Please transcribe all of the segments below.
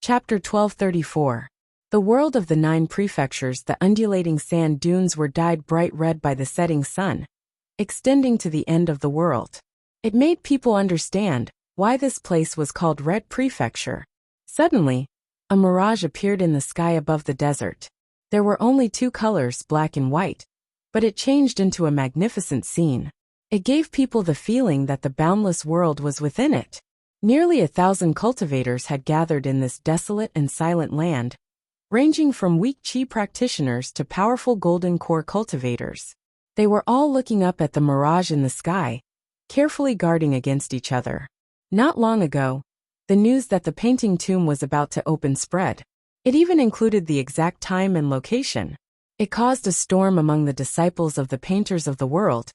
Chapter 1234. The world of the 9 prefectures. The undulating sand dunes were dyed bright red by the setting sun, extending to the end of the world. It made people understand why this place was called Red Prefecture. Suddenly, a mirage appeared in the sky above the desert. There were only 2 colors, black and white, but it changed into a magnificent scene. It gave people the feeling that the boundless world was within it. Nearly 1,000 cultivators had gathered in this desolate and silent land, ranging from weak chi practitioners to powerful golden core cultivators. They were all looking up at the mirage in the sky, carefully guarding against each other. Not long ago, the news that the painting tomb was about to open spread. It even included the exact time and location. It caused a storm among the disciples of the painters of the world,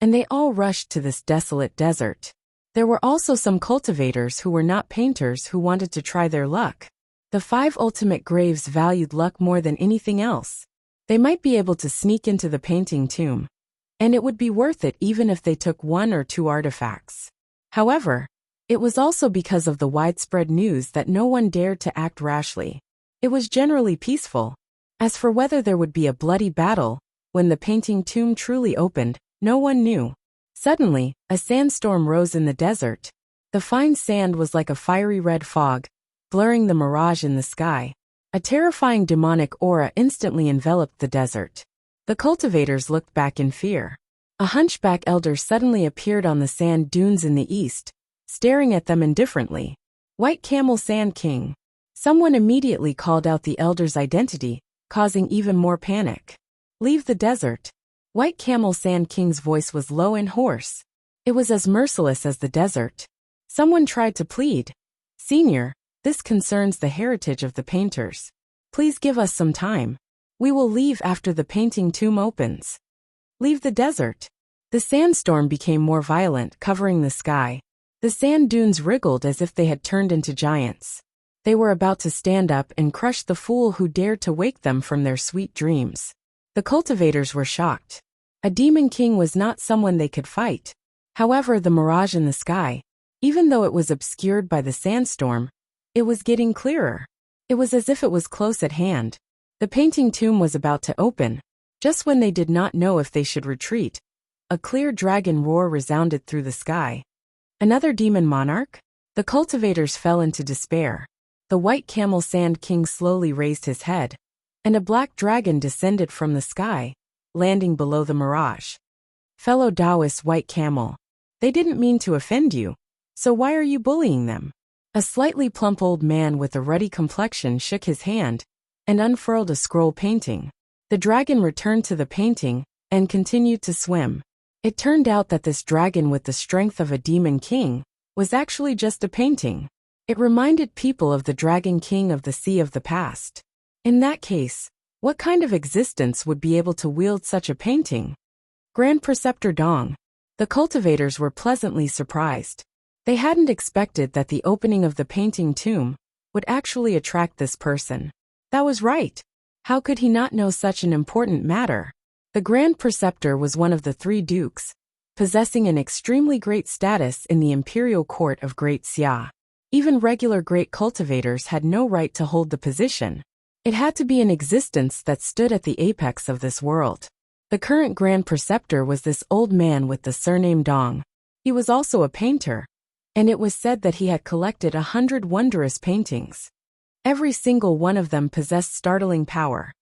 and they all rushed to this desolate desert. There were also some cultivators who were not painters who wanted to try their luck. The 5 ultimate graves valued luck more than anything else. They might be able to sneak into the painting tomb, and it would be worth it even if they took 1 or 2 artifacts. However, it was also because of the widespread news that no one dared to act rashly. It was generally peaceful. As for whether there would be a bloody battle when the painting tomb truly opened, no one knew. Suddenly, a sandstorm rose in the desert. The fine sand was like a fiery red fog, blurring the mirage in the sky. A terrifying demonic aura instantly enveloped the desert. The cultivators looked back in fear. A hunchback elder suddenly appeared on the sand dunes in the east, staring at them indifferently. White Camel Sand King. Someone immediately called out the elder's identity, causing even more panic. Leave the desert. White Camel Sand King's voice was low and hoarse. It was as merciless as the desert. Someone tried to plead. Senior, this concerns the heritage of the painters. Please give us some time. We will leave after the painting tomb opens. Leave the desert. The sandstorm became more violent, covering the sky. The sand dunes wriggled as if they had turned into giants. They were about to stand up and crush the fool who dared to wake them from their sweet dreams. The cultivators were shocked. A demon king was not someone they could fight. However, the mirage in the sky, even though it was obscured by the sandstorm, it was getting clearer. It was as if it was close at hand. The painting tomb was about to open. Just when they did not know if they should retreat, a clear dragon roar resounded through the sky. Another demon monarch? The cultivators fell into despair. The White Camel Sand King slowly raised his head, and a black dragon descended from the sky, landing below the mirage. Fellow Taoist White Camel, they didn't mean to offend you, so why are you bullying them? A slightly plump old man with a ruddy complexion shook his hand and unfurled a scroll painting. The dragon returned to the painting and continued to swim. It turned out that this dragon with the strength of a demon king was actually just a painting. It reminded people of the Dragon King of the Sea of the past. In that case, what kind of existence would be able to wield such a painting? Grand Preceptor Dong. The cultivators were pleasantly surprised. They hadn't expected that the opening of the painting tomb would actually attract this person. That was right. How could he not know such an important matter? The Grand Preceptor was one of the 3 dukes, possessing an extremely great status in the imperial court of Great Xia. Even regular great cultivators had no right to hold the position. It had to be an existence that stood at the apex of this world. The current Grand Preceptor was this old man with the surname Dong. He was also a painter, and it was said that he had collected 100 wondrous paintings. Every single one of them possessed startling power.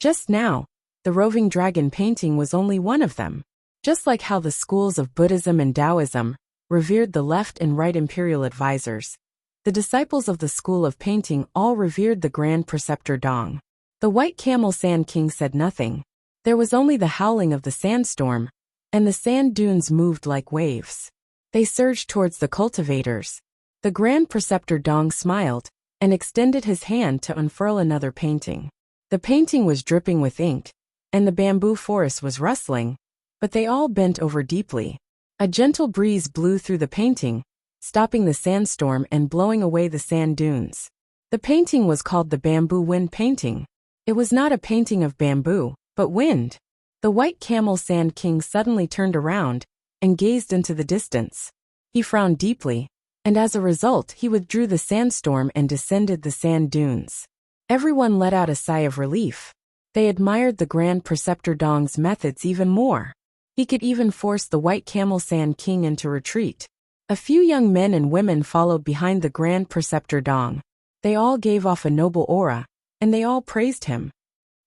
Just now, the roving dragon painting was only one of them. Just like how the schools of Buddhism and Taoism revered the left and right imperial advisors, the disciples of the school of painting all revered the Grand Preceptor Dong. The White Camel Sand King said nothing. There was only the howling of the sandstorm, and the sand dunes moved like waves. They surged towards the cultivators. The Grand Preceptor Dong smiled and extended his hand to unfurl another painting. The painting was dripping with ink, and the bamboo forest was rustling, but they all bent over deeply. A gentle breeze blew through the painting, stopping the sandstorm and blowing away the sand dunes. The painting was called the Bamboo Wind Painting. It was not a painting of bamboo, but wind. The White Camel Sand King suddenly turned around and gazed into the distance. He frowned deeply, and as a result he withdrew the sandstorm and descended the sand dunes. Everyone let out a sigh of relief. They admired the Grand Preceptor Dong's methods even more. He could even force the White Camel Sand King into retreat. A few young men and women followed behind the Grand Preceptor Dong. They all gave off a noble aura, and they all praised him.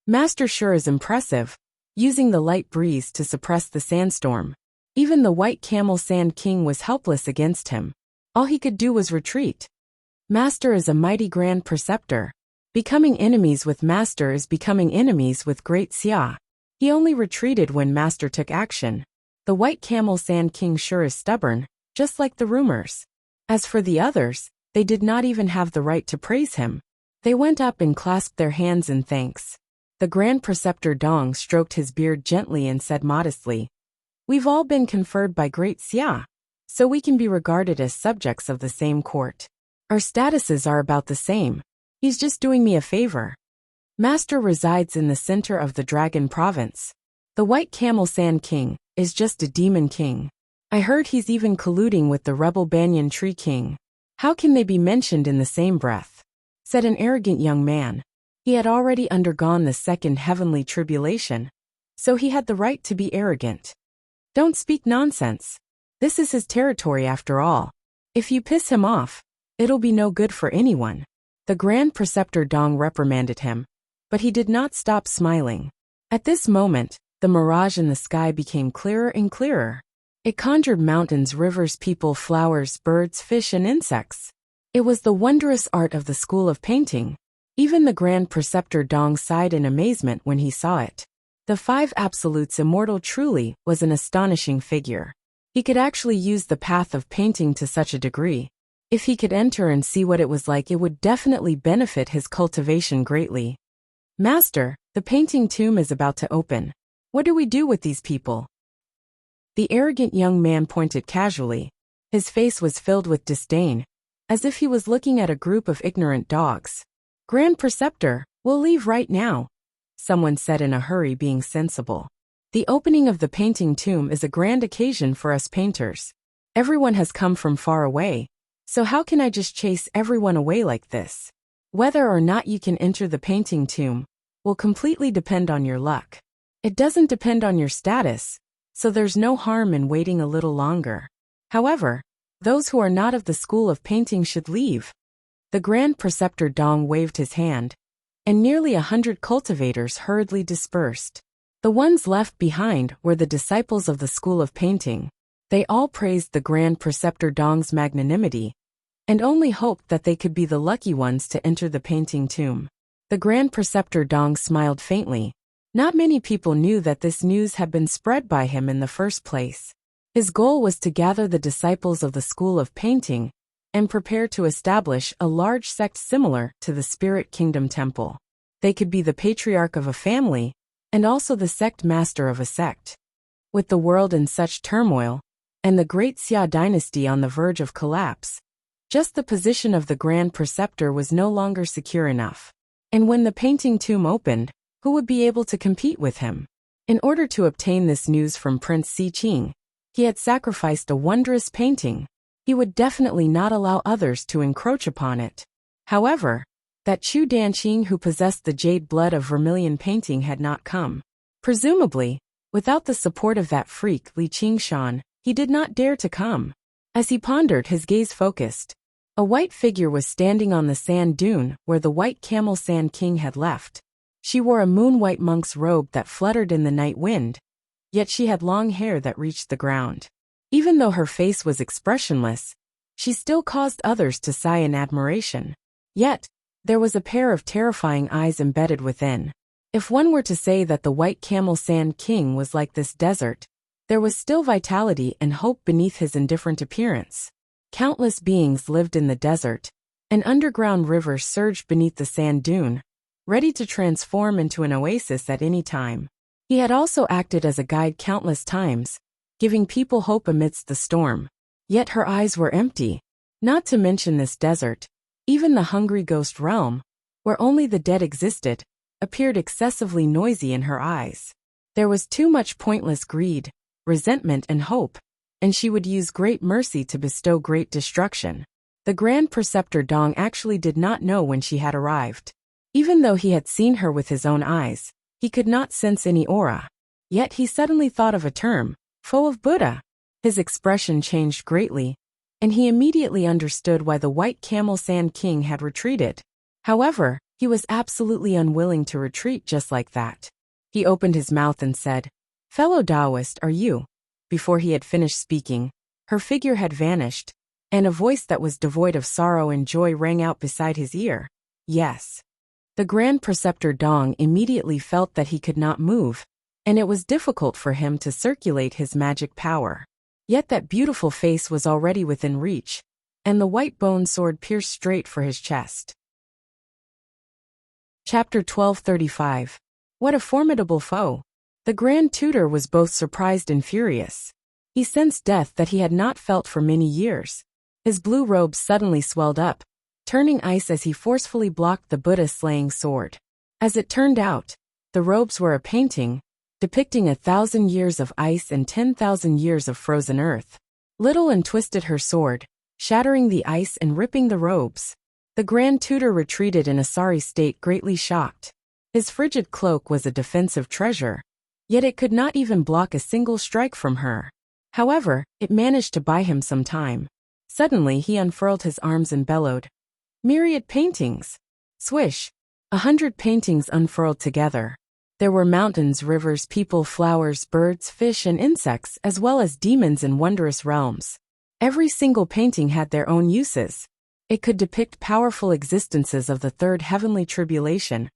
Master sure is impressive, using the light breeze to suppress the sandstorm. Even the White Camel Sand King was helpless against him. All he could do was retreat. Master is a mighty Grand Preceptor. Becoming enemies with Master is becoming enemies with Great Xia. He only retreated when Master took action. The White Camel Sand King sure is stubborn, just like the rumors. As for the others, they did not even have the right to praise him. They went up and clasped their hands in thanks. The Grand Preceptor Dong stroked his beard gently and said modestly, "We've all been conferred by Great Xia, so we can be regarded as subjects of the same court. Our statuses are about the same. He's just doing me a favor." Master resides in the center of the Dragon Province. The White Camel Sand King is just a demon king. I heard he's even colluding with the rebel Banyan Tree King. How can they be mentioned in the same breath? Said an arrogant young man. He had already undergone the second heavenly tribulation, so he had the right to be arrogant. Don't speak nonsense. This is his territory after all. If you piss him off, it'll be no good for anyone. The Grand Preceptor Dong reprimanded him, but he did not stop smiling. At this moment, the mirage in the sky became clearer and clearer. It conjured mountains, rivers, people, flowers, birds, fish, and insects. It was the wondrous art of the school of painting. Even the Grand Preceptor Dong sighed in amazement when he saw it. The Five Absolutes Immortal truly was an astonishing figure. He could actually use the path of painting to such a degree. If he could enter and see what it was like, it would definitely benefit his cultivation greatly. Master, the painting tomb is about to open. What do we do with these people? The arrogant young man pointed casually. His face was filled with disdain, as if he was looking at a group of ignorant dogs. Grand Preceptor, we'll leave right now, someone said in a hurry, being sensible. The opening of the painting tomb is a grand occasion for us painters. Everyone has come from far away, so how can I just chase everyone away like this? Whether or not you can enter the painting tomb will completely depend on your luck. It doesn't depend on your status, so there's no harm in waiting a little longer. However, those who are not of the school of painting should leave. The Grand Preceptor Dong waved his hand, and nearly 100 cultivators hurriedly dispersed. The ones left behind were the disciples of the school of painting. They all praised the Grand Preceptor Dong's magnanimity, and only hoped that they could be the lucky ones to enter the painting tomb. The Grand Preceptor Dong smiled faintly. Not many people knew that this news had been spread by him in the first place. His goal was to gather the disciples of the school of painting and prepare to establish a large sect similar to the Spirit Kingdom Temple. They could be the patriarch of a family and also the sect master of a sect. With the world in such turmoil, and the Great Xia dynasty on the verge of collapse, just the position of the Grand Preceptor was no longer secure enough. And when the painting tomb opened, who would be able to compete with him? In order to obtain this news from Prince Si Qing, he had sacrificed a wondrous painting. He would definitely not allow others to encroach upon it. However, that Chu Danqing who possessed the jade blood of vermilion painting had not come. Presumably, without the support of that freak Li Qingshan, he did not dare to come. As he pondered, his gaze focused. A white figure was standing on the sand dune where the White Camel Sand King had left. She wore a moon-white monk's robe that fluttered in the night wind, yet she had long hair that reached the ground. Even though her face was expressionless, she still caused others to sigh in admiration. Yet, there was a pair of terrifying eyes embedded within. If one were to say that the White Camel Sand King was like this desert, there was still vitality and hope beneath his indifferent appearance. Countless beings lived in the desert. An underground river surged beneath the sand dune, ready to transform into an oasis at any time. He had also acted as a guide countless times, giving people hope amidst the storm. Yet her eyes were empty. Not to mention this desert, even the hungry ghost realm, where only the dead existed, appeared excessively noisy in her eyes. There was too much pointless greed, resentment, and hope, and she would use great mercy to bestow great destruction. The Grand Preceptor Dong actually did not know when she had arrived. Even though he had seen her with his own eyes, he could not sense any aura. Yet he suddenly thought of a term, foe of Buddha. His expression changed greatly, and he immediately understood why the White Camel Sand King had retreated. However, he was absolutely unwilling to retreat just like that. He opened his mouth and said, "Fellow Taoist, are you?" Before he had finished speaking, her figure had vanished, and a voice that was devoid of sorrow and joy rang out beside his ear. "Yes." The Grand Preceptor Dong immediately felt that he could not move, and it was difficult for him to circulate his magic power. Yet that beautiful face was already within reach, and the white bone sword pierced straight for his chest. Chapter 1235. What a formidable foe! The Grand Tutor was both surprised and furious. He sensed death that he had not felt for many years. His blue robes suddenly swelled up, turning ice as he forcefully blocked the Buddha-slaying sword. As it turned out, the robes were a painting, depicting 1,000 years of ice and 10,000 years of frozen earth. Little and twisted her sword, shattering the ice and ripping the robes. The Grand Tutor retreated in a sorry state, greatly shocked. His frigid cloak was a defensive treasure, yet it could not even block a single strike from her. However, it managed to buy him some time. Suddenly he unfurled his arms and bellowed, "Myriad paintings!" Swish! 100 paintings unfurled together. There were mountains, rivers, people, flowers, birds, fish, and insects, as well as demons in wondrous realms. Every single painting had their own uses. It could depict powerful existences of the third heavenly tribulation,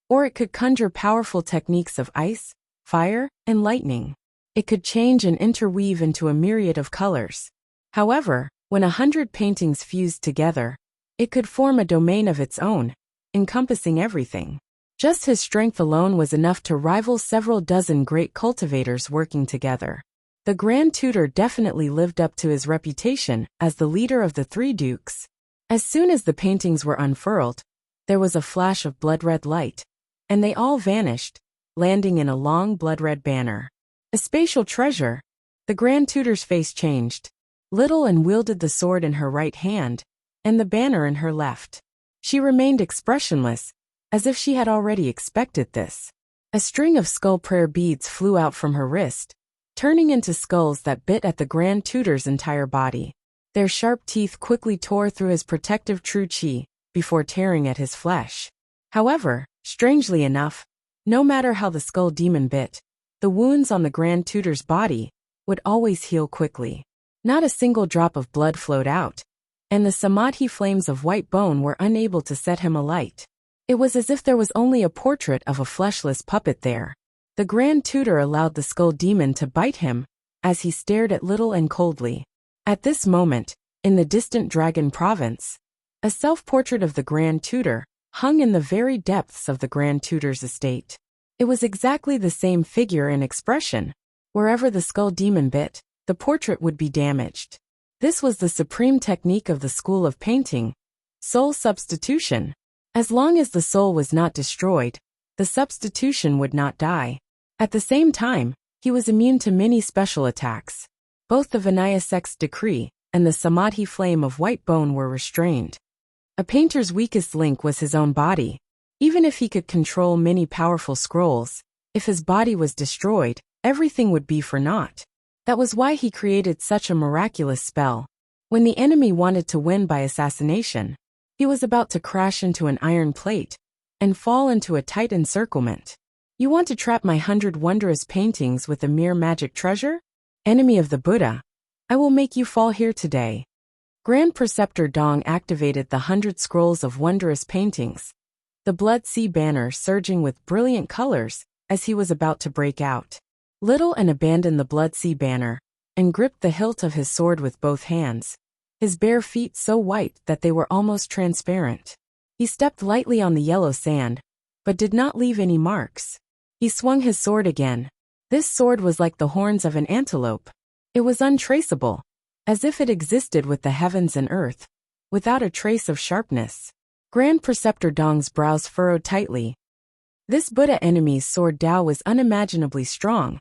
or it could conjure powerful techniques of ice, fire, and lightning. It could change and interweave into a myriad of colors. However, when 100 paintings fused together, it could form a domain of its own, encompassing everything. Just his strength alone was enough to rival several dozen great cultivators working together. The Grand Tutor definitely lived up to his reputation as the leader of the three dukes. As soon as the paintings were unfurled, there was a flash of blood-red light, and they all vanished, landing in a long blood-red banner. A spatial treasure. The Grand Tutor's face changed. Little and wielded the sword in her right hand, and the banner in her left. She remained expressionless, as if she had already expected this. A string of skull prayer beads flew out from her wrist, turning into skulls that bit at the Grand Tutor's entire body. Their sharp teeth quickly tore through his protective true chi, before tearing at his flesh. However, strangely enough, no matter how the skull demon bit, the wounds on the Grand Tutor's body would always heal quickly. Not a single drop of blood flowed out, and the samadhi flames of white bone were unable to set him alight. It was as if there was only a portrait of a fleshless puppet there. The Grand Tutor allowed the skull demon to bite him, as he stared at Little and coldly. At this moment, in the distant Dragon Province, a self-portrait of the Grand Tutor hung in the very depths of the Grand Tutor's estate. It was exactly the same figure and expression. Wherever the skull demon bit, the portrait would be damaged. This was the supreme technique of the school of painting, soul substitution. As long as the soul was not destroyed, the substitution would not die. At the same time, he was immune to many special attacks. Both the Vinaya Sect's decree and the samadhi flame of white bone were restrained. A painter's weakest link was his own body. Even if he could control many powerful scrolls, if his body was destroyed, everything would be for naught. That was why he created such a miraculous spell. When the enemy wanted to win by assassination, he was about to crash into an iron plate and fall into a tight encirclement. You want to trap my 100 wondrous paintings with a mere magic treasure? Enemy of the Buddha, I will make you fall here today. Grand Preceptor Dong activated the 100 scrolls of wondrous paintings, the Blood Sea banner surging with brilliant colors as he was about to break out. Little and abandoned the Blood Sea banner and gripped the hilt of his sword with both hands, his bare feet so white that they were almost transparent. He stepped lightly on the yellow sand, but did not leave any marks. He swung his sword again. This sword was like the horns of an antelope. It was untraceable, as if it existed with the heavens and earth, without a trace of sharpness. Grand Preceptor Dong's brows furrowed tightly. This Buddha enemy's sword Tao was unimaginably strong,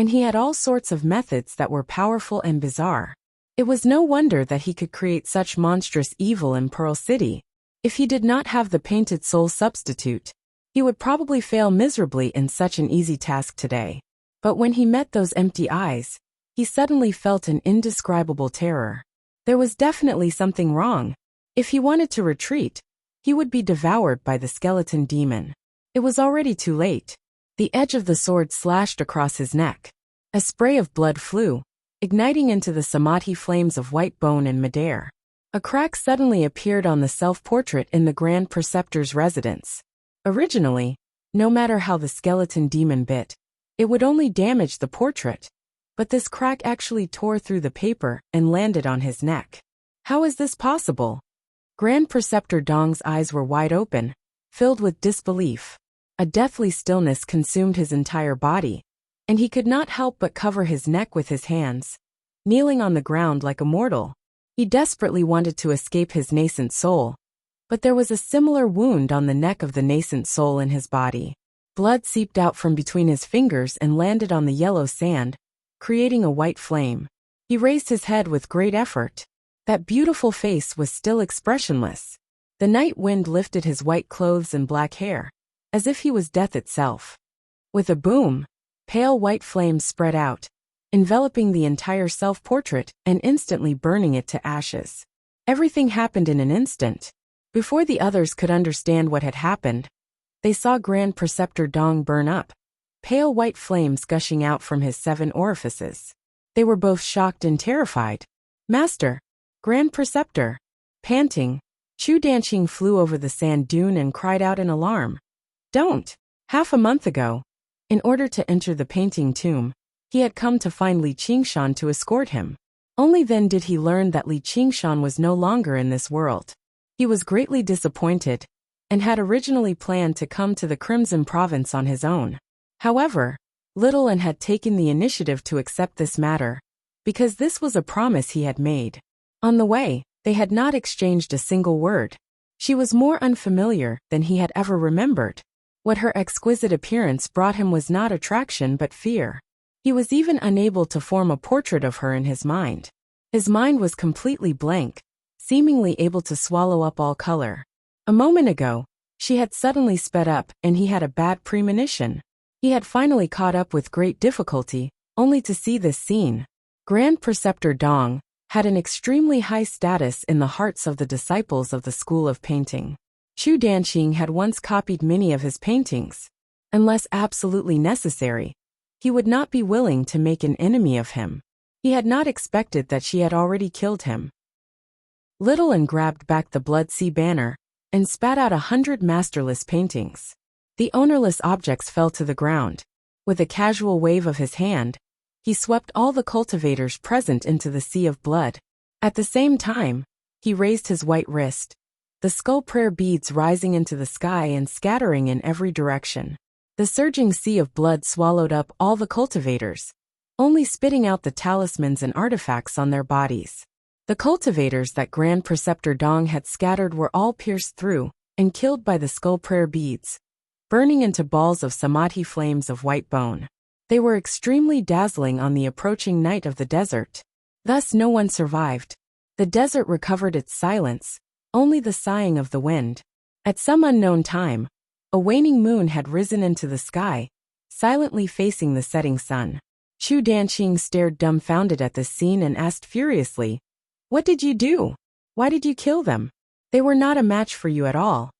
and he had all sorts of methods that were powerful and bizarre. It was no wonder that he could create such monstrous evil in Pearl City. If he did not have the painted soul substitute, he would probably fail miserably in such an easy task today. But when he met those empty eyes, he suddenly felt an indescribable terror. There was definitely something wrong. If he wanted to retreat, he would be devoured by the skeleton demon. It was already too late. The edge of the sword slashed across his neck. A spray of blood flew, igniting into the samadhi flames of white bone and midair. A crack suddenly appeared on the self-portrait in the Grand Preceptor's residence. Originally, no matter how the skeleton demon bit, it would only damage the portrait, but this crack actually tore through the paper and landed on his neck. How is this possible? Grand Preceptor Dong's eyes were wide open, filled with disbelief. A deathly stillness consumed his entire body, and he could not help but cover his neck with his hands, kneeling on the ground like a mortal. He desperately wanted to escape his nascent soul, but there was a similar wound on the neck of the nascent soul in his body. Blood seeped out from between his fingers and landed on the yellow sand, creating a white flame. He raised his head with great effort. That beautiful face was still expressionless. The night wind lifted his white clothes and black hair, as if he was death itself. With a boom, pale white flames spread out, enveloping the entire self-portrait and instantly burning it to ashes. Everything happened in an instant. Before the others could understand what had happened, they saw Grand Preceptor Dong burn up, pale white flames gushing out from his 7 orifices. They were both shocked and terrified. Master! Grand Preceptor! Panting, Chu Danqing flew over the sand dune and cried out in alarm. Don't! Half a month ago, in order to enter the painting tomb, he had come to find Li Qingshan to escort him. Only then did he learn that Li Qingshan was no longer in this world. He was greatly disappointed, and had originally planned to come to the Crimson Province on his own. However, Little An had taken the initiative to accept this matter, because this was a promise he had made. On the way, they had not exchanged a single word. She was more unfamiliar than he had ever remembered. What her exquisite appearance brought him was not attraction but fear. He was even unable to form a portrait of her in his mind. His mind was completely blank, seemingly able to swallow up all color. A moment ago, she had suddenly sped up and he had a bad premonition. He had finally caught up with great difficulty, only to see this scene. Grand Preceptor Dong had an extremely high status in the hearts of the disciples of the School of Painting. Chu Danqing had once copied many of his paintings. Unless absolutely necessary, he would not be willing to make an enemy of him. He had not expected that she had already killed him. Little An grabbed back the Blood Sea banner and spat out 100 masterless paintings. The ownerless objects fell to the ground. With a casual wave of his hand, he swept all the cultivators present into the sea of blood. At the same time, he raised his white wrist, the skull prayer beads rising into the sky and scattering in every direction. The surging sea of blood swallowed up all the cultivators, only spitting out the talismans and artifacts on their bodies. The cultivators that Grand Preceptor Dong had scattered were all pierced through and killed by the skull prayer beads, burning into balls of samadhi flames of white bone. They were extremely dazzling on the approaching night of the desert. Thus no one survived. The desert recovered its silence, only the sighing of the wind. At some unknown time, a waning moon had risen into the sky, silently facing the setting sun. Chu Danqing stared dumbfounded at this scene and asked furiously, "What did you do? Why did you kill them? They were not a match for you at all."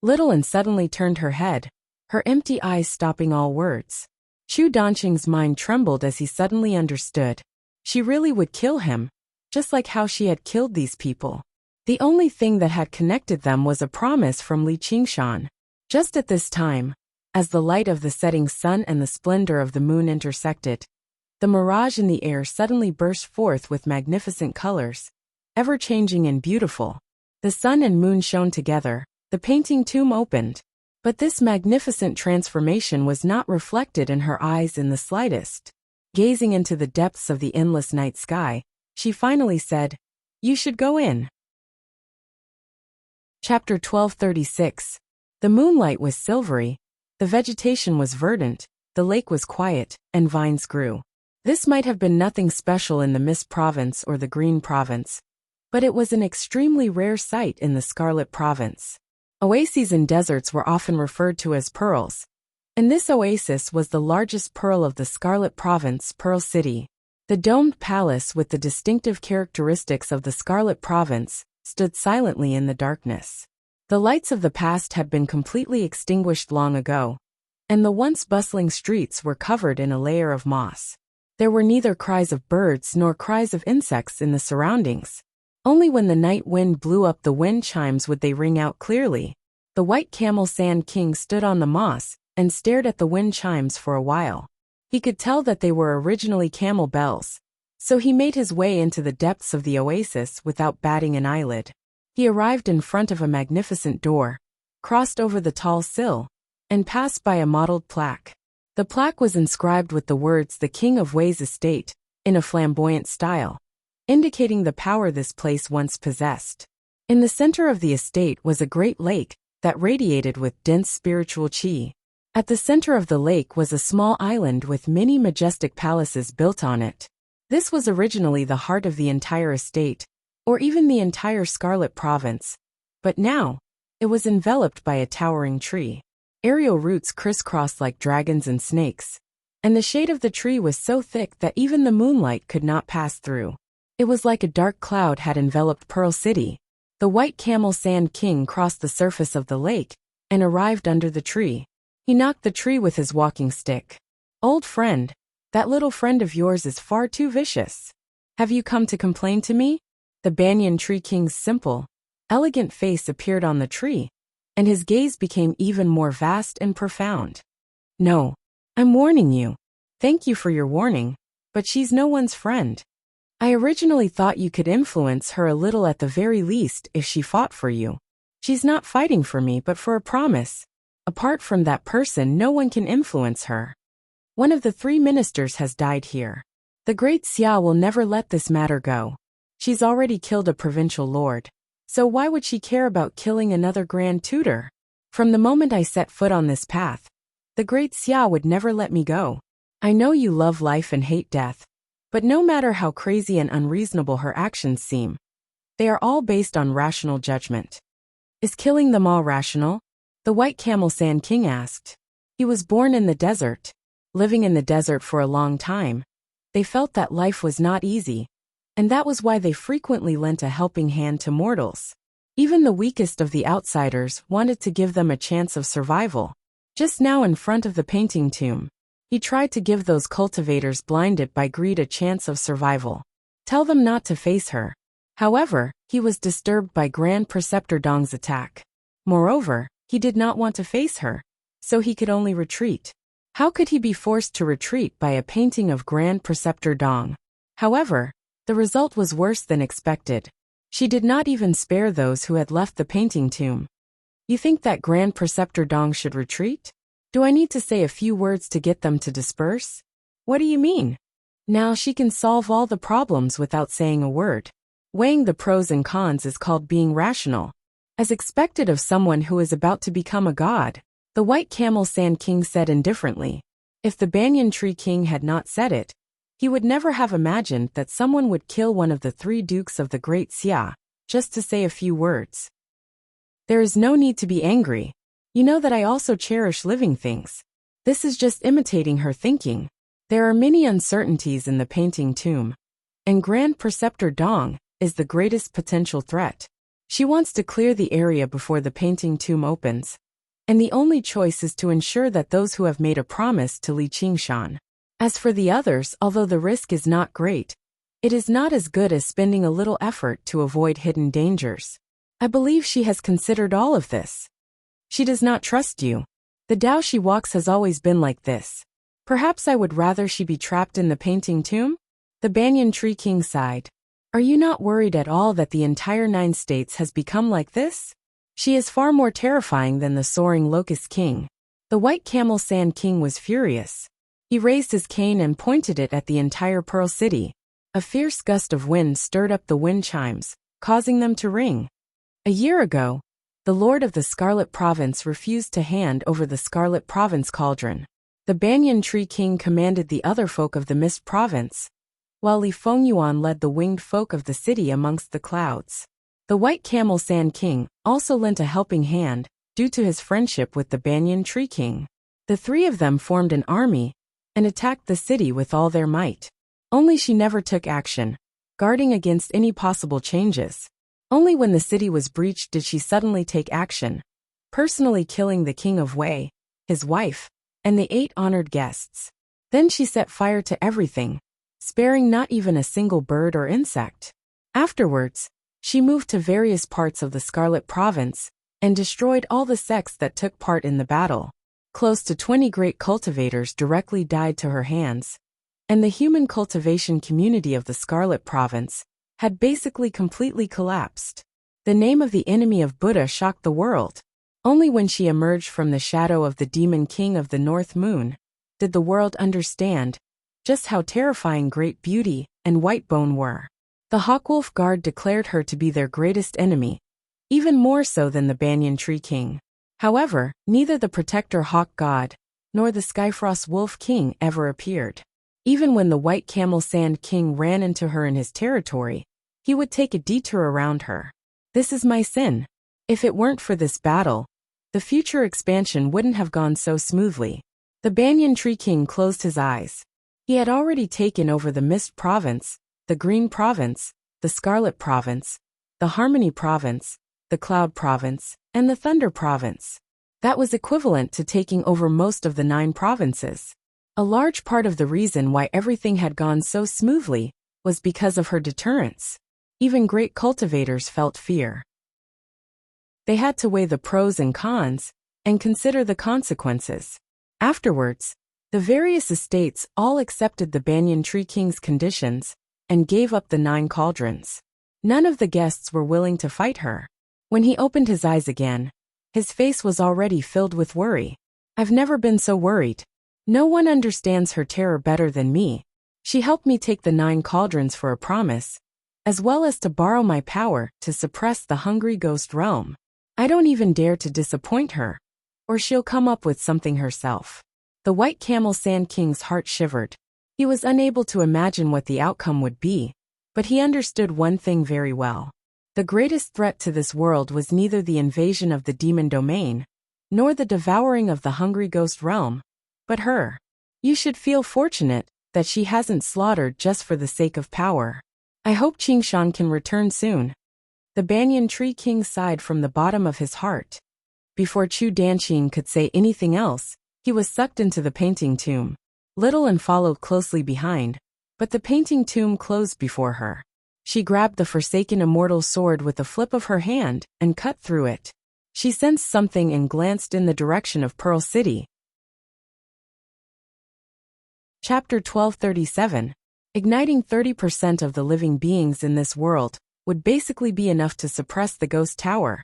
Little An suddenly turned her head, her empty eyes stopping all words. Chu Danqing's mind trembled as he suddenly understood. She really would kill him, just like how she had killed these people. The only thing that had connected them was a promise from Li Qingshan. Just at this time, as the light of the setting sun and the splendor of the moon intersected, the mirage in the air suddenly burst forth with magnificent colors, ever-changing and beautiful. The sun and moon shone together, the painting tomb opened. But this magnificent transformation was not reflected in her eyes in the slightest. Gazing into the depths of the endless night sky, she finally said, "You should go in." Chapter 1236. The moonlight was silvery, the vegetation was verdant, the lake was quiet, and vines grew. This might have been nothing special in the Mist Province or the Green Province, but it was an extremely rare sight in the Scarlet Province. Oases and deserts were often referred to as pearls, and this oasis was the largest pearl of the Scarlet Province, Pearl City. The domed palace with the distinctive characteristics of the Scarlet Province stood silently in the darkness. The lights of the past had been completely extinguished long ago, and the once bustling streets were covered in a layer of moss. There were neither cries of birds nor cries of insects in the surroundings. Only when the night wind blew up the wind chimes would they ring out clearly. The White Camel Sand King stood on the moss and stared at the wind chimes for a while. He could tell that they were originally camel bells, so he made his way into the depths of the oasis without batting an eyelid. He arrived in front of a magnificent door, crossed over the tall sill, and passed by a mottled plaque. The plaque was inscribed with the words "The King of Wei's Estate," in a flamboyant style, indicating the power this place once possessed. In the center of the estate was a great lake that radiated with dense spiritual qi. At the center of the lake was a small island with many majestic palaces built on it. This was originally the heart of the entire estate, or even the entire Scarlet Province, but now, it was enveloped by a towering tree. Aerial roots crisscrossed like dragons and snakes, and the shade of the tree was so thick that even the moonlight could not pass through. It was like a dark cloud had enveloped Pearl City. The White Camel Sand King crossed the surface of the lake and arrived under the tree. He knocked the tree with his walking stick. "Old friend, that little friend of yours is far too vicious. Have you come to complain to me?" The Banyan Tree King's simple, elegant face appeared on the tree, and his gaze became even more vast and profound. "No, I'm warning you. Thank you for your warning, but she's no one's friend. I originally thought you could influence her a little at the very least if she fought for you. She's not fighting for me but for a promise. Apart from that person, no one can influence her. One of the 3 ministers has died here. The Great Xia will never let this matter go. She's already killed a provincial lord, so why would she care about killing another grand tutor? From the moment I set foot on this path, the Great Xia would never let me go. I know you love life and hate death, but no matter how crazy and unreasonable her actions seem, they are all based on rational judgment." "Is killing them all rational?" the White Camel Sand King asked. He was born in the desert, living in the desert for a long time. They felt that life was not easy, and that was why they frequently lent a helping hand to mortals. Even the weakest of the outsiders wanted to give them a chance of survival. Just now in front of the painting tomb, he tried to give those cultivators blinded by greed a chance of survival. Tell them not to face her. However, he was disturbed by Grand Preceptor Dong's attack. Moreover, he did not want to face her, so he could only retreat. How could he be forced to retreat by a painting of Grand Preceptor Dong? However, the result was worse than expected. She did not even spare those who had left the painting tomb. "You think that Grand Preceptor Dong should retreat? Do I need to say a few words to get them to disperse? What do you mean? Now she can solve all the problems without saying a word. Weighing the pros and cons is called being rational, as expected of someone who is about to become a god," the White Camel Sand King said indifferently. If the Banyan Tree King had not said it, he would never have imagined that someone would kill one of the 3 dukes of the Great Xia, just to say a few words. "There is no need to be angry. You know that I also cherish living things. This is just imitating her thinking. There are many uncertainties in the painting tomb, and Grand Preceptor Dong is the greatest potential threat. She wants to clear the area before the painting tomb opens, and the only choice is to ensure that those who have made a promise to Li Qingshan. As for the others, although the risk is not great, it is not as good as spending a little effort to avoid hidden dangers. I believe she has considered all of this. She does not trust you. The Tao she walks has always been like this. Perhaps I would rather she be trapped in the painting tomb?" The Banyan Tree King sighed. "Are you not worried at all that the entire 9 states has become like this? She is far more terrifying than the soaring Locust King." The White Camel Sand King was furious. He raised his cane and pointed it at the entire Pearl City. A fierce gust of wind stirred up the wind chimes, causing them to ring. A year ago, the Lord of the Scarlet Province refused to hand over the Scarlet Province cauldron. The Banyan Tree King commanded the other folk of the Mist Province, while Li Fengyuan led the winged folk of the city amongst the clouds. The White Camel Sand King also lent a helping hand, due to his friendship with the Banyan Tree King. The three of them formed an army and attacked the city with all their might. Only she never took action, guarding against any possible changes. Only when the city was breached did she suddenly take action, personally killing the King of Wei, his wife, and the 8 honored guests. Then she set fire to everything, sparing not even a single bird or insect. Afterwards, she moved to various parts of the Scarlet Province and destroyed all the sects that took part in the battle. Close to 20 great cultivators directly died to her hands, and the human cultivation community of the Scarlet Province had basically completely collapsed. The name of the enemy of Buddha shocked the world. Only when she emerged from the shadow of the Demon King of the North Moon did the world understand just how terrifying Great Beauty and Whitebone were. The Hawkwolf Guard declared her to be their greatest enemy, even more so than the Banyan Tree King. However, neither the Protector Hawk God nor the Skyfrost Wolf King ever appeared. Even when the White Camel Sand King ran into her in his territory, he would take a detour around her. This is my sin. If it weren't for this battle, the future expansion wouldn't have gone so smoothly. The Banyan Tree King closed his eyes. He had already taken over the Mist Province, the Green Province, the Scarlet Province, the Harmony Province, the Cloud Province, and the Thunder Province. That was equivalent to taking over most of the 9 provinces. A large part of the reason why everything had gone so smoothly was because of her deterrence. Even great cultivators felt fear. They had to weigh the pros and cons and consider the consequences. Afterwards, the various estates all accepted the Banyan Tree King's conditions and gave up the 9 cauldrons. None of the guests were willing to fight her. When he opened his eyes again, his face was already filled with worry. I've never been so worried. No one understands her terror better than me. She helped me take the 9 cauldrons for a promise, as well as to borrow my power to suppress the hungry ghost realm. I don't even dare to disappoint her, or she'll come up with something herself. The White Camel Sand King's heart shivered. He was unable to imagine what the outcome would be, but he understood one thing very well. The greatest threat to this world was neither the invasion of the demon domain, nor the devouring of the hungry ghost realm, but her. You should feel fortunate that she hasn't slaughtered just for the sake of power. I hope Qingshan can return soon. The Banyan Tree King sighed from the bottom of his heart. Before Chu Danqing could say anything else, he was sucked into the painting tomb. Little and followed closely behind, but the painting tomb closed before her. She grabbed the forsaken immortal sword with a flip of her hand and cut through it. She sensed something and glanced in the direction of Pearl City. Chapter 1237. Igniting 30% of the living beings in this world would basically be enough to suppress the ghost tower.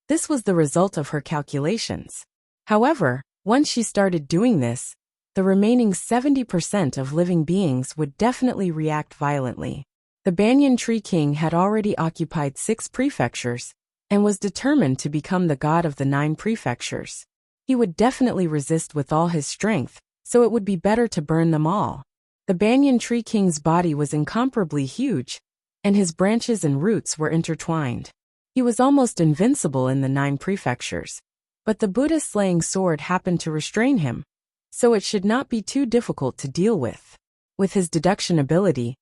This was the result of her calculations. However, once she started doing this, the remaining 70% of living beings would definitely react violently. The Banyan Tree King had already occupied 6 prefectures and was determined to become the god of the 9 prefectures. He would definitely resist with all his strength, so it would be better to burn them all. The Banyan Tree King's body was incomparably huge, and his branches and roots were intertwined. He was almost invincible in the 9 prefectures, but the Buddha-slaying sword happened to restrain him, so it should not be too difficult to deal with. With his deduction ability,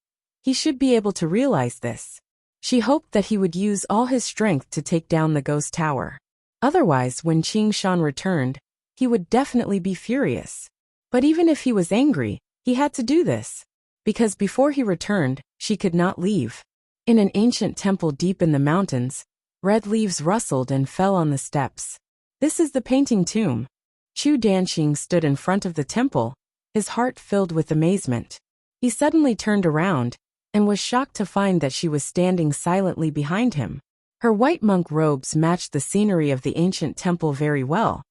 he should be able to realize this. She hoped that he would use all his strength to take down the ghost tower. Otherwise, when Qingshan returned, he would definitely be furious. But even if he was angry, he had to do this, because before he returned, she could not leave. In an ancient temple deep in the mountains, red leaves rustled and fell on the steps. This is the painting tomb. Chu Danqing stood in front of the temple, his heart filled with amazement. He suddenly turned around and was shocked to find that she was standing silently behind him. Her white monk robes matched the scenery of the ancient temple very well,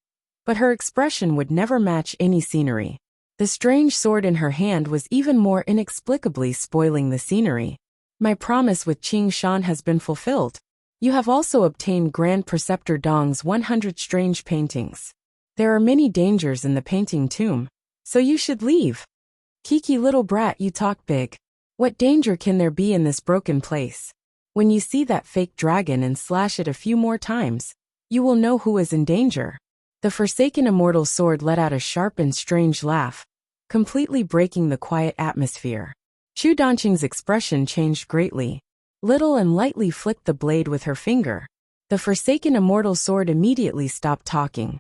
but her expression would never match any scenery. The strange sword in her hand was even more inexplicably spoiling the scenery. My promise with Qingshan has been fulfilled. You have also obtained Grand Preceptor Dong's 100 strange paintings. There are many dangers in the painting tomb, So you should leave. Kiki little brat, you talk big. What danger can there be in this broken place? When you see that fake dragon and slash it a few more times, you will know who is in danger. The Forsaken Immortal Sword let out a sharp and strange laugh, completely breaking the quiet atmosphere. Chu Danqing's expression changed greatly. Little and lightly flicked the blade with her finger. The Forsaken Immortal Sword immediately stopped talking.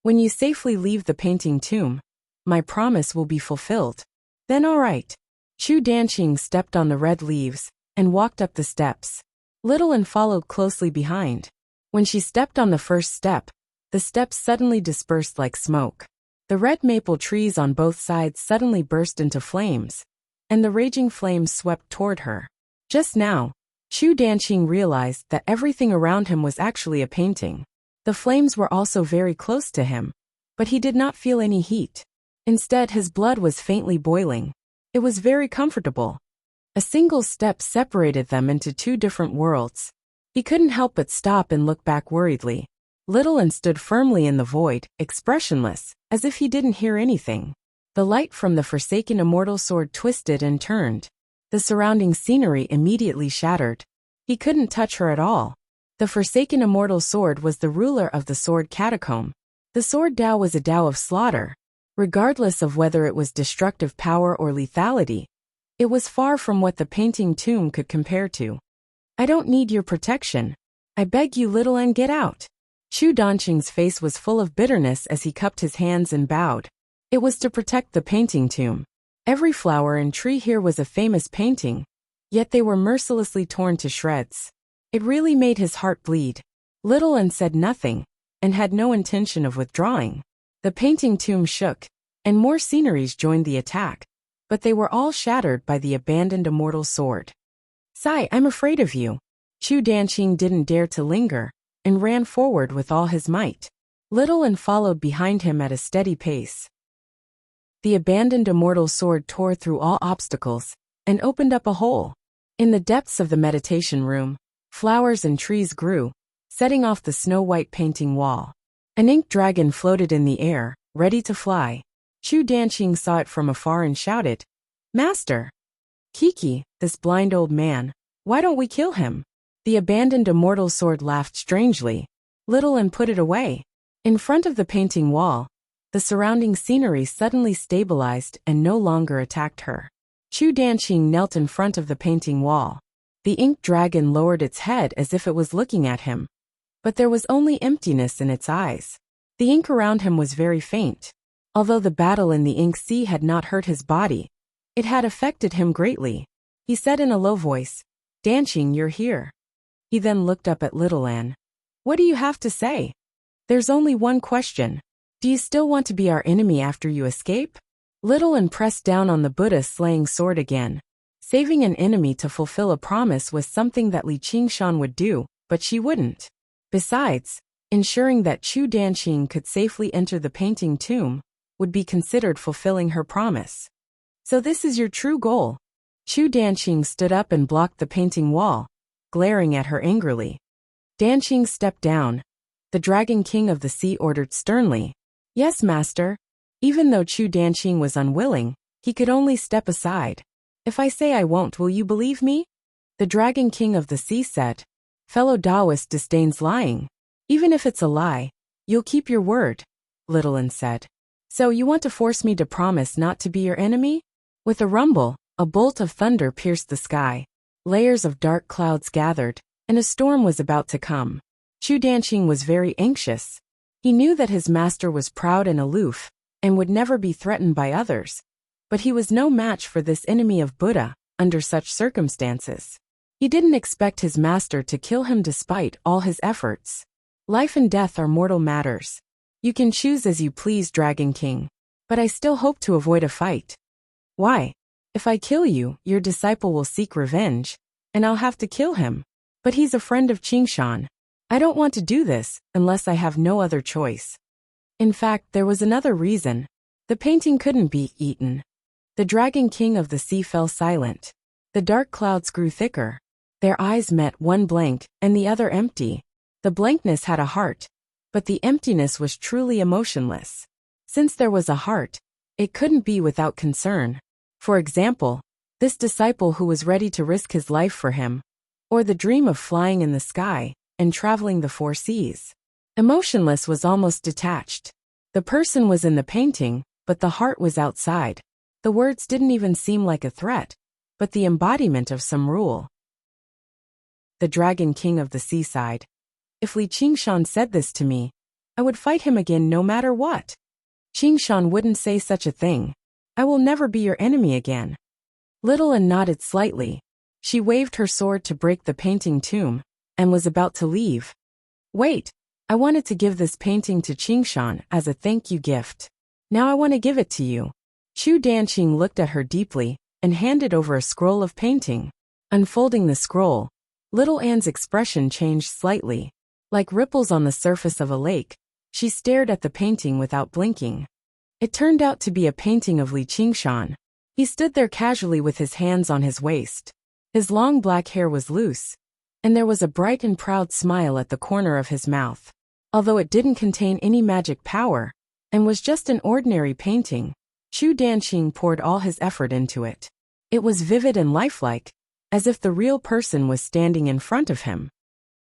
When you safely leave the painting tomb, my promise will be fulfilled. Then all right. Chu Danqing stepped on the red leaves and walked up the steps. Little and followed closely behind. When she stepped on the first step, the steps suddenly dispersed like smoke. The red maple trees on both sides suddenly burst into flames, and the raging flames swept toward her. Just now, Chu Danqing realized that everything around him was actually a painting. The flames were also very close to him, but he did not feel any heat. Instead, his blood was faintly boiling. It was very comfortable. A single step separated them into two different worlds. He couldn't help but stop and look back worriedly. Little and stood firmly in the void, expressionless, as if he didn't hear anything. The light from the Forsaken Immortal Sword twisted and turned. The surrounding scenery immediately shattered. He couldn't touch her at all. The Forsaken Immortal Sword was the ruler of the Sword Catacomb. The Sword Dao was a Dao of slaughter. Regardless of whether it was destructive power or lethality, it was far from what the painting tomb could compare to. I don't need your protection. I beg you, little, and get out. Chu Danqing's face was full of bitterness as he cupped his hands and bowed. It was to protect the painting tomb. Every flower and tree here was a famous painting, yet they were mercilessly torn to shreds. It really made his heart bleed. Little and said nothing, and had no intention of withdrawing. The painting tomb shook, and more sceneries joined the attack, but they were all shattered by the abandoned immortal sword. Sai, I'm afraid of you. Chu Danqing didn't dare to linger, and ran forward with all his might. Little and followed behind him at a steady pace. The abandoned immortal sword tore through all obstacles, and opened up a hole. In the depths of the meditation room, flowers and trees grew, setting off the snow-white painting wall. An ink dragon floated in the air, ready to fly. Chu Danqing saw it from afar and shouted, Master! Kiki, this blind old man, why don't we kill him? The abandoned immortal sword laughed strangely. Little and put it away. In front of the painting wall, the surrounding scenery suddenly stabilized and no longer attacked her. Chu Danqing knelt in front of the painting wall. The ink dragon lowered its head as if it was looking at him, but there was only emptiness in its eyes. The ink around him was very faint. Although the battle in the ink sea had not hurt his body, it had affected him greatly. He said in a low voice, Danqing, you're here. He then looked up at Little Anne. What do you have to say? There's only one question. Do you still want to be our enemy after you escape? Little Anne pressed down on the Buddha-slaying sword again. Saving an enemy to fulfill a promise was something that Li Qingshan would do, but she wouldn't. Besides, ensuring that Chu Danqing could safely enter the painting tomb would be considered fulfilling her promise. So this is your true goal? Chu Danqing stood up and blocked the painting wall, glaring at her angrily. Danqing stepped down. The Dragon King of the Sea ordered sternly, Yes, master. Even though Chu Danqing was unwilling, he could only step aside. If I say I won't, will you believe me? The Dragon King of the Sea said. Fellow Taoist disdains lying. Even if it's a lie, you'll keep your word, Little Anne said. So you want to force me to promise not to be your enemy? With a rumble, a bolt of thunder pierced the sky. Layers of dark clouds gathered, and a storm was about to come. Chu Danqing was very anxious. He knew that his master was proud and aloof, and would never be threatened by others. But he was no match for this enemy of Buddha, under such circumstances. He didn't expect his master to kill him despite all his efforts. Life and death are mortal matters. You can choose as you please, Dragon King. But I still hope to avoid a fight. Why? If I kill you, your disciple will seek revenge, and I'll have to kill him. But he's a friend of Qingshan. I don't want to do this, unless I have no other choice. In fact, there was another reason. The painting couldn't be eaten. The Dragon King of the Sea fell silent. The dark clouds grew thicker. Their eyes met, one blank, and the other empty. The blankness had a heart, but the emptiness was truly emotionless. Since there was a heart, It couldn't be without concern. For example, this disciple who was ready to risk his life for him, or the dream of flying in the sky and traveling the four seas. Emotionless was almost detached. The person was in the painting, but the heart was outside. The words didn't even seem like a threat, but the embodiment of some rule. The Dragon King of the Seaside. If Li Qingshan said this to me, I would fight him again no matter what. Qingshan wouldn't say such a thing. I will never be your enemy again. Little Anne nodded slightly. She waved her sword to break the painting tomb, and was about to leave. Wait, I wanted to give this painting to Qingshan as a thank you gift. Now I want to give it to you. Chu Danqing looked at her deeply, and handed over a scroll of painting. Unfolding the scroll, Little Anne's expression changed slightly. Like ripples on the surface of a lake, she stared at the painting without blinking. It turned out to be a painting of Li Qingshan. He stood there casually with his hands on his waist. His long black hair was loose, and there was a bright and proud smile at the corner of his mouth. Although it didn't contain any magic power, and was just an ordinary painting, Chu Danqing poured all his effort into it. It was vivid and lifelike, as if the real person was standing in front of him.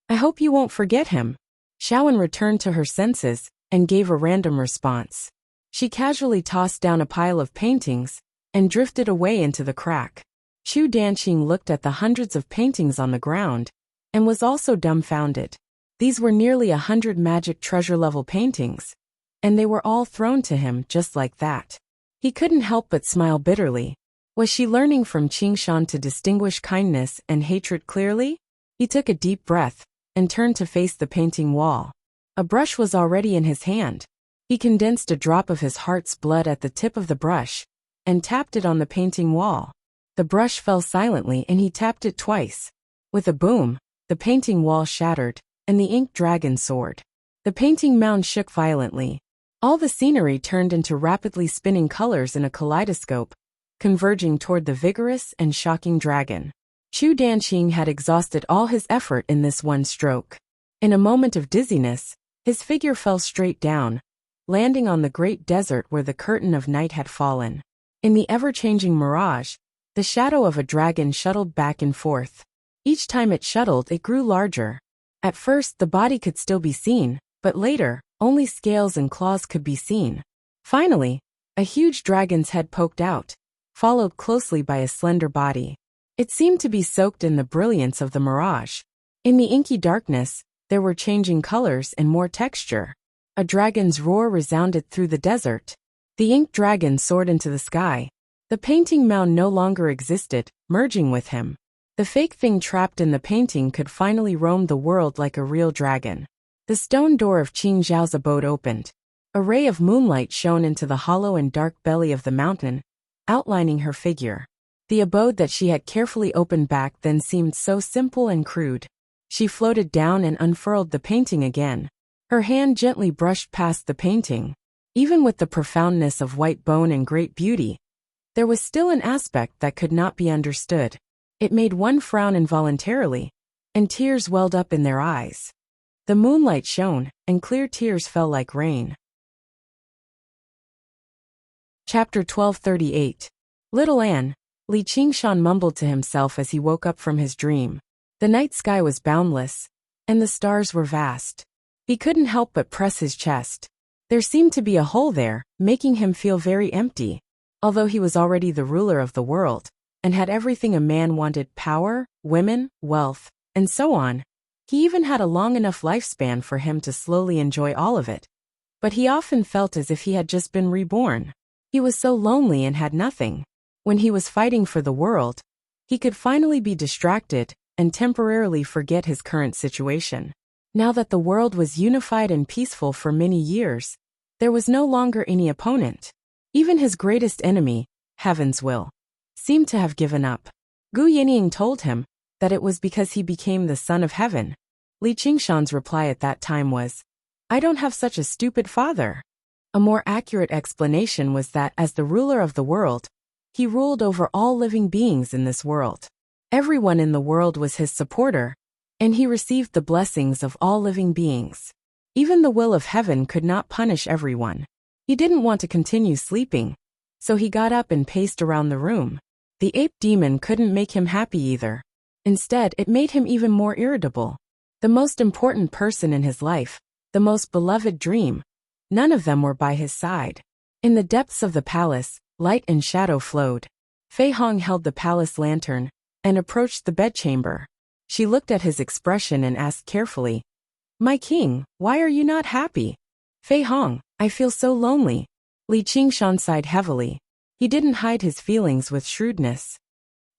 I hope you won't forget him. Xiaowen returned to her senses, and gave a random response. She casually tossed down a pile of paintings, and drifted away into the crack. Chu Danqing looked at the hundreds of paintings on the ground, and was also dumbfounded. These were nearly 100 magic treasure-level paintings, and they were all thrown to him just like that. He couldn't help but smile bitterly. Was she learning from Qingshan to distinguish kindness and hatred clearly? He took a deep breath, and turned to face the painting wall. A brush was already in his hand. He condensed a drop of his heart's blood at the tip of the brush, and tapped it on the painting wall. The brush fell silently and he tapped it twice. With a boom, the painting wall shattered, and the ink dragon soared. The painting mound shook violently. All the scenery turned into rapidly spinning colors in a kaleidoscope, converging toward the vigorous and shocking dragon. Chu Danqing had exhausted all his effort in this one stroke. In a moment of dizziness, his figure fell straight down, landing on the great desert where the curtain of night had fallen. In the ever-changing mirage, the shadow of a dragon shuttled back and forth. Each time it shuttled, it grew larger. At first, the body could still be seen, but later, only scales and claws could be seen. Finally, a huge dragon's head poked out, followed closely by a slender body. It seemed to be soaked in the brilliance of the mirage. In the inky darkness, there were changing colors and more texture. A dragon's roar resounded through the desert. The ink dragon soared into the sky. The painting mound no longer existed, merging with him. The fake thing trapped in the painting could finally roam the world like a real dragon. The stone door of Qing Zhao's abode opened. A ray of moonlight shone into the hollow and dark belly of the mountain, outlining her figure. The abode that she had carefully opened back then seemed so simple and crude. She floated down and unfurled the painting again. Her hand gently brushed past the painting. Even with the profoundness of white bone and great beauty, there was still an aspect that could not be understood. It made one frown involuntarily, and tears welled up in their eyes. The moonlight shone, and clear tears fell like rain. Chapter 1238. Little Anne. Li Qingshan mumbled to himself as he woke up from his dream. The night sky was boundless, and the stars were vast. He couldn't help but press his chest. There seemed to be a hole there, making him feel very empty. Although he was already the ruler of the world, and had everything a man wanted: power, women, wealth, and so on, he even had a long enough lifespan for him to slowly enjoy all of it. But he often felt as if he had just been reborn. He was so lonely and had nothing. When he was fighting for the world, he could finally be distracted and temporarily forget his current situation. Now that the world was unified and peaceful for many years, there was no longer any opponent. Even his greatest enemy, Heaven's will, seemed to have given up. Gu Yinying told him that it was because he became the son of heaven. Li Qingshan's reply at that time was, "I don't have such a stupid father." A more accurate explanation was that as the ruler of the world, he ruled over all living beings in this world. Everyone in the world was his supporter, and he received the blessings of all living beings. Even the will of heaven could not punish everyone. He didn't want to continue sleeping, So he got up and paced around the room. The ape demon couldn't make him happy either. Instead, it made him even more irritable. The most important person in his life, the most beloved dream, none of them were by his side. In the depths of the palace, light and shadow flowed. Fei Hong held the palace lantern and approached the bedchamber. She looked at his expression and asked carefully, "My king, why are you not happy?" "Fei Hong, I feel so lonely." Li Qingshan sighed heavily. He didn't hide his feelings with shrewdness.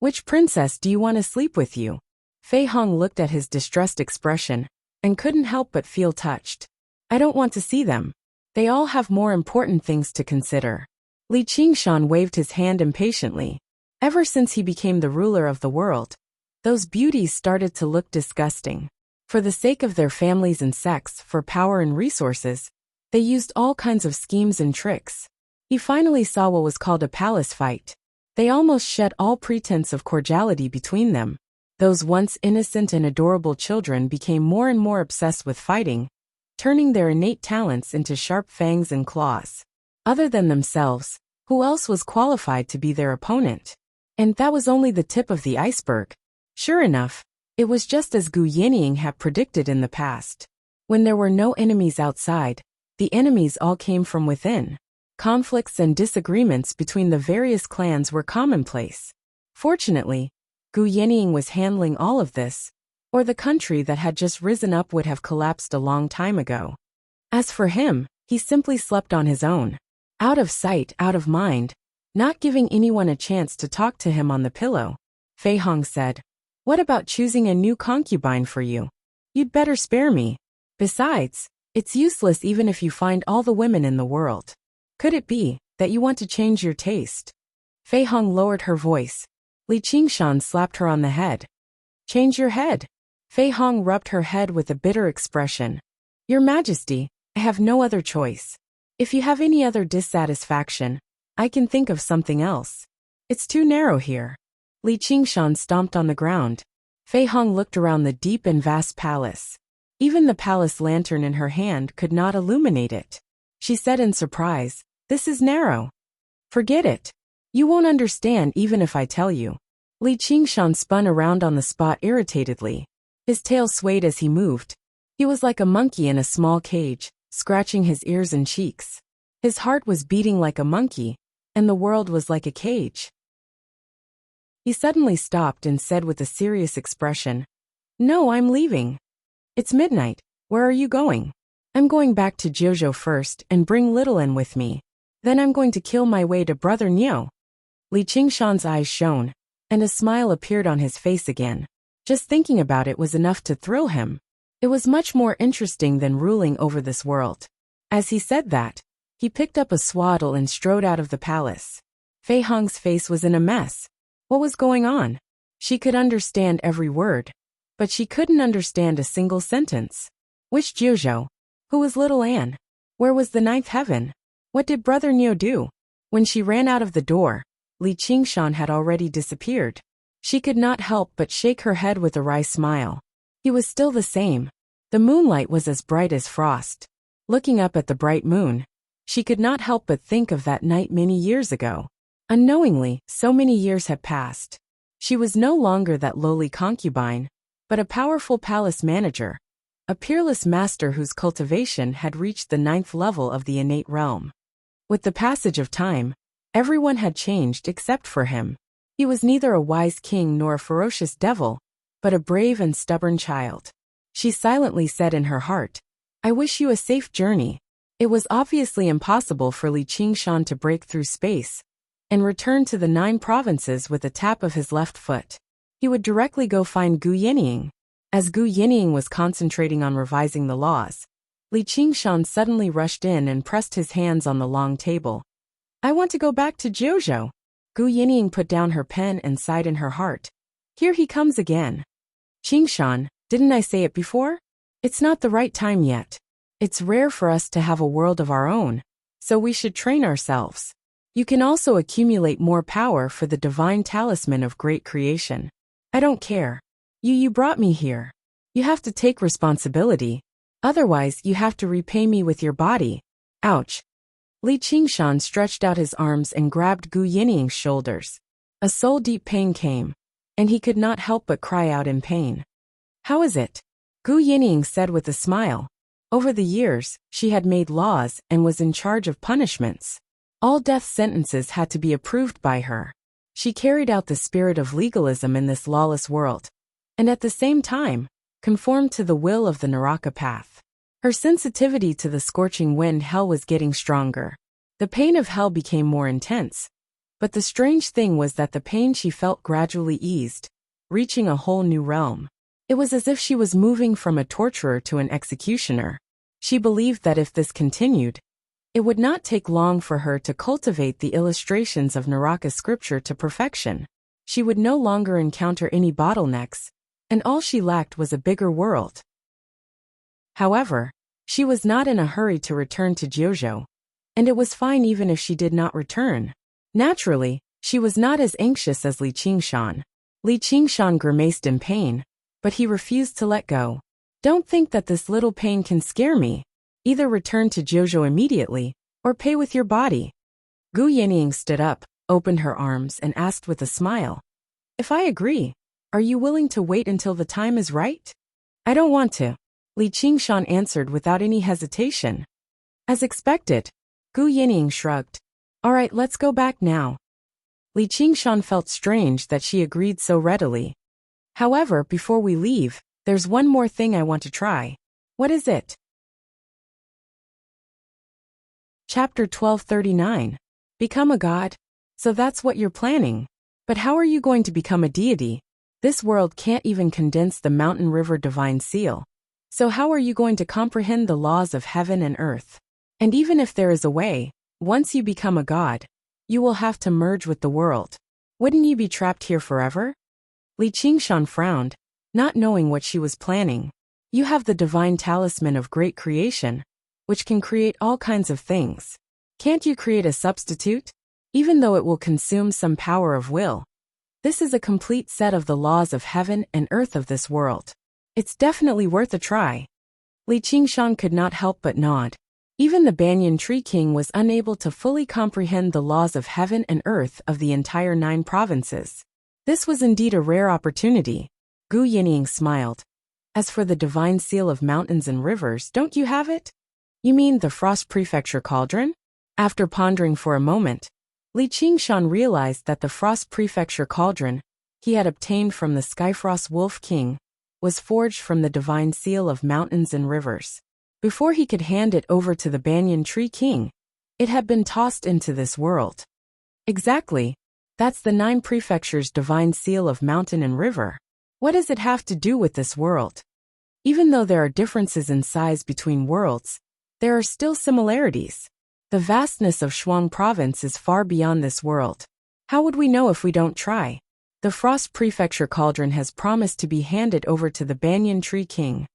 "Which princess do you want to sleep with you?" Fei Hong looked at his distressed expression and couldn't help but feel touched. "I don't want to see them. They all have more important things to consider." Li Qingshan waved his hand impatiently. Ever since he became the ruler of the world, those beauties started to look disgusting. For the sake of their families and sects, for power and resources, they used all kinds of schemes and tricks. He finally saw what was called a palace fight. They almost shed all pretense of cordiality between them. Those once innocent and adorable children became more and more obsessed with fighting, turning their innate talents into sharp fangs and claws. Other than themselves, who else was qualified to be their opponent? And that was only the tip of the iceberg. Sure enough, it was just as Gu Yinying had predicted in the past. When there were no enemies outside, the enemies all came from within. Conflicts and disagreements between the various clans were commonplace. Fortunately, Gu Yinying was handling all of this, or the country that had just risen up would have collapsed a long time ago. As for him, he simply slept on his own. Out of sight, out of mind, not giving anyone a chance to talk to him on the pillow. Fei Hong said, "What about choosing a new concubine for you? You'd better spare me. Besides, it's useless even if you find all the women in the world. Could it be that you want to change your taste?" Fei Hong lowered her voice. Li Qingshan slapped her on the head. "Change your head?" Fei Hong rubbed her head with a bitter expression. "Your Majesty, I have no other choice. If you have any other dissatisfaction, I can think of something else. It's too narrow here." Li Qingshan stomped on the ground. Fei Hong looked around the deep and vast palace. Even the palace lantern in her hand could not illuminate it. She said in surprise, "This is narrow. Forget it. You won't understand even if I tell you." Li Qingshan spun around on the spot irritatedly. His tail swayed as he moved. He was like a monkey in a small cage, scratching his ears and cheeks. His heart was beating like a monkey, and the world was like a cage. He suddenly stopped and said with a serious expression, "No, I'm leaving. It's midnight. Where are you going?" "I'm going back to Jiuzhou first and bring Little N with me. Then I'm going to kill my way to Brother Niu." Li Qingshan's eyes shone, and a smile appeared on his face again. Just thinking about it was enough to thrill him. It was much more interesting than ruling over this world. As he said that, he picked up a swaddle and strode out of the palace. Fei Hong's face was in a mess. What was going on? She could understand every word, but she couldn't understand a single sentence. Which Jiuzhou? Who was Little Anne? Where was the ninth heaven? What did Brother Niu do? When she ran out of the door, Li Qingshan had already disappeared. She could not help but shake her head with a wry smile. He was still the same. The moonlight was as bright as frost. Looking up at the bright moon, she could not help but think of that night many years ago. Unknowingly, so many years had passed. She was no longer that lowly concubine, but a powerful palace manager, a peerless master whose cultivation had reached the 9th level of the innate realm. With the passage of time, everyone had changed except for him. He was neither a wise king nor a ferocious devil, but a brave and stubborn child. She silently said in her heart, "I wish you a safe journey." It was obviously impossible for Li Qingshan to break through space and return to the 9 provinces with a tap of his left foot. He would directly go find Gu Yinying. As Gu Yinying was concentrating on revising the laws, Li Qingshan suddenly rushed in and pressed his hands on the long table. "I want to go back to Jiuzhou." Gu Yinying put down her pen and sighed in her heart. "Here he comes again." "Qingshan, didn't I say it before? It's not the right time yet. It's rare for us to have a world of our own, so we should train ourselves. You can also accumulate more power for the divine talisman of great creation." "I don't care. You brought me here. You have to take responsibility. Otherwise, you have to repay me with your body." Ouch. Li Qingshan stretched out his arms and grabbed Gu Yining's shoulders. A soul-deep pain came, and he could not help but cry out in pain. How is it? Gu Yining said with a smile. Over the years, she had made laws and was in charge of punishments. All death sentences had to be approved by her. She carried out the spirit of legalism in this lawless world, and at the same time, conformed to the will of the Naraka path. Her sensitivity to the scorching wind hell was getting stronger. The pain of hell became more intense. But the strange thing was that the pain she felt gradually eased, reaching a whole new realm. It was as if she was moving from a torturer to an executioner. She believed that if this continued, it would not take long for her to cultivate the illustrations of Naraka scripture to perfection. She would no longer encounter any bottlenecks, and all she lacked was a bigger world. However, she was not in a hurry to return to Jiuzhou, and it was fine even if she did not return. Naturally, she was not as anxious as Li Qingshan. Li Qingshan grimaced in pain, but he refused to let go. Don't think that this little pain can scare me. Either return to Jiuzhou immediately, or pay with your body. Gu Yining stood up, opened her arms, and asked with a smile. If I agree, are you willing to wait until the time is right? I don't want to. Li Qingshan answered without any hesitation. As expected, Gu Yining shrugged. All right, let's go back now. Li Qingshan felt strange that she agreed so readily. However, before we leave, there's one more thing I want to try. What is it? Chapter 1239. Become a god? So that's what you're planning. But how are you going to become a deity? This world can't even condense the mountain river divine seal. So how are you going to comprehend the laws of heaven and earth? And even if there is a way, once you become a god, you will have to merge with the world. Wouldn't you be trapped here forever? Li Qingshan frowned, not knowing what she was planning. You have the divine talisman of great creation, which can create all kinds of things. Can't you create a substitute? Even though it will consume some power of will. This is a complete set of the laws of heaven and earth of this world. It's definitely worth a try. Li Qingshan could not help but nod. Even the Banyan Tree King was unable to fully comprehend the laws of heaven and earth of the entire 9 provinces. This was indeed a rare opportunity. Gu Yining smiled. As for the divine seal of mountains and rivers, don't you have it? You mean the Frost Prefecture Cauldron? After pondering for a moment, Li Qingshan realized that the Frost Prefecture Cauldron he had obtained from the Skyfrost Wolf King was forged from the divine seal of mountains and rivers. Before he could hand it over to the Banyan Tree King, it had been tossed into this world. Exactly. That's the 9 prefectures' divine seal of mountain and river. What does it have to do with this world? Even though there are differences in size between worlds, there are still similarities. The vastness of Shuang Province is far beyond this world. How would we know if we don't try? The Frost Prefecture Cauldron has promised to be handed over to the Banyan Tree King.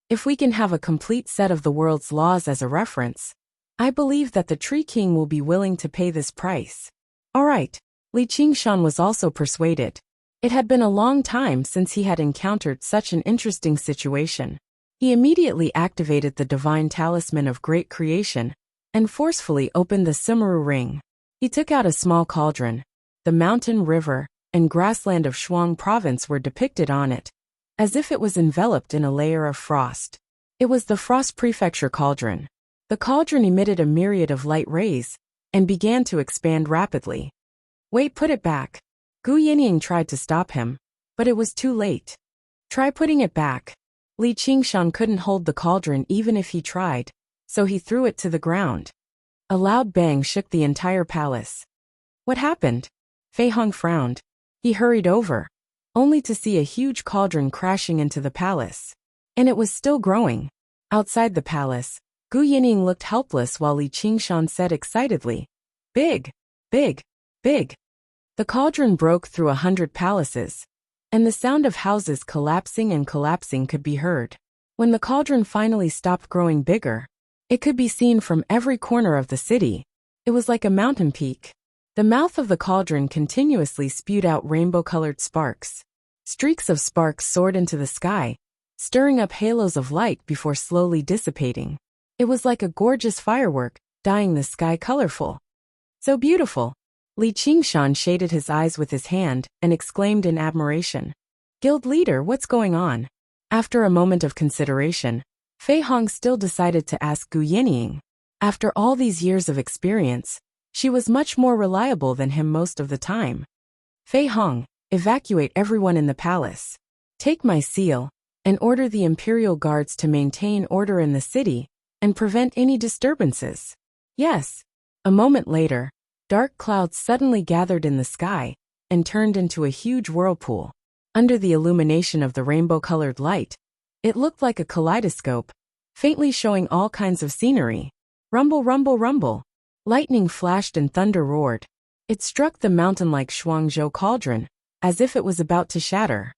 If we can have a complete set of the world's laws as a reference, I believe that the Tree King will be willing to pay this price. All right. Li Qingshan was also persuaded. It had been a long time since he had encountered such an interesting situation. He immediately activated the divine talisman of great creation and forcefully opened the Sumeru ring. He took out a small cauldron. The mountain, river, and grassland of Shuang Province were depicted on it, as if it was enveloped in a layer of frost. It was the Frost Prefecture Cauldron. The cauldron emitted a myriad of light rays and began to expand rapidly. Wait, put it back. Gu Yining tried to stop him, but it was too late. Try putting it back. Li Qingshan couldn't hold the cauldron even if he tried, so he threw it to the ground. A loud bang shook the entire palace. What happened? Fei Hong frowned. He hurried over, only to see a huge cauldron crashing into the palace. And it was still growing. Outside the palace, Gu Yining looked helpless while Li Qingshan said excitedly, "Big, big, big." The cauldron broke through 100 palaces, and the sound of houses collapsing and collapsing could be heard. When the cauldron finally stopped growing bigger, it could be seen from every corner of the city. It was like a mountain peak. The mouth of the cauldron continuously spewed out rainbow-colored sparks. Streaks of sparks soared into the sky, stirring up halos of light before slowly dissipating. It was like a gorgeous firework, dyeing the sky colorful. So beautiful. Li Qingshan shaded his eyes with his hand and exclaimed in admiration. Guild leader, what's going on? After a moment of consideration, Fei Hong still decided to ask Gu Yinying. After all these years of experience, she was much more reliable than him most of the time. Fei Hong, evacuate everyone in the palace. Take my seal, and order the imperial guards to maintain order in the city and prevent any disturbances. Yes. A moment later, dark clouds suddenly gathered in the sky and turned into a huge whirlpool. Under the illumination of the rainbow-colored light, it looked like a kaleidoscope, faintly showing all kinds of scenery. Rumble, rumble, rumble. Lightning flashed and thunder roared. It struck the mountain-like Shuangzhou cauldron, as if it was about to shatter.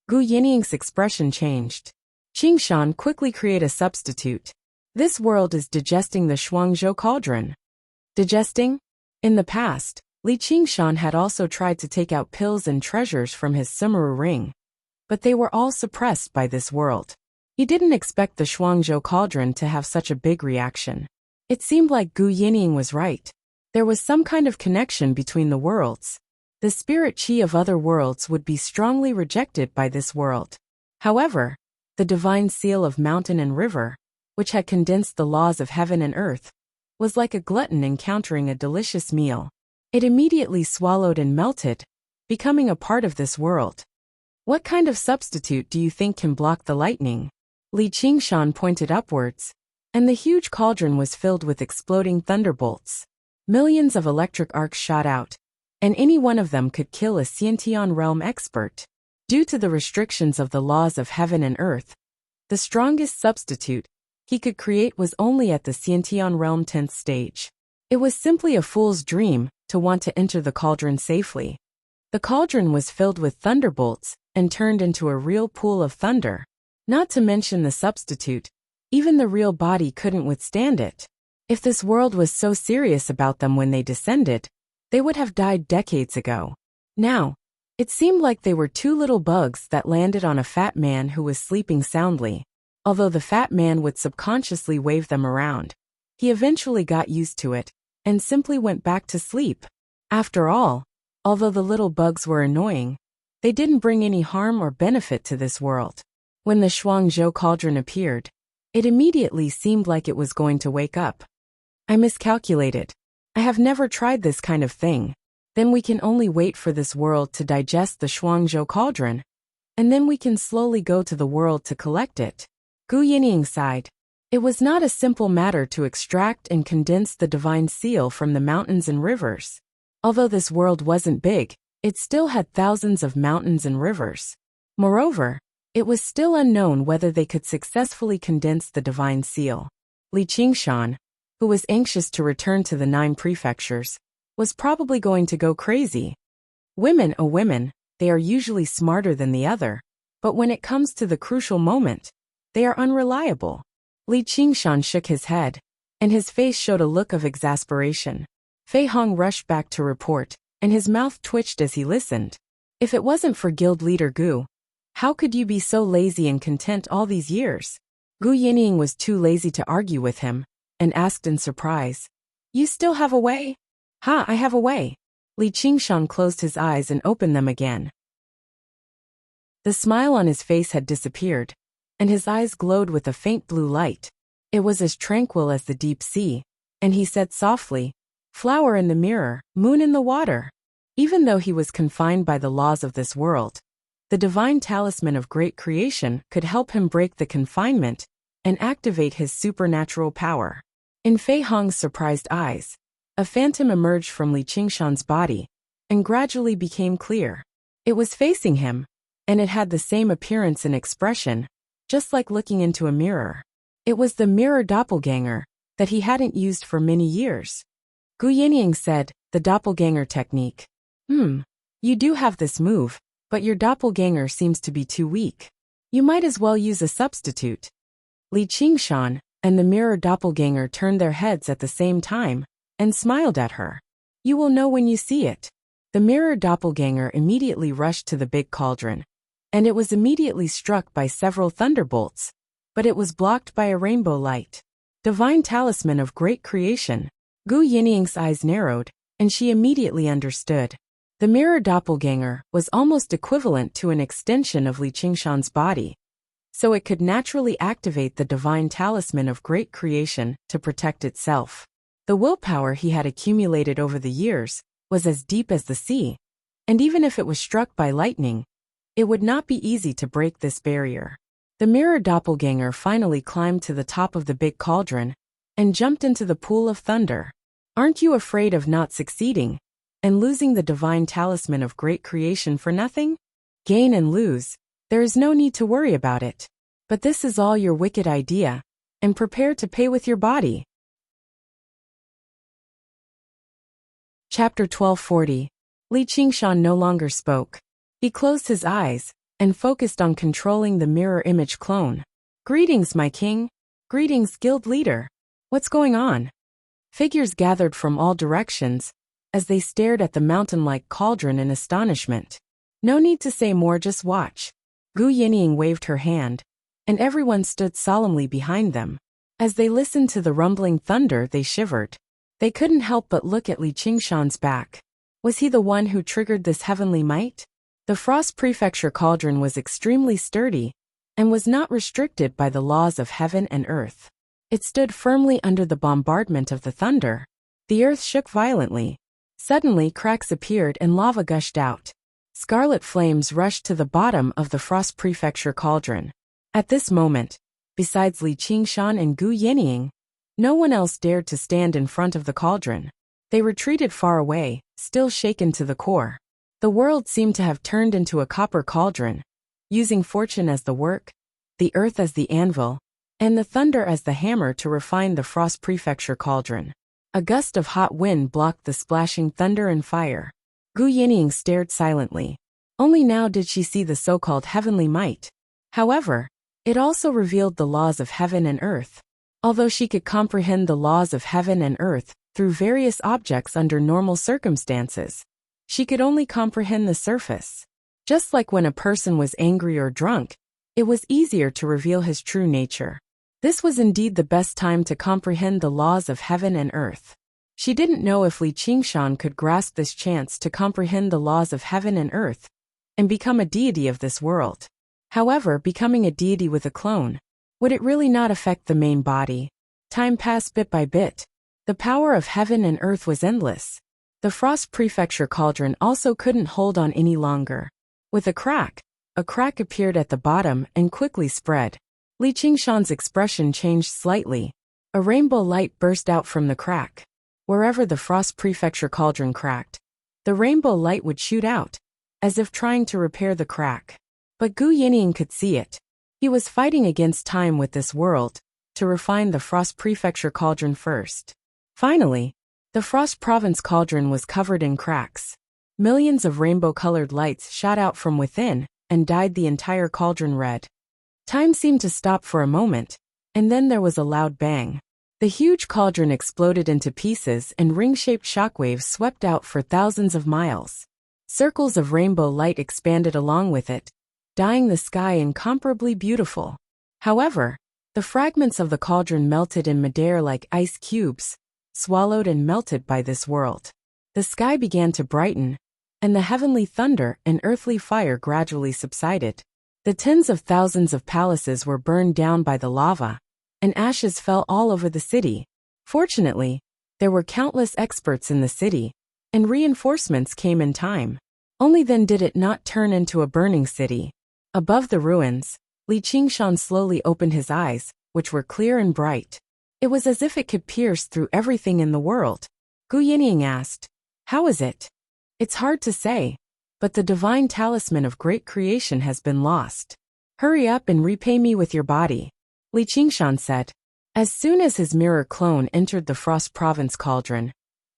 Gu Yinying's expression changed. Qingshan, quickly create a substitute. This world is digesting the Shuangzhou cauldron. Digesting? In the past, Li Qingshan had also tried to take out pills and treasures from his Sumeru ring, but they were all suppressed by this world. He didn't expect the Shuangzhou cauldron to have such a big reaction. It seemed like Gu Yinying was right. There was some kind of connection between the worlds. The spirit qi of other worlds would be strongly rejected by this world. However, the divine seal of mountain and river, which had condensed the laws of heaven and earth, was like a glutton encountering a delicious meal. It immediately swallowed and melted, becoming a part of this world. What kind of substitute do you think can block the lightning? Li Qingshan pointed upwards, and the huge cauldron was filled with exploding thunderbolts. Millions of electric arcs shot out, and any one of them could kill a Xiantian realm expert. Due to the restrictions of the laws of heaven and earth, the strongest substitute he could create was only at the Xiantian realm 10th stage. It was simply a fool's dream to want to enter the cauldron safely. The cauldron was filled with thunderbolts and turned into a real pool of thunder. Not to mention the substitute, even the real body couldn't withstand it. If this world was so serious about them when they descended, they would have died decades ago. Now, it seemed like they were two little bugs that landed on a fat man who was sleeping soundly. Although the fat man would subconsciously wave them around, he eventually got used to it and simply went back to sleep. After all, although the little bugs were annoying, they didn't bring any harm or benefit to this world. When the Shuangzhou cauldron appeared, it immediately seemed like it was going to wake up. I miscalculated. I have never tried this kind of thing. Then we can only wait for this world to digest the Shuangzhou cauldron, and then we can slowly go to the world to collect it. Gu Yinying sighed. It was not a simple matter to extract and condense the divine seal from the mountains and rivers. Although this world wasn't big, it still had thousands of mountains and rivers. Moreover, it was still unknown whether they could successfully condense the divine seal. Li Qingshan, who was anxious to return to the 9 prefectures, was probably going to go crazy. Women, oh women, they are usually smarter than the other, but when it comes to the crucial moment, they are unreliable. Li Qingshan shook his head, and his face showed a look of exasperation. Fei Hong rushed back to report, and his mouth twitched as he listened. If it wasn't for guild leader Gu, how could you be so lazy and content all these years? Gu Yinying was too lazy to argue with him, and asked in surprise, You still have a way? Ha, I have a way. Li Qingshan closed his eyes and opened them again. The smile on his face had disappeared, and his eyes glowed with a faint blue light. It was as tranquil as the deep sea, and he said softly, Flower in the mirror, moon in the water. Even though he was confined by the laws of this world, the divine talisman of great creation could help him break the confinement and activate his supernatural power. In Fei Hong's surprised eyes, a phantom emerged from Li Qingshan's body and gradually became clear. It was facing him, and it had the same appearance and expression, just like looking into a mirror. It was the mirror doppelganger that he hadn't used for many years. Gu Yinying said, the doppelganger technique. You do have this move, but your doppelganger seems to be too weak. You might as well use a substitute. Li Qingshan and the mirror doppelganger turned their heads at the same time and smiled at her. You will know when you see it. The mirror doppelganger immediately rushed to the big cauldron, and it was immediately struck by several thunderbolts, but it was blocked by a rainbow light. Divine talisman of great creation. Gu Yinying's eyes narrowed, and she immediately understood. The mirror doppelganger was almost equivalent to an extension of Li Qingshan's body, so it could naturally activate the divine talisman of great creation to protect itself. The willpower he had accumulated over the years was as deep as the sea, and even if it was struck by lightning, it would not be easy to break this barrier. The mirror doppelganger finally climbed to the top of the big cauldron and jumped into the pool of thunder. Aren't you afraid of not succeeding and losing the divine talisman of great creation for nothing? Gain and lose, there is no need to worry about it. But this is all your wicked idea, and prepare to pay with your body. Chapter 1240. Li Qingshan no longer spoke. He closed his eyes and focused on controlling the mirror image clone. Greetings, my king. Greetings, guild leader. What's going on? Figures gathered from all directions as they stared at the mountain-like cauldron in astonishment. No need to say more, just watch. Gu Yinying waved her hand, and everyone stood solemnly behind them. As they listened to the rumbling thunder, they shivered. They couldn't help but look at Li Qingshan's back. Was he the one who triggered this heavenly might? The Frost Prefecture cauldron was extremely sturdy and was not restricted by the laws of heaven and earth. It stood firmly under the bombardment of the thunder. The earth shook violently. Suddenly, cracks appeared and lava gushed out. Scarlet flames rushed to the bottom of the Frost Prefecture cauldron. At this moment, besides Li Qingshan and Gu Yinying, no one else dared to stand in front of the cauldron. They retreated far away, still shaken to the core. The world seemed to have turned into a copper cauldron, using fortune as the work, the earth as the anvil, and the thunder as the hammer to refine the Frost Prefecture cauldron. A gust of hot wind blocked the splashing thunder and fire. Gu Yinying stared silently. Only now did she see the so-called heavenly might. However, it also revealed the laws of heaven and earth. Although she could comprehend the laws of heaven and earth through various objects under normal circumstances, she could only comprehend the surface. Just like when a person was angry or drunk, it was easier to reveal his true nature. This was indeed the best time to comprehend the laws of heaven and earth. She didn't know if Li Qingshan could grasp this chance to comprehend the laws of heaven and earth and become a deity of this world. However, becoming a deity with a clone, would it really not affect the main body? Time passed bit by bit. The power of heaven and earth was endless. The Frost Prefecture cauldron also couldn't hold on any longer. With a crack appeared at the bottom and quickly spread. Li Qingshan's expression changed slightly. A rainbow light burst out from the crack. Wherever the Frost Prefecture cauldron cracked, the rainbow light would shoot out, as if trying to repair the crack. But Gu Yinying could see it. He was fighting against time with this world, to refine the Frost Prefecture cauldron first. Finally, the Frost Province cauldron was covered in cracks. Millions of rainbow-colored lights shot out from within and dyed the entire cauldron red. Time seemed to stop for a moment, and then there was a loud bang. The huge cauldron exploded into pieces and ring-shaped shockwaves swept out for thousands of miles. Circles of rainbow light expanded along with it, dyeing the sky incomparably beautiful. However, the fragments of the cauldron melted in midair like ice cubes, swallowed and melted by this world. The sky began to brighten, and the heavenly thunder and earthly fire gradually subsided. The tens of thousands of palaces were burned down by the lava, and ashes fell all over the city. Fortunately, there were countless experts in the city, and reinforcements came in time. Only then did it not turn into a burning city. Above the ruins, Li Qingshan slowly opened his eyes, which were clear and bright. It was as if it could pierce through everything in the world. Gu Yinying asked, "How is it?" "It's hard to say, but the divine talisman of great creation has been lost. Hurry up and repay me with your body," Li Qingshan said. As soon as his mirror clone entered the Frost Province cauldron,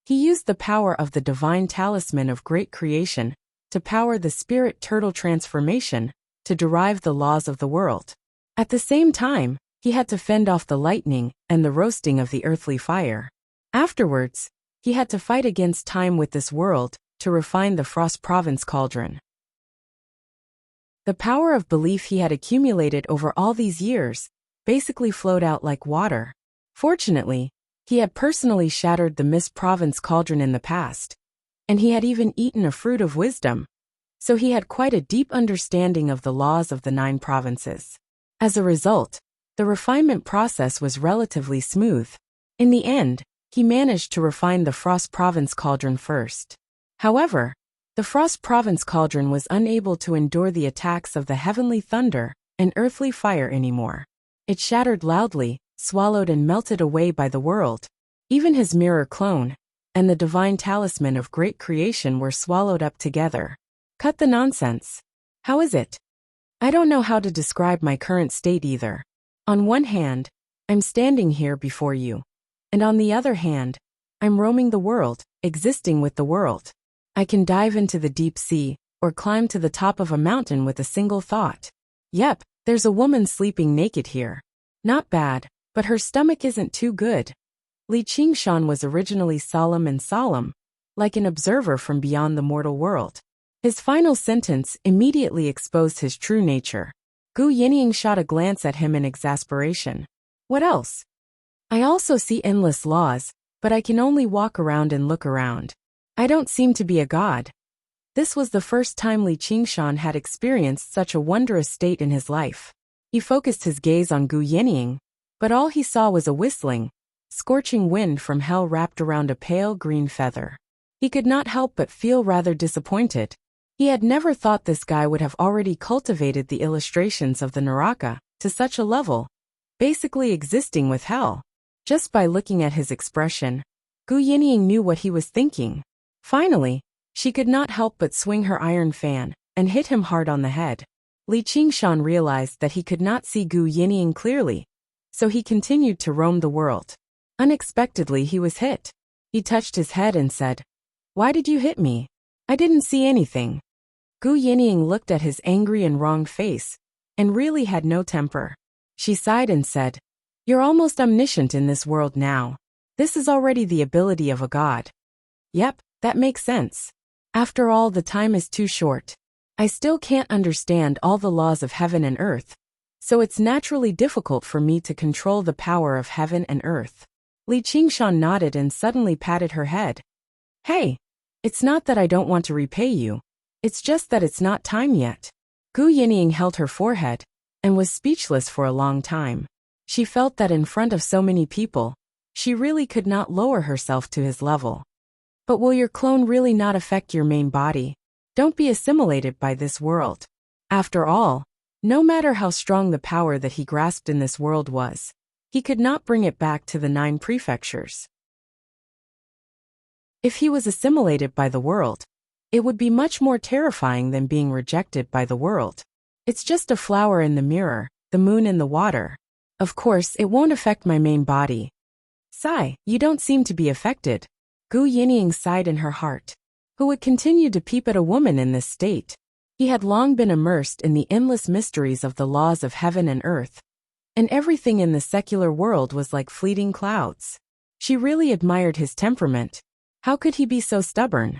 he used the power of the divine talisman of great creation to power the spirit turtle transformation to derive the laws of the world. At the same time, he had to fend off the lightning and the roasting of the earthly fire. Afterwards, he had to fight against time with this world to refine the Frost Province cauldron. The power of belief he had accumulated over all these years basically flowed out like water. Fortunately, he had personally shattered the Mist Province cauldron in the past, and he had even eaten a fruit of wisdom, so he had quite a deep understanding of the laws of the 9 provinces. As a result, the refinement process was relatively smooth. In the end, he managed to refine the Frost Province cauldron first. However, the Frost Province cauldron was unable to endure the attacks of the heavenly thunder and earthly fire anymore. It shattered loudly, swallowed and melted away by the world. Even his mirror clone and the divine talisman of great creation were swallowed up together. Cut the nonsense. How is it? I don't know how to describe my current state either. On one hand, I'm standing here before you, and on the other hand, I'm roaming the world, existing with the world. I can dive into the deep sea, or climb to the top of a mountain with a single thought. Yep, there's a woman sleeping naked here. Not bad, but her stomach isn't too good. Li Qingshan was originally solemn, like an observer from beyond the mortal world. His final sentence immediately exposed his true nature. Gu Yinying shot a glance at him in exasperation. What else? I also see endless laws, but I can only walk around and look around. I don't seem to be a god. This was the first time Li Qingshan had experienced such a wondrous state in his life. He focused his gaze on Gu Yinying, but all he saw was a whistling, scorching wind from hell wrapped around a pale green feather. He could not help but feel rather disappointed. He had never thought this guy would have already cultivated the illustrations of the Naraka to such a level, basically existing with hell. Just by looking at his expression, Gu Yinying knew what he was thinking. Finally, she could not help but swing her iron fan and hit him hard on the head. Li Qingshan realized that he could not see Gu Yinying clearly, so he continued to roam the world. Unexpectedly, he was hit. He touched his head and said, "Why did you hit me? I didn't see anything." Gu Yinying looked at his angry and wronged face, and really had no temper. She sighed and said, "You're almost omniscient in this world now. This is already the ability of a god." Yep, that makes sense. After all, the time is too short. I still can't understand all the laws of heaven and earth, so it's naturally difficult for me to control the power of heaven and earth. Li Qingshan nodded and suddenly patted her head. Hey, it's not that I don't want to repay you. It's just that it's not time yet. Gu Yinying held her forehead and was speechless for a long time. She felt that in front of so many people, she really could not lower herself to his level. But will your clone really not affect your main body? Don't be assimilated by this world. After all, no matter how strong the power that he grasped in this world was, he could not bring it back to the 9 prefectures. If he was assimilated by the world, it would be much more terrifying than being rejected by the world. It's just a flower in the mirror, the moon in the water. Of course, it won't affect my main body. Sigh, you don't seem to be affected. Gu Yinying sighed in her heart. Who would continue to peep at a woman in this state? He had long been immersed in the endless mysteries of the laws of heaven and earth, and everything in the secular world was like fleeting clouds. She really admired his temperament. How could he be so stubborn?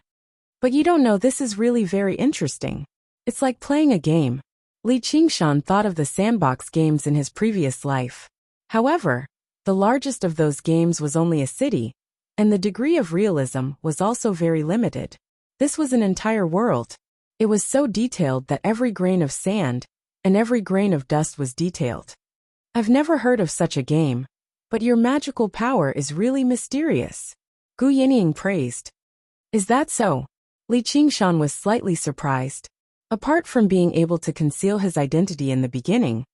But you don't know, this is really very interesting. It's like playing a game. Li Qingshan thought of the sandbox games in his previous life. However, the largest of those games was only a city, and the degree of realism was also very limited. This was an entire world. It was so detailed that every grain of sand and every grain of dust was detailed. I've never heard of such a game, but your magical power is really mysterious. Gu Yinying praised. Is that so? Li Qingshan was slightly surprised. Apart from being able to conceal his identity in the beginning,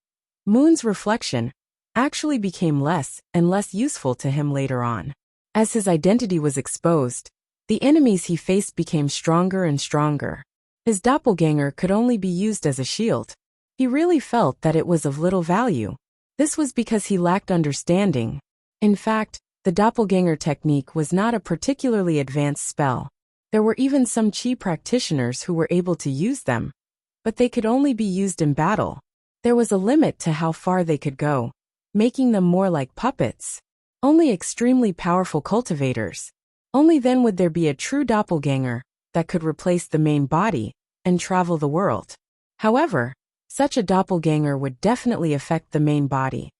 Moon's reflection actually became less and less useful to him later on. As his identity was exposed, the enemies he faced became stronger and stronger. His doppelganger could only be used as a shield. He really felt that it was of little value. This was because he lacked understanding. In fact, the doppelganger technique was not a particularly advanced spell. There were even some chi practitioners who were able to use them, but they could only be used in battle. There was a limit to how far they could go, making them more like puppets. Only extremely powerful cultivators. Only then would there be a true doppelganger that could replace the main body and travel the world. However, such a doppelganger would definitely affect the main body.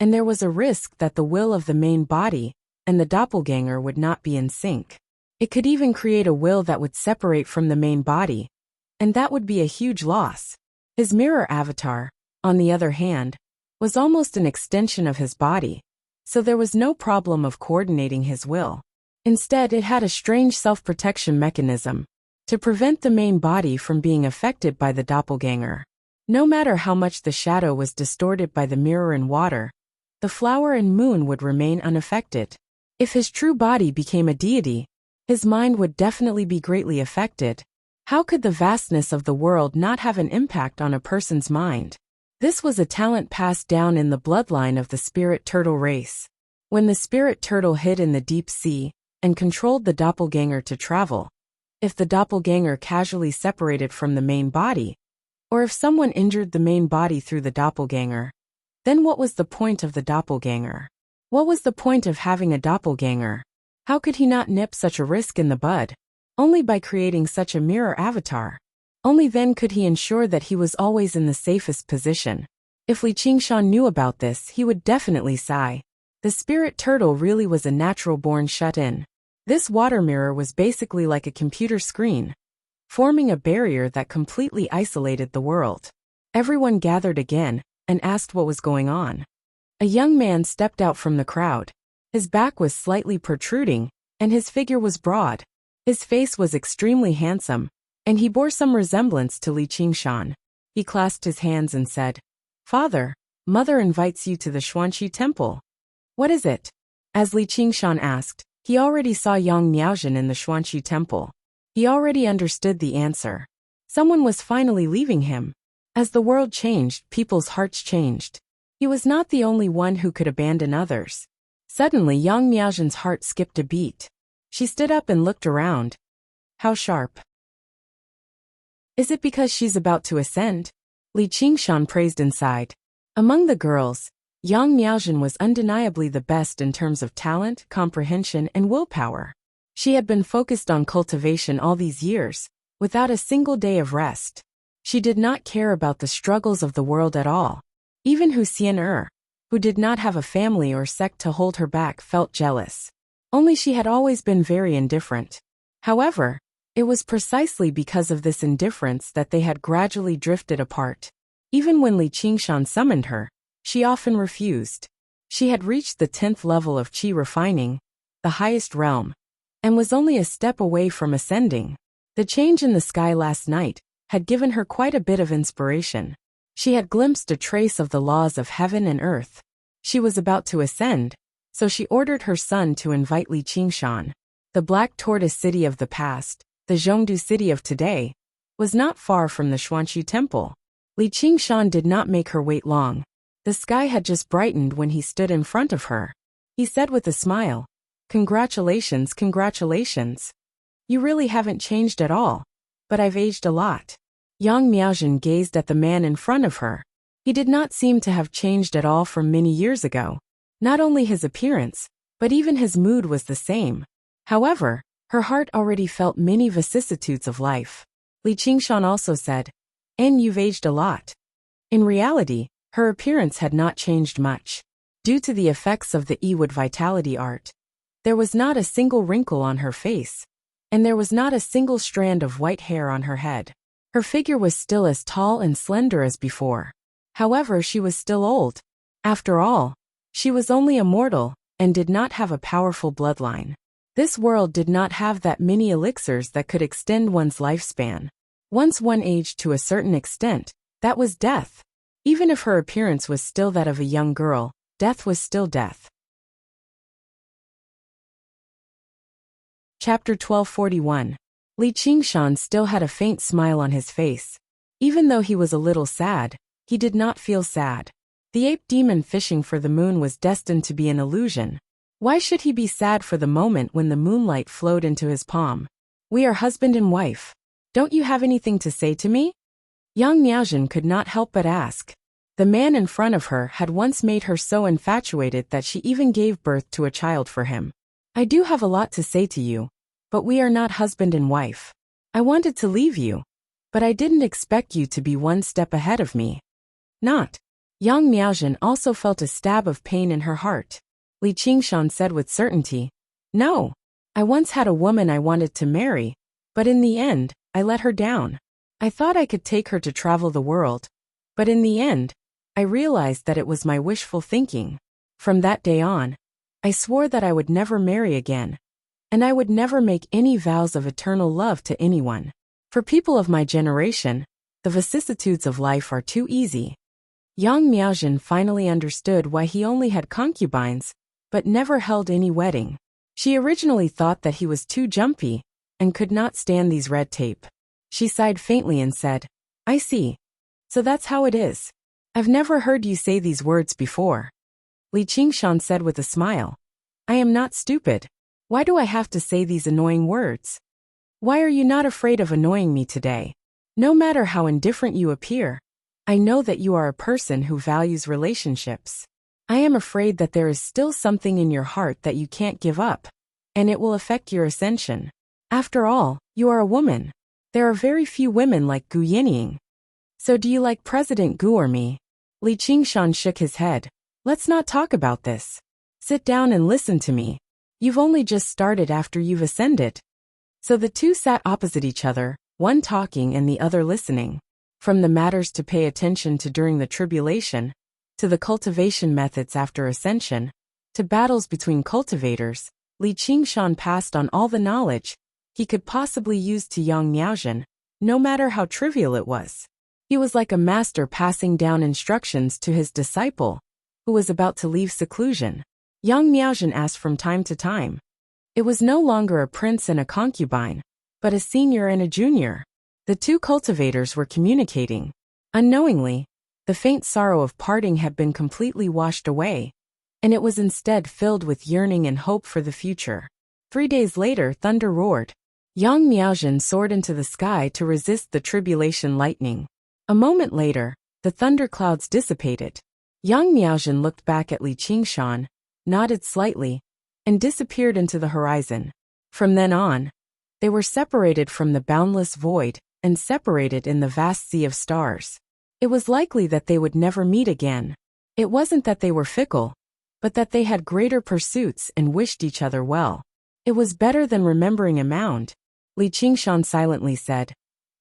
and there was a risk that the will of the main body and the doppelganger would not be in sync. It could even create a will that would separate from the main body, and that would be a huge loss. His mirror avatar, on the other hand, was almost an extension of his body, so there was no problem of coordinating his will. Instead, it had a strange self-protection mechanism to prevent the main body from being affected by the doppelganger. No matter how much the shadow was distorted by the mirror and water, the flower and moon would remain unaffected. If his true body became a deity, his mind would definitely be greatly affected. How could the vastness of the world not have an impact on a person's mind? This was a talent passed down in the bloodline of the spirit turtle race. When the spirit turtle hid in the deep sea and controlled the doppelganger to travel, if the doppelganger casually separated from the main body, or if someone injured the main body through the doppelganger, then what was the point of the doppelganger? What was the point of having a doppelganger? How could he not nip such a risk in the bud? Only by creating such a mirror avatar. Only then could he ensure that he was always in the safest position. If Li Qingshan knew about this, he would definitely sigh. The spirit turtle really was a natural-born shut-in. This water mirror was basically like a computer screen, forming a barrier that completely isolated the world. Everyone gathered again and asked what was going on. A young man stepped out from the crowd. His back was slightly protruding, and his figure was broad. His face was extremely handsome, and he bore some resemblance to Li Qingshan. He clasped his hands and said, "Father, Mother invites you to the Xuanqi temple." "What is it?" As Li Qingshan asked, he already saw Yang Miaozhen in the Xuanqi temple. He already understood the answer. Someone was finally leaving him. As the world changed, people's hearts changed. He was not the only one who could abandon others. Suddenly, Yang Miaozhen's heart skipped a beat. She stood up and looked around. How sharp. Is it because she's about to ascend? Li Qingshan praised inside. Among the girls, Yang Miaozhen was undeniably the best in terms of talent, comprehension, and willpower. She had been focused on cultivation all these years, without a single day of rest. She did not care about the struggles of the world at all. Even Hu Xian, who did not have a family or sect to hold her back, felt jealous. Only she had always been very indifferent. However, it was precisely because of this indifference that they had gradually drifted apart. Even when Li Qingshan summoned her, she often refused. She had reached the 10th level of qi refining, the highest realm, and was only a step away from ascending. The change in the sky last night had given her quite a bit of inspiration. She had glimpsed a trace of the laws of heaven and earth. She was about to ascend, so she ordered her son to invite Li Qingshan. The Black Tortoise city of the past, the Zhongdu city of today, was not far from the Xuanqi temple. Li Qingshan did not make her wait long. The sky had just brightened when he stood in front of her. He said with a smile, "Congratulations, congratulations. You really haven't changed at all, but I've aged a lot." Yang Miaozhen gazed at the man in front of her. He did not seem to have changed at all from many years ago. Not only his appearance, but even his mood was the same. However, her heart already felt many vicissitudes of life. Li Qingshan also said, "And you've aged a lot." In reality, her appearance had not changed much. Due to the effects of the Ewood vitality art, there was not a single wrinkle on her face, and there was not a single strand of white hair on her head. Her figure was still as tall and slender as before. However, she was still old. After all, she was only a mortal, and did not have a powerful bloodline. This world did not have that many elixirs that could extend one's lifespan. Once one aged to a certain extent, that was death. Even if her appearance was still that of a young girl, death was still death. Chapter 1241. Li Qingshan still had a faint smile on his face. Even though he was a little sad, he did not feel sad. The ape demon fishing for the moon was destined to be an illusion. Why should he be sad for the moment when the moonlight flowed into his palm? "We are husband and wife. Don't you have anything to say to me?" Yang Miaozhen could not help but ask. The man in front of her had once made her so infatuated that she even gave birth to a child for him. "I do have a lot to say to you, but we are not husband and wife. I wanted to leave you, but I didn't expect you to be one step ahead of me." "Not." Yang Miaozhen also felt a stab of pain in her heart. Li Qingshan said with certainty, "No. I once had a woman I wanted to marry, but in the end, I let her down. I thought I could take her to travel the world, but in the end, I realized that it was my wishful thinking. From that day on, I swore that I would never marry again, and I would never make any vows of eternal love to anyone. For people of my generation, the vicissitudes of life are too easy." Yang Miaozhen finally understood why he only had concubines, but never held any wedding. She originally thought that he was too jumpy, and could not stand these red tape. She sighed faintly and said, "I see. So that's how it is. I've never heard you say these words before." Li Qingshan said with a smile, "I am not stupid. Why do I have to say these annoying words? Why are you not afraid of annoying me today? No matter how indifferent you appear, I know that you are a person who values relationships. I am afraid that there is still something in your heart that you can't give up, and it will affect your ascension. After all, you are a woman. There are very few women like Gu Yinying. So do you like President Gu or me?" Li Qingshan shook his head. "Let's not talk about this. Sit down and listen to me. You've only just started after you've ascended." So the two sat opposite each other, one talking and the other listening. From the matters to pay attention to during the tribulation, to the cultivation methods after ascension, to battles between cultivators, Li Qingshan passed on all the knowledge he could possibly use to Yang Miaozhen, no matter how trivial it was. He was like a master passing down instructions to his disciple, who was about to leave seclusion. Yang Miaozhen asked from time to time. It was no longer a prince and a concubine, but a senior and a junior. The two cultivators were communicating. Unknowingly, the faint sorrow of parting had been completely washed away, and it was instead filled with yearning and hope for the future. 3 days later, thunder roared. Yang Miaozhen soared into the sky to resist the tribulation lightning. A moment later, the thunderclouds dissipated. Yang Miaozhen looked back at Li Qingshan, nodded slightly, and disappeared into the horizon. From then on, they were separated from the boundless void and separated in the vast sea of stars. It was likely that they would never meet again. It wasn't that they were fickle, but that they had greater pursuits and wished each other well. It was better than remembering a mound. Li Qingshan silently said,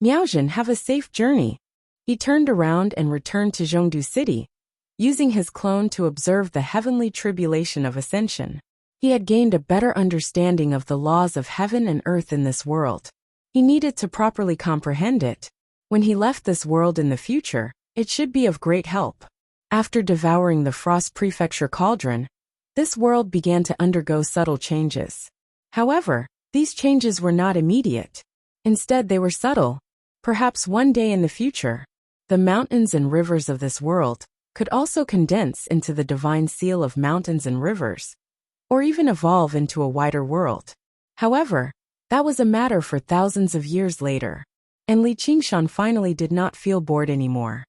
"Miaozhen, have a safe journey." He turned around and returned to Zhongdu City, using his clone to observe the heavenly tribulation of ascension. He had gained a better understanding of the laws of heaven and earth in this world. He needed to properly comprehend it. When he left this world in the future, it should be of great help. After devouring the Frost Prefecture cauldron, this world began to undergo subtle changes. However, these changes were not immediate. Instead, they were subtle. Perhaps one day in the future, the mountains and rivers of this world could also condense into the divine seal of mountains and rivers, or even evolve into a wider world. However, that was a matter for thousands of years later, and Li Qingshan finally did not feel bored anymore.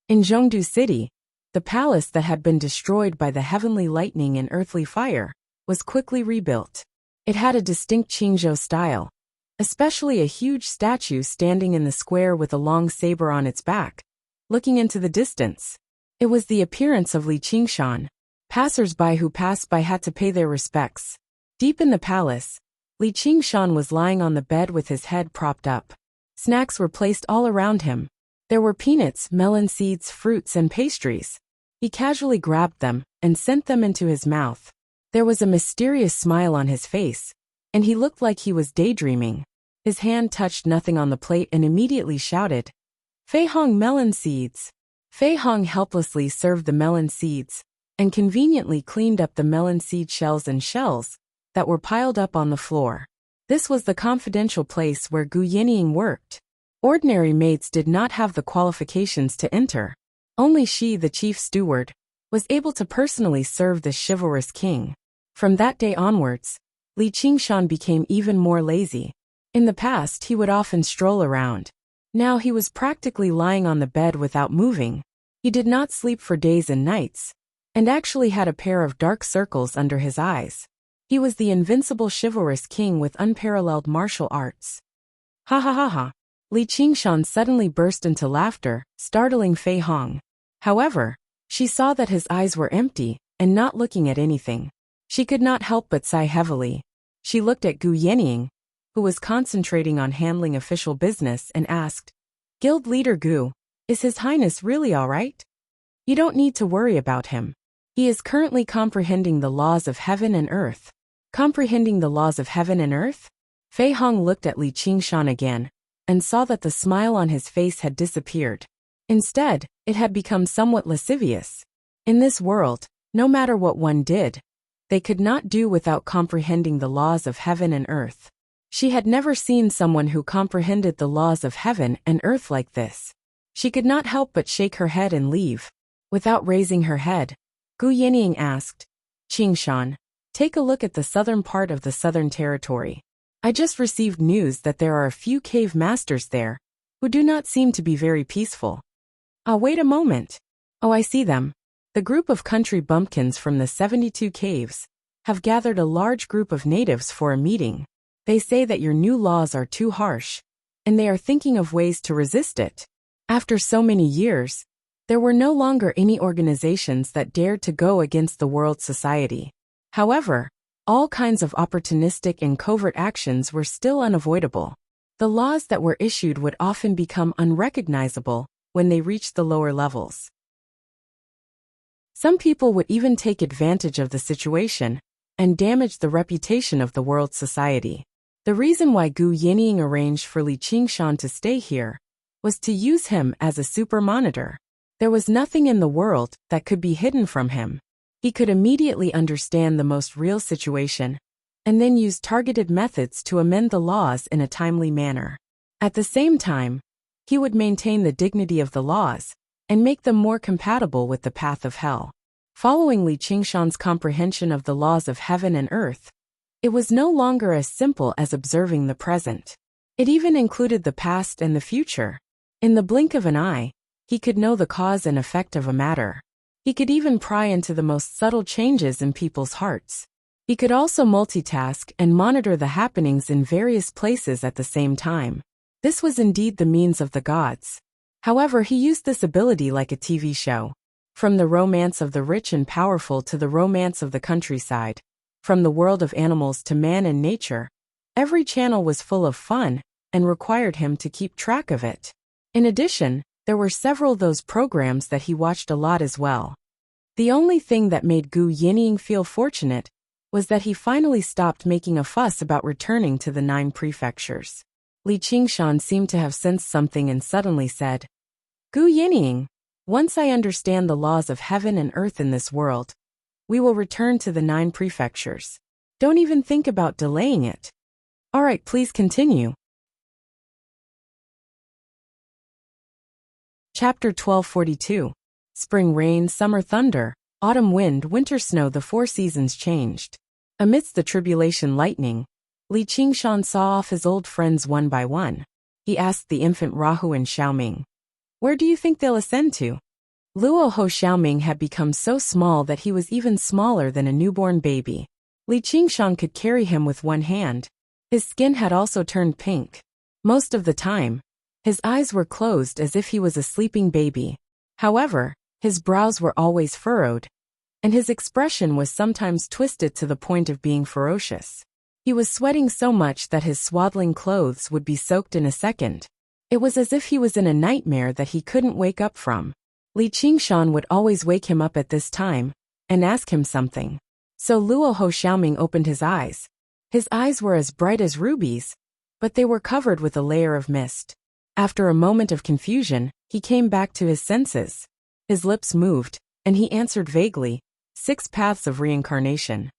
In Zhongdu City, the palace that had been destroyed by the heavenly lightning and earthly fire was quickly rebuilt. It had a distinct Qingzhou style, especially a huge statue standing in the square with a long saber on its back, looking into the distance. It was the appearance of Li Qingshan. Passers-by who passed by had to pay their respects. Deep in the palace, Li Qingshan was lying on the bed with his head propped up. Snacks were placed all around him. There were peanuts, melon seeds, fruits, and pastries. He casually grabbed them and sent them into his mouth. There was a mysterious smile on his face, and he looked like he was daydreaming. His hand touched nothing on the plate and immediately shouted, "Fei Hong melon seeds." Fei Hong helplessly served the melon seeds and conveniently cleaned up the melon seed shells that were piled up on the floor. This was the confidential place where Gu Yinying worked. Ordinary maids did not have the qualifications to enter. Only she, the chief steward, was able to personally serve the chivalrous king. From that day onwards, Li Qingshan became even more lazy. In the past, he would often stroll around. Now he was practically lying on the bed without moving. He did not sleep for days and nights, and actually had a pair of dark circles under his eyes. He was the invincible chivalrous king with unparalleled martial arts. Ha ha ha ha. Li Qingshan suddenly burst into laughter, startling Fei Hong. However, she saw that his eyes were empty and not looking at anything. She could not help but sigh heavily. She looked at Gu Yenying, who was concentrating on handling official business, and asked, "Guild leader Gu, is His Highness really all right? You don't need to worry about him. He is currently comprehending the laws of heaven and earth." Comprehending the laws of heaven and earth? Fei Hong looked at Li Qingshan again and saw that the smile on his face had disappeared. Instead, it had become somewhat lascivious. In this world, no matter what one did, they could not do without comprehending the laws of heaven and earth. She had never seen someone who comprehended the laws of heaven and earth like this. She could not help but shake her head and leave. Without raising her head, Gu Yenying asked, "Qingshan, take a look at the southern part of the Southern Territory. I just received news that there are a few cave masters there who do not seem to be very peaceful." "Ah, wait a moment. Oh, I see them. The group of country bumpkins from the 72 caves have gathered a large group of natives for a meeting. They say that your new laws are too harsh, and they are thinking of ways to resist it. After so many years, there were no longer any organizations that dared to go against the world society. However, all kinds of opportunistic and covert actions were still unavoidable. The laws that were issued would often become unrecognizable when they reached the lower levels. Some people would even take advantage of the situation and damage the reputation of the world society. The reason why Gu Yenying arranged for Li Qingshan to stay here was to use him as a super monitor. There was nothing in the world that could be hidden from him. He could immediately understand the most real situation and then use targeted methods to amend the laws in a timely manner. At the same time, he would maintain the dignity of the laws and make them more compatible with the path of hell. Following Li Qingshan's comprehension of the laws of heaven and earth, it was no longer as simple as observing the present. It even included the past and the future. In the blink of an eye, he could know the cause and effect of a matter. He could even pry into the most subtle changes in people's hearts. He could also multitask and monitor the happenings in various places at the same time. This was indeed the means of the gods. However, he used this ability like a TV show. From the romance of the rich and powerful to the romance of the countryside, from the world of animals to man and nature, every channel was full of fun and required him to keep track of it. In addition, there were several those programs that he watched a lot as well. The only thing that made Gu Yenying feel fortunate was that he finally stopped making a fuss about returning to the 9 prefectures. Li Qingshan seemed to have sensed something and suddenly said, "Gu Yenying, once I understand the laws of heaven and earth in this world, we will return to the 9 prefectures. Don't even think about delaying it." "All right, please continue." Chapter 1242. Spring rain, summer thunder, autumn wind, winter snow. The 4 seasons changed. Amidst the tribulation lightning, Li Qingshan saw off his old friends one by one. He asked the infant Rahu and Xiaoming, "Where do you think they'll ascend to?" Luo Ho Xiaoming had become so small that he was even smaller than a newborn baby. Li Qingshan could carry him with one hand. His skin had also turned pink. Most of the time, his eyes were closed as if he was a sleeping baby. However, his brows were always furrowed, and his expression was sometimes twisted to the point of being ferocious. He was sweating so much that his swaddling clothes would be soaked in a second. It was as if he was in a nightmare that he couldn't wake up from. Li Qingshan would always wake him up at this time and ask him something. So Luo Ho Xiaoming opened his eyes. His eyes were as bright as rubies, but they were covered with a layer of mist. After a moment of confusion, he came back to his senses. His lips moved, and he answered vaguely, 6 paths of reincarnation.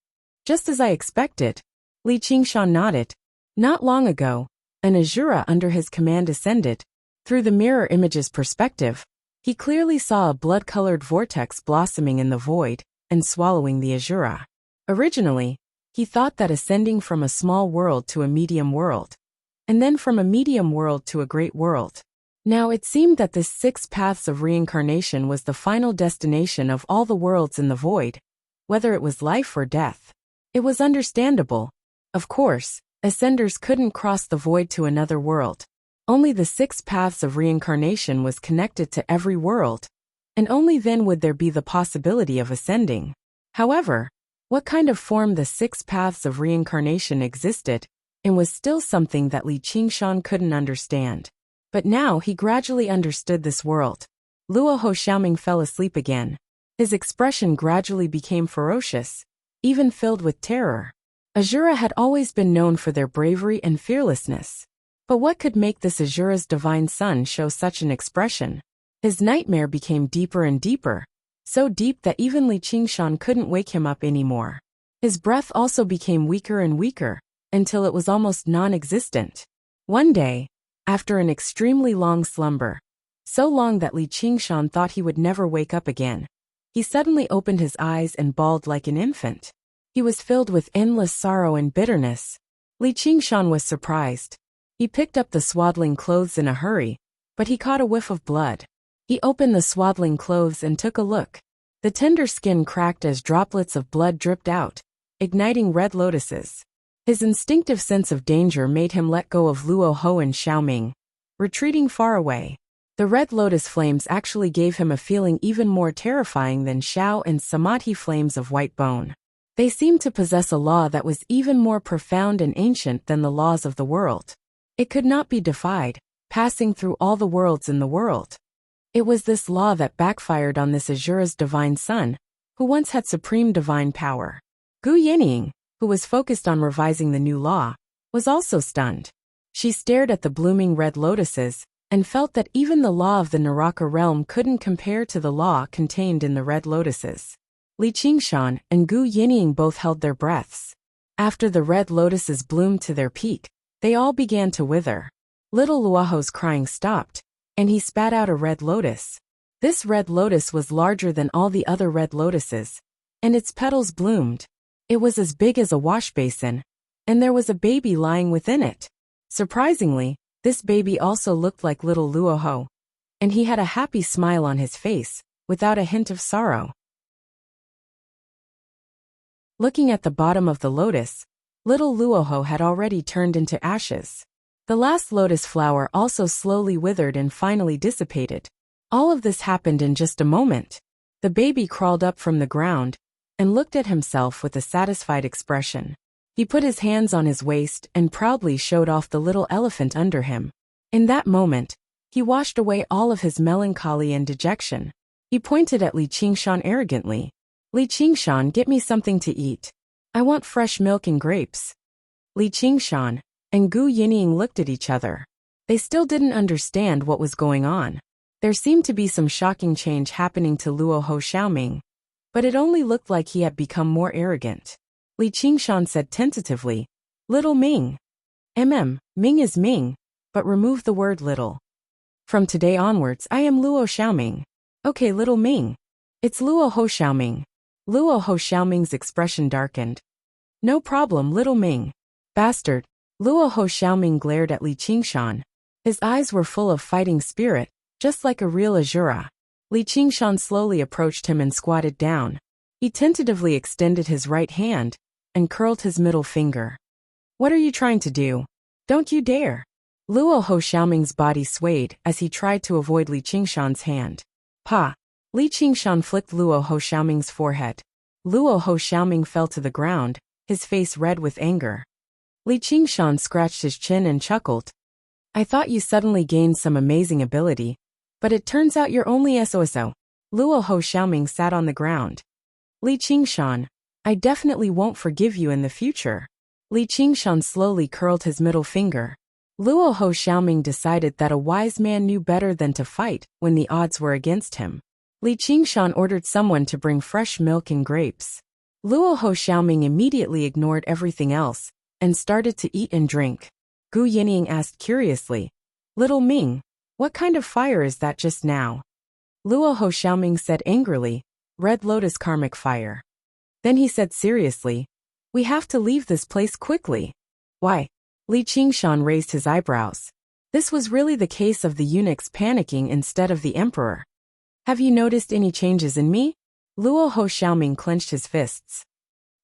Just as I expected. Li Qingshan nodded. Not long ago, an Azura under his command ascended. Through the mirror image's perspective, he clearly saw a blood-colored vortex blossoming in the void and swallowing the Azura. Originally, he thought that ascending from a small world to a medium world, and then from a medium world to a great world. Now it seemed that this 6 paths of reincarnation was the final destination of all the worlds in the void, whether it was life or death. It was understandable. Of course, ascenders couldn't cross the void to another world. Only the 6 paths of reincarnation was connected to every world, and only then would there be the possibility of ascending. However, what kind of form the 6 paths of reincarnation existed, and was still something that Li Qingshan couldn't understand. But now he gradually understood this world. Luo Ho Xiaoming fell asleep again. His expression gradually became ferocious, even filled with terror. Azura had always been known for their bravery and fearlessness. But what could make this Azura's divine son show such an expression? His nightmare became deeper and deeper, so deep that even Li Qingshan couldn't wake him up anymore. His breath also became weaker and weaker, until it was almost non-existent. One day, after an extremely long slumber, so long that Li Qingshan thought he would never wake up again, he suddenly opened his eyes and bawled like an infant. He was filled with endless sorrow and bitterness. Li Qingshan was surprised. He picked up the swaddling clothes in a hurry, but he caught a whiff of blood. He opened the swaddling clothes and took a look. The tender skin cracked as droplets of blood dripped out, igniting red lotuses. His instinctive sense of danger made him let go of Luo Ho and Xiaoming, retreating far away. The red lotus flames actually gave him a feeling even more terrifying than Xiao and Samadhi flames of white bone. They seemed to possess a law that was even more profound and ancient than the laws of the world. It could not be defied, passing through all the worlds in the world. It was this law that backfired on this Azura's divine son, who once had supreme divine power. Gu Yinying, who was focused on revising the new law, was also stunned. She stared at the blooming red lotuses, and felt that even the law of the Naraka realm couldn't compare to the law contained in the red lotuses. Li Qingshan and Gu Yinying both held their breaths. After the red lotuses bloomed to their peak, they all began to wither. Little Luoho's crying stopped, and he spat out a red lotus. This red lotus was larger than all the other red lotuses, and its petals bloomed. It was as big as a wash basin, and there was a baby lying within it. Surprisingly, this baby also looked like little Luoho, and he had a happy smile on his face, without a hint of sorrow. Looking at the bottom of the lotus, little Luoho had already turned into ashes. The last lotus flower also slowly withered and finally dissipated. All of this happened in just a moment. The baby crawled up from the ground and looked at himself with a satisfied expression. He put his hands on his waist and proudly showed off the little elephant under him. In that moment, he washed away all of his melancholy and dejection. He pointed at Li Qingshan arrogantly. Li Qingshan, get me something to eat. I want fresh milk and grapes. Li Qingshan and Gu Yinying looked at each other. They still didn't understand what was going on. There seemed to be some shocking change happening to Luo Ho Xiaoming, but it only looked like he had become more arrogant. Li Qingshan said tentatively, "Little Ming." Ming is Ming, but remove the word little. From today onwards I am Luo Xiaoming. Okay, little Ming. It's Luo Ho Xiaoming. Luo Ho Xiaoming's expression darkened. No problem, little Ming. Bastard. Luo Ho Xiaoming glared at Li Qingshan. His eyes were full of fighting spirit, just like a real Azura. Li Qingshan slowly approached him and squatted down. He tentatively extended his right hand and curled his middle finger. What are you trying to do? Don't you dare. Luo Ho Xiaoming's body swayed as he tried to avoid Li Qingshan's hand. Pa! Li Qingshan flicked Luo Ho Xiaoming's forehead. Luo Ho Xiaoming fell to the ground, his face red with anger. Li Qingshan scratched his chin and chuckled. I thought you suddenly gained some amazing ability, but it turns out you're only SOSO. Luo Ho Xiaoming sat on the ground. Li Qingshan, I definitely won't forgive you in the future. Li Qingshan slowly curled his middle finger. Luo Ho Xiaoming decided that a wise man knew better than to fight when the odds were against him. Li Qingshan ordered someone to bring fresh milk and grapes. Luo Ho Xiaoming immediately ignored everything else and started to eat and drink. Gu Yinying asked curiously, Little Ming, what kind of fire is that just now? Luo Ho Xiaoming said angrily, Red Lotus karmic fire. Then he said seriously, we have to leave this place quickly. Why? Li Qingshan raised his eyebrows. This was really the case of the eunuchs panicking instead of the emperor. Have you noticed any changes in me? Luo Ho Xiaoming clenched his fists.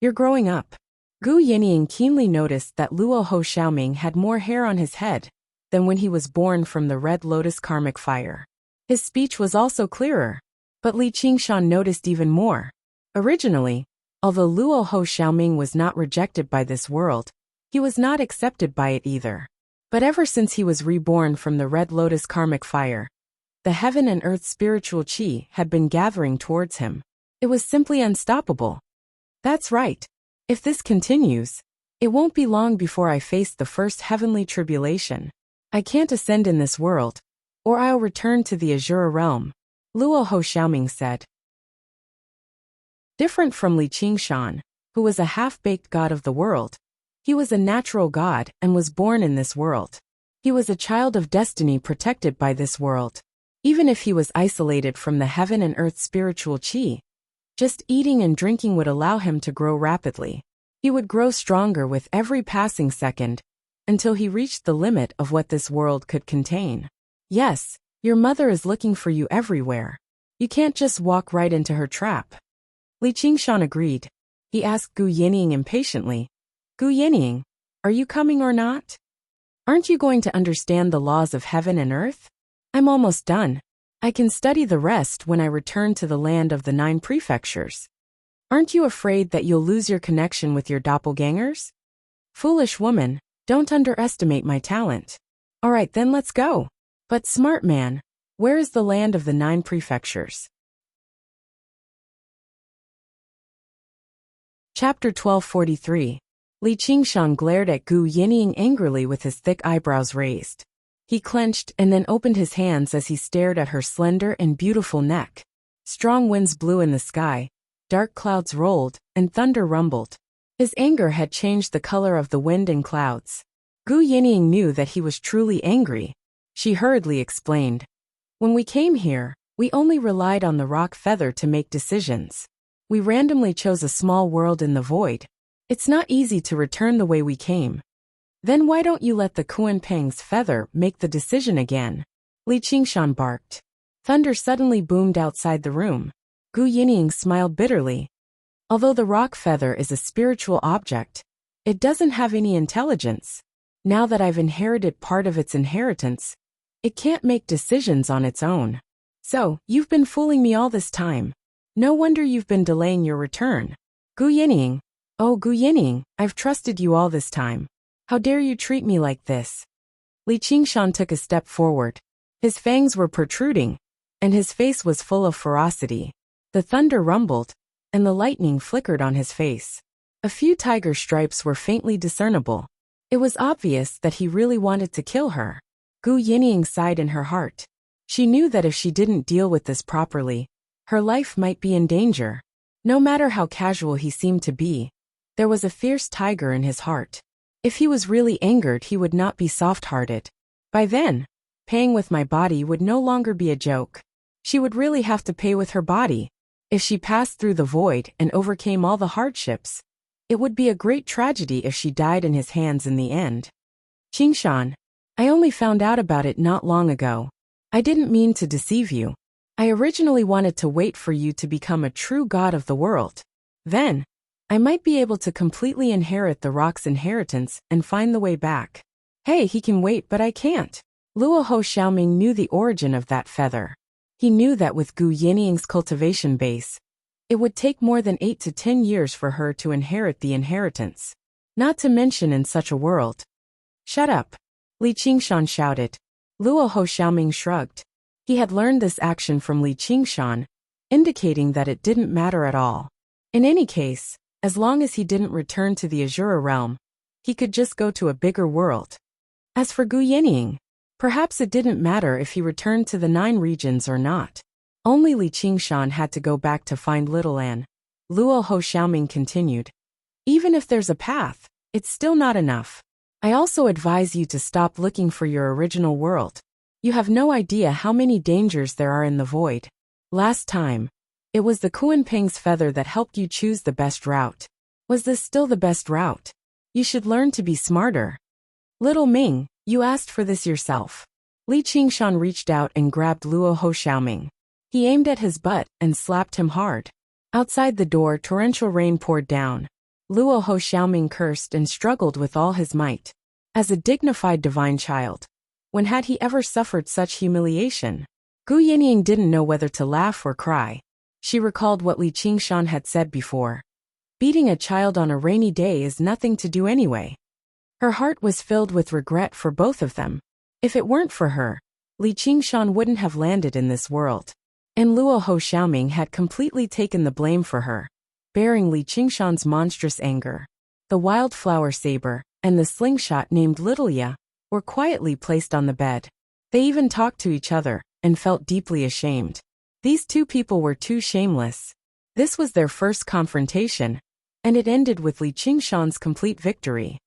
You're growing up. Gu Yinying keenly noticed that Luo Ho Xiaoming had more hair on his head, than when he was born from the red lotus karmic fire. His speech was also clearer. But Li Qingshan noticed even more. Originally, although Luo Ho Xiaoming was not rejected by this world, he was not accepted by it either. But ever since he was reborn from the red lotus karmic fire, the heaven and earth spiritual qi had been gathering towards him. It was simply unstoppable. That's right. If this continues, it won't be long before I face the first heavenly tribulation. I can't ascend in this world, or I'll return to the Azure realm, Luo Ho Xiaoming said. Different from Li Qingshan, who was a half-baked god of the world, he was a natural god and was born in this world. He was a child of destiny protected by this world. Even if he was isolated from the heaven and earth spiritual qi, just eating and drinking would allow him to grow rapidly. He would grow stronger with every passing second, until he reached the limit of what this world could contain. Yes, your mother is looking for you everywhere. You can't just walk right into her trap. Li Qingshan agreed. He asked Gu Yinying impatiently, Gu Yinying, are you coming or not? Aren't you going to understand the laws of heaven and earth? I'm almost done. I can study the rest when I return to the land of the 9 prefectures. Aren't you afraid that you'll lose your connection with your doppelgangers? Foolish woman, don't underestimate my talent. All right, then let's go. But smart man, where is the land of the 9 prefectures? Chapter 1243. Li Qingshan glared at Gu Yinying angrily with his thick eyebrows raised. He clenched and then opened his hands as he stared at her slender and beautiful neck. Strong winds blew in the sky, dark clouds rolled, and thunder rumbled. His anger had changed the color of the wind and clouds. Gu Yinying knew that he was truly angry. She hurriedly explained, when we came here, we only relied on the rock feather to make decisions. We randomly chose a small world in the void. It's not easy to return the way we came. Then why don't you let the Kunpeng's feather make the decision again? Li Qingshan barked. Thunder suddenly boomed outside the room. Gu Yinying smiled bitterly. Although the rock feather is a spiritual object, it doesn't have any intelligence. Now that I've inherited part of its inheritance, it can't make decisions on its own. So, you've been fooling me all this time. No wonder you've been delaying your return. Gu Yinying. Oh, Gu Yinying, I've trusted you all this time. How dare you treat me like this? Li Qingshan took a step forward. His fangs were protruding, and his face was full of ferocity. The thunder rumbled, and the lightning flickered on his face. A few tiger stripes were faintly discernible. It was obvious that he really wanted to kill her. Gu Yinying sighed in her heart. She knew that if she didn't deal with this properly, her life might be in danger. No matter how casual he seemed to be, there was a fierce tiger in his heart. If he was really angered, he would not be soft-hearted. By then, paying with my body would no longer be a joke. She would really have to pay with her body. If she passed through the void and overcame all the hardships, it would be a great tragedy if she died in his hands in the end. Qingshan, I only found out about it not long ago. I didn't mean to deceive you. I originally wanted to wait for you to become a true god of the world. Then, I might be able to completely inherit the rock's inheritance and find the way back. Hey, he can wait, but I can't. Luo Ho Xiaoming knew the origin of that feather. He knew that with Gu Yinying's cultivation base, it would take more than 8 to 10 years for her to inherit the inheritance. Not to mention in such a world. Shut up. Li Qingshan shouted. Luo Ho Xiaoming shrugged. He had learned this action from Li Qingshan, indicating that it didn't matter at all. In any case, as long as he didn't return to the Azure realm, he could just go to a bigger world. As for Gu Yinying, perhaps it didn't matter if he returned to the 9 regions or not. Only Li Qingshan had to go back to find Little An. Luo Ho Xiaoming continued. Even if there's a path, it's still not enough. I also advise you to stop looking for your original world. You have no idea how many dangers there are in the void. Last time, it was the Kunpeng's feather that helped you choose the best route. Was this still the best route? You should learn to be smarter. Little Ming, you asked for this yourself. Li Qingshan reached out and grabbed Luo Ho Xiaoming. He aimed at his butt and slapped him hard. Outside the door, torrential rain poured down. Luo Ho Xiaoming cursed and struggled with all his might. As a dignified divine child, When had he ever suffered such humiliation? Gu Yinying didn't know whether to laugh or cry. She recalled what Li Qingshan had said before. Beating a child on a rainy day is nothing to do anyway. Her heart was filled with regret for both of them. If it weren't for her, Li Qingshan wouldn't have landed in this world. And Luo Ho Xiaoming had completely taken the blame for her, bearing Li Qingshan's monstrous anger. The wildflower saber and the slingshot named Little Ya were quietly placed on the bed. They even talked to each other and felt deeply ashamed. These two people were too shameless. This was their first confrontation, and it ended with Li Qingshan's complete victory.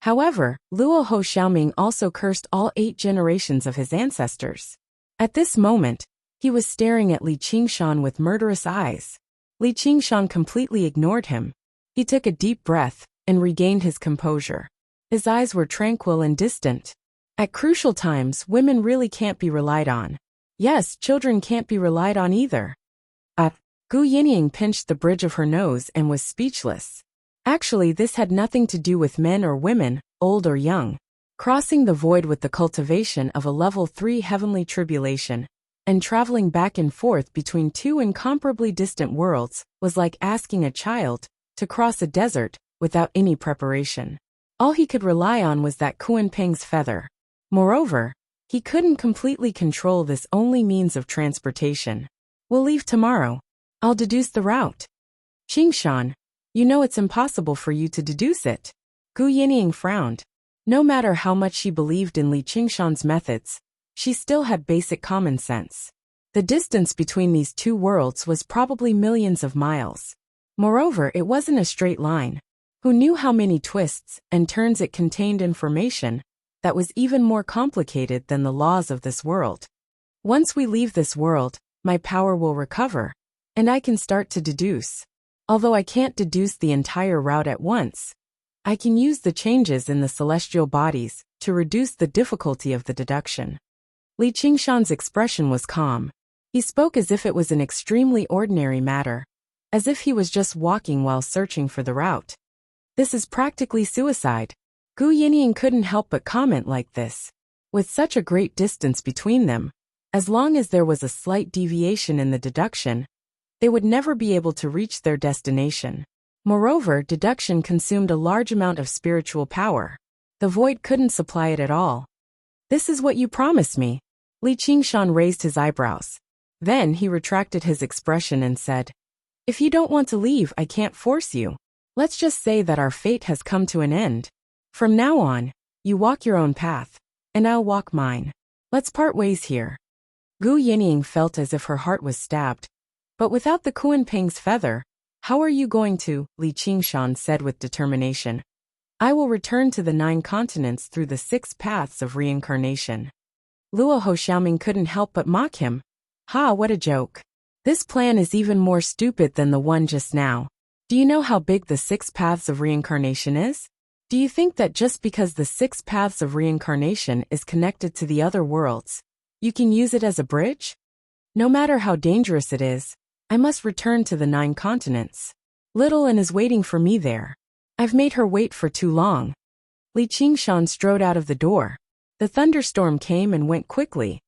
However, Luo Ho Xiaoming also cursed all 8 generations of his ancestors. At this moment, he was staring at Li Qingshan with murderous eyes. Li Qingshan completely ignored him. He took a deep breath and regained his composure. His eyes were tranquil and distant. At crucial times, women really can't be relied on. Yes, children can't be relied on either. Gu Yinying pinched the bridge of her nose and was speechless. Actually, this had nothing to do with men or women, old or young. Crossing the void with the cultivation of a level 3 heavenly tribulation, and traveling back and forth between 2 incomparably distant worlds, was like asking a child to cross a desert without any preparation. All he could rely on was that Kunpeng's feather. Moreover, he couldn't completely control this only means of transportation. We'll leave tomorrow. I'll deduce the route. Qingshan, you know it's impossible for you to deduce it. Gu Yinying frowned. No matter how much she believed in Li Qingshan's methods, she still had basic common sense. The distance between these 2 worlds was probably millions of miles. Moreover, it wasn't a straight line. Who knew how many twists and turns it contained information that was even more complicated than the laws of this world. Once we leave this world, my power will recover, and I can start to deduce. Although I can't deduce the entire route at once, I can use the changes in the celestial bodies to reduce the difficulty of the deduction. Li Qingshan's expression was calm. He spoke as if it was an extremely ordinary matter, as if he was just walking while searching for the route. This is practically suicide. Gu Yinying couldn't help but comment like this. With such a great distance between them, as long as there was a slight deviation in the deduction, they would never be able to reach their destination. Moreover, deduction consumed a large amount of spiritual power. The void couldn't supply it at all. This is what you promised me. Li Qingshan raised his eyebrows. Then he retracted his expression and said, If you don't want to leave, I can't force you. Let's just say that our fate has come to an end. From now on, you walk your own path, and I'll walk mine. Let's part ways here. Gu Yinying felt as if her heart was stabbed. But without the Kunpeng's feather, how are you going to? Li Qingshan said with determination. I will return to the 9 continents through the 6 paths of reincarnation. Luo Ho Xiaoming couldn't help but mock him. Ha, what a joke. This plan is even more stupid than the one just now. Do you know how big the 6 paths of reincarnation is? Do you think that just because the 6 paths of reincarnation is connected to the other worlds, you can use it as a bridge? No matter how dangerous it is, I must return to the 9 continents. Little An is waiting for me there. I've made her wait for too long. Li Qingshan strode out of the door. The thunderstorm came and went quickly.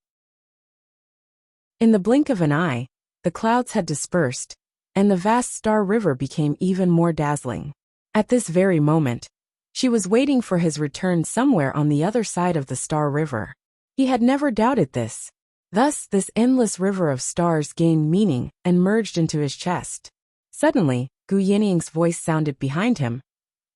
In the blink of an eye, the clouds had dispersed, and the vast Star River became even more dazzling. At this very moment, she was waiting for his return somewhere on the other side of the Star River. He had never doubted this. Thus, this endless river of stars gained meaning and merged into his chest. Suddenly, Gu Yinying's voice sounded behind him.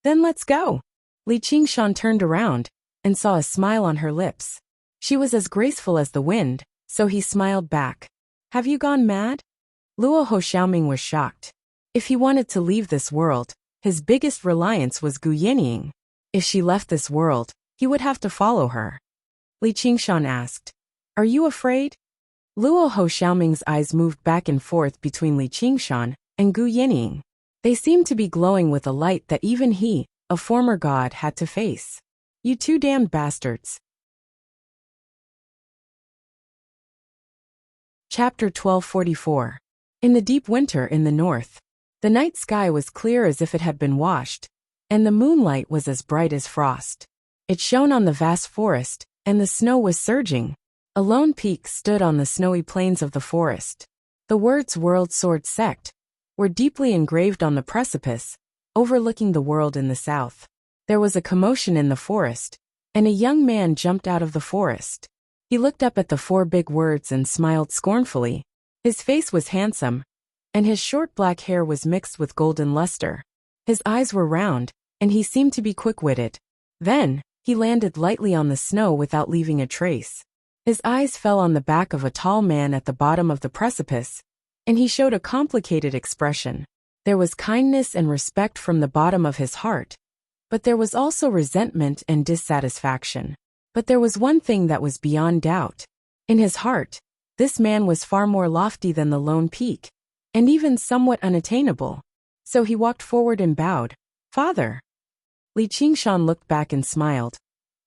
Then let's go. Li Qingshan turned around and saw a smile on her lips. She was as graceful as the wind, so he smiled back. Have you gone mad? Luo Ho Xiaoming was shocked. If he wanted to leave this world, his biggest reliance was Gu Yinying. If she left this world, he would have to follow her. Li Qingshan asked, Are you afraid? Luo Ho Xiaoming's eyes moved back and forth between Li Qingshan and Gu Yinying. They seemed to be glowing with a light that even he, a former god, had to face. You 2 damned bastards. Chapter 1244. In the deep winter in the north, the night sky was clear as if it had been washed, and the moonlight was as bright as frost. It shone on the vast forest, and the snow was surging. A lone peak stood on the snowy plains of the forest. The words World Sword Sect were deeply engraved on the precipice, overlooking the world in the south. There was a commotion in the forest, and a young man jumped out of the forest. He looked up at the four big words and smiled scornfully. His face was handsome, and his short black hair was mixed with golden luster. His eyes were round, and he seemed to be quick-witted. Then, he landed lightly on the snow without leaving a trace. His eyes fell on the back of a tall man at the bottom of the precipice, and he showed a complicated expression. There was kindness and respect from the bottom of his heart, but there was also resentment and dissatisfaction. But there was one thing that was beyond doubt. In his heart, this man was far more lofty than the lone peak, and even somewhat unattainable. So he walked forward and bowed. "Father." Li Qingshan looked back and smiled.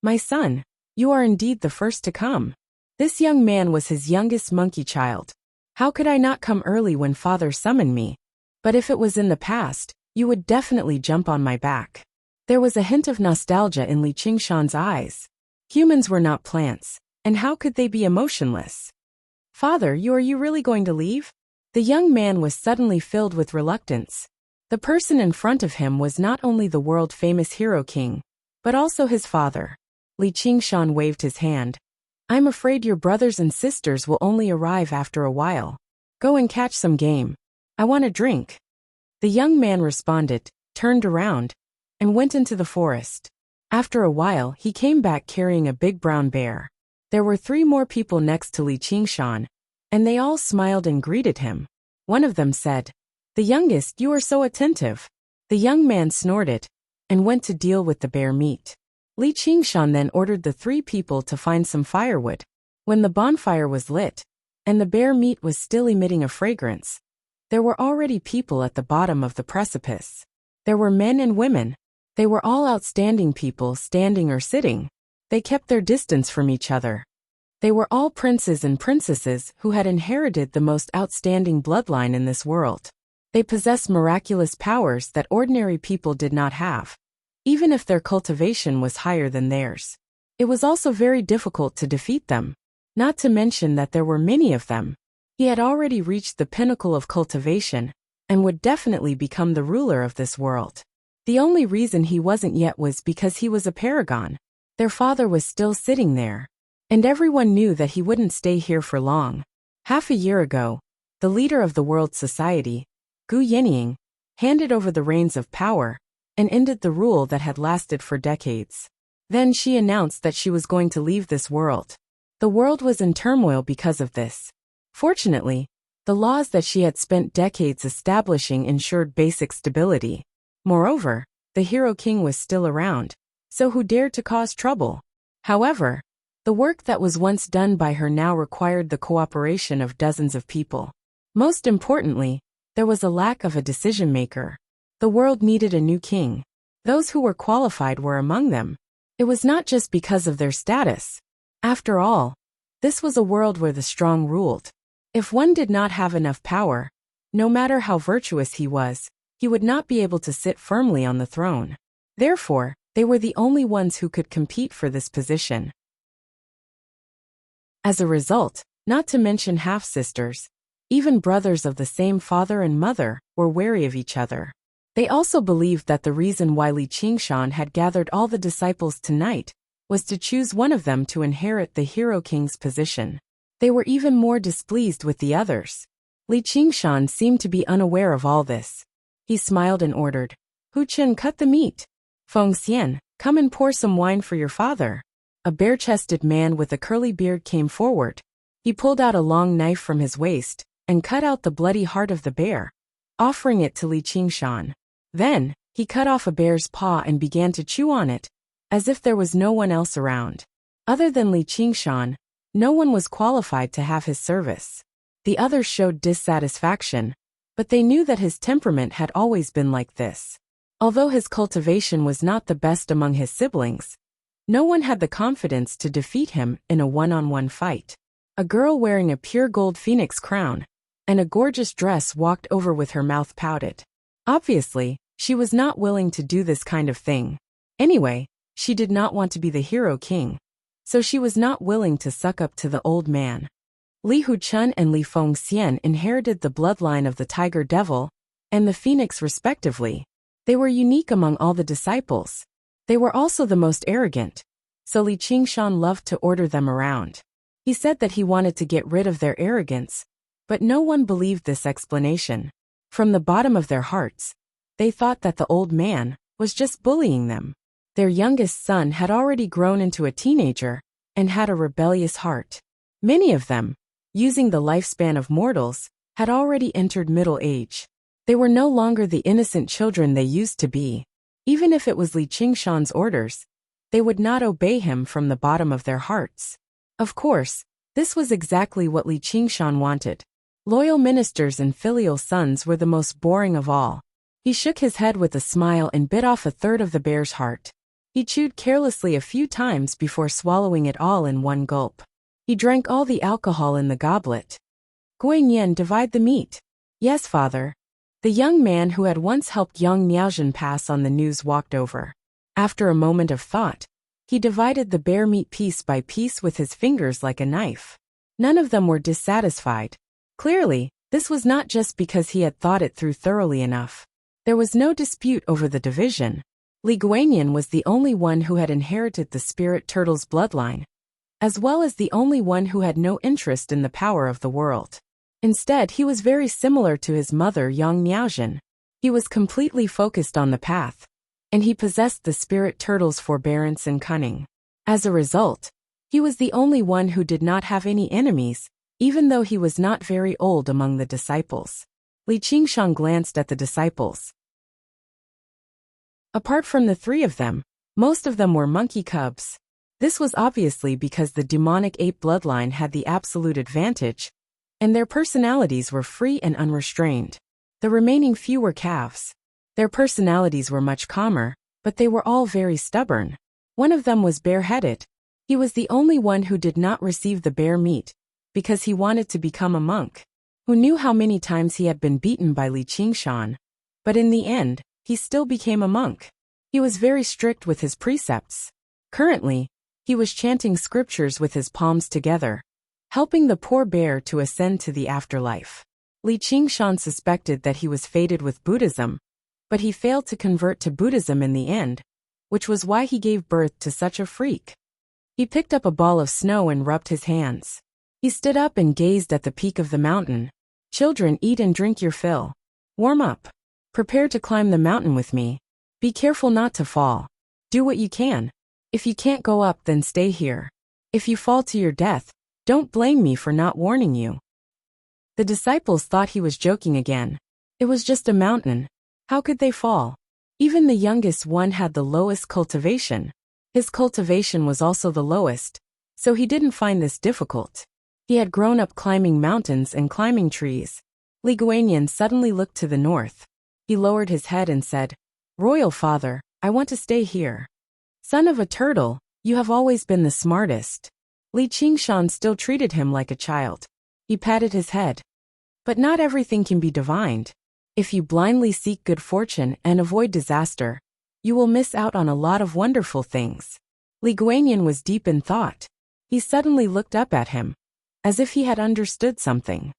"My son, you are indeed the first to come." This young man was his youngest monkey child. "How could I not come early when father summoned me? But if it was in the past, you would definitely jump on my back." There was a hint of nostalgia in Li Qingshan's eyes. Humans were not plants, and how could they be emotionless? "Father, are you really going to leave?" The young man was suddenly filled with reluctance. The person in front of him was not only the world-famous hero king, but also his father. Li Qingshan waved his hand. "I'm afraid your brothers and sisters will only arrive after a while. Go and catch some game. I want a drink." The young man responded, turned around, and went into the forest. After a while, he came back carrying a big brown bear. There were 3 more people next to Li Qingshan, and they all smiled and greeted him. One of them said, "The youngest, you are so attentive." The young man snorted and went to deal with the bear meat. Li Qingshan then ordered the 3 people to find some firewood. When the bonfire was lit, and the bear meat was still emitting a fragrance, there were already people at the bottom of the precipice. There were men and women. They were all outstanding people, standing or sitting. They kept their distance from each other. They were all princes and princesses who had inherited the most outstanding bloodline in this world. They possessed miraculous powers that ordinary people did not have, even if their cultivation was higher than theirs. It was also very difficult to defeat them, not to mention that there were many of them. He had already reached the pinnacle of cultivation, and would definitely become the ruler of this world. The only reason he wasn't yet was because he was a paragon. Their father was still sitting there, and everyone knew that he wouldn't stay here for long. Half a year ago, the leader of the world society, Gu Yenying, handed over the reins of power and ended the rule that had lasted for decades. Then she announced that she was going to leave this world. The world was in turmoil because of this. Fortunately, the laws that she had spent decades establishing ensured basic stability. Moreover, the Hero King was still around, so who dared to cause trouble? However, the work that was once done by her now required the cooperation of dozens of people. Most importantly, there was a lack of a decision-maker. The world needed a new king. Those who were qualified were among them. It was not just because of their status. After all, this was a world where the strong ruled. If one did not have enough power, no matter how virtuous he was, he would not be able to sit firmly on the throne. Therefore, they were the only ones who could compete for this position. As a result, not to mention half-sisters, even brothers of the same father and mother, were wary of each other. They also believed that the reason why Li Qingshan had gathered all the disciples tonight was to choose one of them to inherit the Hero King's position. They were even more displeased with the others. Li Qingshan seemed to be unaware of all this. He smiled and ordered, "Hu Chen, cut the meat. Feng Xian, come and pour some wine for your father." A bare-chested man with a curly beard came forward. He pulled out a long knife from his waist and cut out the bloody heart of the bear, offering it to Li Qingshan. Then, he cut off a bear's paw and began to chew on it, as if there was no one else around. Other than Li Qingshan, no one was qualified to have his service. The others showed dissatisfaction, but they knew that his temperament had always been like this. Although his cultivation was not the best among his siblings, no one had the confidence to defeat him in a one-on-one fight. A girl wearing a pure gold phoenix crown and a gorgeous dress walked over with her mouth pouted. Obviously, she was not willing to do this kind of thing. Anyway, She did not want to be the hero king, so she was not willing to suck up to the old man. Li Huchun and Li Fengxian inherited the bloodline of the tiger devil and the phoenix respectively. They were unique among all the disciples. They were also the most arrogant, so Li Qingshan loved to order them around. He said that he wanted to get rid of their arrogance, but no one believed this explanation. From the bottom of their hearts, they thought that the old man was just bullying them. Their youngest son had already grown into a teenager and had a rebellious heart. Many of them, using the lifespan of mortals, had already entered middle age. They were no longer the innocent children they used to be. Even if it was Li Qingshan's orders, they would not obey him from the bottom of their hearts. Of course, this was exactly what Li Qingshan wanted. Loyal ministers and filial sons were the most boring of all. He shook his head with a smile and bit off a third of the bear's heart. He chewed carelessly a few times before swallowing it all in one gulp. He drank all the alcohol in the goblet. Guanyin, divide the meat. Yes, father. The young man who had once helped young Miaozhen pass on the news walked over. After a moment of thought, he divided the bear meat piece by piece with his fingers like a knife. None of them were dissatisfied. Clearly, this was not just because he had thought it through thoroughly enough. There was no dispute over the division. Li Guanyin was the only one who had inherited the spirit turtle's bloodline, as well as the only one who had no interest in the power of the world. Instead, he was very similar to his mother Yang Miaozhen. He was completely focused on the path, and he possessed the spirit turtle's forbearance and cunning. As a result, he was the only one who did not have any enemies, even though he was not very old among the disciples. Li Qingshan glanced at the disciples. Apart from the three of them, most of them were monkey cubs. This was obviously because the demonic ape bloodline had the absolute advantage, and their personalities were free and unrestrained. The remaining few were calves. Their personalities were much calmer, but they were all very stubborn. One of them was bareheaded. He was the only one who did not receive the bear meat, because he wanted to become a monk. Who knew how many times he had been beaten by Li Qingshan? But in the end, he still became a monk. He was very strict with his precepts. Currently, he was chanting scriptures with his palms together, helping the poor bear to ascend to the afterlife. Li Qingshan suspected that he was fated with Buddhism, but he failed to convert to Buddhism in the end, which was why he gave birth to such a freak. He picked up a ball of snow and rubbed his hands. He stood up and gazed at the peak of the mountain. Children, eat and drink your fill. Warm up. Prepare to climb the mountain with me. Be careful not to fall. Do what you can. If you can't go up, then stay here. If you fall to your death, don't blame me for not warning you. The disciples thought he was joking again. It was just a mountain. How could they fall? Even the youngest one had the lowest cultivation. His cultivation was also the lowest, so he didn't find this difficult. He had grown up climbing mountains and climbing trees. Li Guanyin suddenly looked to the north. He lowered his head and said, "Royal father, I want to stay here." Son of a turtle, you have always been the smartest. Li Qingshan still treated him like a child. He patted his head. But not everything can be divined. If you blindly seek good fortune and avoid disaster, you will miss out on a lot of wonderful things. Li Guanyin was deep in thought. He suddenly looked up at him, as if he had understood something.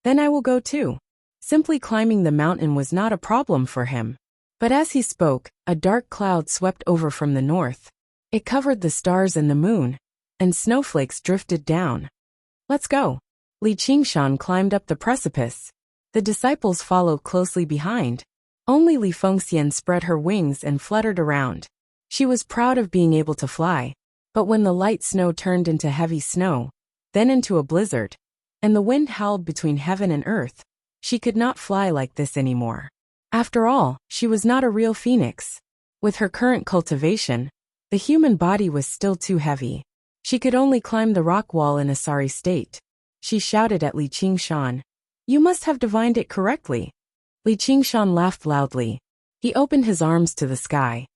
Then I will go too. Simply climbing the mountain was not a problem for him. But as he spoke, a dark cloud swept over from the north. It covered the stars and the moon, and snowflakes drifted down. Let's go. Li Qingshan climbed up the precipice. The disciples followed closely behind. Only Li Fengxian spread her wings and fluttered around. She was proud of being able to fly. But when the light snow turned into heavy snow, then into a blizzard, and the wind howled between heaven and earth, she could not fly like this anymore. After all, she was not a real phoenix. With her current cultivation, the human body was still too heavy. She could only climb the rock wall in a sorry state. She shouted at Li Qingshan, "You must have divined it correctly." Li Qingshan laughed loudly. He opened his arms to the sky.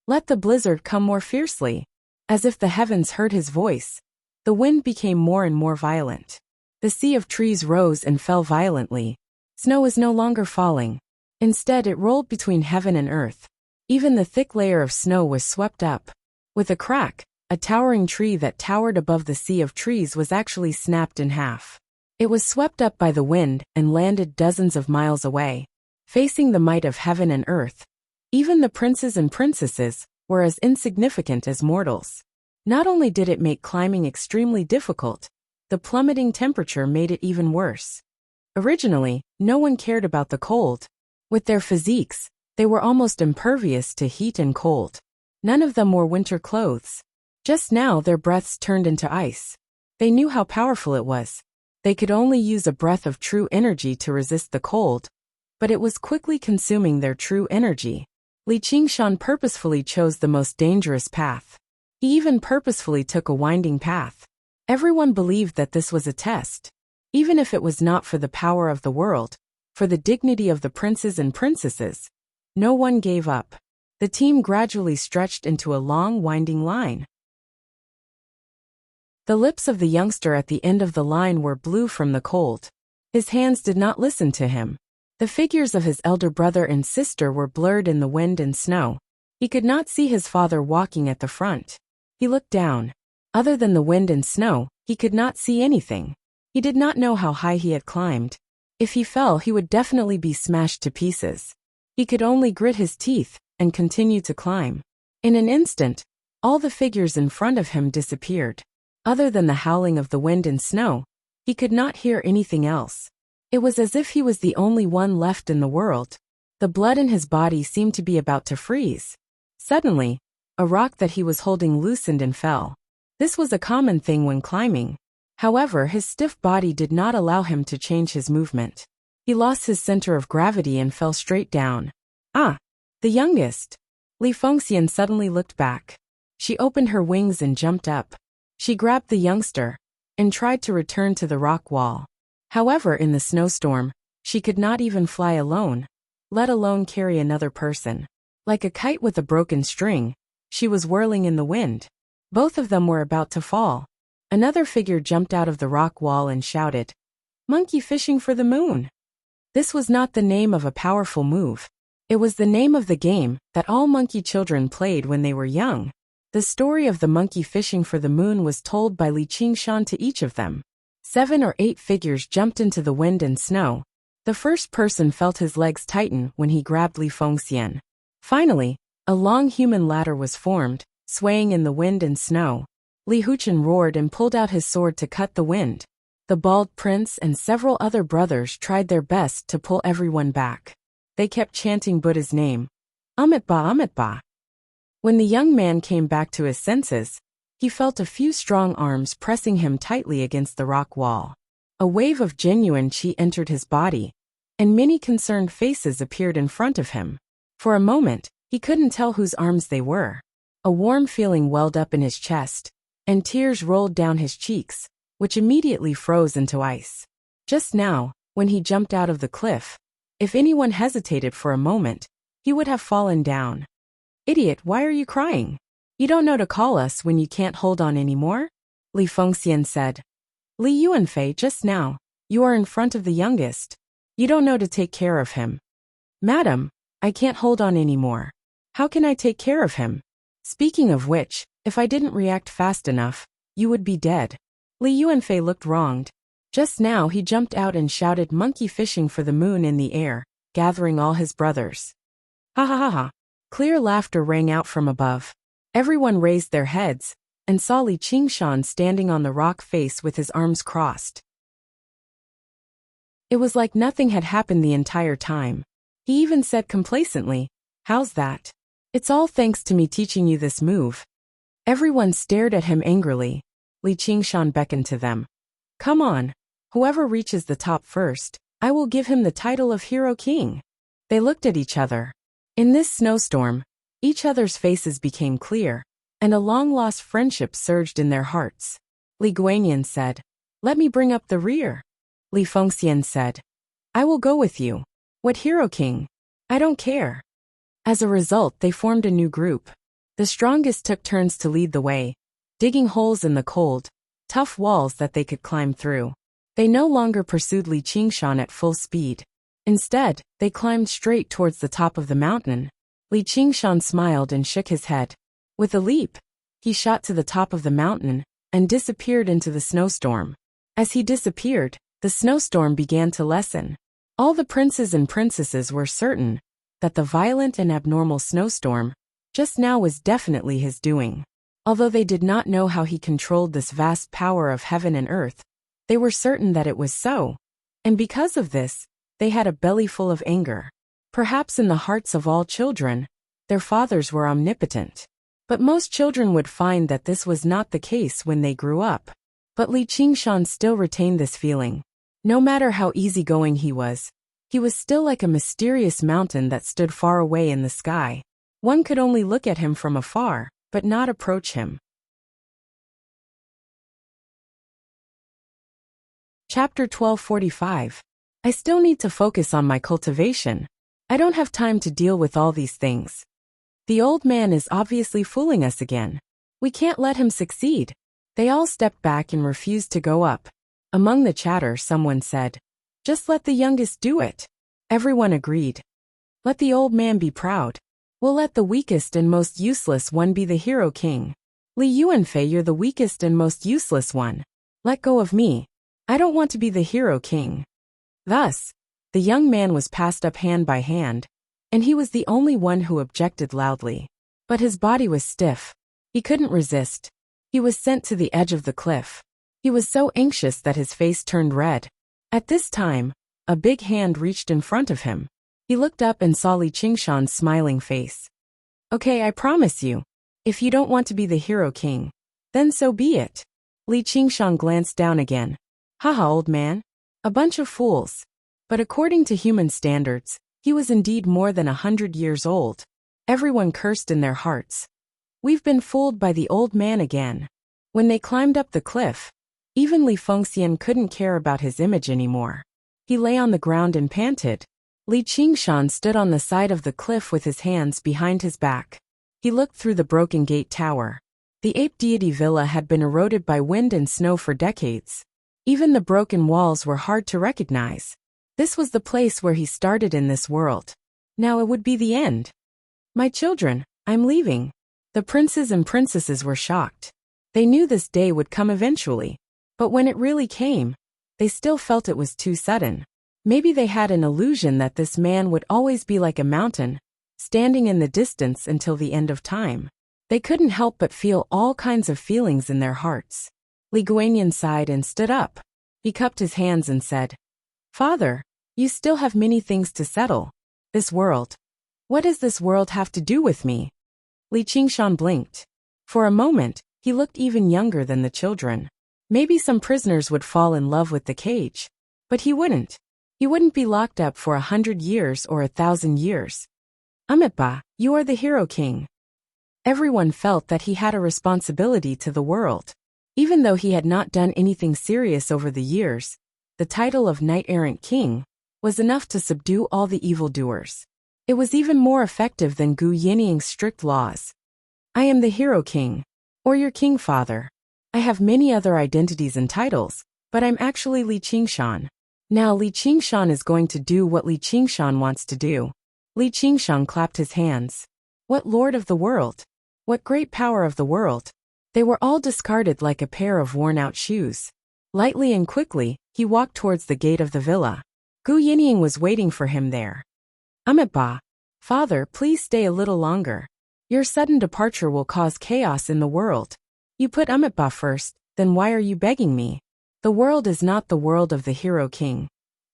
Let the blizzard come more fiercely. As if the heavens heard his voice, the wind became more and more violent. The sea of trees rose and fell violently. Snow was no longer falling. Instead, it rolled between heaven and earth. Even the thick layer of snow was swept up. With a crack, a towering tree that towered above the sea of trees was actually snapped in half. It was swept up by the wind and landed dozens of miles away, facing the might of heaven and earth. Even the princes and princesses were as insignificant as mortals. Not only did it make climbing extremely difficult, the plummeting temperature made it even worse. Originally, no one cared about the cold. With their physiques, they were almost impervious to heat and cold. None of them wore winter clothes. Just now their breaths turned into ice. They knew how powerful it was. They could only use a breath of true energy to resist the cold, but it was quickly consuming their true energy. Li Qingshan purposefully chose the most dangerous path. He even purposefully took a winding path. Everyone believed that this was a test. Even if it was not for the power of the world, for the dignity of the princes and princesses, no one gave up. The team gradually stretched into a long, winding line. The lips of the youngster at the end of the line were blue from the cold. His hands did not listen to him. The figures of his elder brother and sister were blurred in the wind and snow. He could not see his father walking at the front. He looked down. Other than the wind and snow, he could not see anything. He did not know how high he had climbed. If he fell, he would definitely be smashed to pieces. He could only grit his teeth and continue to climb. In an instant, all the figures in front of him disappeared. Other than the howling of the wind and snow, he could not hear anything else. It was as if he was the only one left in the world. The blood in his body seemed to be about to freeze. Suddenly, a rock that he was holding loosened and fell. This was a common thing when climbing. However, his stiff body did not allow him to change his movement. He lost his center of gravity and fell straight down. Ah! The youngest! Li Fengxian suddenly looked back. She opened her wings and jumped up. She grabbed the youngster and tried to return to the rock wall. However, in the snowstorm, she could not even fly alone, let alone carry another person. Like a kite with a broken string, she was whirling in the wind. Both of them were about to fall. Another figure jumped out of the rock wall and shouted, "Monkey fishing for the moon!" This was not the name of a powerful move. It was the name of the game that all monkey children played when they were young. The story of the monkey fishing for the moon was told by Li Qingshan to each of them. 7 or 8 figures jumped into the wind and snow. The first person felt his legs tighten when he grabbed Li Fengxian. Finally, a long human ladder was formed, swaying in the wind and snow. Li Huchen roared and pulled out his sword to cut the wind. The bald prince and several other brothers tried their best to pull everyone back. They kept chanting Buddha's name, Amitabha, Amitabha. When the young man came back to his senses, he felt a few strong arms pressing him tightly against the rock wall. A wave of genuine qi entered his body, and many concerned faces appeared in front of him. For a moment, he couldn't tell whose arms they were. A warm feeling welled up in his chest, and tears rolled down his cheeks, which immediately froze into ice. Just now, when he jumped out of the cliff, if anyone hesitated for a moment, he would have fallen down. "Idiot, why are you crying? You don't know to call us when you can't hold on anymore?" Li Fengxian said. "Li Yuanfei, just now, you are in front of the youngest. You don't know to take care of him." "Madam, I can't hold on anymore. How can I take care of him? Speaking of which, if I didn't react fast enough, you would be dead." Li Yuanfei looked wronged. Just now he jumped out and shouted monkey fishing for the moon in the air, gathering all his brothers. Ha ha ha ha. Clear laughter rang out from above. Everyone raised their heads and saw Li Qingshan standing on the rock face with his arms crossed. It was like nothing had happened the entire time. He even said complacently, "How's that? It's all thanks to me teaching you this move." Everyone stared at him angrily. Li Qingshan beckoned to them. "Come on. Whoever reaches the top first, I will give him the title of Hero King." They looked at each other. In this snowstorm, each other's faces became clear, and a long-lost friendship surged in their hearts. Li Guanyin said, "Let me bring up the rear." Li Fengxian said, "I will go with you." "What Hero King? I don't care." As a result, they formed a new group. The strongest took turns to lead the way, digging holes in the cold, tough walls that they could climb through. They no longer pursued Li Qingshan at full speed. Instead, they climbed straight towards the top of the mountain. Li Qingshan smiled and shook his head. With a leap, He shot to the top of the mountain and disappeared into the snowstorm. As he disappeared, the snowstorm began to lessen. All the princes and princesses were certain that the violent and abnormal snowstorm just now was definitely his doing. Although they did not know how he controlled this vast power of heaven and earth, they were certain that it was so. And because of this, they had a belly full of anger. Perhaps in the hearts of all children, their fathers were omnipotent. But most children would find that this was not the case when they grew up. But Li Qingshan still retained this feeling. No matter how easygoing he was still like a mysterious mountain that stood far away in the sky. One could only look at him from afar, but not approach him. Chapter 1245. I still need to focus on my cultivation. I don't have time to deal with all these things. The old man is obviously fooling us again. We can't let him succeed. They all stepped back and refused to go up. Among the chatter, someone said, "Just let the youngest do it." Everyone agreed. Let the old man be proud. We'll let the weakest and most useless one be the hero king. Li Yuanfei, you're the weakest and most useless one. Let go of me. I don't want to be the hero king. Thus, the young man was passed up hand by hand, and he was the only one who objected loudly. But his body was stiff. He couldn't resist. He was sent to the edge of the cliff. He was so anxious that his face turned red. At this time, a big hand reached in front of him. He looked up and saw Li Qingshan's smiling face. Okay, I promise you. If you don't want to be the hero king, then so be it. Li Qingshan glanced down again. Haha, old man. A bunch of fools. But according to human standards, he was indeed more than 100 years old. Everyone cursed in their hearts. We've been fooled by the old man again. When they climbed up the cliff, even Li Fengxian couldn't care about his image anymore. He lay on the ground and panted. Li Qingshan stood on the side of the cliff with his hands behind his back. He looked through the broken gate tower. The ape deity villa had been eroded by wind and snow for decades. Even the broken walls were hard to recognize. This was the place where he started in this world. Now it would be the end. My children, I'm leaving. The princes and princesses were shocked. They knew this day would come eventually. But when it really came, they still felt it was too sudden. Maybe they had an illusion that this man would always be like a mountain, standing in the distance until the end of time. They couldn't help but feel all kinds of feelings in their hearts. Li Guanyin sighed and stood up. He cupped his hands and said, "Father, you still have many things to settle. This world. What does this world have to do with me?" Li Qingshan blinked. For a moment, he looked even younger than the children. Maybe some prisoners would fall in love with the cage. But he wouldn't. He wouldn't be locked up for 100 years or 1,000 years. Amitabha, you are the hero king. Everyone felt that he had a responsibility to the world. Even though he had not done anything serious over the years, the title of knight-errant king was enough to subdue all the evildoers. It was even more effective than Gu Yinying's strict laws. I am the hero king, or your king father. I have many other identities and titles, but I'm actually Li Qingshan. Now Li Qingshan is going to do what Li Qingshan wants to do. Li Qingshan clapped his hands. What lord of the world? What great power of the world? They were all discarded like a pair of worn-out shoes. Lightly and quickly, he walked towards the gate of the villa. Gu Yinying was waiting for him there. Amitabha, father, please stay a little longer. Your sudden departure will cause chaos in the world. You put Amitabha first, then why are you begging me? The world is not the world of the hero king.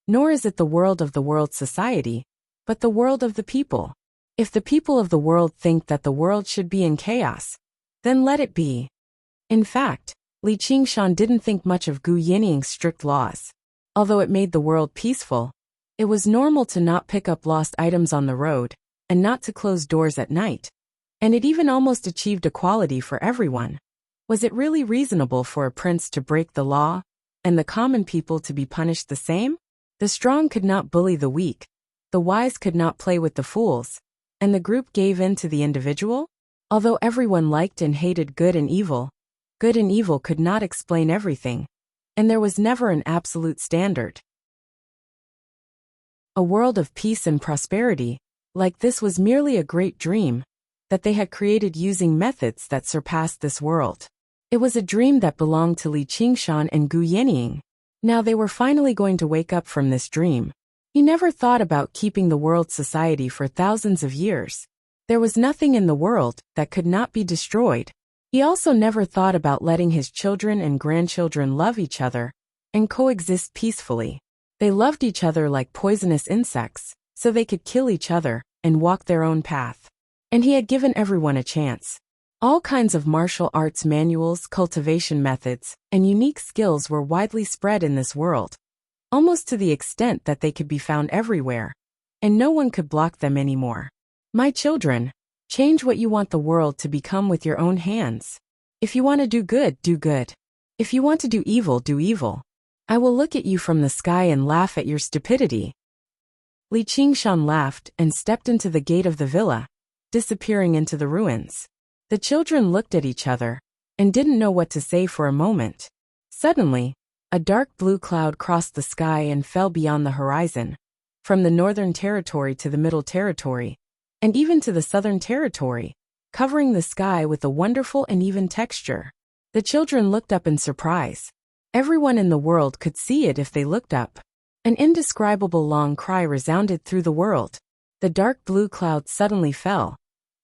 Nor is it the world of the world society, but the world of the people. If the people of the world think that the world should be in chaos, then let it be. In fact, Li Qingshan didn't think much of Gu Yinying's strict laws. Although it made the world peaceful, it was normal to not pick up lost items on the road, and not to close doors at night. And it even almost achieved equality for everyone. Was it really reasonable for a prince to break the law, and the common people to be punished the same? The strong could not bully the weak, the wise could not play with the fools, and the group gave in to the individual? Although everyone liked and hated good and evil could not explain everything, and there was never an absolute standard. A world of peace and prosperity, like this, was merely a great dream, that they had created using methods that surpassed this world. It was a dream that belonged to Li Qingshan and Gu Yenying. Now they were finally going to wake up from this dream. He never thought about keeping the world's society for thousands of years. There was nothing in the world that could not be destroyed. He also never thought about letting his children and grandchildren love each other and coexist peacefully. They loved each other like poisonous insects, so they could kill each other and walk their own path. And he had given everyone a chance. All kinds of martial arts manuals, cultivation methods, and unique skills were widely spread in this world, almost to the extent that they could be found everywhere, and no one could block them anymore. My children, change what you want the world to become with your own hands. If you want to do good, do good. If you want to do evil, do evil. I will look at you from the sky and laugh at your stupidity. Li Qingshan laughed and stepped into the gate of the villa, disappearing into the ruins. The children looked at each other and didn't know what to say for a moment. Suddenly, a dark blue cloud crossed the sky and fell beyond the horizon, from the northern territory to the middle territory, and even to the southern territory, covering the sky with a wonderful and even texture. The children looked up in surprise. Everyone in the world could see it if they looked up. An indescribable long cry resounded through the world. The dark blue cloud suddenly fell,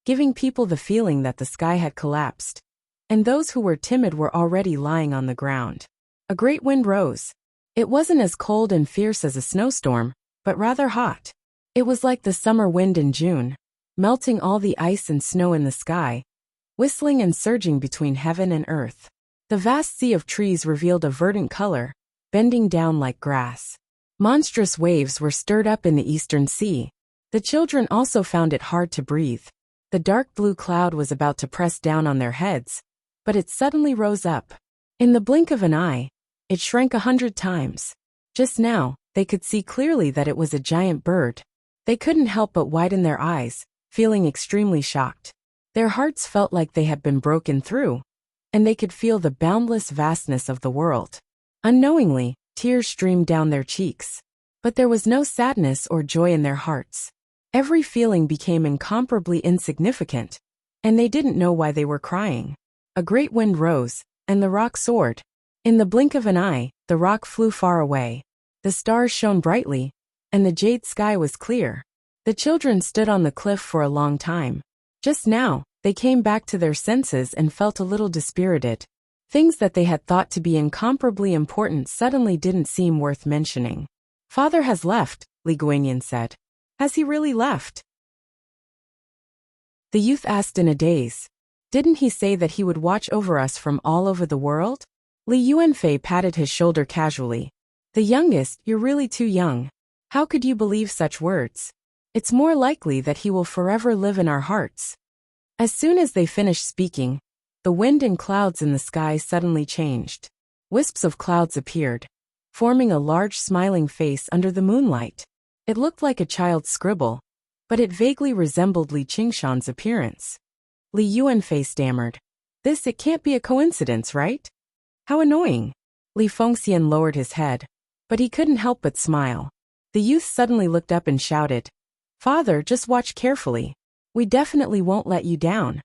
giving people the feeling that the sky had collapsed, and those who were timid were already lying on the ground. A great wind rose. It wasn't as cold and fierce as a snowstorm, but rather hot. It was like the summer wind in June, melting all the ice and snow in the sky, whistling and surging between heaven and earth. The vast sea of trees revealed a verdant color, bending down like grass. Monstrous waves were stirred up in the eastern sea. The children also found it hard to breathe. The dark blue cloud was about to press down on their heads, but it suddenly rose up. In the blink of an eye, it shrank 100 times. Just now, they could see clearly that it was a giant bird. They couldn't help but widen their eyes, feeling extremely shocked. Their hearts felt like they had been broken through, and they could feel the boundless vastness of the world. Unknowingly, tears streamed down their cheeks. But there was no sadness or joy in their hearts. Every feeling became incomparably insignificant, and they didn't know why they were crying. A great wind rose, and the rock soared. In the blink of an eye, the rock flew far away. The stars shone brightly, and the jade sky was clear. The children stood on the cliff for a long time. Just now, they came back to their senses and felt a little dispirited. Things that they had thought to be incomparably important suddenly didn't seem worth mentioning. "Father has left," Li Guanyin said. "Has he really left?" The youth asked in a daze. "Didn't he say that he would watch over us from all over the world?" Li Yuanfei patted his shoulder casually. "The youngest, you're really too young. How could you believe such words? It's more likely that he will forever live in our hearts." As soon as they finished speaking, the wind and clouds in the sky suddenly changed. Wisps of clouds appeared, forming a large smiling face under the moonlight. It looked like a child's scribble, but it vaguely resembled Li Qingshan's appearance. Li Yuanfei stammered, It can't be a coincidence, right? How annoying." Li Fengxian lowered his head, but he couldn't help but smile. The youth suddenly looked up and shouted, "Father, just watch carefully. We definitely won't let you down."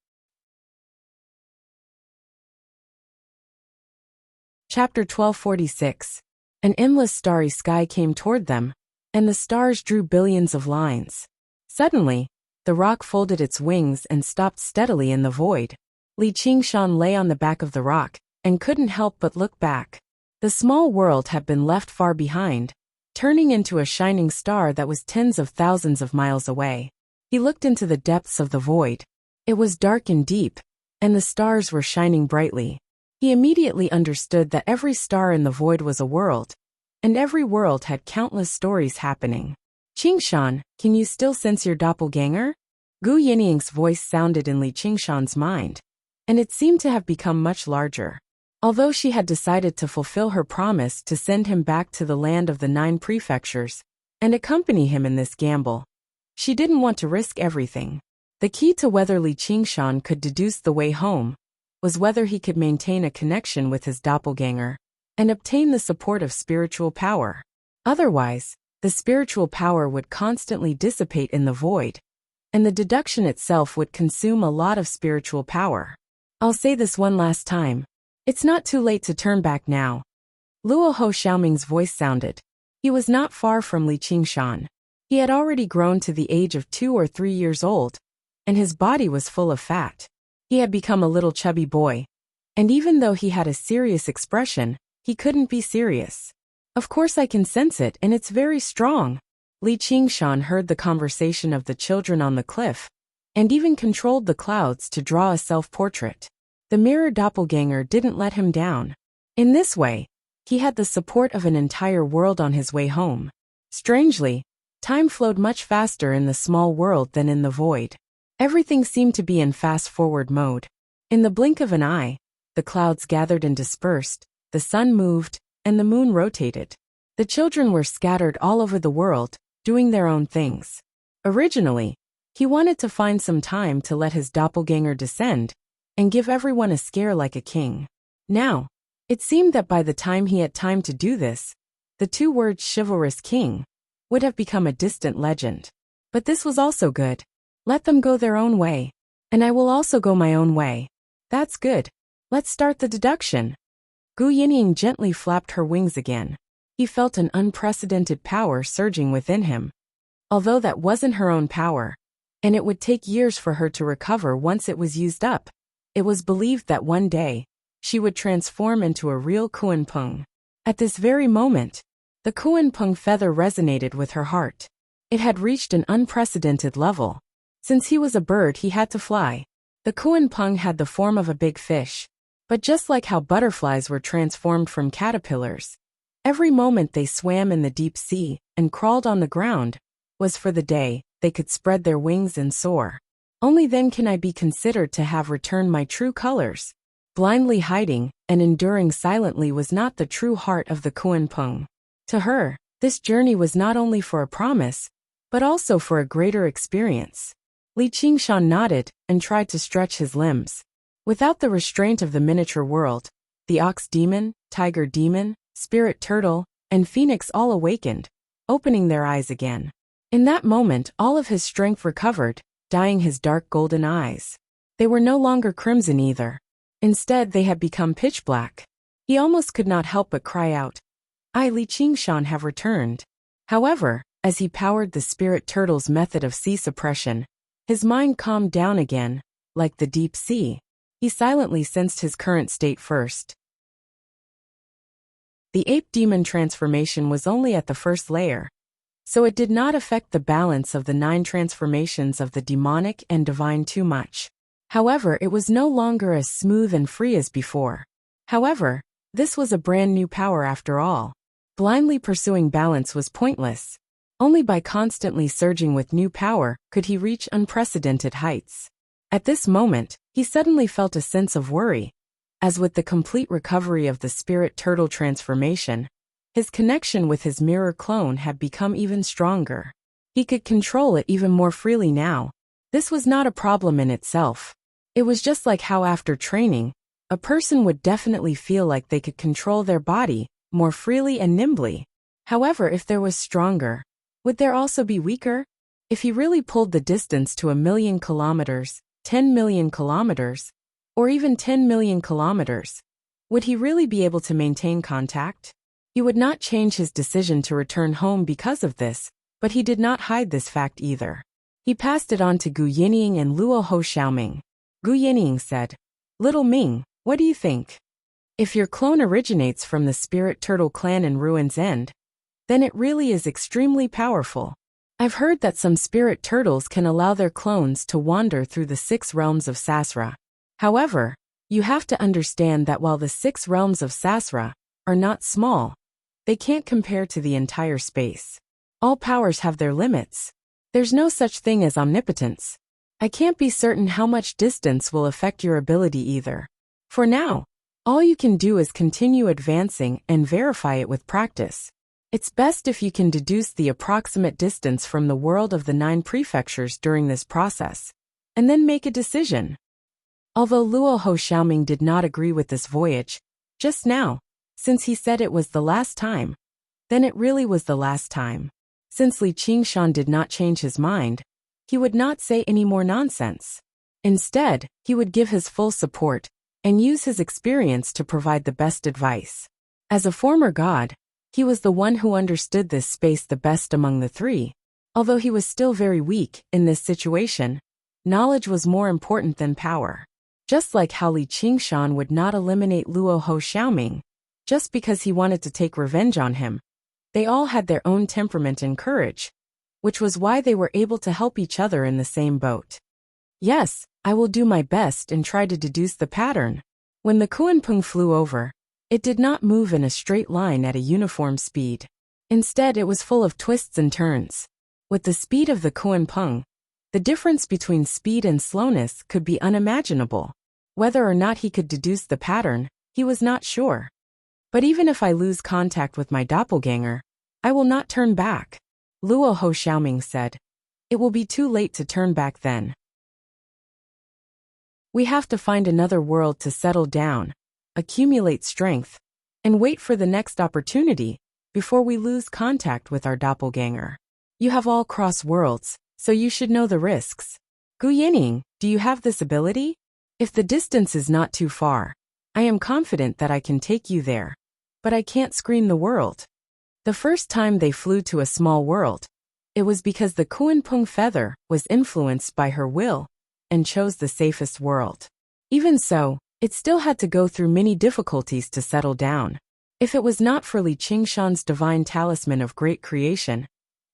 Chapter 1246. An endless starry sky came toward them, and the stars drew billions of lines. Suddenly, the rock folded its wings and stopped steadily in the void. Li Qingshan lay on the back of the rock and couldn't help but look back. The small world had been left far behind, turning into a shining star that was tens of thousands of miles away. He looked into the depths of the void. It was dark and deep, and the stars were shining brightly. He immediately understood that every star in the void was a world, and every world had countless stories happening. "Qingshan, can you still sense your doppelganger?" Gu Yinying's voice sounded in Li Qingshan's mind, and it seemed to have become much larger. Although she had decided to fulfill her promise to send him back to the land of the 9 prefectures and accompany him in this gamble, she didn't want to risk everything. The key to whether Li Qingshan could deduce the way home was whether he could maintain a connection with his doppelganger and obtain the support of spiritual power. Otherwise, the spiritual power would constantly dissipate in the void, and the deduction itself would consume a lot of spiritual power. I'll say this one last time. It's not too late to turn back now. Luo Ho Xiaoming's voice sounded. He was not far from Li Qingshan. He had already grown to the age of 2 or 3 years old, and his body was full of fat. He had become a little chubby boy, and even though he had a serious expression, he couldn't be serious. Of course I can sense it, and it's very strong. Li Qingshan heard the conversation of the children on the cliff, and even controlled the clouds to draw a self-portrait. The mirror doppelganger didn't let him down. In this way, he had the support of an entire world on his way home. Strangely, time flowed much faster in the small world than in the void. Everything seemed to be in fast-forward mode. In the blink of an eye, the clouds gathered and dispersed, the sun moved, and the moon rotated. The children were scattered all over the world, doing their own things. Originally, he wanted to find some time to let his doppelganger descend and give everyone a scare like a king. Now, it seemed that by the time he had time to do this, the 2 words chivalrous king would have become a distant legend. But this was also good. Let them go their own way, and I will also go my own way. That's good. Let's start the deduction. Gu Yinying gently flapped her wings again. He felt an unprecedented power surging within him. Although that wasn't her own power, and it would take years for her to recover once it was used up, it was believed that one day, she would transform into a real Kuanpeng. At this very moment, the Kuanpeng feather resonated with her heart. It had reached an unprecedented level. Since he was a bird, he had to fly. The Kuanpeng had the form of a big fish. But just like how butterflies were transformed from caterpillars, every moment they swam in the deep sea and crawled on the ground was for the day they could spread their wings and soar. Only then can I be considered to have returned my true colors. Blindly hiding and enduring silently was not the true heart of the Kuanpeng. To her, this journey was not only for a promise, but also for a greater experience. Li Qingshan nodded and tried to stretch his limbs. Without the restraint of the miniature world, the ox demon, tiger demon, spirit turtle, and phoenix all awakened, opening their eyes again. In that moment, all of his strength recovered, dyeing his dark golden eyes. They were no longer crimson either. Instead, they had become pitch black. He almost could not help but cry out, "I, Li Qingshan, have returned." However, as he powered the spirit turtle's method of sea suppression, his mind calmed down again, like the deep sea. He silently sensed his current state first. The ape demon transformation was only at the first layer, so it did not affect the balance of the 9 transformations of the demonic and divine too much. However, it was no longer as smooth and free as before. However, this was a brand new power after all. Blindly pursuing balance was pointless. Only by constantly surging with new power could he reach unprecedented heights. At this moment, he suddenly felt a sense of worry. As with the complete recovery of the spirit turtle transformation, his connection with his mirror clone had become even stronger. He could control it even more freely now. This was not a problem in itself. It was just like how after training, a person would definitely feel like they could control their body more freely and nimbly. However, if there was stronger, would there also be weaker? If he really pulled the distance to 1,000,000 kilometers, 10 million kilometers, or even 10 million kilometers, would he really be able to maintain contact? He would not change his decision to return home because of this, but he did not hide this fact either. He passed it on to Gu Yinying and Luo Ho Xiaoming. Gu Yinying said, "Little Ming, what do you think? If your clone originates from the spirit turtle clan in Ruin's End, then it really is extremely powerful. I've heard that some spirit turtles can allow their clones to wander through the 6 realms of Sasra. However, you have to understand that while the 6 realms of Sasra are not small, they can't compare to the entire space. All powers have their limits. There's no such thing as omnipotence. I can't be certain how much distance will affect your ability either. For now, all you can do is continue advancing and verify it with practice. It's best if you can deduce the approximate distance from the world of the 9 prefectures during this process, and then make a decision." Although Luo Ho Xiaoming did not agree with this voyage, just now, since he said it was the last time, then it really was the last time. Since Li Qingshan did not change his mind, he would not say any more nonsense. Instead, he would give his full support and use his experience to provide the best advice. As a former god, he was the one who understood this space the best among the three. Although he was still very weak in this situation, knowledge was more important than power. Just like how Li Qingshan would not eliminate Luo Ho Xiaoming just because he wanted to take revenge on him. They all had their own temperament and courage, which was why they were able to help each other in the same boat. Yes, I will do my best and try to deduce the pattern. When the Kuanpeng flew over, it did not move in a straight line at a uniform speed. Instead, it was full of twists and turns. With the speed of the Kuanpeng, the difference between speed and slowness could be unimaginable. Whether or not he could deduce the pattern, he was not sure. But even if I lose contact with my doppelganger, I will not turn back, Luo Ho Xiaoming said. It will be too late to turn back then. We have to find another world to settle down, accumulate strength, and wait for the next opportunity before we lose contact with our doppelganger. You have all crossed worlds, so you should know the risks. Gu Yining, do you have this ability? If the distance is not too far, I am confident that I can take you there. But I can't screen the world. The first time they flew to a small world, it was because the Kuanpeng feather was influenced by her will and chose the safest world. Even so, it still had to go through many difficulties to settle down. If it was not for Li Qingshan's divine talisman of great creation,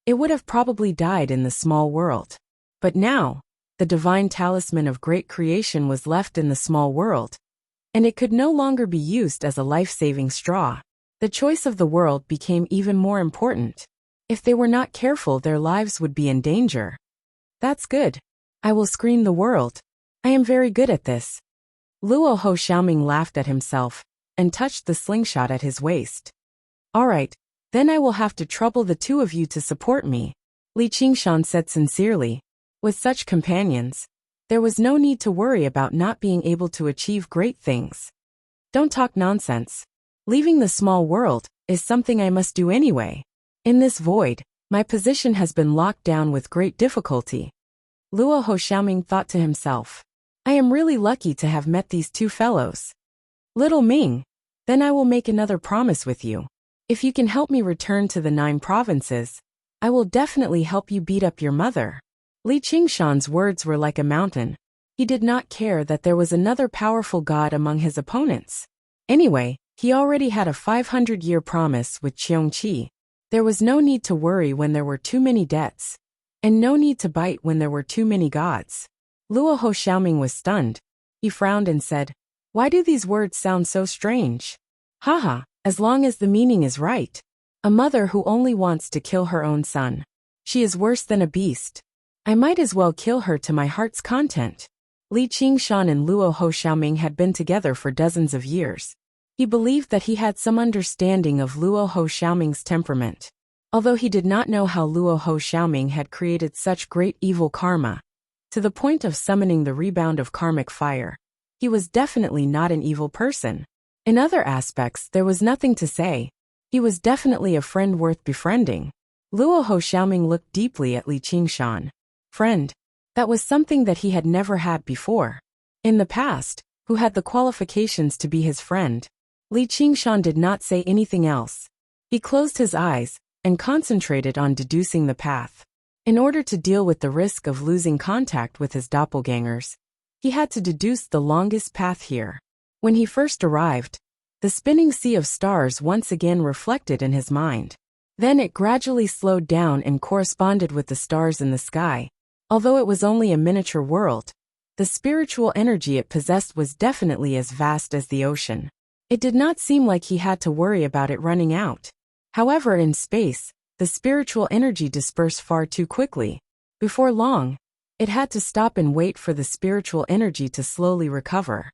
it would have probably died in the small world. But now, the divine talisman of great creation was left in the small world, and it could no longer be used as a life-saving straw. The choice of the world became even more important. If they were not careful, their lives would be in danger. That's good. I will screen the world. I am very good at this. Luo Ho Xiaoming laughed at himself and touched the slingshot at his waist. All right, then I will have to trouble the two of you to support me, Li Qingshan said sincerely. With such companions, there was no need to worry about not being able to achieve great things. Don't talk nonsense. Leaving the small world is something I must do anyway. In this void, my position has been locked down with great difficulty. Luo Ho Xiaoming thought to himself. I am really lucky to have met these two fellows. Little Ming, then I will make another promise with you. If you can help me return to the 9 provinces, I will definitely help you beat up your mother. Li Qingshan's words were like a mountain. He did not care that there was another powerful god among his opponents. Anyway, he already had a 500-year promise with Qiongqi. There was no need to worry when there were too many debts, and no need to bite when there were too many gods. Luo Ho Xiaoming was stunned. He frowned and said, Why do these words sound so strange? Haha, as long as the meaning is right. A mother who only wants to kill her own son. She is worse than a beast. I might as well kill her to my heart's content. Li Qingshan and Luo Ho Xiaoming had been together for dozens of years. He believed that he had some understanding of Luo Ho Xiaoming's temperament. Although he did not know how Luo Ho Xiaoming had created such great evil karma, to the point of summoning the rebound of karmic fire, he was definitely not an evil person. In other aspects, there was nothing to say. He was definitely a friend worth befriending. Luo Ho Xiaoming looked deeply at Li Qingshan. Friend. That was something that he had never had before. In the past, who had the qualifications to be his friend? Li Qingshan did not say anything else. He closed his eyes and concentrated on deducing the path. In order to deal with the risk of losing contact with his doppelgangers, he had to deduce the longest path here. When he first arrived, the spinning sea of stars once again reflected in his mind. Then it gradually slowed down and corresponded with the stars in the sky. Although it was only a miniature world, the spiritual energy it possessed was definitely as vast as the ocean. It did not seem like he had to worry about it running out. However, in space, the spiritual energy dispersed far too quickly. Before long, it had to stop and wait for the spiritual energy to slowly recover.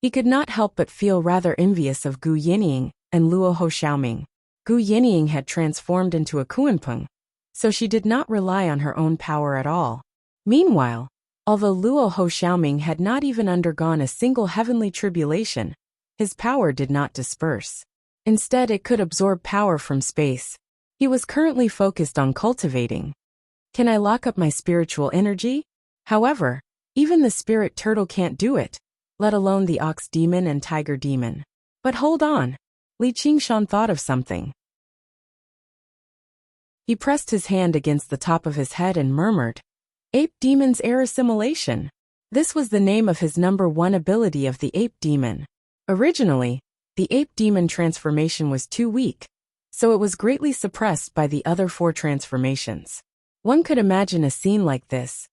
He could not help but feel rather envious of Gu Yining and Luo Ho Xiaoming. Gu Yining had transformed into a Kuanpeng, so she did not rely on her own power at all. Meanwhile, although Luo Ho Xiaoming had not even undergone a single heavenly tribulation, his power did not disperse. Instead, it could absorb power from space. He was currently focused on cultivating Can I lock up my spiritual energy? However, even the spirit turtle can't do it, let alone the ox demon and tiger demon. But hold on. Li Qingshan thought of something. He pressed his hand against the top of his head and murmured, Ape Demon's Air Assimilation. This was the name of his #1 ability of the ape demon. Originally, the ape demon transformation was too weak, so it was greatly suppressed by the other 4 transformations. One could imagine a scene like this.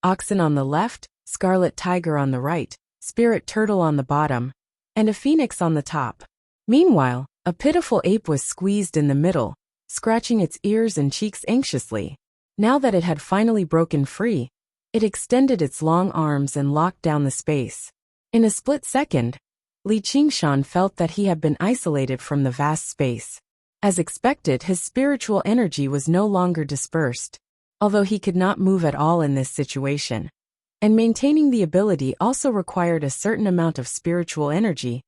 Oxen on the left, scarlet tiger on the right, spirit turtle on the bottom, and a phoenix on the top. Meanwhile, a pitiful ape was squeezed in the middle, scratching its ears and cheeks anxiously. Now that it had finally broken free, it extended its long arms and locked down the space. In a split second, Li Qingshan felt that he had been isolated from the vast space. As expected, his spiritual energy was no longer dispersed, although he could not move at all in this situation. And maintaining the ability also required a certain amount of spiritual energy.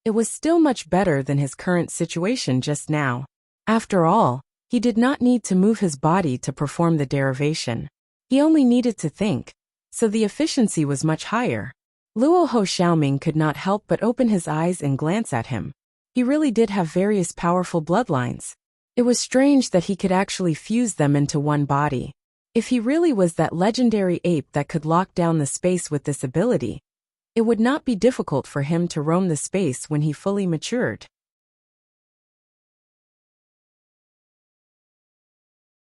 It was still much better than his current situation just now. After all, he did not need to move his body to perform the derivation. He only needed to think, so the efficiency was much higher. Luo Ho Xiaoming could not help but open his eyes and glance at him. He really did have various powerful bloodlines. It was strange that he could actually fuse them into one body. If he really was that legendary ape that could lock down the space with this ability, it would not be difficult for him to roam the space when he fully matured.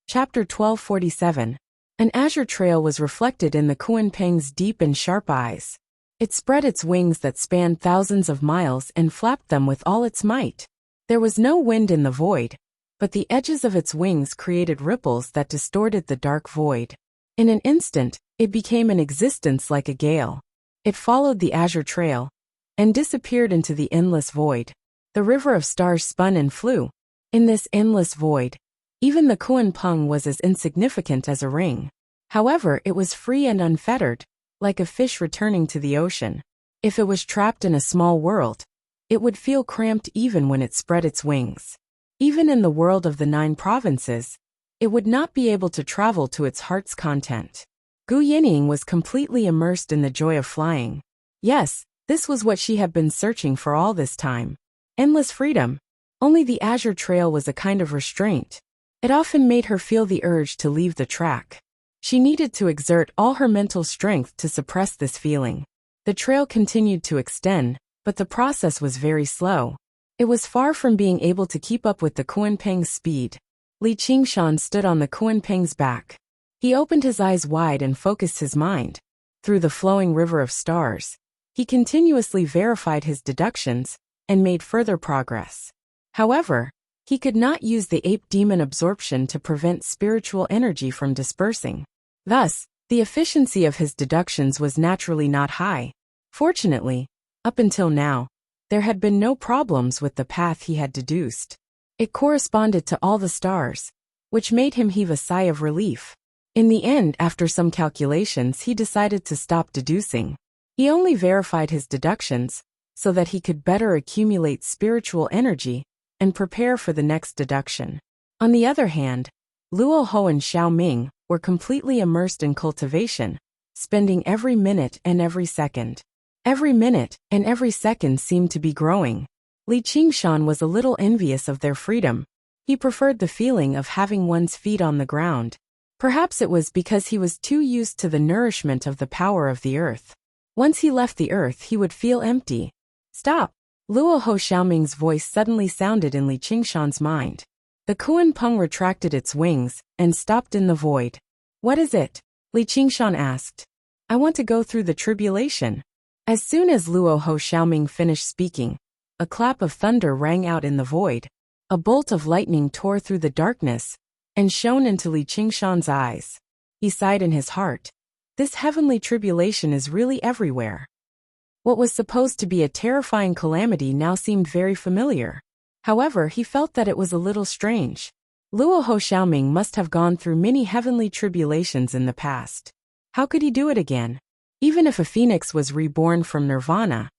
Chapter 1247. An azure trail was reflected in the Kunpeng's deep and sharp eyes. It spread its wings that spanned thousands of miles and flapped them with all its might. There was no wind in the void, but the edges of its wings created ripples that distorted the dark void. In an instant, it became in existence like a gale. It followed the azure trail and disappeared into the endless void. The river of stars spun and flew. In this endless void, even the Kunpeng was as insignificant as a ring. However, it was free and unfettered, like a fish returning to the ocean. If it was trapped in a small world, it would feel cramped even when it spread its wings. Even in the world of the 9 provinces, it would not be able to travel to its heart's content. Gu Yining was completely immersed in the joy of flying. Yes, this was what she had been searching for all this time. Endless freedom. Only the azure trail was a kind of restraint. It often made her feel the urge to leave the track. She needed to exert all her mental strength to suppress this feeling. The trail continued to extend, but the process was very slow. It was far from being able to keep up with the Kunpeng's speed. Li Qingshan stood on the Kunpeng's back. He opened his eyes wide and focused his mind. Through the flowing river of stars, he continuously verified his deductions and made further progress. However, he could not use the ape demon absorption to prevent spiritual energy from dispersing. Thus, the efficiency of his deductions was naturally not high. Fortunately, up until now, there had been no problems with the path he had deduced. It corresponded to all the stars, which made him heave a sigh of relief. In the end, after some calculations, he decided to stop deducing. He only verified his deductions so that he could better accumulate spiritual energy and prepare for the next deduction. On the other hand, Luo Ho and Xiao Ming were completely immersed in cultivation, spending every minute and every second. Every minute and every second seemed to be growing. Li Qingshan was a little envious of their freedom. He preferred the feeling of having one's feet on the ground. Perhaps it was because he was too used to the nourishment of the power of the earth. Once he left the earth, he would feel empty. Stop! Luo Ho Xiaoming's voice suddenly sounded in Li Qingshan's mind. The Kunpeng retracted its wings and stopped in the void. What is it? Li Qingshan asked. I want to go through the tribulation. As soon as Luo Ho Xiaoming finished speaking, a clap of thunder rang out in the void. A bolt of lightning tore through the darkness and shone into Li Qingshan's eyes. He sighed in his heart. This heavenly tribulation is really everywhere. What was supposed to be a terrifying calamity now seemed very familiar. However, he felt that it was a little strange. Luo Ho Xiaoming must have gone through many heavenly tribulations in the past. How could he do it again? Even if a phoenix was reborn from nirvana,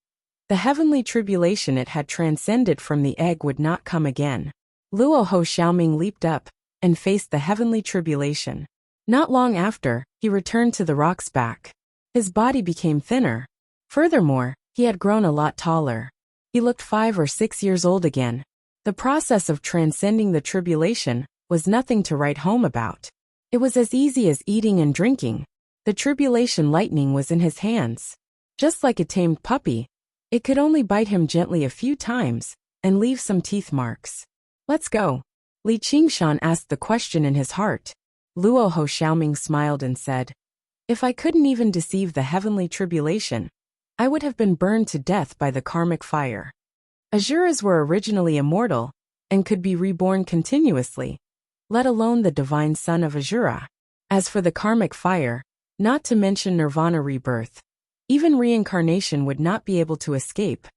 the heavenly tribulation it had transcended from the egg would not come again. Luo Ho Xiaoming leaped up and faced the heavenly tribulation. Not long after, he returned to the rock's back. His body became thinner. Furthermore, he had grown a lot taller. He looked 5 or 6 years old again. The process of transcending the tribulation was nothing to write home about. It was as easy as eating and drinking. The tribulation lightning was in his hands. Just like a tamed puppy, it could only bite him gently a few times and leave some teeth marks. Let's go. Li Qingshan asked the question in his heart. Luo Ho Xiaoming smiled and said, "If I couldn't even deceive the heavenly tribulation, I would have been burned to death by the karmic fire." Asuras were originally immortal and could be reborn continuously, let alone the divine son of Asura. As for the karmic fire, not to mention nirvana rebirth, even reincarnation would not be able to escape.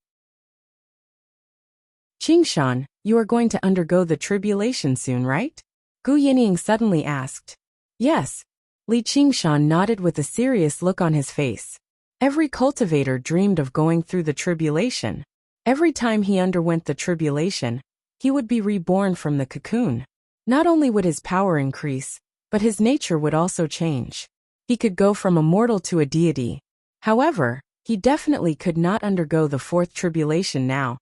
Qingshan, you are going to undergo the tribulation soon, right? Gu Yining suddenly asked. Yes. Li Qingshan nodded with a serious look on his face. Every cultivator dreamed of going through the tribulation. Every time he underwent the tribulation, he would be reborn from the cocoon. Not only would his power increase, but his nature would also change. He could go from a mortal to a deity. However, he definitely could not undergo the fourth tribulation now,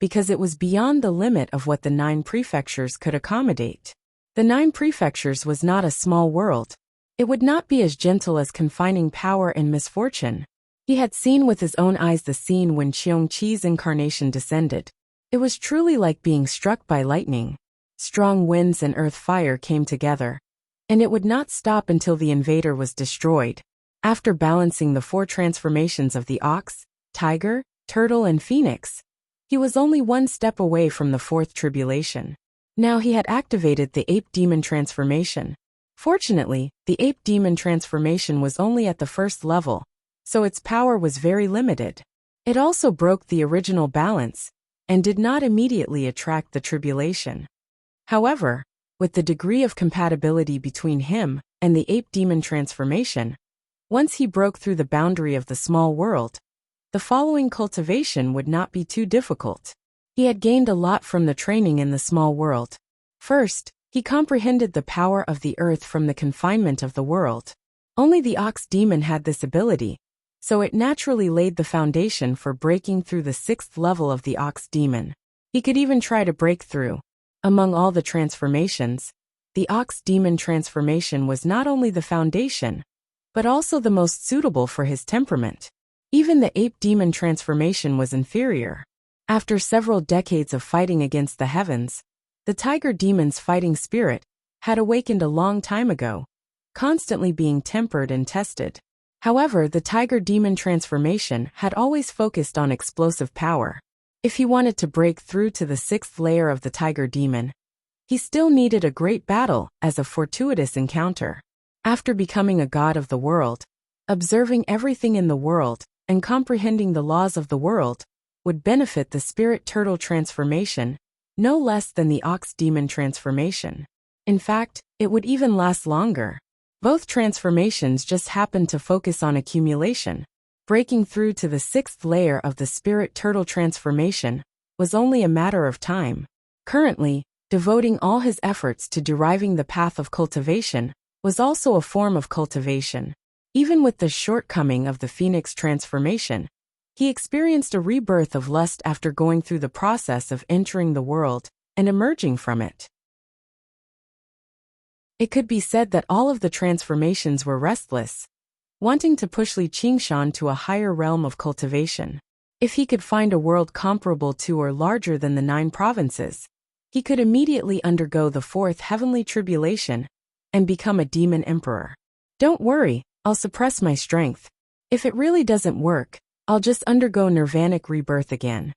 because it was beyond the limit of what the 9 prefectures could accommodate. The 9 prefectures was not a small world. It would not be as gentle as confining power and misfortune. He had seen with his own eyes the scene when Qiongqi's incarnation descended. It was truly like being struck by lightning. Strong winds and earth fire came together, and it would not stop until the invader was destroyed. After balancing the 4 transformations of the ox, tiger, turtle and phoenix, he was only one step away from the 4th tribulation. Now he had activated the ape demon transformation. Fortunately, the ape demon transformation was only at the 1st level, so its power was very limited. It also broke the original balance and did not immediately attract the tribulation. However, with the degree of compatibility between him and the ape demon transformation, once he broke through the boundary of the small world, the following cultivation would not be too difficult. He had gained a lot from the training in the small world. First, he comprehended the power of the earth from the confinement of the world. Only the ox demon had this ability, so it naturally laid the foundation for breaking through the 6th level of the ox demon. He could even try to break through. Among all the transformations, the ox demon transformation was not only the foundation, but also the most suitable for his temperament. Even the ape demon transformation was inferior. After several decades of fighting against the heavens, the tiger demon's fighting spirit had awakened a long time ago, constantly being tempered and tested. However, the tiger demon transformation had always focused on explosive power. If he wanted to break through to the 6th layer of the tiger demon, he still needed a great battle as a fortuitous encounter. After becoming a god of the world, observing everything in the world and comprehending the laws of the world would benefit the spirit turtle transformation no less than the ox demon transformation. In fact, it would even last longer. Both transformations just happened to focus on accumulation. Breaking through to the 6th layer of the spirit turtle transformation was only a matter of time. Currently, devoting all his efforts to deriving the path of cultivation was also a form of cultivation. Even with the shortcoming of the phoenix transformation, he experienced a rebirth of lust after going through the process of entering the world and emerging from it. It could be said that all of the transformations were restless, wanting to push Li Qingshan to a higher realm of cultivation. If he could find a world comparable to or larger than the 9 provinces, he could immediately undergo the 4th heavenly tribulation and become a demon emperor. Don't worry, I'll suppress my strength. If it really doesn't work, I'll just undergo nirvanic rebirth again.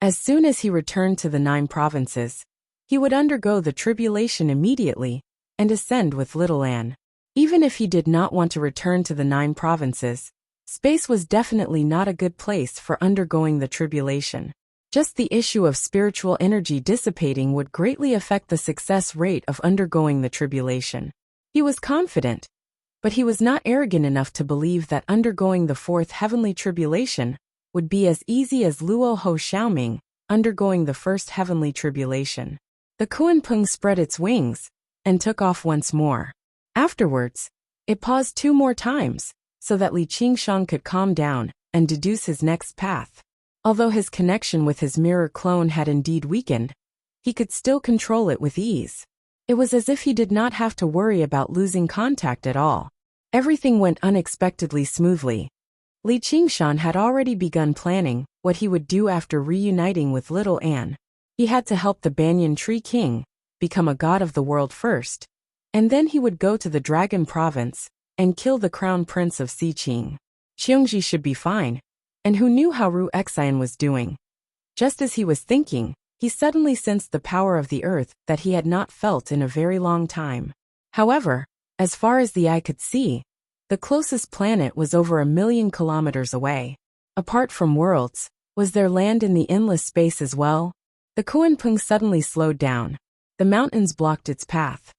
As soon as he returned to the 9 provinces, he would undergo the tribulation immediately and ascend with little An. Even if he did not want to return to the 9 provinces, space was definitely not a good place for undergoing the tribulation. Just the issue of spiritual energy dissipating would greatly affect the success rate of undergoing the tribulation. He was confident, but he was not arrogant enough to believe that undergoing the 4th heavenly tribulation would be as easy as Luo Ho Xiaoming undergoing the 1st heavenly tribulation. The Kuan Peng spread its wings and took off once more. Afterwards, it paused 2 more times, so that Li Qingshan could calm down and deduce his next path. Although his connection with his mirror clone had indeed weakened, he could still control it with ease. It was as if he did not have to worry about losing contact at all. Everything went unexpectedly smoothly. Li Qingshan had already begun planning what he would do after reuniting with little Anne. He had to help the Banyan Tree King become a god of the world first, and then he would go to the Dragon Province and kill the Crown Prince of Xiqing. Qiongji should be fine, and who knew how Ru Xian was doing? Just as he was thinking, he suddenly sensed the power of the earth that he had not felt in a very long time. However, as far as the eye could see, the closest planet was over 1,000,000 kilometers away. Apart from worlds, was there land in the endless space as well? The Kuanping suddenly slowed down. The mountains blocked its path.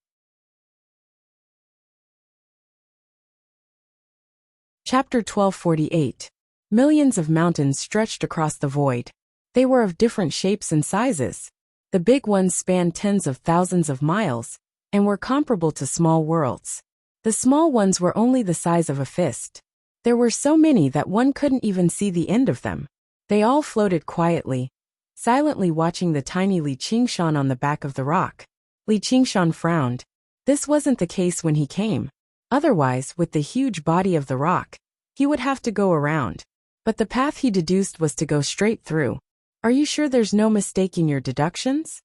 Chapter 1248. Millions of mountains stretched across the void. They were of different shapes and sizes. The big ones spanned tens of thousands of miles, and were comparable to small worlds. The small ones were only the size of a fist. There were so many that one couldn't even see the end of them. They all floated quietly, silently watching the tiny Li Qingshan on the back of the rock. Li Qingshan frowned. This wasn't the case when he came. Otherwise, with the huge body of the rock, he would have to go around. But the path he deduced was to go straight through. Are you sure there's no mistaking your deductions?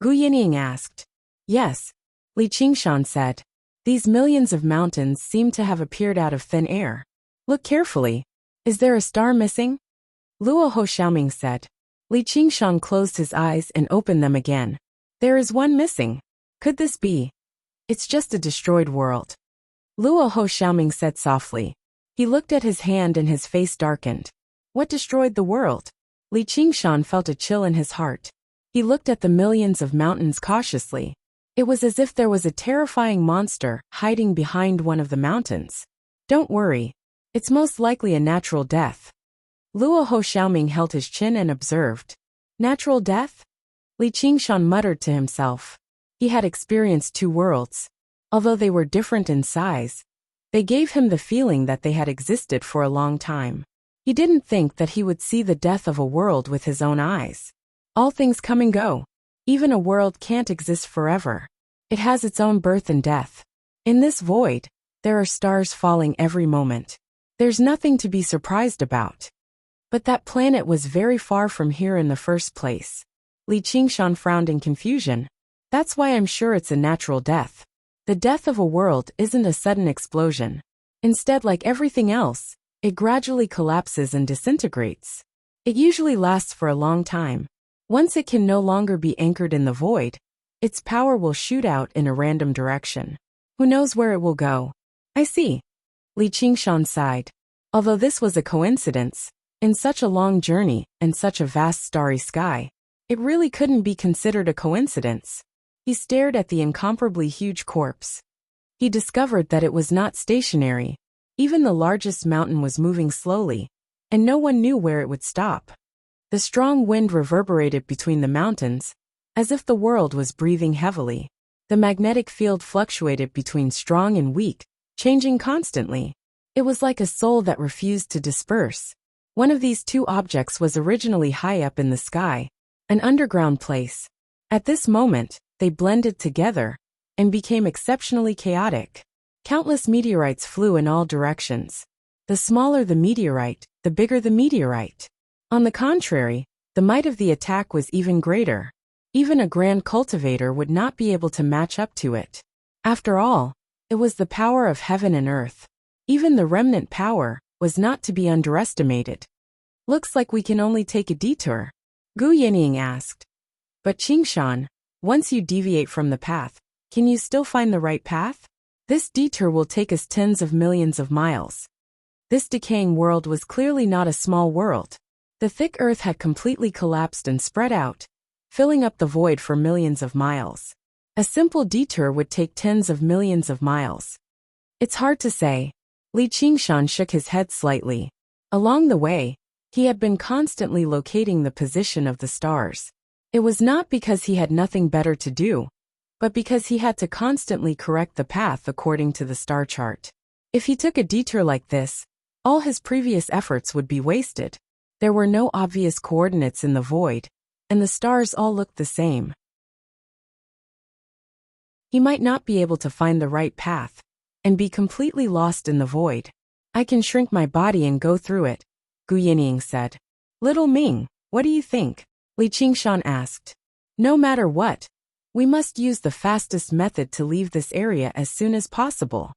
Gu Yinying asked. Yes, Li Qingshan said. These millions of mountains seem to have appeared out of thin air. Look carefully. Is there a star missing? Luo Ho Xiaoming said. Li Qingshan closed his eyes and opened them again. There is one missing. Could this be? It's just a destroyed world. Luo Ho Xiaoming said softly. He looked at his hand and his face darkened. What destroyed the world? Li Qingshan felt a chill in his heart. He looked at the millions of mountains cautiously. It was as if there was a terrifying monster hiding behind one of the mountains. Don't worry. It's most likely a natural death. Luo Ho Xiaoming held his chin and observed. Natural death? Li Qingshan muttered to himself. He had experienced 2 worlds. Although they were different in size, they gave him the feeling that they had existed for a long time. He didn't think that he would see the death of a world with his own eyes. All things come and go. Even a world can't exist forever. It has its own birth and death. In this void, there are stars falling every moment. There's nothing to be surprised about. But that planet was very far from here in the first place. Li Qingshan frowned in confusion. That's why I'm sure it's a natural death. The death of a world isn't a sudden explosion. Instead, like everything else, it gradually collapses and disintegrates. It usually lasts for a long time. Once it can no longer be anchored in the void, its power will shoot out in a random direction. Who knows where it will go? I see. Li Qingshan sighed. Although this was a coincidence, in such a long journey and such a vast starry sky, it really couldn't be considered a coincidence. He stared at the incomparably huge corpse. He discovered that it was not stationary. Even the largest mountain was moving slowly, and no one knew where it would stop. The strong wind reverberated between the mountains, as if the world was breathing heavily. The magnetic field fluctuated between strong and weak, changing constantly. It was like a soul that refused to disperse. One of these 2 objects was originally high up in the sky, an underground place. At this moment, they blended together and became exceptionally chaotic. Countless meteorites flew in all directions. The smaller the meteorite, the bigger the meteorite. On the contrary, the might of the attack was even greater. Even a grand cultivator would not be able to match up to it. After all, it was the power of heaven and earth. Even the remnant power was not to be underestimated. Looks like we can only take a detour. Gu Yinying asked. But Qingshan, once you deviate from the path, can you still find the right path? This detour will take us tens of millions of miles. This decaying world was clearly not a small world. The thick earth had completely collapsed and spread out, filling up the void for millions of miles. A simple detour would take tens of millions of miles. It's hard to say. Li Qingshan shook his head slightly. Along the way, he had been constantly locating the position of the stars. It was not because he had nothing better to do, but because he had to constantly correct the path according to the star chart. If he took a detour like this, all his previous efforts would be wasted. There were no obvious coordinates in the void, and the stars all looked the same. He might not be able to find the right path, and be completely lost in the void. I can shrink my body and go through it, Gu Yinying said. Little Ming, what do you think? Li Qingshan asked. No matter what, we must use the fastest method to leave this area as soon as possible.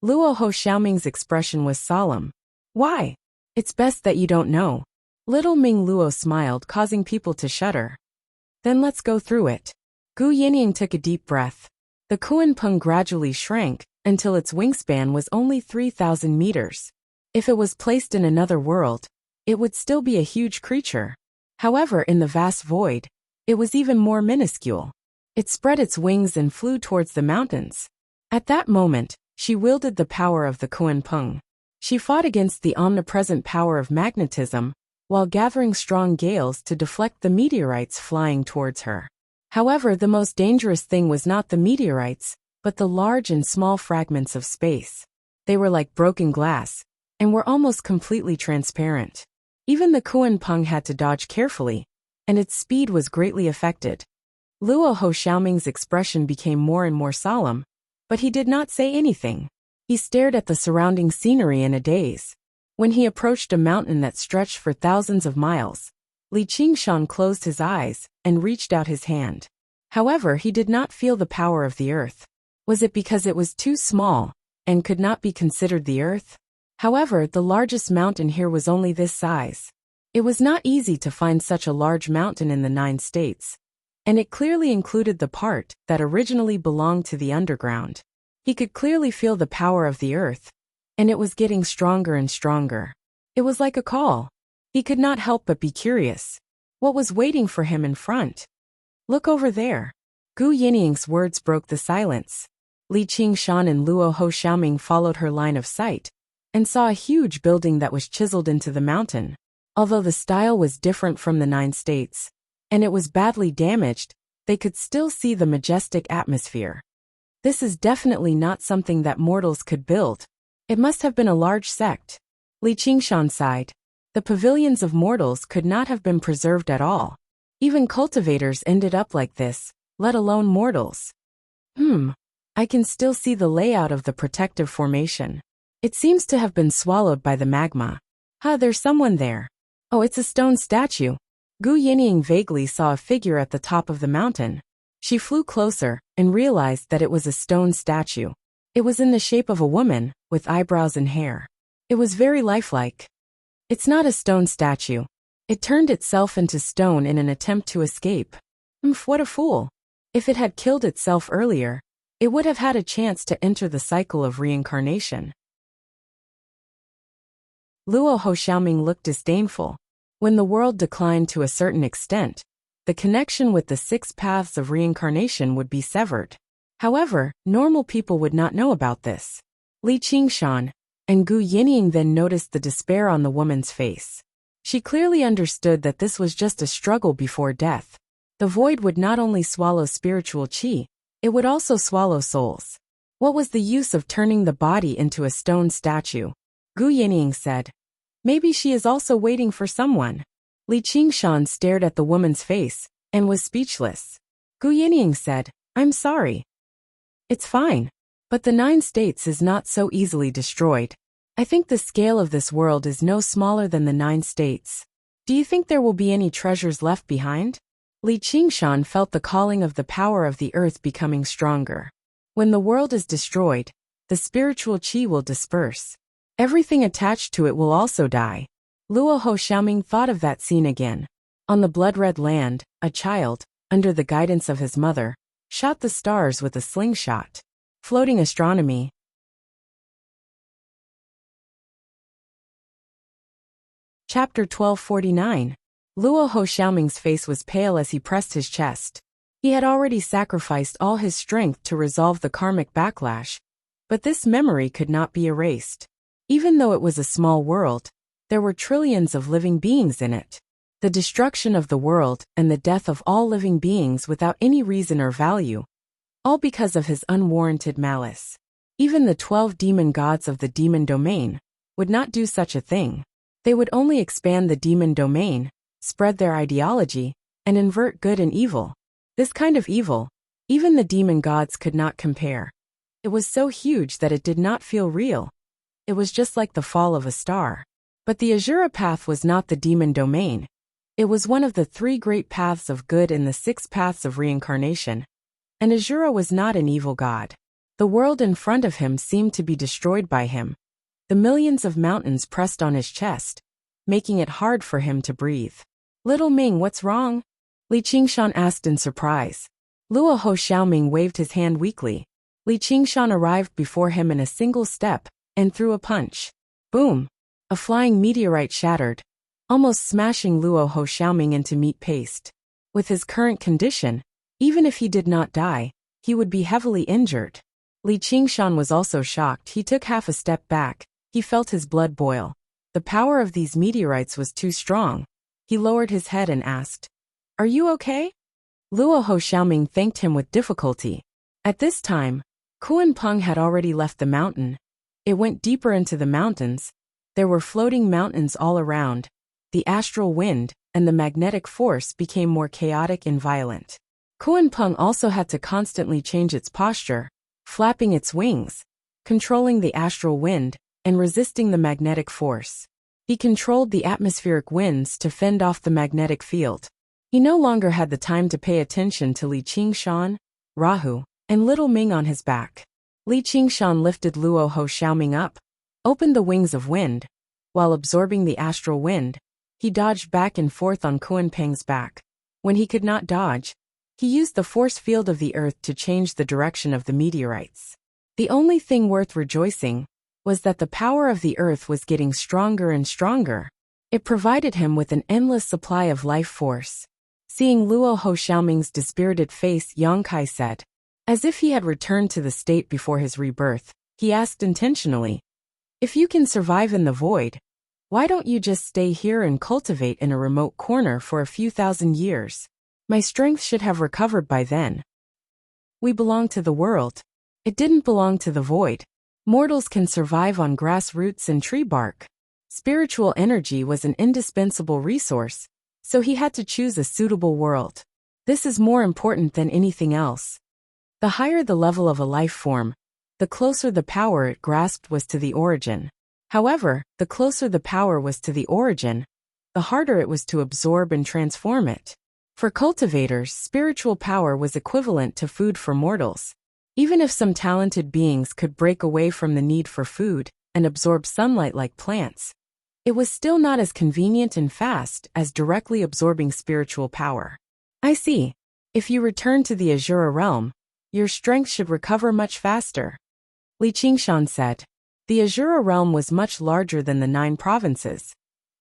Luo Ho Xiaoming's expression was solemn. Why? It's best that you don't know. Little Ming Luo smiled, causing people to shudder. Then let's go through it. Gu Yinying took a deep breath. The Kuan-Peng gradually shrank until its wingspan was only 3,000 meters. If it was placed in another world, it would still be a huge creature. However, in the vast void, it was even more minuscule. It spread its wings and flew towards the mountains. At that moment, she wielded the power of the Kuan-Peng. She fought against the omnipresent power of magnetism, while gathering strong gales to deflect the meteorites flying towards her. However, the most dangerous thing was not the meteorites, but the large and small fragments of space. They were like broken glass, and were almost completely transparent. Even the Kuan-Peng had to dodge carefully, and its speed was greatly affected. Luo Ho Xiaoming's expression became more and more solemn, but he did not say anything. He stared at the surrounding scenery in a daze. When he approached a mountain that stretched for thousands of miles, Li Qingshan closed his eyes and reached out his hand. However, he did not feel the power of the earth. Was it because it was too small and could not be considered the earth? However, the largest mountain here was only this size. It was not easy to find such a large mountain in the 9 states, and it clearly included the part that originally belonged to the underground. He could clearly feel the power of the earth, and it was getting stronger and stronger. It was like a call. He could not help but be curious. What was waiting for him in front? Look over there. Gu Yinying's words broke the silence. Li Qingshan and Luo Ho Xiaoming followed her line of sight, and saw a huge building that was chiseled into the mountain. Although the style was different from the 9 states, and it was badly damaged, they could still see the majestic atmosphere. This is definitely not something that mortals could build. It must have been a large sect. Li Qingshan sighed. The pavilions of mortals could not have been preserved at all. Even cultivators ended up like this, let alone mortals. I can still see the layout of the protective formation. It seems to have been swallowed by the magma. There's someone there. Oh, it's a stone statue. Gu Yinying vaguely saw a figure at the top of the mountain. She flew closer and realized that it was a stone statue. It was in the shape of a woman, with eyebrows and hair. It was very lifelike. It's not a stone statue. It turned itself into stone in an attempt to escape. What a fool. If it had killed itself earlier, it would have had a chance to enter the cycle of reincarnation. Luo Ho Xiaoming looked disdainful. When the world declined to a certain extent, the connection with the 6 paths of reincarnation would be severed. However, normal people would not know about this. Li Qingshan and Gu Yinying then noticed the despair on the woman's face. She clearly understood that this was just a struggle before death. The void would not only swallow spiritual qi, it would also swallow souls. What was the use of turning the body into a stone statue? Gu Yinying said. Maybe she is also waiting for someone. Li Qingshan stared at the woman's face and was speechless. Gu Yinying said, I'm sorry. It's fine. But the 9 states is not so easily destroyed. I think the scale of this world is no smaller than the 9 states. Do you think there will be any treasures left behind? Li Qingshan felt the calling of the power of the earth becoming stronger. When the world is destroyed, the spiritual qi will disperse. Everything attached to it will also die. Luo Ho Xiaoming thought of that scene again. On the blood-red land, a child, under the guidance of his mother, shot the stars with a slingshot. Floating astronomy. Chapter 1249. Luo Ho Xiaoming's face was pale as he pressed his chest. He had already sacrificed all his strength to resolve the karmic backlash, but this memory could not be erased. Even though it was a small world, there were trillions of living beings in it. The destruction of the world and the death of all living beings without any reason or value. all because of his unwarranted malice. Even the 12 demon gods of the demon domain would not do such a thing. They would only expand the demon domain, spread their ideology, and invert good and evil. This kind of evil, even the demon gods could not compare. It was so huge that it did not feel real. It was just like the fall of a star. But the Azura path was not the demon domain. It was one of the 3 great paths of good and the 6 paths of reincarnation. And Azura was not an evil god. The world in front of him seemed to be destroyed by him. The millions of mountains pressed on his chest, making it hard for him to breathe. "Little Ming, what's wrong?" Li Qingshan asked in surprise. Luo Ho Xiaoming waved his hand weakly. Li Qingshan arrived before him in a single step and threw a punch. Boom! A flying meteorite shattered, almost smashing Luo Ho Xiaoming into meat paste. With his current condition, even if he did not die, he would be heavily injured. Li Qingshan was also shocked. He took half a step back. He felt his blood boil. The power of these meteorites was too strong. He lowered his head and asked, "Are you okay?" Luo Ho Xiaoming thanked him with difficulty. At this time, Kuan Peng had already left the mountain. It went deeper into the mountains. There were floating mountains all around. The astral wind and the magnetic force became more chaotic and violent. Kuan Peng also had to constantly change its posture, flapping its wings, controlling the astral wind, and resisting the magnetic force. He controlled the atmospheric winds to fend off the magnetic field. He no longer had the time to pay attention to Li Qingshan, Rahu, and Little Ming on his back. Li Qingshan lifted Luo Ho Xiaoming up, opened the wings of wind. While absorbing the astral wind, he dodged back and forth on Kuan Peng's back. When he could not dodge, he used the force field of the earth to change the direction of the meteorites. The only thing worth rejoicing was that the power of the earth was getting stronger and stronger. It provided him with an endless supply of life force. Seeing Luo Ho Xiaoming's dispirited face, Yang Kai said, as if he had returned to the state before his rebirth, he asked intentionally, "If you can survive in the void, why don't you just stay here and cultivate in a remote corner for a few thousand years? My strength should have recovered by then." We belong to the world. It didn't belong to the void. Mortals can survive on grass roots and tree bark. Spiritual energy was an indispensable resource, so he had to choose a suitable world. This is more important than anything else. The higher the level of a life form, the closer the power it grasped was to the origin. However, the closer the power was to the origin, the harder it was to absorb and transform it. For cultivators, spiritual power was equivalent to food for mortals. Even if some talented beings could break away from the need for food and absorb sunlight like plants, it was still not as convenient and fast as directly absorbing spiritual power. I see. If you return to the Azura realm, your strength should recover much faster. Li Qingshan said. The Azura realm was much larger than the 9 provinces,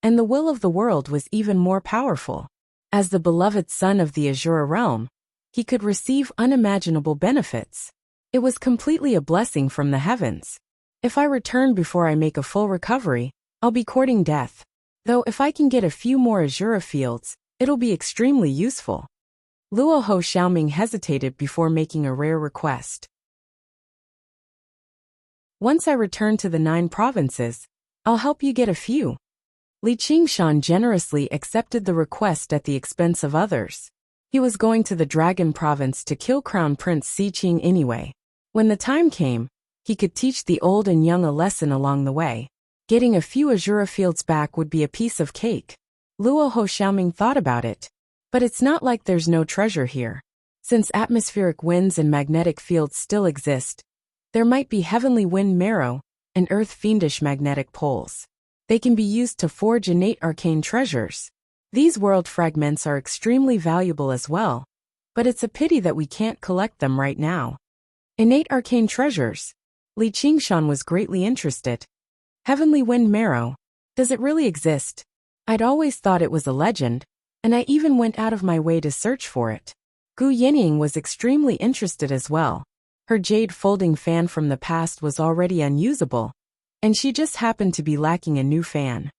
and the will of the world was even more powerful. As the beloved son of the Azura realm, he could receive unimaginable benefits. It was completely a blessing from the heavens. If I return before I make a full recovery, I'll be courting death. Though if I can get a few more Azura fields, it'll be extremely useful. Luo Ho Xiaoming hesitated before making a rare request. Once I return to the 9 provinces, I'll help you get a few. Li Qingshan generously accepted the request at the expense of others. He was going to the Dragon Province to kill Crown Prince Si Qing anyway. When the time came, he could teach the old and young a lesson along the way. Getting a few Azura fields back would be a piece of cake. Luo Ho Xiaoming thought about it. But it's not like there's no treasure here. Since atmospheric winds and magnetic fields still exist, there might be heavenly wind marrow and earth fiendish magnetic poles. They can be used to forge innate arcane treasures. These world fragments are extremely valuable as well, but it's a pity that we can't collect them right now. Innate arcane treasures. Li Qingshan was greatly interested. Heavenly wind marrow. Does it really exist? I'd always thought it was a legend, and I even went out of my way to search for it. Gu Yinying was extremely interested as well. Her jade folding fan from the past was already unusable, and she just happened to be lacking a new fan.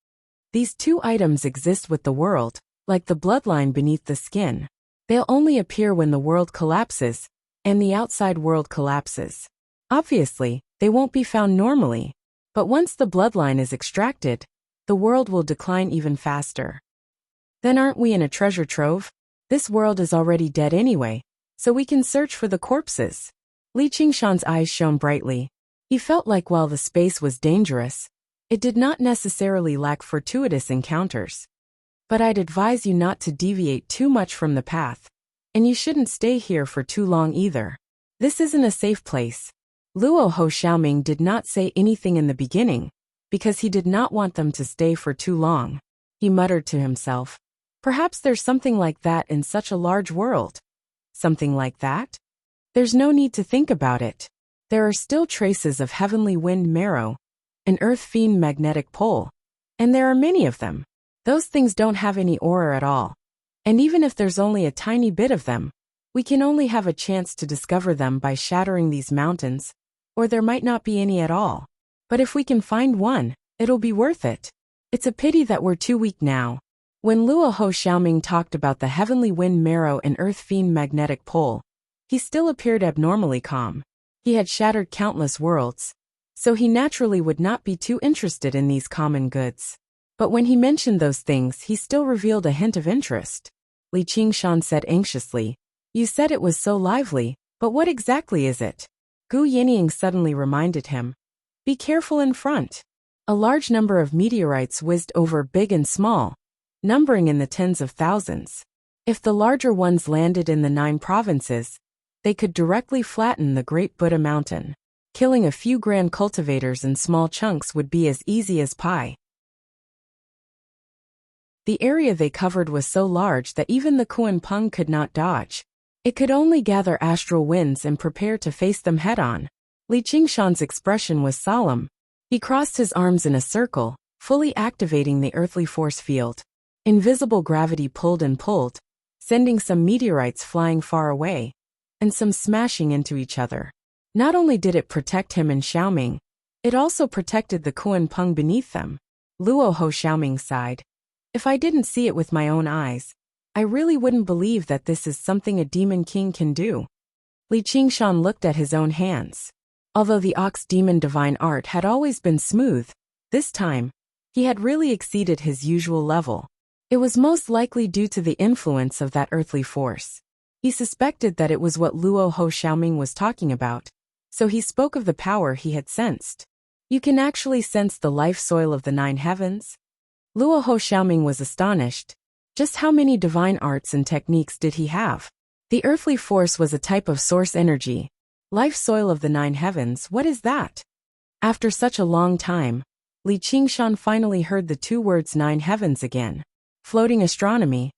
These 2 items exist with the world, like the bloodline beneath the skin. They'll only appear when the world collapses, and the outside world collapses. Obviously, they won't be found normally. But once the bloodline is extracted, the world will decline even faster. Then aren't we in a treasure trove? This world is already dead anyway, so we can search for the corpses. Li Qingshan's eyes shone brightly. He felt like while the space was dangerous, it did not necessarily lack fortuitous encounters. But I'd advise you not to deviate too much from the path, and you shouldn't stay here for too long either. This isn't a safe place. Luo Ho Xiaoming did not say anything in the beginning, because he did not want them to stay for too long. He muttered to himself, perhaps there's something like that in such a large world. Something like that? There's no need to think about it. There are still traces of heavenly wind marrow, an earth fiend magnetic pole, and there are many of them. Those things don't have any aura at all. And even if there's only a tiny bit of them, we can only have a chance to discover them by shattering these mountains, or there might not be any at all. But if we can find one, it'll be worth it. It's a pity that we're too weak now. When Luo Ho Xiaoming talked about the heavenly wind marrow and earth fiend magnetic pole, he still appeared abnormally calm. He had shattered countless worlds, so he naturally would not be too interested in these common goods. But when he mentioned those things, he still revealed a hint of interest. Li Qingshan said anxiously, you said it was so lively, but what exactly is it? Gu Yinying suddenly reminded him. Be careful in front. A large number of meteorites whizzed over big and small, numbering in the tens of thousands. If the larger ones landed in the 9 provinces, they could directly flatten the Great Buddha Mountain. Killing a few grand cultivators in small chunks would be as easy as pie. The area they covered was so large that even the Kuan Peng could not dodge. It could only gather astral winds and prepare to face them head-on. Li Qingshan's expression was solemn. He crossed his arms in a circle, fully activating the earthly force field. Invisible gravity pulled and pulled, sending some meteorites flying far away, and some smashing into each other. Not only did it protect him and Xiaoming, it also protected the Kuan Peng beneath them. Luo Ho Xiaoming sighed. If I didn't see it with my own eyes, I really wouldn't believe that this is something a demon king can do. Li Qingshan looked at his own hands. Although the ox demon divine art had always been smooth, this time, he had really exceeded his usual level. It was most likely due to the influence of that earthly force. He suspected that it was what Luo Ho Xiaoming was talking about, so he spoke of the power he had sensed. You can actually sense the life soil of the 9 heavens? Luo Ho Xiaoming was astonished. Just how many divine arts and techniques did he have? The earthly force was a type of source energy. Life soil of the 9 heavens, what is that? After such a long time, Li Qingshan finally heard the 2 words 9 heavens again. Floating astronomy.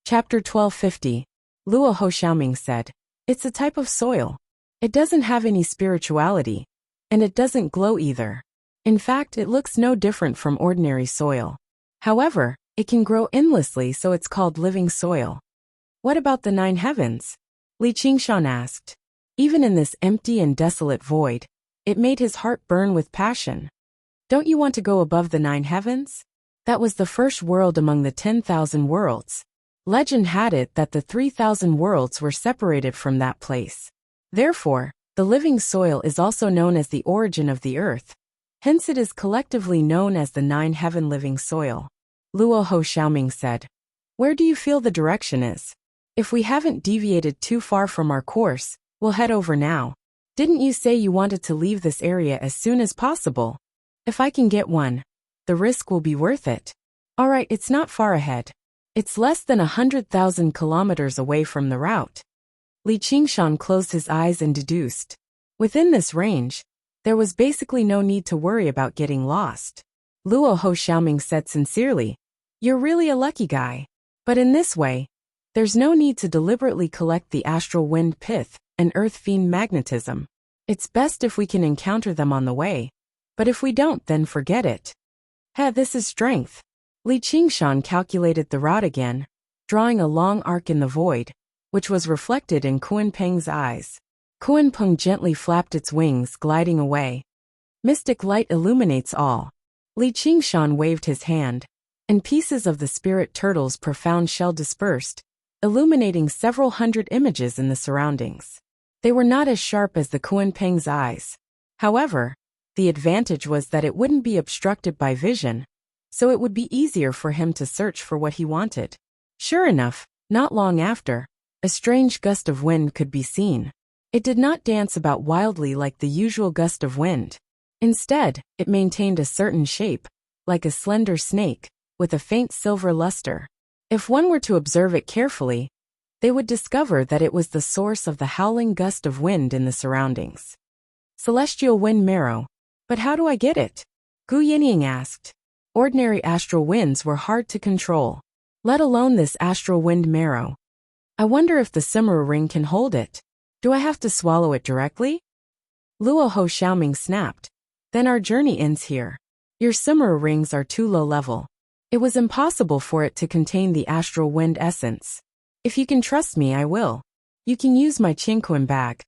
Chapter 1250. Luo Ho Xiaoming said, it's a type of soil. It doesn't have any spirituality, and it doesn't glow either. In fact, it looks no different from ordinary soil. However, it can grow endlessly, so it's called living soil. What about the 9 heavens? Li Qingshan asked. Even in this empty and desolate void, it made his heart burn with passion. Don't you want to go above the 9 heavens? That was the first world among the 10,000 worlds. Legend had it that the 3,000 worlds were separated from that place. Therefore, the living soil is also known as the origin of the earth. Hence it is collectively known as the 9 heaven living soil. Luo Ho Xiaoming said, where do you feel the direction is? If we haven't deviated too far from our course, we'll head over now. Didn't you say you wanted to leave this area as soon as possible? If I can get one, the risk will be worth it. Alright, it's not far ahead. It's less than 100,000 kilometers away from the route. Li Qingshan closed his eyes and deduced. Within this range, there was basically no need to worry about getting lost. Luo Ho Xiaoming said sincerely, you're really a lucky guy. But in this way, there's no need to deliberately collect the astral wind pith and earth fiend magnetism. It's best if we can encounter them on the way. But if we don't, then forget it. This is strength. Li Qingshan calculated the route again, drawing a long arc in the void, which was reflected in Kuan Peng's eyes. Kuan Peng gently flapped its wings, gliding away. Mystic light illuminates all. Li Qingshan waved his hand. and pieces of the spirit turtle's profound shell dispersed, illuminating several hundred images in the surroundings. They were not as sharp as the Kunpeng's eyes. However, the advantage was that it wouldn't be obstructed by vision, so it would be easier for him to search for what he wanted. Sure enough, not long after, a strange gust of wind could be seen. It did not dance about wildly like the usual gust of wind. Instead, it maintained a certain shape, like a slender snake, with a faint silver luster. If one were to observe it carefully, they would discover that it was the source of the howling gust of wind in the surroundings. Celestial wind marrow. But how do I get it? Gu Yinying asked. Ordinary astral winds were hard to control, let alone this astral wind marrow. I wonder if the Simera ring can hold it. Do I have to swallow it directly? Luo Ho Xiaoming snapped. Then our journey ends here. Your Simera rings are too low level. It was impossible for it to contain the astral wind essence. If you can trust me, I will. You can use my Qingquan bag.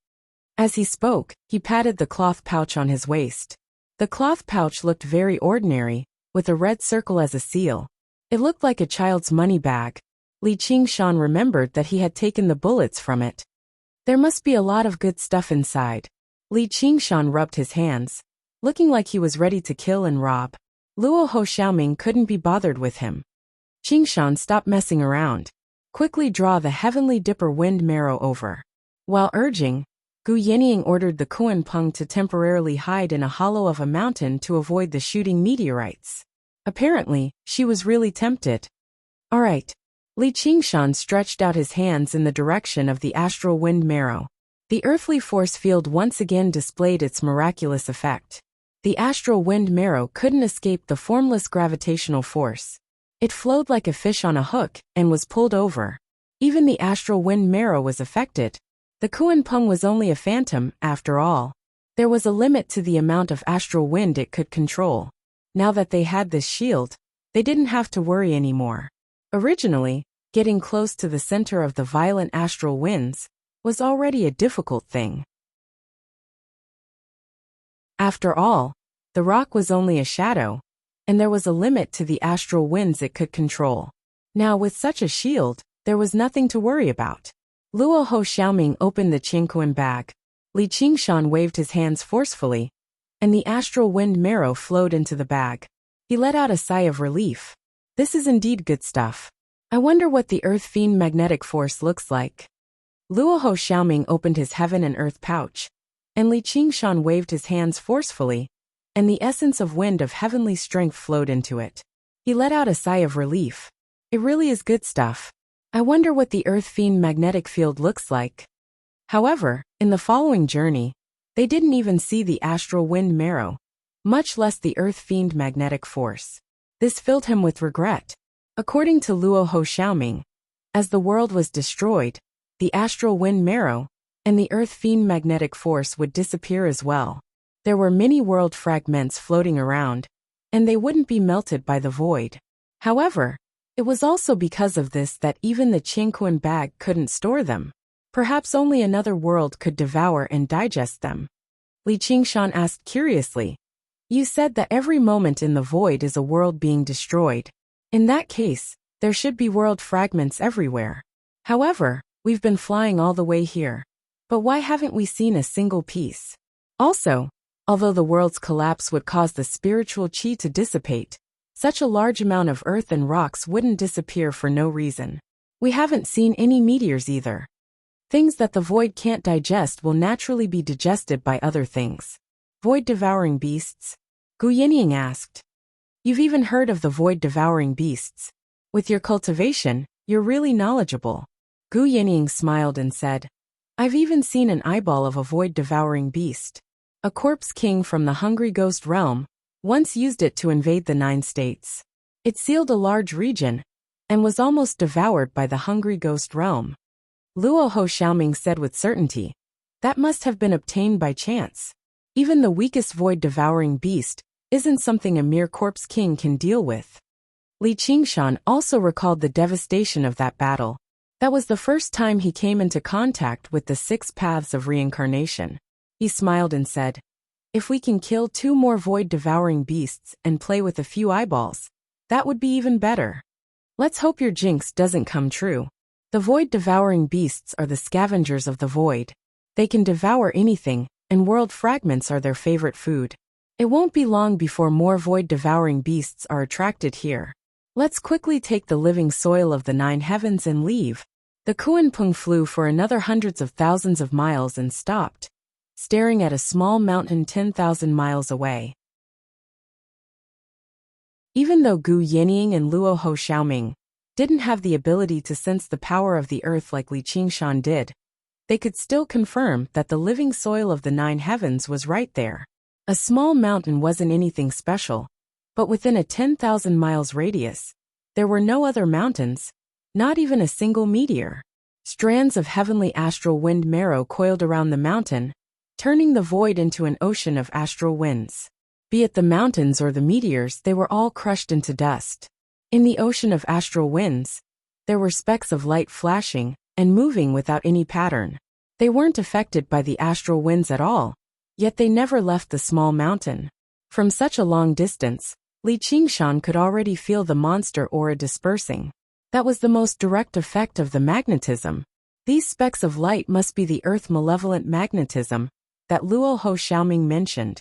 As he spoke, he patted the cloth pouch on his waist. The cloth pouch looked very ordinary, with a red circle as a seal. It looked like a child's money bag. Li Qingshan remembered that he had taken the bullets from it. There must be a lot of good stuff inside. Li Qingshan rubbed his hands, looking like he was ready to kill and rob. Luo Ho Xiaoming couldn't be bothered with him. Qingshan, stop messing around. Quickly draw the heavenly dipper wind marrow over. While urging, Gu Yinying ordered the Kunpeng to temporarily hide in a hollow of a mountain to avoid the shooting meteorites. Apparently, she was really tempted. All right. Li Qingshan stretched out his hands in the direction of the astral wind marrow. The earthly force field once again displayed its miraculous effect. The astral wind marrow couldn't escape the formless gravitational force. It flowed like a fish on a hook and was pulled over. Even the astral wind marrow was affected. The Kunpeng was only a phantom, after all. There was a limit to the amount of astral wind it could control. Now that they had this shield, they didn't have to worry anymore. Originally, getting close to the center of the violent astral winds was already a difficult thing. After all, the rock was only a shadow, and there was a limit to the astral winds it could control. Now with such a shield, there was nothing to worry about. Luo Ho Xiaoming opened the Qingquan bag. Li Qingshan waved his hands forcefully, and the astral wind marrow flowed into the bag. He let out a sigh of relief. This is indeed good stuff. I wonder what the earth fiend magnetic force looks like. Luo Ho Xiaoming opened his heaven and earth pouch, and Li Qingshan waved his hands forcefully, and the essence of wind of heavenly strength flowed into it. He let out a sigh of relief. It really is good stuff. I wonder what the earth fiend magnetic field looks like. However, in the following journey, they didn't even see the astral wind marrow, much less the earth fiend magnetic force. This filled him with regret. According to Luo Ho Xiaoming, as the world was destroyed, the astral wind marrow and the earth fiend magnetic force would disappear as well. There were many world fragments floating around, and they wouldn't be melted by the void. However, it was also because of this that even the Qingquan bag couldn't store them. Perhaps only another world could devour and digest them. Li Qingshan asked curiously, "You said that every moment in the void is a world being destroyed. In that case, there should be world fragments everywhere. However, we've been flying all the way here. But why haven't we seen a single piece? Also, although the world's collapse would cause the spiritual qi to dissipate, such a large amount of earth and rocks wouldn't disappear for no reason. We haven't seen any meteors either. Things that the void can't digest will naturally be digested by other things. Void-devouring beasts?" Gu Yinying asked. "You've even heard of the void-devouring beasts. With your cultivation, you're really knowledgeable." Gu Yinying smiled and said, "I've even seen an eyeball of a void-devouring beast. A corpse king from the hungry ghost realm once used it to invade the 9 states. It sealed a large region and was almost devoured by the hungry ghost realm." Luo Ho Xiaoming said with certainty, "That must have been obtained by chance. Even the weakest void-devouring beast isn't something a mere corpse king can deal with." Li Qingshan also recalled the devastation of that battle. That was the first time he came into contact with the 6 paths of reincarnation. He smiled and said, "If we can kill 2 more void-devouring beasts and play with a few eyeballs, That would be even better. Let's hope your jinx doesn't come true. The void-devouring beasts are the scavengers of the void. They can devour anything, and world fragments are their favorite food. It won't be long before more void-devouring beasts are attracted here. Let's quickly take the living soil of the 9 heavens and leave. The Kuan-Pung flew for another hundreds of thousands of miles and stopped, staring at a small mountain 10,000 miles away. Even though Gu Yenying and Luo Ho Xiaoming didn't have the ability to sense the power of the earth like Li Qingshan did, they could still confirm that the living soil of the 9 heavens was right there. A small mountain wasn't anything special, but within a 10,000 miles radius, there were no other mountains, not even a single meteor. Strands of heavenly astral wind marrow coiled around the mountain, turning the void into an ocean of astral winds. Be it the mountains or the meteors, they were all crushed into dust. In the ocean of astral winds, there were specks of light flashing and moving without any pattern. They weren't affected by the astral winds at all, yet they never left the small mountain. From such a long distance, Li Qingshan could already feel the monster aura dispersing. That was the most direct effect of the magnetism. These specks of light must be the earth malevolent magnetism that Luo Ho Xiaoming mentioned.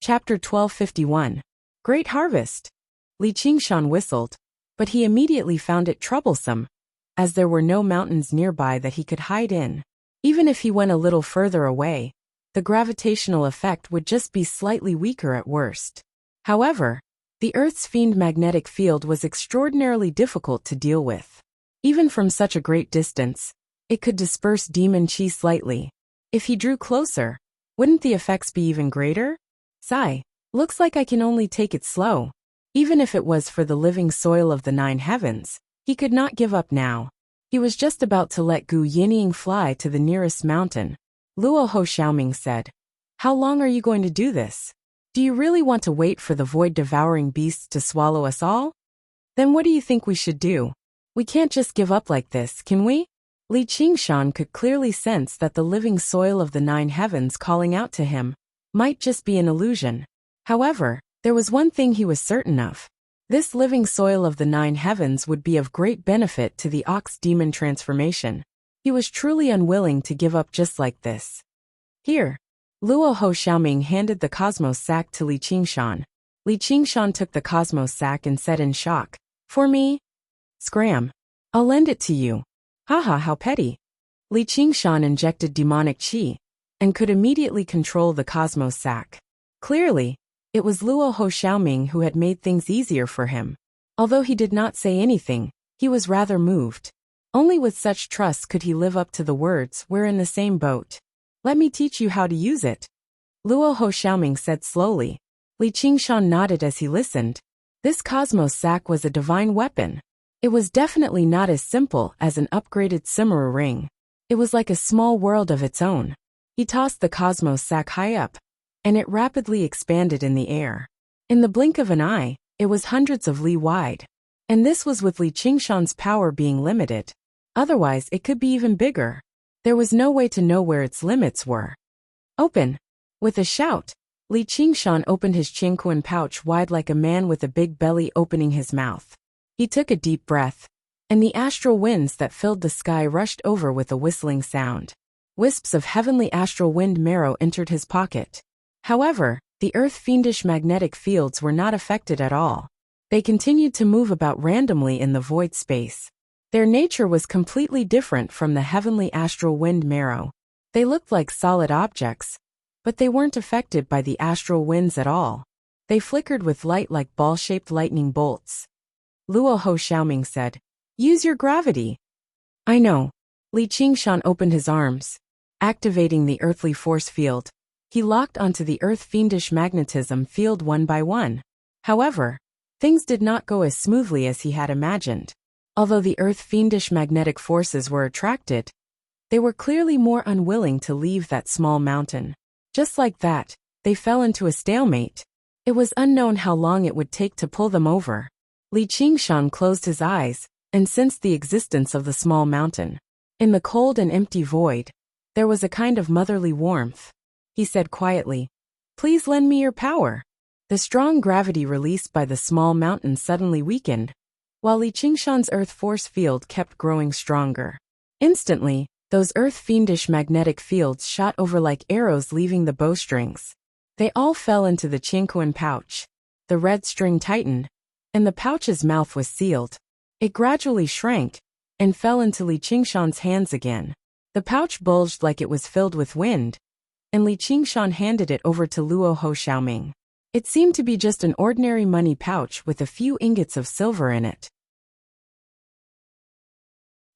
Chapter 1251. Great Harvest. Li Qingshan whistled, but he immediately found it troublesome, as there were no mountains nearby that he could hide in. Even if he went a little further away, the gravitational effect would just be slightly weaker at worst. However, the Earth's fiend magnetic field was extraordinarily difficult to deal with. Even from such a great distance, it could disperse demon chi slightly. If he drew closer, wouldn't the effects be even greater? Sigh, looks like I can only take it slow. Even if it was for the living soil of the 9 heavens, he could not give up now. He was just about to let Gu Yinying fly to the nearest mountain. Luo Ho Xiaoming said, "How long are you going to do this? Do you really want to wait for the void-devouring beasts to swallow us all? Then what do you think we should do? We can't just give up like this, can we?" Li Qingshan could clearly sense that the living soil of the 9 heavens calling out to him might just be an illusion. However, there was one thing he was certain of. This living soil of the 9 heavens would be of great benefit to the ox demon transformation. He was truly unwilling to give up just like this. Here. Luo Ho Xiaoming handed the cosmos sack to Li Qingshan. Li Qingshan took the cosmos sack and said in shock, "For me? Scram. I'll lend it to you." Haha, how petty. Li Qingshan injected demonic chi and could immediately control the cosmos sack. Clearly, it was Luo Ho Xiaoming who had made things easier for him. Although he did not say anything, he was rather moved. Only with such trust could he live up to the words, "We're in the same boat. Let me teach you how to use it," Luo Ho Xiaoming said slowly. Li Qingshan nodded as he listened. This cosmos sack was a divine weapon. It was definitely not as simple as an upgraded Simera ring. It was like a small world of its own. He tossed the cosmos sack high up, and it rapidly expanded in the air. In the blink of an eye, it was hundreds of li wide. And this was with Li Qingshan's power being limited. Otherwise, it could be even bigger. There was no way to know where its limits were. Open! With a shout, Li Qingshan opened his Qingquan pouch wide like a man with a big belly opening his mouth. He took a deep breath, and the astral winds that filled the sky rushed over with a whistling sound. Wisps of heavenly astral wind marrow entered his pocket. However, the earth-fiendish magnetic fields were not affected at all. They continued to move about randomly in the void space. Their nature was completely different from the heavenly astral wind marrow. They looked like solid objects, but they weren't affected by the astral winds at all. They flickered with light like ball-shaped lightning bolts. Luo Ho Xiaoming said, "Use your gravity." "I know." Li Qingshan opened his arms, activating the earthly force field. He locked onto the earth-fiendish magnetism field one by one. However, things did not go as smoothly as he had imagined. Although the earth-fiendish magnetic forces were attracted, they were clearly more unwilling to leave that small mountain. Just like that, they fell into a stalemate. It was unknown how long it would take to pull them over. Li Qingshan closed his eyes and sensed the existence of the small mountain. In the cold and empty void, there was a kind of motherly warmth. He said quietly, Please lend me your power. The strong gravity released by the small mountain suddenly weakened, while Li Qingshan's earth force field kept growing stronger. Instantly, those earth-fiendish magnetic fields shot over like arrows leaving the bowstrings. They all fell into the Qingquan pouch. The red string tightened, and the pouch's mouth was sealed. It gradually shrank and fell into Li Qingshan's hands again. The pouch bulged like it was filled with wind, and Li Qingshan handed it over to Luo Ho Xiaoming. It seemed to be just an ordinary money pouch with a few ingots of silver in it.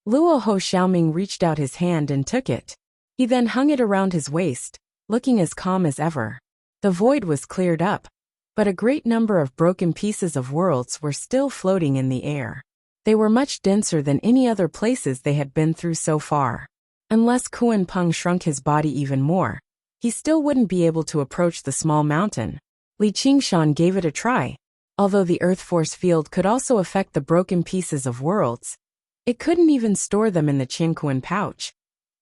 Luo Ho Xiaoming reached out his hand and took it. He then hung it around his waist, looking as calm as ever. The void was cleared up, but a great number of broken pieces of worlds were still floating in the air. They were much denser than any other places they had been through so far. Unless Kuan Peng shrunk his body even more, he still wouldn't be able to approach the small mountain. Li Qingshan gave it a try. Although the earth force field could also affect the broken pieces of worlds, it couldn't even store them in the Qingquan pouch,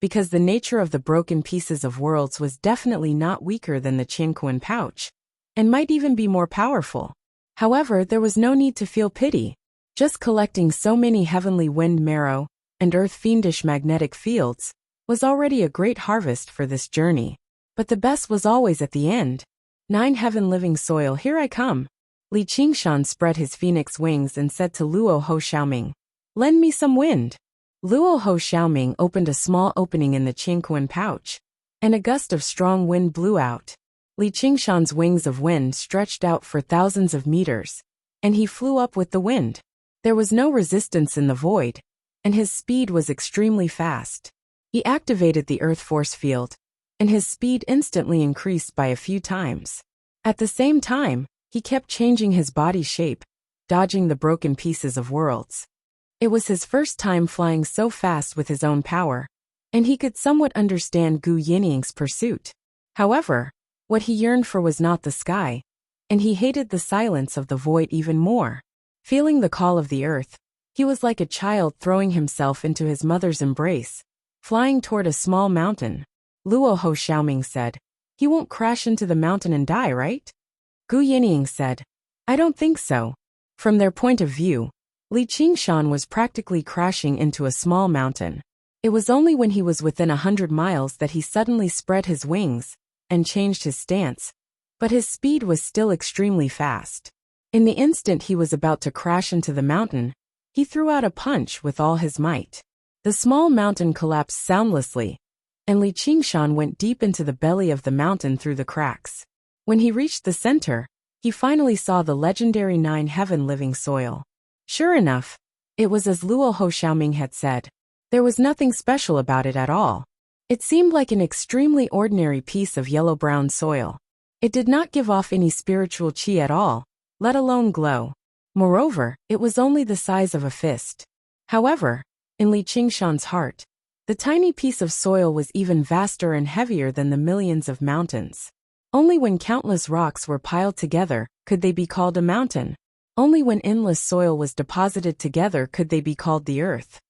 because the nature of the broken pieces of worlds was definitely not weaker than the Qingquan pouch, and might even be more powerful. However, there was no need to feel pity. Just collecting so many heavenly wind marrow and earth-fiendish magnetic fields was already a great harvest for this journey. But the best was always at the end. 9 heaven living soil, here I come. Li Qingshan spread his phoenix wings and said to Luo Ho Xiaoming, lend me some wind. Luo Ho Xiaoming opened a small opening in the Qingquan pouch, and a gust of strong wind blew out. Li Qingshan's wings of wind stretched out for thousands of meters, and he flew up with the wind. There was no resistance in the void, and his speed was extremely fast. He activated the earth force field, and his speed instantly increased by a few times. At the same time, he kept changing his body shape, dodging the broken pieces of worlds. It was his first time flying so fast with his own power, and he could somewhat understand Gu Yining's pursuit. However, what he yearned for was not the sky, and he hated the silence of the void even more. Feeling the call of the earth, he was like a child throwing himself into his mother's embrace, flying toward a small mountain. Luo Ho Xiaoming said, he won't crash into the mountain and die, right? Gu Yining said, I don't think so. From their point of view, Li Qingshan was practically crashing into a small mountain. It was only when he was within 100 miles that he suddenly spread his wings and changed his stance, but his speed was still extremely fast. In the instant he was about to crash into the mountain, he threw out a punch with all his might. The small mountain collapsed soundlessly, and Li Qingshan went deep into the belly of the mountain through the cracks. When he reached the center, he finally saw the legendary 9 heaven living soil. Sure enough, it was as Luo Ho Xiaoming had said. There was nothing special about it at all. It seemed like an extremely ordinary piece of yellow-brown soil. It did not give off any spiritual qi at all, let alone glow. Moreover, it was only the size of a fist. However, in Li Qingshan's heart, the tiny piece of soil was even vaster and heavier than the millions of mountains. Only when countless rocks were piled together could they be called a mountain. Only when endless soil was deposited together could they be called the earth.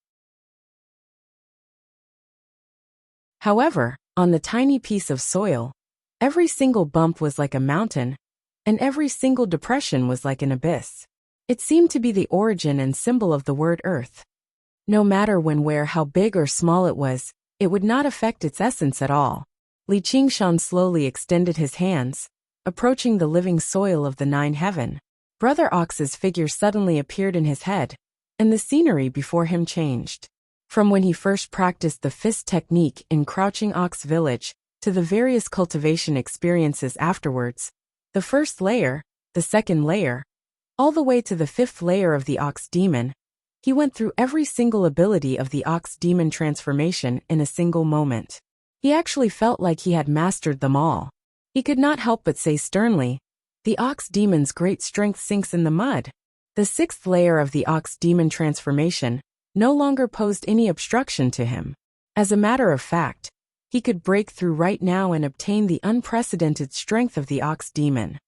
However, on the tiny piece of soil, every single bump was like a mountain, and every single depression was like an abyss. It seemed to be the origin and symbol of the word earth. No matter when, where, how big or small it would not affect its essence at all. Li Qingshan slowly extended his hands, approaching the living soil of the 9 heaven. Brother Ox's figure suddenly appeared in his head, and the scenery before him changed. From when he first practiced the fist technique in Crouching Ox Village, to the various cultivation experiences afterwards, the first layer, the second layer, all the way to the 5th layer of the Ox Demon, he went through every single ability of the Ox Demon transformation in a single moment. He actually felt like he had mastered them all. He could not help but say sternly, the Ox Demon's great strength sinks in the mud. The 6th layer of the Ox Demon transformation no longer posed any obstruction to him. As a matter of fact, he could break through right now and obtain the unprecedented strength of the Ox Demon.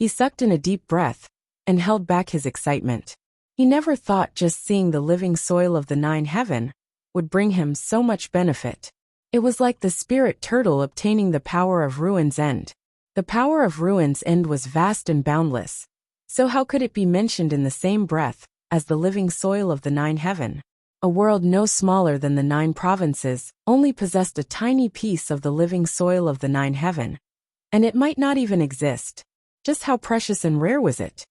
He sucked in a deep breath and held back his excitement. He never thought just seeing the living soil of the 9 heaven would bring him so much benefit. It was like the spirit turtle obtaining the power of Ruin's End. The power of ruin's end was vast and boundless, so how could it be mentioned in the same breath as the living soil of the nine heaven? A world no smaller than the 9 provinces only possessed a tiny piece of the living soil of the 9 heaven, and it might not even exist. Just how precious and rare was it?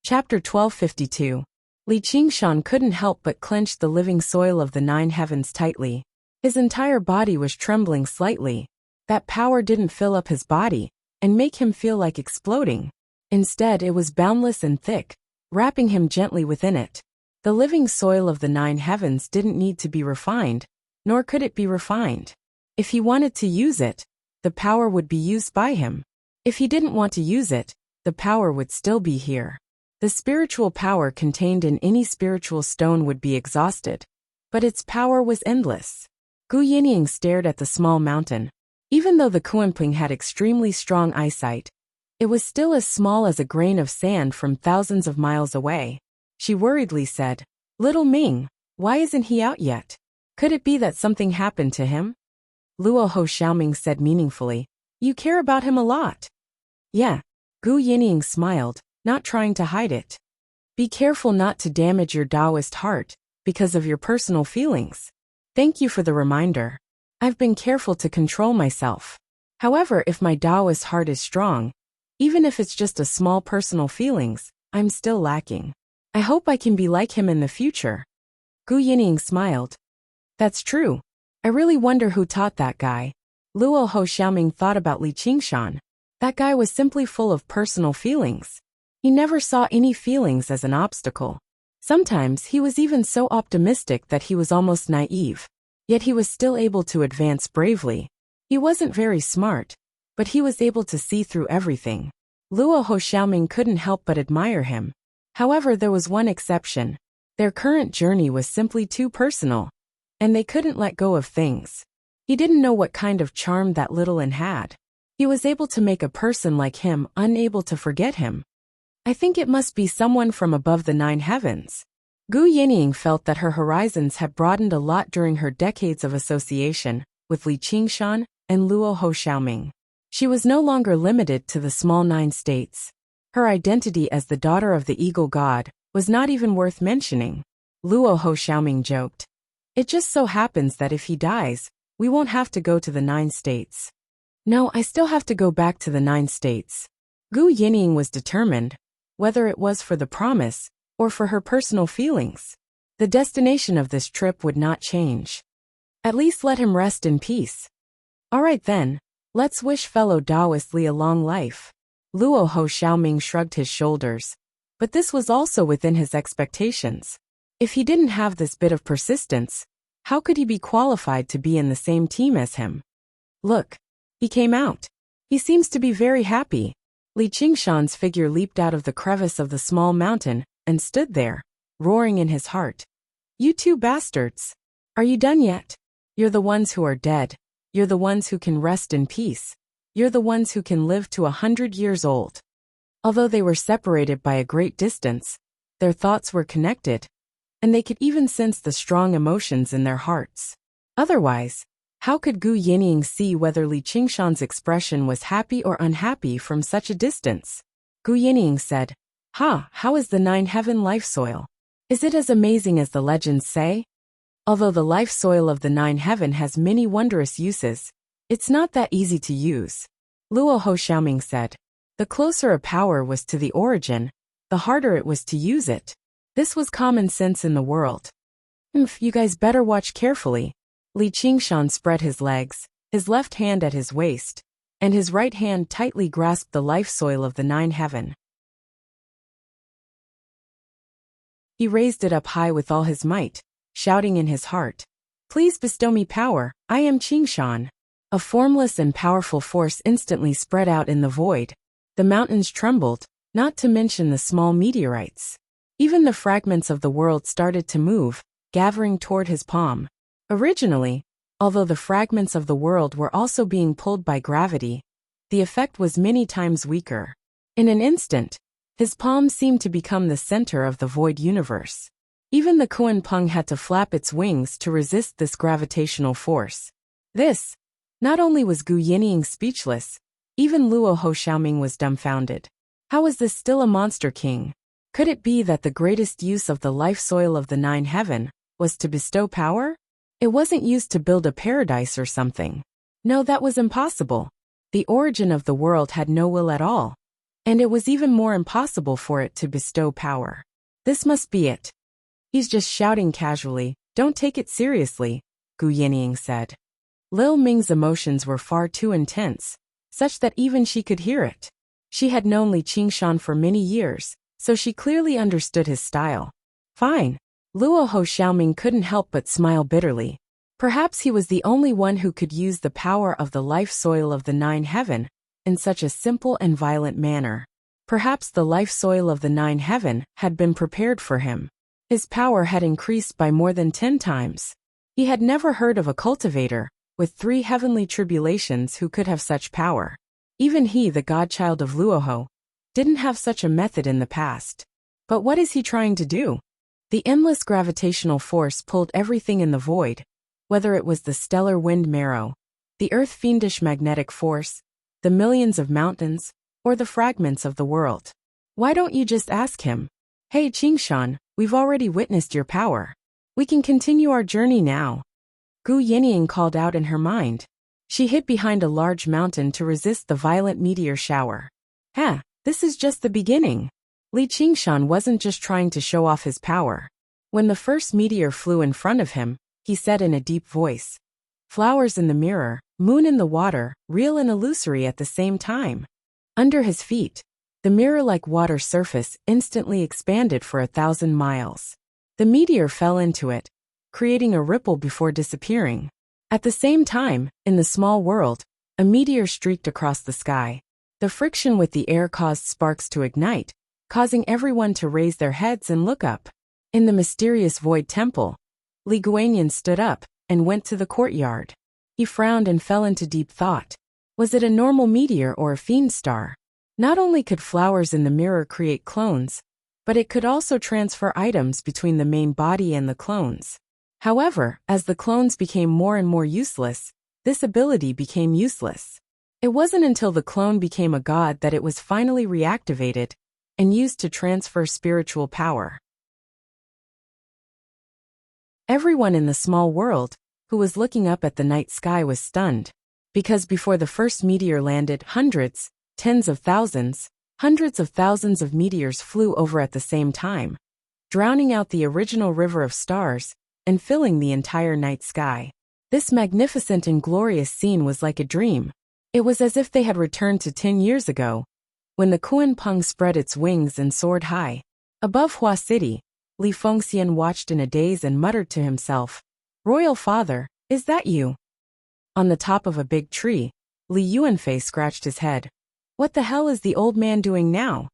Chapter 1252. Li Qingshan couldn't help but clench the living soil of the 9 heavens tightly. His entire body was trembling slightly. That power didn't fill up his body and make him feel like exploding. Instead, it was boundless and thick, wrapping him gently within it. The living soil of the 9 heavens didn't need to be refined, nor could it be refined. If he wanted to use it, the power would be used by him. If he didn't want to use it, the power would still be here. The spiritual power contained in any spiritual stone would be exhausted, but its power was endless. Gu Yinying stared at the small mountain. Even though the Kuanping had extremely strong eyesight, it was still as small as a grain of sand from thousands of miles away. She worriedly said, "Little Ming, why isn't he out yet? Could it be that something happened to him?" Luo Ho Xiaoming said meaningfully, "You care about him a lot." "Yeah." Gu Yinying smiled, not trying to hide it. "Be careful not to damage your Taoist heart because of your personal feelings. Thank you for the reminder. I've been careful to control myself. However, if my Taoist heart is strong, even if it's just a small personal feelings, I'm still lacking. I hope I can be like him in the future." Gu Yinying smiled. "That's true. I really wonder who taught that guy." Luo Ho Xiaoming thought about Li Qingshan. That guy was simply full of personal feelings. He never saw any feelings as an obstacle. Sometimes he was even so optimistic that he was almost naive. Yet he was still able to advance bravely. He wasn't very smart, but he was able to see through everything. Luo Ho Xiaoming couldn't help but admire him. However, there was one exception. Their current journey was simply too personal, and they couldn't let go of things. He didn't know what kind of charm that little one had. He was able to make a person like him unable to forget him. I think it must be someone from above the 9 heavens. Gu Yinying felt that her horizons had broadened a lot during her decades of association with Li Qingshan and Luo Ho Xiaoming. She was no longer limited to the small 9 states. Her identity as the daughter of the Eagle God was not even worth mentioning. Luo Ho Xiaoming joked, "It just so happens that if he dies, we won't have to go to the 9 states." "No, I still have to go back to the 9 states." Gu Yinying was determined, whether it was for the promise or for her personal feelings. The destination of this trip would not change. At least let him rest in peace. "All right then, let's wish fellow Taoist Li a long life." Luo Ho Xiaoming shrugged his shoulders, but this was also within his expectations. If he didn't have this bit of persistence, how could he be qualified to be in the same team as him? Look, he came out. He seems to be very happy. Li Qingshan's figure leaped out of the crevice of the small mountain and stood there, roaring in his heart. "You two bastards! Are you done yet? You're the ones who are dead. You're the ones who can rest in peace. You're the ones who can live to 100 years old." Although they were separated by a great distance, their thoughts were connected, and they could even sense the strong emotions in their hearts. Otherwise, how could Gu Yinying see whether Li Qingshan's expression was happy or unhappy from such a distance? Gu Yinying said, How is the 9 heaven life soil? Is it as amazing as the legends say?" Although the life soil of the 9 heaven has many wondrous uses, it's not that easy to use. Luo Ho Xiaoming said, "The closer a power was to the origin, the harder it was to use it. This was common sense in the world." You guys better watch carefully." Li Qingshan spread his legs, his left hand at his waist, and his right hand tightly grasped the life soil of the 9 heaven. He raised it up high with all his might, shouting in his heart, "Please bestow me power, I am Qingshan." A formless and powerful force instantly spread out in the void. The mountains trembled, not to mention the small meteorites. Even the fragments of the world started to move, gathering toward his palm. Originally, although the fragments of the world were also being pulled by gravity, the effect was many times weaker. In an instant, his palm seemed to become the center of the void universe. Even the Kuan Peng had to flap its wings to resist this gravitational force. This, not only was Gu Yinying speechless, even Luo Ho Xiaoming was dumbfounded. How was this still a monster king? Could it be that the greatest use of the life soil of the nine heaven was to bestow power? It wasn't used to build a paradise or something. No, that was impossible. The origin of the world had no will at all, and it was even more impossible for it to bestow power. This must be it. He's just shouting casually, "Don't take it seriously," Gu Yinying said. Lil Ming's emotions were far too intense, such that even she could hear it. She had known Li Qingshan for many years, so she clearly understood his style. Fine. Luo Ho Xiaoming couldn't help but smile bitterly. Perhaps he was the only one who could use the power of the life soil of the nine heaven in such a simple and violent manner. Perhaps the life soil of the nine heaven had been prepared for him. His power had increased by more than 10 times. He had never heard of a cultivator with 3 heavenly tribulations who could have such power. Even he, the godchild of Luoho, didn't have such a method in the past. But what is he trying to do? The endless gravitational force pulled everything in the void, whether it was the stellar wind marrow, the earth-fiendish magnetic force, the millions of mountains, or the fragments of the world. Why don't you just ask him? "Hey Qingshan, we've already witnessed your power. We can continue our journey now." Gu Yinying called out in her mind. She hid behind a large mountain to resist the violent meteor shower. This is just the beginning. Li Qingshan wasn't just trying to show off his power. When the first meteor flew in front of him, he said in a deep voice, "Flowers in the mirror, moon in the water, real and illusory at the same time." Under his feet, the mirror-like water surface instantly expanded for 1,000 miles. The meteor fell into it, creating a ripple before disappearing. At the same time, in the small world, a meteor streaked across the sky. The friction with the air caused sparks to ignite, causing everyone to raise their heads and look up. In the mysterious void temple, Li Guanyin stood up and went to the courtyard. He frowned and fell into deep thought. Was it a normal meteor or a fiend star? Not only could flowers in the mirror create clones, but it could also transfer items between the main body and the clones. However, as the clones became more and more useless, this ability became useless. It wasn't until the clone became a god that it was finally reactivated and used to transfer spiritual power. Everyone in the small world who was looking up at the night sky was stunned, because before the first meteor landed, hundreds, tens of thousands, hundreds of thousands of meteors flew over at the same time, drowning out the original river of stars and filling the entire night sky. This magnificent and glorious scene was like a dream. It was as if they had returned to 10 years ago, when the Kuan Peng spread its wings and soared high. Above Hua City, Li Fengxian watched in a daze and muttered to himself, "Royal father, is that you?" On the top of a big tree, Li Yuanfei scratched his head. What the hell is the old man doing now?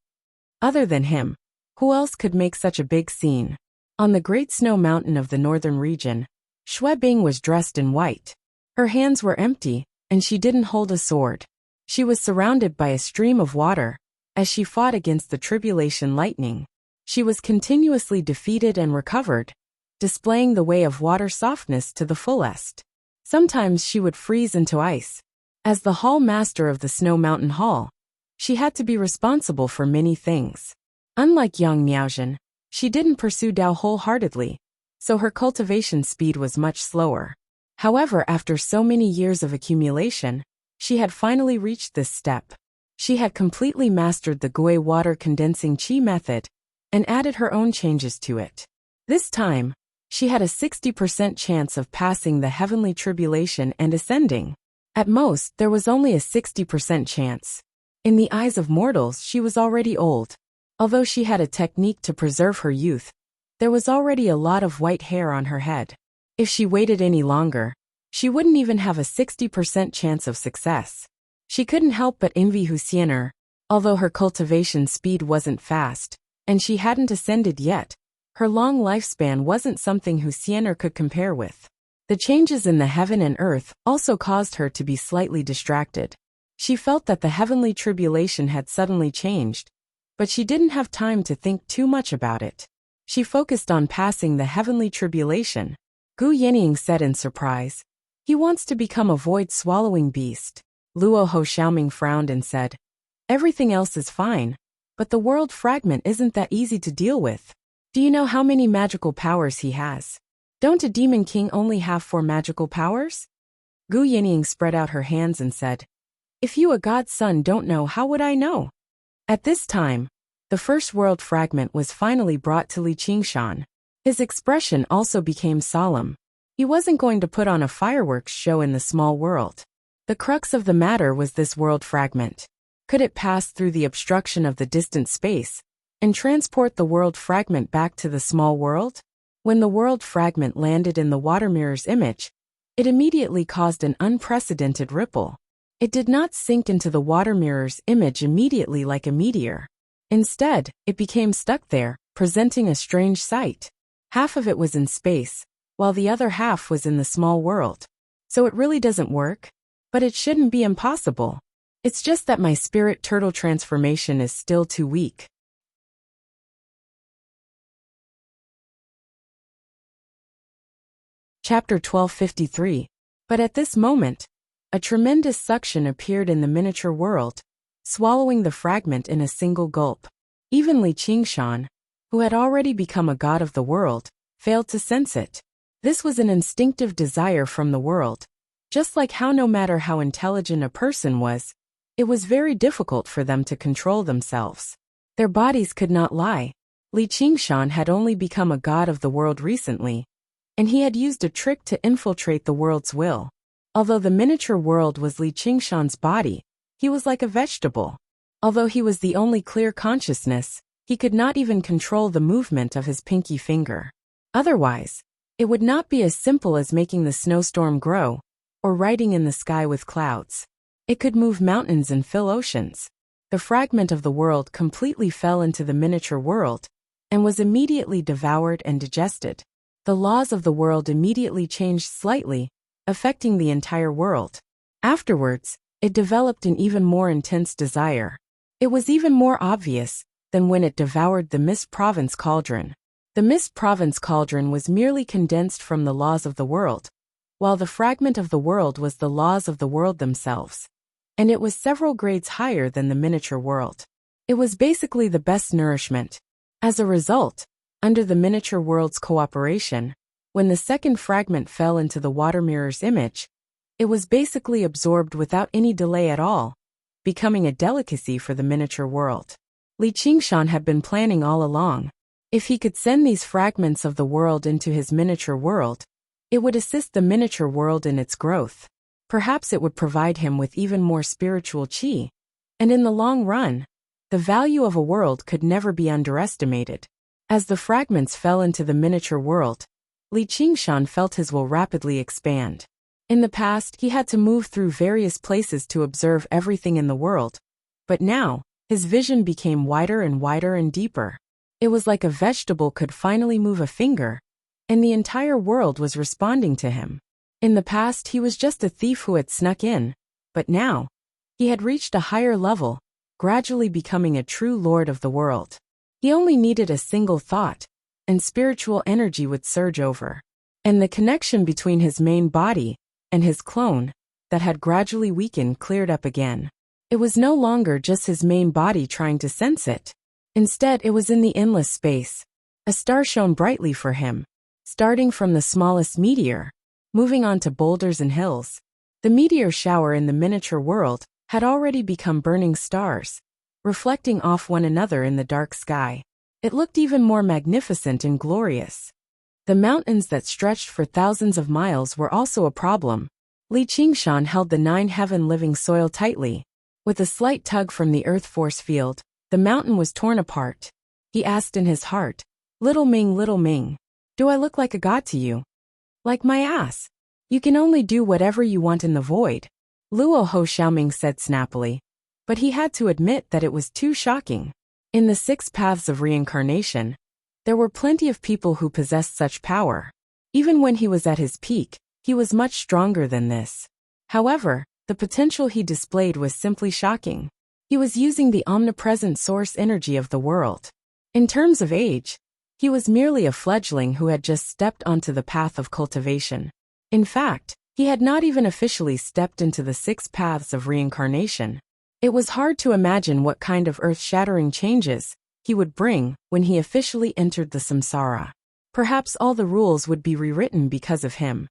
Other than him, who else could make such a big scene? On the great snow mountain of the northern region, Xue Bing was dressed in white. Her hands were empty, and she didn't hold a sword. She was surrounded by a stream of water, as she fought against the tribulation lightning. She was continuously defeated and recovered, displaying the way of water softness to the fullest. Sometimes she would freeze into ice. As the hall master of the Snow Mountain Hall, she had to be responsible for many things. Unlike Yang Miaozhen, she didn't pursue Dao wholeheartedly, so her cultivation speed was much slower. However, after so many years of accumulation, she had finally reached this step. She had completely mastered the Gui water condensing qi method and added her own changes to it. This time, she had a 60% chance of passing the heavenly tribulation and ascending. At most, there was only a 60% chance. In the eyes of mortals, she was already old. Although she had a technique to preserve her youth, there was already a lot of white hair on her head. If she waited any longer, she wouldn't even have a 60% chance of success. She couldn't help but envy Huxia, although her cultivation speed wasn't fast, and she hadn't ascended yet. Her long lifespan wasn't something Huxia could compare with. The changes in the heaven and earth also caused her to be slightly distracted. She felt that the heavenly tribulation had suddenly changed, but she didn't have time to think too much about it. She focused on passing the heavenly tribulation. Gu Yinying said in surprise. He wants to become a void-swallowing beast. Luo Ho Xiaoming frowned and said, everything else is fine, but the world fragment isn't that easy to deal with. Do you know how many magical powers he has? Don't a demon king only have 4 magical powers? Gu Yinying spread out her hands and said, if you, a god's son, don't know, how would I know? At this time, the first world fragment was finally brought to Li Qingshan. His expression also became solemn. He wasn't going to put on a fireworks show in the small world. The crux of the matter was this world fragment. Could it pass through the obstruction of the distant space and transport the world fragment back to the small world? When the world fragment landed in the water mirror's image, it immediately caused an unprecedented ripple. It did not sink into the water mirror's image immediately like a meteor. Instead, it became stuck there, presenting a strange sight. Half of it was in space, while the other half was in the small world. So it really doesn't work? But it shouldn't be impossible. It's just that my spirit turtle transformation is still too weak. Chapter 1253. But at this moment, a tremendous suction appeared in the miniature world, swallowing the fragment in a single gulp. Even Li Qingshan, who had already become a god of the world, failed to sense it. This was an instinctive desire from the world. Just like how no matter how intelligent a person was, it was very difficult for them to control themselves. Their bodies could not lie. Li Qingshan had only become a god of the world recently, and he had used a trick to infiltrate the world's will. Although the miniature world was Li Qingshan's body, he was like a vegetable. Although he was the only clear consciousness, he could not even control the movement of his pinky finger. Otherwise, it would not be as simple as making the snowstorm grow, or writing in the sky with clouds. It could move mountains and fill oceans. The fragment of the world completely fell into the miniature world, and was immediately devoured and digested. The laws of the world immediately changed slightly, affecting the entire world. Afterwards, it developed an even more intense desire. It was even more obvious than when it devoured the Mist Province cauldron. The Mist Province cauldron was merely condensed from the laws of the world, while the fragment of the world was the laws of the world themselves. And it was several grades higher than the miniature world. It was basically the best nourishment. As a result, under the miniature world's cooperation, when the second fragment fell into the water mirror's image, it was basically absorbed without any delay at all, becoming a delicacy for the miniature world. Li Qingshan had been planning all along. If he could send these fragments of the world into his miniature world, it would assist the miniature world in its growth. Perhaps it would provide him with even more spiritual qi. And in the long run, the value of a world could never be underestimated. As the fragments fell into the miniature world, Li Qingshan felt his will rapidly expand. In the past, he had to move through various places to observe everything in the world, but now, his vision became wider and deeper. It was like a vegetable could finally move a finger, and the entire world was responding to him. In the past, he was just a thief who had snuck in, but now, he had reached a higher level, gradually becoming a true lord of the world. He only needed a single thought, and spiritual energy would surge over. And the connection between his main body and his clone, that had gradually weakened, cleared up again. It was no longer just his main body trying to sense it. Instead, it was in the endless space. A star shone brightly for him, starting from the smallest meteor, moving on to boulders and hills. The meteor shower in the miniature world had already become burning stars, reflecting off one another in the dark sky. It looked even more magnificent and glorious. The mountains that stretched for thousands of miles were also a problem. Li Qingshan held the 9 heaven living soil tightly. With a slight tug from the earth force field, the mountain was torn apart. He asked in his heart, Little Ming, do I look like a god to you? Like my ass. You can only do whatever you want in the void. Luo Ho Xiaoming said snappily. But he had to admit that it was too shocking. In the 6 paths of reincarnation, there were plenty of people who possessed such power. Even when he was at his peak, he was much stronger than this. However, the potential he displayed was simply shocking. He was using the omnipresent source energy of the world. In terms of age, He was merely a fledgling who had just stepped onto the path of cultivation. In fact, he had not even officially stepped into the 6 paths of reincarnation. It was hard to imagine what kind of earth-shattering changes he would bring when he officially entered the samsara. Perhaps all the rules would be rewritten because of him.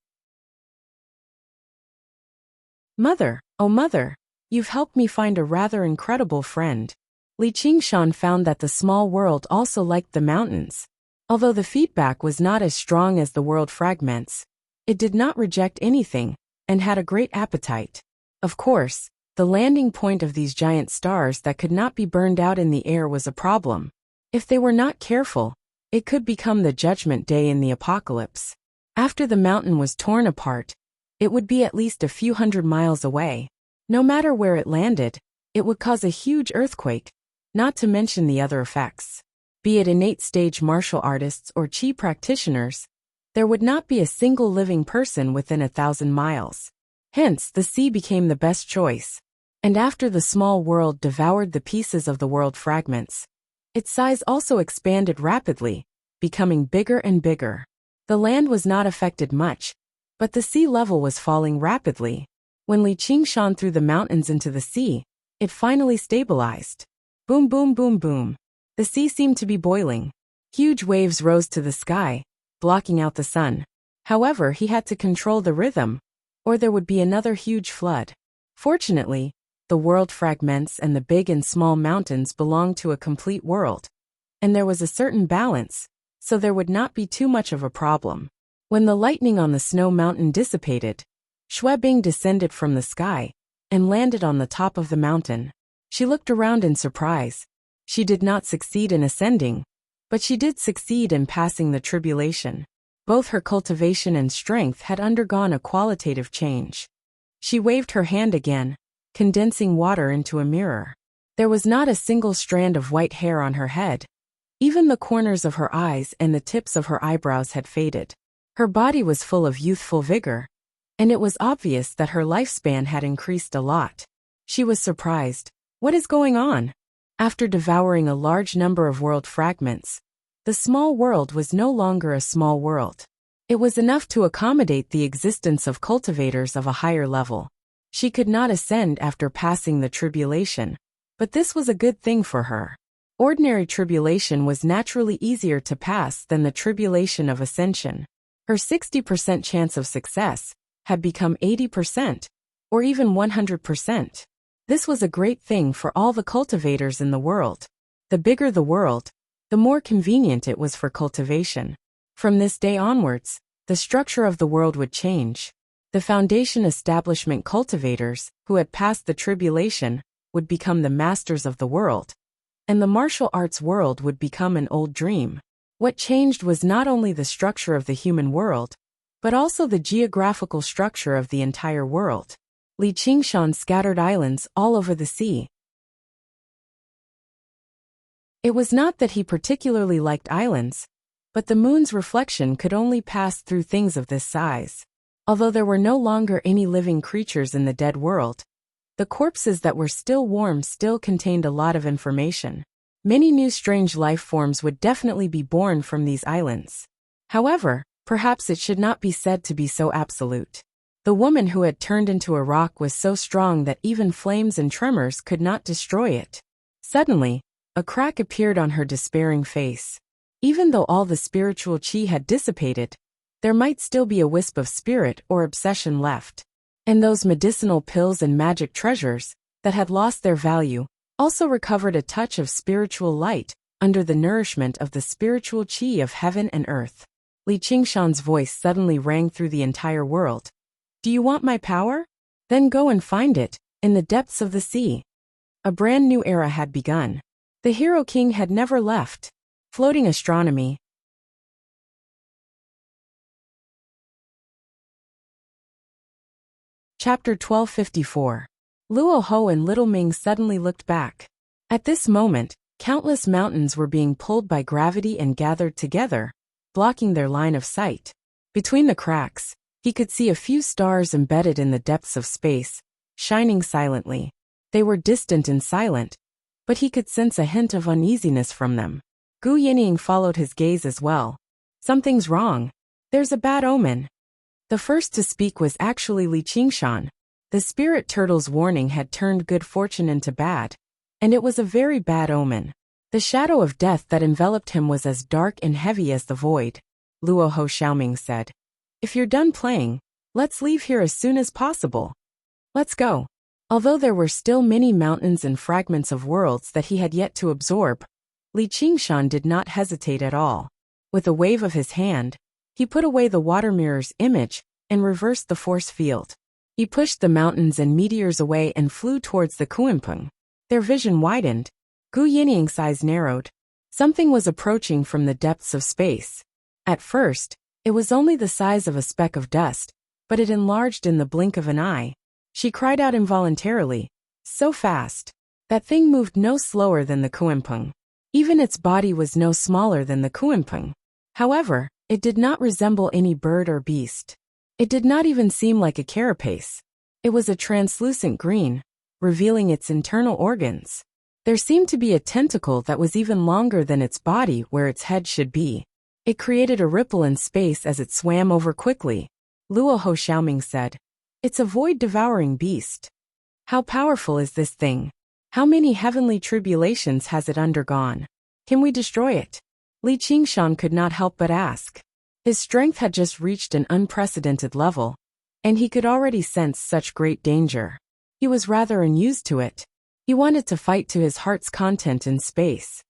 Mother, oh mother, you've helped me find a rather incredible friend. Li Qingshan found that the small world also liked the mountains. Although the feedback was not as strong as the world fragments, it did not reject anything and had a great appetite. Of course, the landing point of these giant stars that could not be burned out in the air was a problem. If they were not careful, it could become the judgment day in the apocalypse. After the mountain was torn apart, it would be at least a few hundred miles away. No matter where it landed, it would cause a huge earthquake, not to mention the other effects. Be it innate stage martial artists or chi practitioners, there would not be a single living person within 1,000 miles. Hence, the sea became the best choice. And after the small world devoured the pieces of the world fragments, its size also expanded rapidly, becoming bigger and bigger. The land was not affected much, but the sea level was falling rapidly. When Li Qingshan threw the mountains into the sea, it finally stabilized. Boom, boom, boom, boom. The sea seemed to be boiling. Huge waves rose to the sky, blocking out the sun. However, he had to control the rhythm, or there would be another huge flood. Fortunately, the world fragments and the big and small mountains belonged to a complete world, and there was a certain balance, so there would not be too much of a problem. When the lightning on the snow mountain dissipated, Xuebing descended from the sky and landed on the top of the mountain. She looked around in surprise. She did not succeed in ascending, but she did succeed in passing the tribulation. Both her cultivation and strength had undergone a qualitative change. She waved her hand again, condensing water into a mirror. There was not a single strand of white hair on her head. Even the corners of her eyes and the tips of her eyebrows had faded. Her body was full of youthful vigor, and it was obvious that her lifespan had increased a lot. She was surprised. What is going on? After devouring a large number of world fragments, the small world was no longer a small world. It was enough to accommodate the existence of cultivators of a higher level. She could not ascend after passing the tribulation, but this was a good thing for her. Ordinary tribulation was naturally easier to pass than the tribulation of ascension. Her 60% chance of success had become 80%, or even 100%. This was a great thing for all the cultivators in the world. The bigger the world, the more convenient it was for cultivation. From this day onwards, the structure of the world would change. The foundation establishment cultivators, who had passed the tribulation, would become the masters of the world, and the martial arts world would become an old dream. What changed was not only the structure of the human world, but also the geographical structure of the entire world. Li Qingshan scattered islands all over the sea. It was not that he particularly liked islands, but the moon's reflection could only pass through things of this size. Although there were no longer any living creatures in the dead world, the corpses that were still warm still contained a lot of information. Many new strange life forms would definitely be born from these islands. However, perhaps it should not be said to be so absolute. The woman who had turned into a rock was so strong that even flames and tremors could not destroy it. Suddenly, a crack appeared on her despairing face. Even though all the spiritual chi had dissipated, there might still be a wisp of spirit or obsession left. And those medicinal pills and magic treasures that had lost their value also recovered a touch of spiritual light under the nourishment of the spiritual chi of heaven and earth. Li Qingshan's voice suddenly rang through the entire world. Do you want my power? Then go and find it, in the depths of the sea. A brand new era had begun. The Hero King had never left. Floating astronomy. Chapter 1254. Luo Ho and Little Ming suddenly looked back. At this moment, countless mountains were being pulled by gravity and gathered together, blocking their line of sight. Between the cracks, he could see a few stars embedded in the depths of space, shining silently. They were distant and silent, but he could sense a hint of uneasiness from them. Gu Yinying followed his gaze as well. Something's wrong. There's a bad omen. The first to speak was actually Li Qingshan. The spirit turtle's warning had turned good fortune into bad, and it was a very bad omen. The shadow of death that enveloped him was as dark and heavy as the void. Luo Ho Xiaoming said, "If you're done playing, let's leave here as soon as possible. Let's go." Although there were still many mountains and fragments of worlds that he had yet to absorb, Li Qingshan did not hesitate at all. With a wave of his hand, he put away the water mirror's image and reversed the force field. He pushed the mountains and meteors away and flew towards the Kunpeng. Their vision widened. Gu Yinying's eyes narrowed. Something was approaching from the depths of space. At first, it was only the size of a speck of dust, but it enlarged in the blink of an eye. She cried out involuntarily, "So fast!" That thing moved no slower than the Kunpeng. Even its body was no smaller than the Kunpeng. However, it did not resemble any bird or beast. It did not even seem like a carapace. It was a translucent green, revealing its internal organs. There seemed to be a tentacle that was even longer than its body where its head should be. It created a ripple in space as it swam over quickly. Luo Ho Xiaoming said, "It's a void-devouring beast. How powerful is this thing? How many heavenly tribulations has it undergone? Can we destroy it?" Li Qingshan could not help but ask. His strength had just reached an unprecedented level, and he could already sense such great danger. He was rather unused to it. He wanted to fight to his heart's content in space.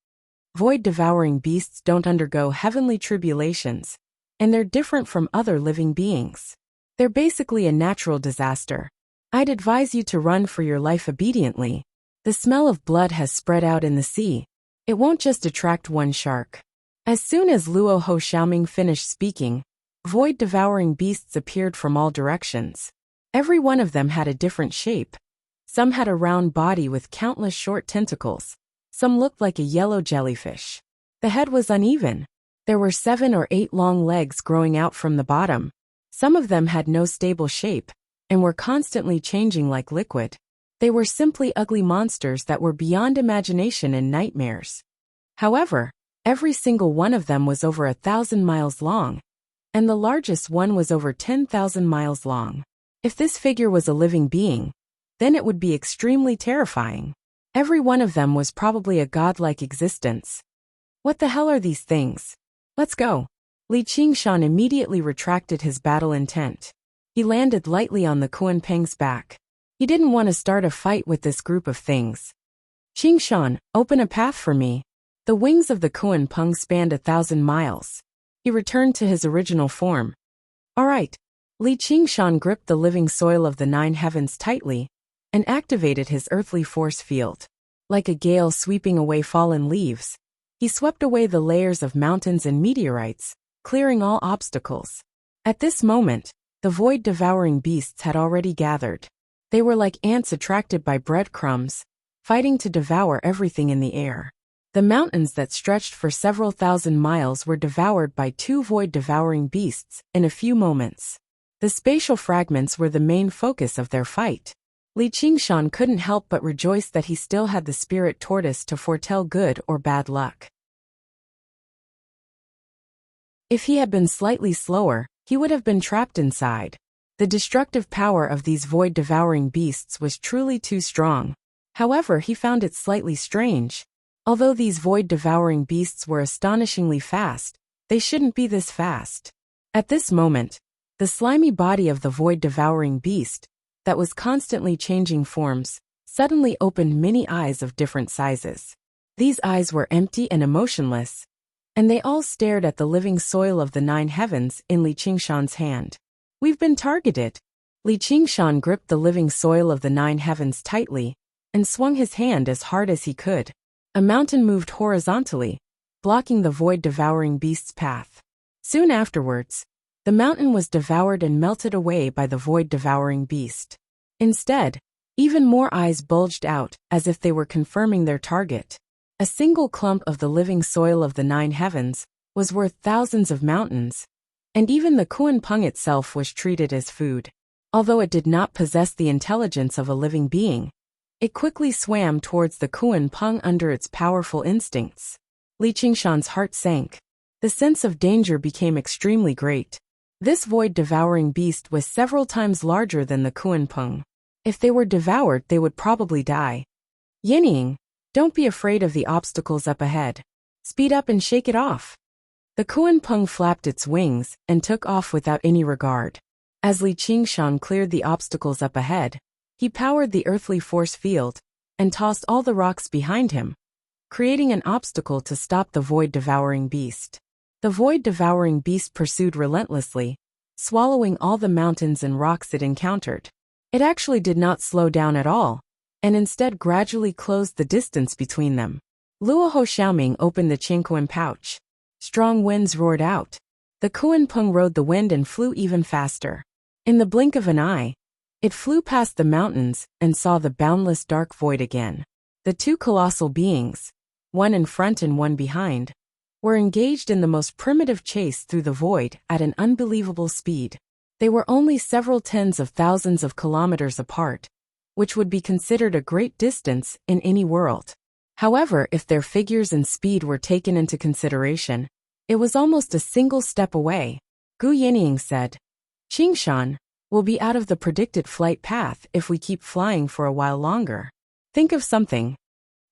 Void-devouring beasts don't undergo heavenly tribulations, and they're different from other living beings. They're basically a natural disaster. I'd advise you to run for your life obediently. The smell of blood has spread out in the sea. It won't just attract one shark. As soon as Luo Ho Xiaoming finished speaking, void-devouring beasts appeared from all directions. Every one of them had a different shape. Some had a round body with countless short tentacles. Some looked like a yellow jellyfish. The head was uneven. There were 7 or 8 long legs growing out from the bottom. Some of them had no stable shape, and were constantly changing like liquid. They were simply ugly monsters that were beyond imagination and nightmares. However, every single one of them was over 1,000 miles long, and the largest one was over 10,000 miles long. If this figure was a living being, then it would be extremely terrifying. Every one of them was probably a godlike existence. What the hell are these things? Let's go. Li Qingshan immediately retracted his battle intent. He landed lightly on the Kunpeng's back. He didn't want to start a fight with this group of things. "Qingshan, open a path for me." The wings of the Kunpeng spanned 1,000 miles. He returned to his original form. All right. Li Qingshan gripped the living soil of the 9 heavens tightly and activated his earthly force field. Like a gale sweeping away fallen leaves, he swept away the layers of mountains and meteorites, clearing all obstacles. At this moment, the void-devouring beasts had already gathered. They were like ants attracted by breadcrumbs, fighting to devour everything in the air. The mountains that stretched for several thousand miles were devoured by 2 void-devouring beasts in a few moments. The spatial fragments were the main focus of their fight. Li Qingshan couldn't help but rejoice that he still had the spirit tortoise to foretell good or bad luck. If he had been slightly slower, he would have been trapped inside. The destructive power of these void-devouring beasts was truly too strong. However, he found it slightly strange. Although these void-devouring beasts were astonishingly fast, they shouldn't be this fast. At this moment, the slimy body of the void-devouring beast, that was constantly changing forms, suddenly opened many eyes of different sizes. These eyes were empty and emotionless, and they all stared at the living soil of the 9 heavens in Li Qingshan's hand. "We've been targeted." Li Qingshan gripped the living soil of the 9 heavens tightly and swung his hand as hard as he could. A mountain moved horizontally, blocking the void-devouring beast's path. Soon afterwards, the mountain was devoured and melted away by the void-devouring beast. Instead, even more eyes bulged out as if they were confirming their target. A single clump of the living soil of the 9 heavens was worth thousands of mountains, and even the Kunpeng itself was treated as food. Although it did not possess the intelligence of a living being, it quickly swam towards the Kunpeng under its powerful instincts. Li Qingshan's heart sank. The sense of danger became extremely great. This void-devouring beast was several times larger than the Kunpeng. If they were devoured, they would probably die. Yinying, don't be afraid of the obstacles up ahead. Speed up and shake it off. The Kunpeng flapped its wings and took off without any regard. As Li Qingshan cleared the obstacles up ahead, he powered the earthly force field and tossed all the rocks behind him, creating an obstacle to stop the void-devouring beast. The void-devouring beast pursued relentlessly, swallowing all the mountains and rocks it encountered. It actually did not slow down at all, and instead gradually closed the distance between them. Luo Xiaoming opened the Qingkuan pouch. Strong winds roared out. The Kunpeng rode the wind and flew even faster. In the blink of an eye, it flew past the mountains and saw the boundless dark void again. The two colossal beings, one in front and one behind, were engaged in the most primitive chase through the void at an unbelievable speed. They were only several tens of thousands of kilometers apart, which would be considered a great distance in any world. However, if their figures and speed were taken into consideration, it was almost a single step away. Gu Yinying said, Qingshan, we'll be out of the predicted flight path if we keep flying for a while longer. Think of something.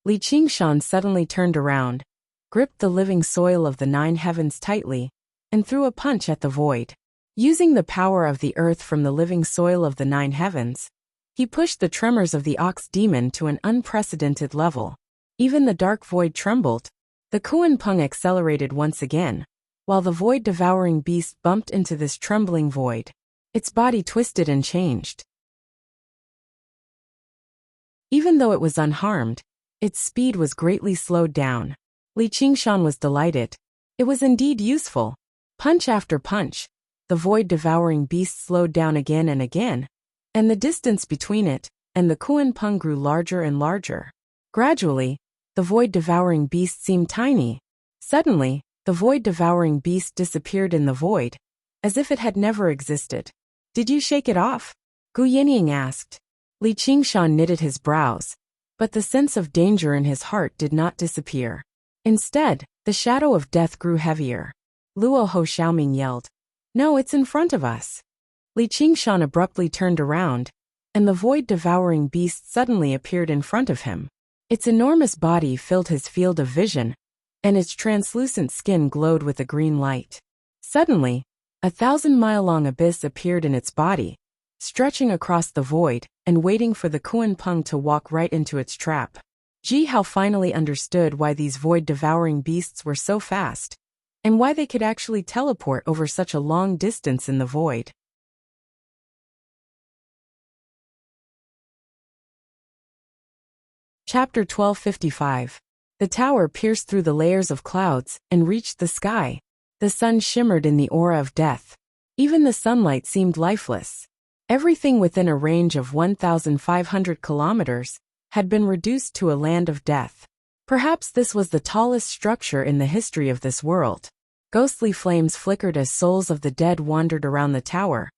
Li Qingshan suddenly turned around, gripped the living soil of the 9 heavens tightly, and threw a punch at the void. Using the power of the earth from the living soil of the 9 heavens, he pushed the tremors of the ox demon to an unprecedented level. Even the dark void trembled. The Kunpeng accelerated once again, while the void-devouring beast bumped into this trembling void. Its body twisted and changed. Even though it was unharmed, its speed was greatly slowed down. Li Qingshan was delighted. It was indeed useful. Punch after punch, the void-devouring beast slowed down again and again, and the distance between it and the Kunpeng grew larger and larger. Gradually, the void-devouring beast seemed tiny. Suddenly, the void-devouring beast disappeared in the void, as if it had never existed. Did you shake it off? Gu Yinying asked. Li Qingshan knitted his brows, but the sense of danger in his heart did not disappear. Instead, the shadow of death grew heavier. Luo Xiaoming yelled, No, it's in front of us. Li Qingshan abruptly turned around, and the void-devouring beast suddenly appeared in front of him. Its enormous body filled his field of vision, and its translucent skin glowed with a green light. Suddenly, a 1,000-mile-long abyss appeared in its body, stretching across the void and waiting for the Kunpeng to walk right into its trap. Ji Hao finally understood why these void-devouring beasts were so fast, and why they could actually teleport over such a long distance in the void. Chapter 1255. The tower pierced through the layers of clouds and reached the sky. The sun shimmered in the aura of death. Even the sunlight seemed lifeless. Everything within a range of 1,500 kilometers had been reduced to a land of death. Perhaps this was the tallest structure in the history of this world. Ghostly flames flickered as souls of the dead wandered around the tower,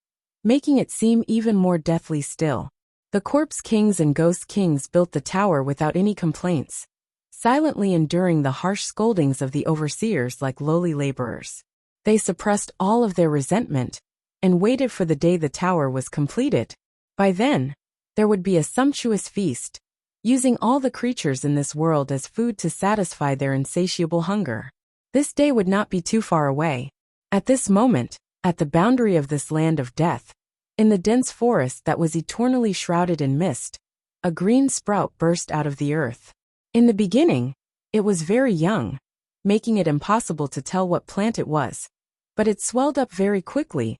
making it seem even more deathly still. The corpse kings and ghost kings built the tower without any complaints, silently enduring the harsh scoldings of the overseers like lowly laborers. They suppressed all of their resentment and waited for the day the tower was completed. By then, there would be a sumptuous feast, using all the creatures in this world as food to satisfy their insatiable hunger. This day would not be too far away. At this moment, at the boundary of this land of death, in the dense forest that was eternally shrouded in mist, a green sprout burst out of the earth. In the beginning, it was very young, making it impossible to tell what plant it was, but it swelled up very quickly,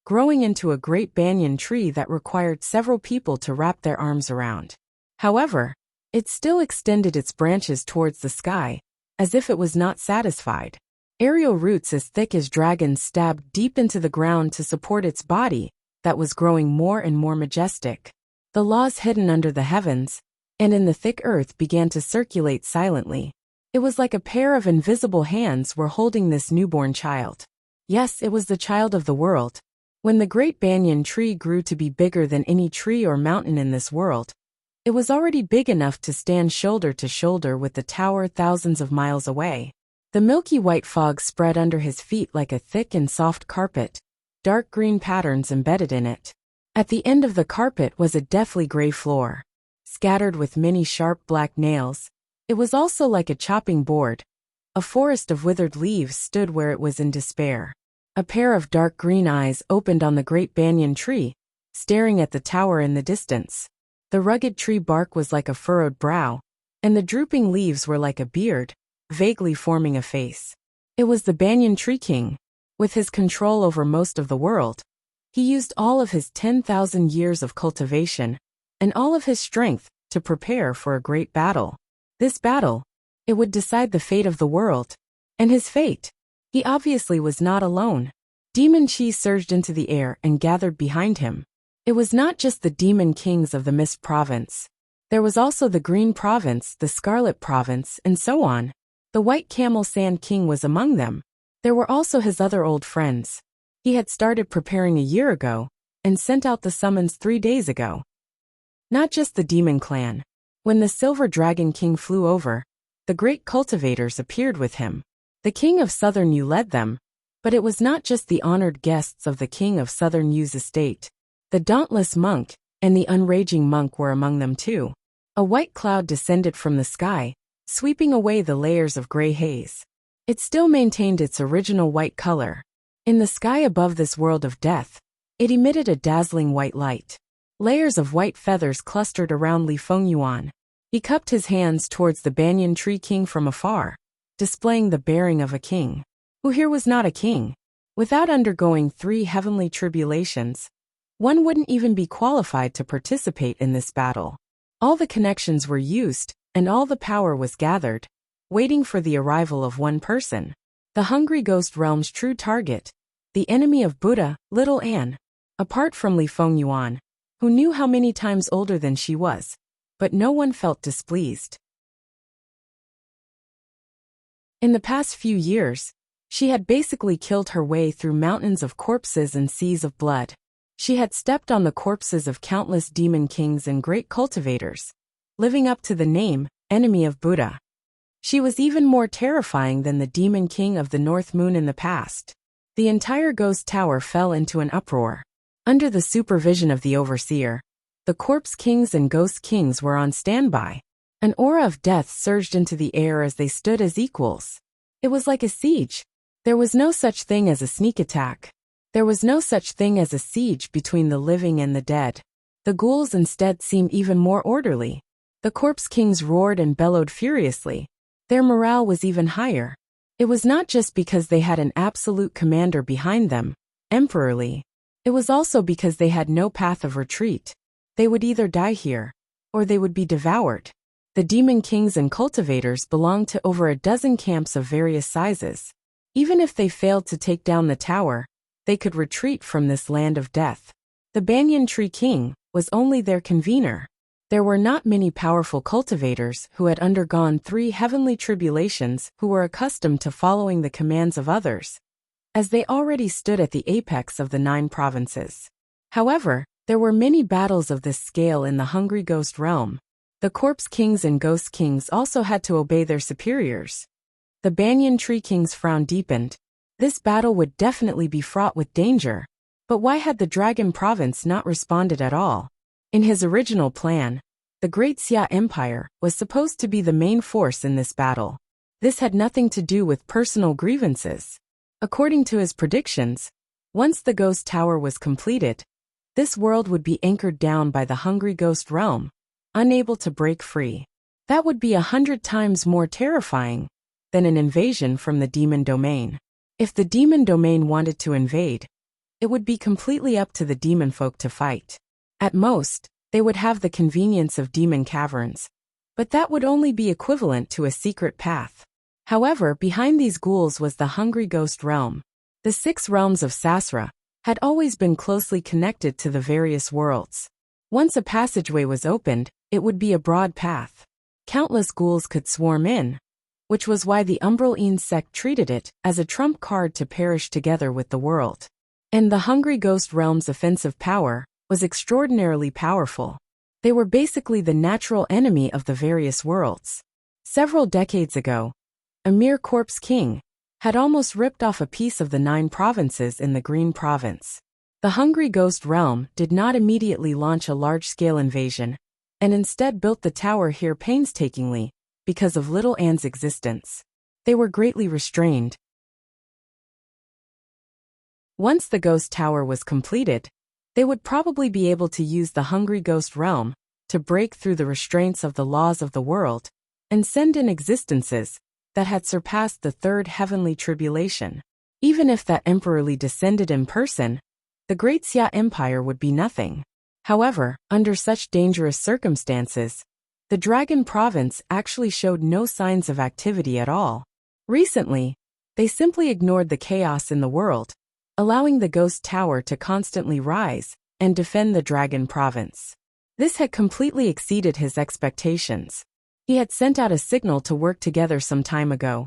growing into a great banyan tree that required several people to wrap their arms around. However, it still extended its branches towards the sky, as if it was not satisfied. Aerial roots as thick as dragons stabbed deep into the ground to support its body, that was growing more and more majestic. The laws hidden under the heavens and in the thick earth began to circulate silently. It was like a pair of invisible hands were holding this newborn child. Yes, it was the child of the world. When the great banyan tree grew to be bigger than any tree or mountain in this world, it was already big enough to stand shoulder to shoulder with the tower thousands of miles away. The milky white fog spread under his feet like a thick and soft carpet, dark green patterns embedded in it. At the end of the carpet was a deathly gray floor, scattered with many sharp black nails. It was also like a chopping board. A forest of withered leaves stood where it was in despair. A pair of dark green eyes opened on the great banyan tree, staring at the tower in the distance. The rugged tree bark was like a furrowed brow, and the drooping leaves were like a beard, vaguely forming a face. It was the banyan tree king. With his control over most of the world, he used all of his 10,000 years of cultivation and all of his strength to prepare for a great battle. This battle, it would decide the fate of the world. And his fate? He obviously was not alone. Demon chi surged into the air and gathered behind him. It was not just the demon kings of the Mist Province. There was also the Green Province, the Scarlet Province, and so on. The White Camel Sand King was among them. There were also his other old friends. He had started preparing a year ago, and sent out the summons 3 days ago. Not just the demon clan. When the Silver Dragon King flew over, the great cultivators appeared with him. The King of Southern Yu led them, but it was not just the honored guests of the King of Southern Yu's estate. The Dauntless Monk and the Unraging Monk were among them too. A white cloud descended from the sky, sweeping away the layers of gray haze. It still maintained its original white color. In the sky above this world of death, it emitted a dazzling white light. Layers of white feathers clustered around Li Fengyuan. He cupped his hands towards the banyan tree king from afar, displaying the bearing of a king, who here was not a king. Without undergoing 3 heavenly tribulations, one wouldn't even be qualified to participate in this battle. All the connections were used, and all the power was gathered, waiting for the arrival of one person. The Hungry Ghost Realm's true target, the enemy of Buddha, Little Anne. Apart from Li Fengyuan, who knew how many times older than she was, but no one felt displeased. In the past few years, she had basically killed her way through mountains of corpses and seas of blood. She had stepped on the corpses of countless demon kings and great cultivators, living up to the name, enemy of Buddha. She was even more terrifying than the demon king of the North Moon in the past. The entire ghost tower fell into an uproar. Under the supervision of the overseer, the corpse kings and ghost kings were on standby. An aura of death surged into the air as they stood as equals. It was like a siege. There was no such thing as a sneak attack. There was no such thing as a siege between the living and the dead. The ghouls instead seemed even more orderly. The corpse kings roared and bellowed furiously. Their morale was even higher. It was not just because they had an absolute commander behind them, Emperor Li. It was also because they had no path of retreat. They would either die here, or they would be devoured. The demon kings and cultivators belonged to over a dozen camps of various sizes. Even if they failed to take down the tower, they could retreat from this land of death. The Banyan Tree King was only their convener. There were not many powerful cultivators who had undergone 3 heavenly tribulations who were accustomed to following the commands of others, as they already stood at the apex of the 9 provinces. However, there were many battles of this scale in the Hungry Ghost Realm. The Corpse Kings and Ghost Kings also had to obey their superiors. The Banyan Tree King's frown deepened. This battle would definitely be fraught with danger. But why had the Dragon Province not responded at all? In his original plan, the Great Xia Empire was supposed to be the main force in this battle. This had nothing to do with personal grievances. According to his predictions, once the Ghost Tower was completed, this world would be anchored down by the Hungry Ghost Realm, unable to break free. That would be 100 times more terrifying than an invasion from the Demon Domain. If the Demon Domain wanted to invade, it would be completely up to the demon folk to fight. At most, they would have the convenience of demon caverns, but that would only be equivalent to a secret path. However, behind these ghouls was the Hungry Ghost Realm. The 6 realms of Sasra had always been closely connected to the various worlds. Once a passageway was opened, it would be a broad path. Countless ghouls could swarm in, which was why the Umbral sect treated it as a trump card to perish together with the world. And the Hungry Ghost Realm's offensive power was extraordinarily powerful. They were basically the natural enemy of the various worlds. Several decades ago, a mere corpse king, had almost ripped off a piece of the 9 provinces in the Green Province. The hungry ghost realm did not immediately launch a large-scale invasion, and instead built the tower here painstakingly, because of Little Anne's existence. They were greatly restrained. Once the ghost tower was completed, they would probably be able to use the hungry ghost realm to break through the restraints of the laws of the world and send in existences that had surpassed the 3rd heavenly tribulation. Even if that emperorly descended in person, the Great Xia Empire would be nothing. However, under such dangerous circumstances, the Dragon Province actually showed no signs of activity at all. Recently, they simply ignored the chaos in the world, allowing the ghost tower to constantly rise and defend the Dragon Province. This had completely exceeded his expectations. He had sent out a signal to work together some time ago,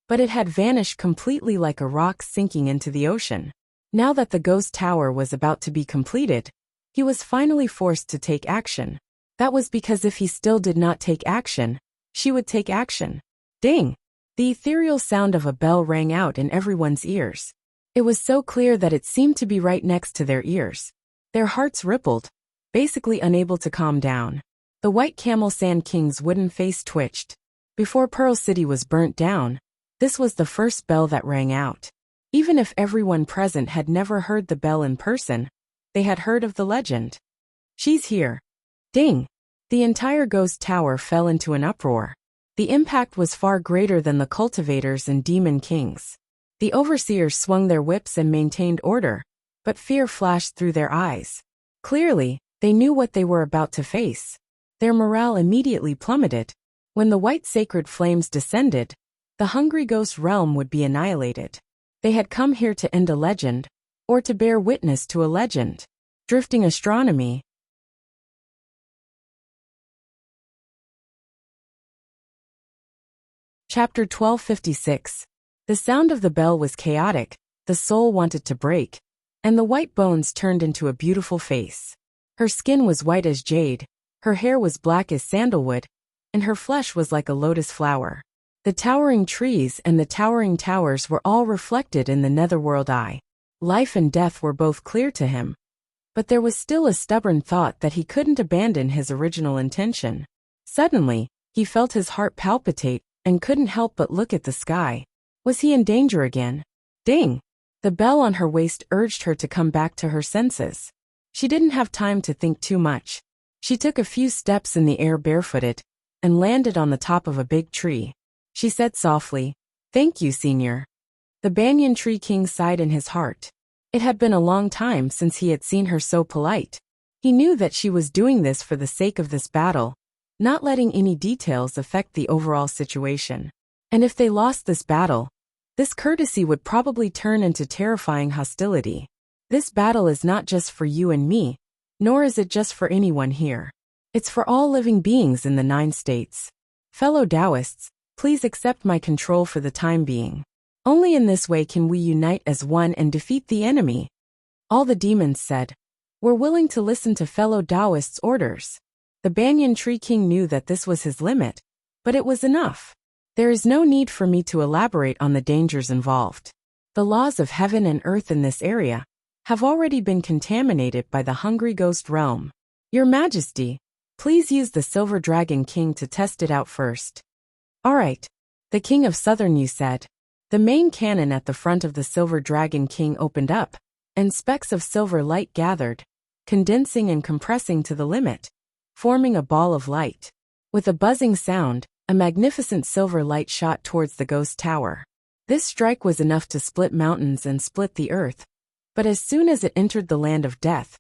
but it had vanished completely like a rock sinking into the ocean. Now that the ghost tower was about to be completed, he was finally forced to take action. That was because if he still did not take action, she would take action. Ding! The ethereal sound of a bell rang out in everyone's ears. It was so clear that it seemed to be right next to their ears. Their hearts rippled, basically unable to calm down. The White Camel Sand King's wooden face twitched. Before Pearl City was burnt down, this was the first bell that rang out. Even if everyone present had never heard the bell in person, they had heard of the legend. She's here. Ding! The entire ghost tower fell into an uproar. The impact was far greater than the cultivators and demon kings. The overseers swung their whips and maintained order, but fear flashed through their eyes. Clearly, they knew what they were about to face. Their morale immediately plummeted. When the white sacred flames descended, the hungry ghost realm would be annihilated. They had come here to end a legend, or to bear witness to a legend. Drifting astronomy. Chapter 1256. The sound of the bell was chaotic, the soul wanted to break, and the white bones turned into a beautiful face. Her skin was white as jade, her hair was black as sandalwood, and her flesh was like a lotus flower. The towering trees and the towering towers were all reflected in the netherworld eye. Life and death were both clear to him. But there was still a stubborn thought that he couldn't abandon his original intention. Suddenly, he felt his heart palpitate and couldn't help but look at the sky. Was he in danger again? Ding! The bell on her waist urged her to come back to her senses. She didn't have time to think too much. She took a few steps in the air barefooted and landed on the top of a big tree. She said softly, "Thank you, Senior." The banyan tree king sighed in his heart. It had been a long time since he had seen her so polite. He knew that she was doing this for the sake of this battle, not letting any details affect the overall situation. And if they lost this battle, this courtesy would probably turn into terrifying hostility. This battle is not just for you and me, nor is it just for anyone here. It's for all living beings in the 9 states. Fellow Taoists, please accept my control for the time being. Only in this way can we unite as one and defeat the enemy. All the demons said, "We're willing to listen to fellow Taoists' orders." The banyan tree king knew that this was his limit, but it was enough. There is no need for me to elaborate on the dangers involved. The laws of heaven and earth in this area have already been contaminated by the hungry ghost realm. Your Majesty, please use the Silver Dragon King to test it out first. All right, the King of Southern Yu said. The main cannon at the front of the Silver Dragon King opened up, and specks of silver light gathered, condensing and compressing to the limit, forming a ball of light. With a buzzing sound, a magnificent silver light shot towards the ghost tower. This strike was enough to split mountains and split the earth, but as soon as it entered the land of death,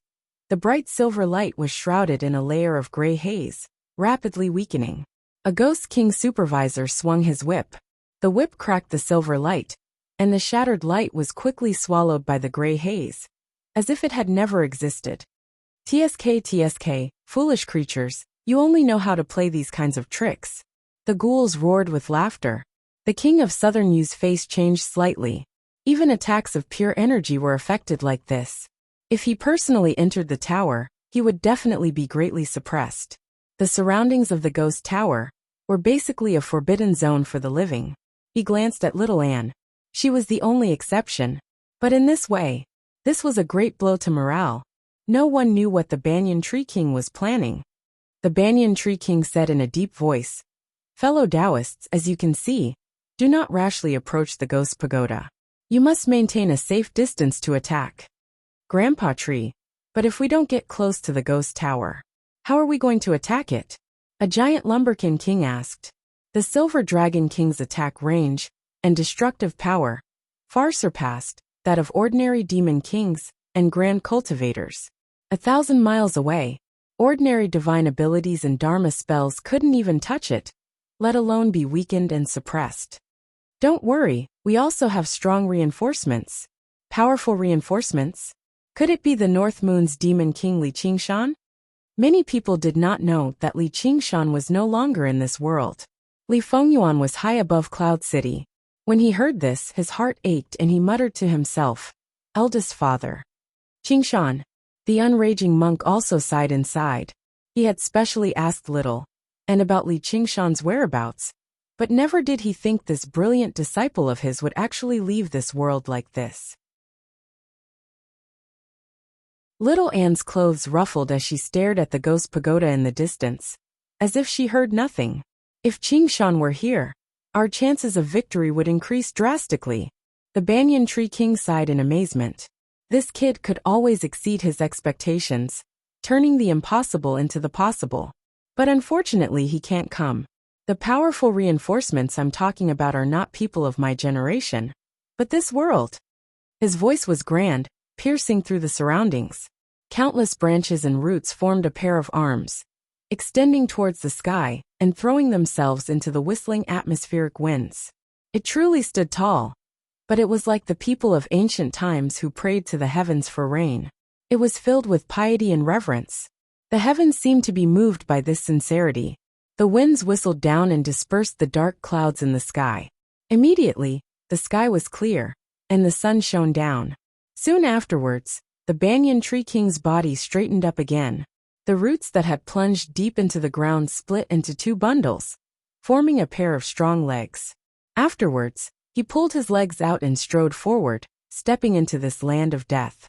the bright silver light was shrouded in a layer of gray haze, rapidly weakening. A Ghost King supervisor swung his whip. The whip cracked the silver light, and the shattered light was quickly swallowed by the gray haze, as if it had never existed. TSK, foolish creatures, you only know how to play these kinds of tricks. The ghouls roared with laughter. The King of Southern Yu's face changed slightly. Even attacks of pure energy were affected like this. If he personally entered the tower, he would definitely be greatly suppressed. The surroundings of the ghost tower were basically a forbidden zone for the living. He glanced at little Anne. She was the only exception. But in this way, this was a great blow to morale. No one knew what the Banyan Tree King was planning. The Banyan Tree King said in a deep voice, "Fellow Taoists, as you can see, do not rashly approach the ghost pagoda. You must maintain a safe distance to attack." "Grandpa Tree, but if we don't get close to the ghost tower, how are we going to attack it?" a giant lumberkin king asked. The Silver Dragon King's attack range and destructive power far surpassed that of ordinary demon kings and grand cultivators. 1,000 miles away, ordinary divine abilities and dharma spells couldn't even touch it, let alone be weakened and suppressed. "Don't worry, we also have strong reinforcements." Powerful reinforcements? Could it be the North Moon's demon king Li Qingshan? Many people did not know that Li Qingshan was no longer in this world. Li Fengyuan was high above Cloud City. When he heard this, his heart ached and he muttered to himself, "Eldest father." Qingshan. The unraging monk also sighed inside. He had specially asked little and about Li Qingshan's whereabouts, but never did he think this brilliant disciple of his would actually leave this world like this. Little Anne's clothes ruffled as she stared at the ghost pagoda in the distance, as if she heard nothing. If Qingshan were here, our chances of victory would increase drastically. The Banyan Tree King sighed in amazement. This kid could always exceed his expectations, turning the impossible into the possible. But unfortunately he can't come. The powerful reinforcements I'm talking about are not people of my generation, but this world. His voice was grand, piercing through the surroundings. Countless branches and roots formed a pair of arms, extending towards the sky and throwing themselves into the whistling atmospheric winds. It truly stood tall, but it was like the people of ancient times who prayed to the heavens for rain. It was filled with piety and reverence. The heavens seemed to be moved by this sincerity. The winds whistled down and dispersed the dark clouds in the sky. Immediately, the sky was clear, and the sun shone down. Soon afterwards, the Banyan Tree King's body straightened up again. The roots that had plunged deep into the ground split into two bundles, forming a pair of strong legs. Afterwards, he pulled his legs out and strode forward, stepping into this land of death.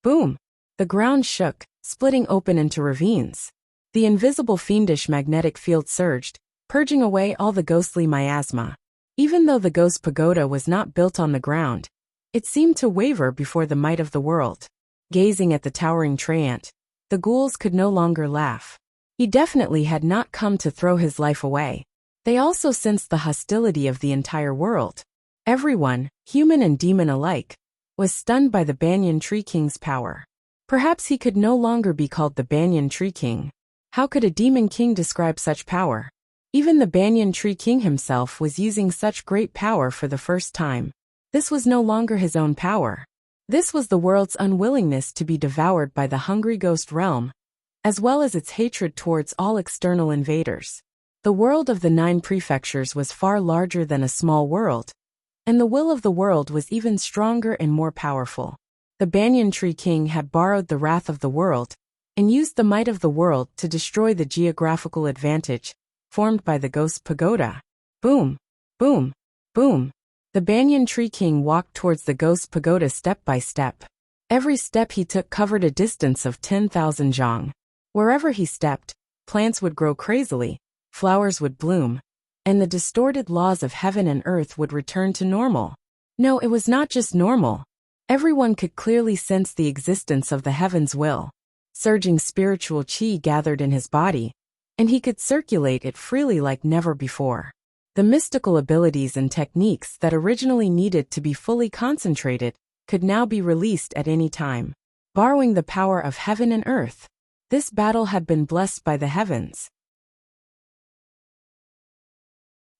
Boom! The ground shook, splitting open into ravines. The invisible fiendish magnetic field surged, purging away all the ghostly miasma. Even though the ghost pagoda was not built on the ground, it seemed to waver before the might of the world. Gazing at the towering treant, the ghouls could no longer laugh. He definitely had not come to throw his life away. They also sensed the hostility of the entire world. Everyone, human and demon alike, was stunned by the Banyan Tree King's power. Perhaps he could no longer be called the Banyan Tree King. How could a demon king describe such power? Even the Banyan Tree King himself was using such great power for the first time. This was no longer his own power. This was the world's unwillingness to be devoured by the hungry ghost realm, as well as its hatred towards all external invaders. The world of the 9 prefectures was far larger than a small world, and the will of the world was even stronger and more powerful. The Banyan Tree King had borrowed the wrath of the world, and used the might of the world to destroy the geographical advantage formed by the ghost pagoda. Boom! Boom! Boom! The Banyan Tree King walked towards the ghost pagoda step by step. Every step he took covered a distance of 10,000 zhang. Wherever he stepped, plants would grow crazily, flowers would bloom, and the distorted laws of heaven and earth would return to normal. No, it was not just normal. Everyone could clearly sense the existence of the heaven's will. Surging spiritual qi gathered in his body, and he could circulate it freely like never before. The mystical abilities and techniques that originally needed to be fully concentrated could now be released at any time. Borrowing the power of heaven and earth, this battle had been blessed by the heavens.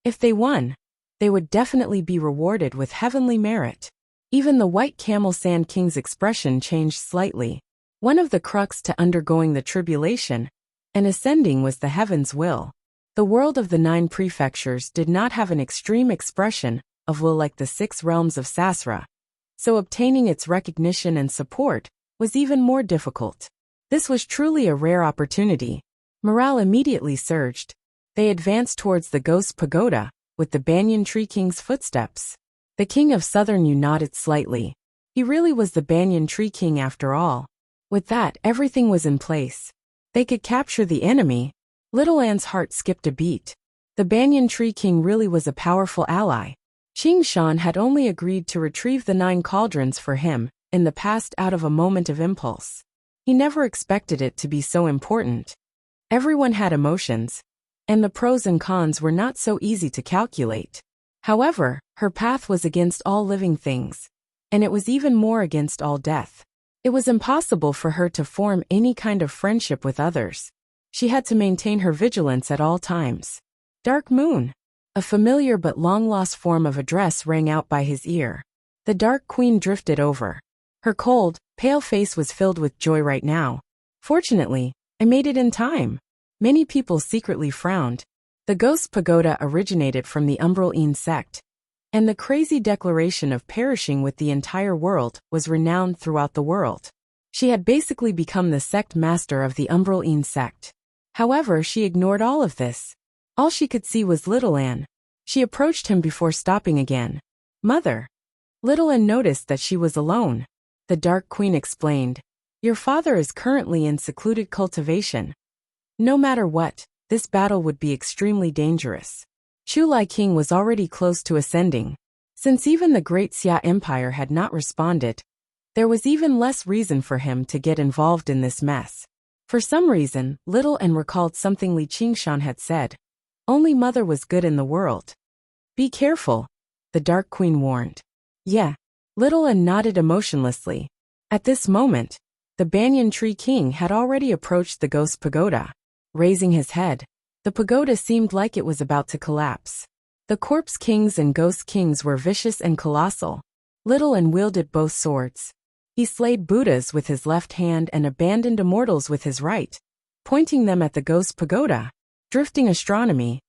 If they won, they would definitely be rewarded with heavenly merit. Even the White Camel Sand King's expression changed slightly. One of the crux to undergoing the tribulation and ascending was the heaven's will. The world of the 9 prefectures did not have an extreme expression of will like the 6 realms of Sasra, so obtaining its recognition and support was even more difficult. This was truly a rare opportunity. Morale immediately surged. They advanced towards the ghost pagoda with the Banyan Tree King's footsteps. The King of Southern Yu nodded slightly. He really was the Banyan Tree King after all. With that, everything was in place. They could capture the enemy. Little Anne's heart skipped a beat. The Banyan Tree King really was a powerful ally. Qing Shan had only agreed to retrieve the 9 cauldrons for him in the past out of a moment of impulse. He never expected it to be so important. Everyone had emotions, and the pros and cons were not so easy to calculate. However, her path was against all living things, and it was even more against all death. It was impossible for her to form any kind of friendship with others. She had to maintain her vigilance at all times. Dark Moon. A familiar but long-lost form of address rang out by his ear. The Dark Queen drifted over. Her cold, pale face was filled with joy right now. Fortunately, I made it in time. Many people secretly frowned. The Ghost Pagoda originated from the Umbral sect, and the crazy declaration of perishing with the entire world was renowned throughout the world. She had basically become the sect master of the Umbral sect. However, she ignored all of this. All she could see was Little Anne. She approached him before stopping again. "Mother." Little Anne noticed that she was alone. The Dark Queen explained, "Your father is currently in secluded cultivation. No matter what, this battle would be extremely dangerous." Chu Lai King was already close to ascending. Since even the Great Xia Empire had not responded, there was even less reason for him to get involved in this mess. For some reason, Little Anne recalled something Li Qingshan had said. Only Mother was good in the world. "Be careful," the Dark Queen warned. "Yeah." Little Anne nodded emotionlessly. At this moment, the Banyan Tree King had already approached the Ghost Pagoda. Raising his head, the pagoda seemed like it was about to collapse. The Corpse Kings and Ghost Kings were vicious and colossal. Little Anne wielded both swords. He slayed Buddhas with his left hand and abandoned immortals with his right, pointing them at the Ghost Pagoda. Drifting Astronomy.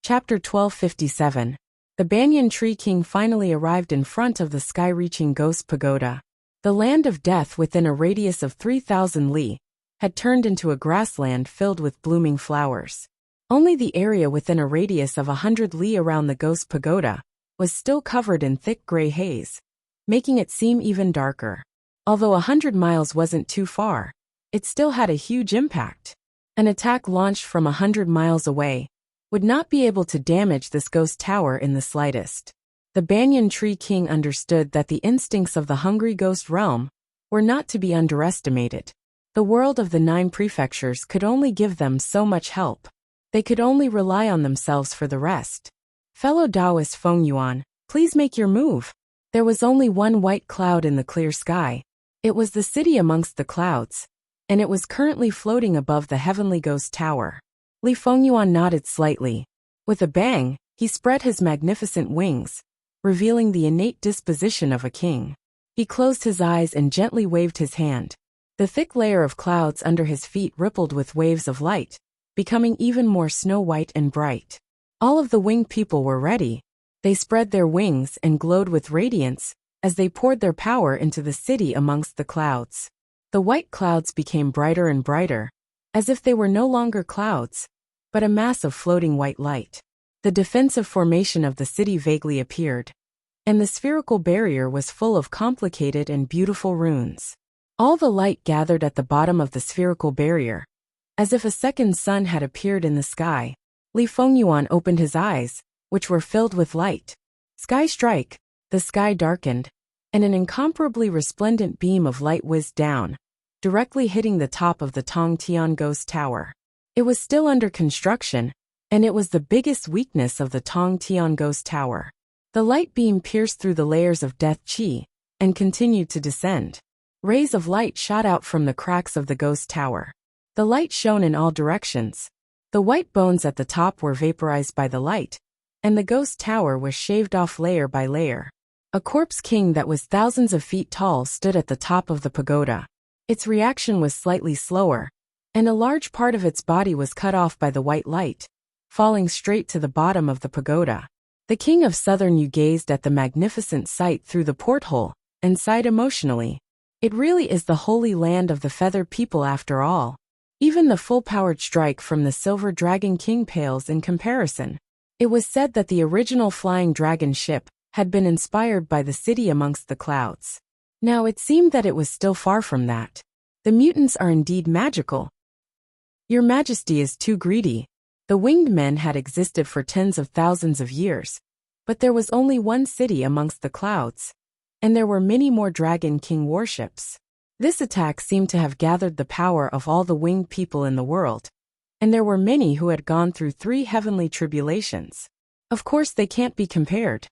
Chapter 1257. The Banyan Tree King finally arrived in front of the sky-reaching Ghost Pagoda. The land of death within a radius of 3,000 li had turned into a grassland filled with blooming flowers. Only the area within a radius of 100 li around the Ghost Pagoda was still covered in thick gray haze, making it seem even darker. Although 100 miles wasn't too far, it still had a huge impact. An attack launched from 100 miles away would not be able to damage this ghost tower in the slightest. The Banyan Tree King understood that the instincts of the hungry ghost realm were not to be underestimated. The world of the 9 prefectures could only give them so much help. They could only rely on themselves for the rest. "Fellow Taoist Feng Yuan, please make your move." There was only one white cloud in the clear sky. It was the city amongst the clouds, and it was currently floating above the heavenly ghost tower. Li Fengyuan nodded slightly. With a bang, he spread his magnificent wings, revealing the innate disposition of a king. He closed his eyes and gently waved his hand. The thick layer of clouds under his feet rippled with waves of light, becoming even more snow-white and bright. All of the winged people were ready. They spread their wings and glowed with radiance as they poured their power into the city amongst the clouds. The white clouds became brighter and brighter, as if they were no longer clouds, but a mass of floating white light. The defensive formation of the city vaguely appeared, and the spherical barrier was full of complicated and beautiful runes. All the light gathered at the bottom of the spherical barrier, as if a second sun had appeared in the sky. Li Fengyuan opened his eyes, which were filled with light. Sky strike! The sky darkened, and an incomparably resplendent beam of light whizzed down, directly hitting the top of the Tong Tian Ghost Tower. It was still under construction, and it was the biggest weakness of the Tong Tian Ghost Tower. The light beam pierced through the layers of death chi, and continued to descend. Rays of light shot out from the cracks of the ghost tower. The light shone in all directions. The white bones at the top were vaporized by the light, and the ghost tower was shaved off layer by layer. A corpse king that was thousands of feet tall stood at the top of the pagoda. Its reaction was slightly slower, and a large part of its body was cut off by the white light, falling straight to the bottom of the pagoda. The king of Southern Yu gazed at the magnificent sight through the porthole, and sighed emotionally. It really is the holy land of the feather people after all. Even the full-powered strike from the Silver Dragon King pales in comparison. It was said that the original flying dragon ship had been inspired by the city amongst the clouds. Now it seemed that it was still far from that. The mutants are indeed magical. Your Majesty is too greedy. The winged men had existed for tens of thousands of years, but there was only one city amongst the clouds, and there were many more Dragon King warships. This attack seemed to have gathered the power of all the winged people in the world, and there were many who had gone through 3 heavenly tribulations. Of course they can't be compared.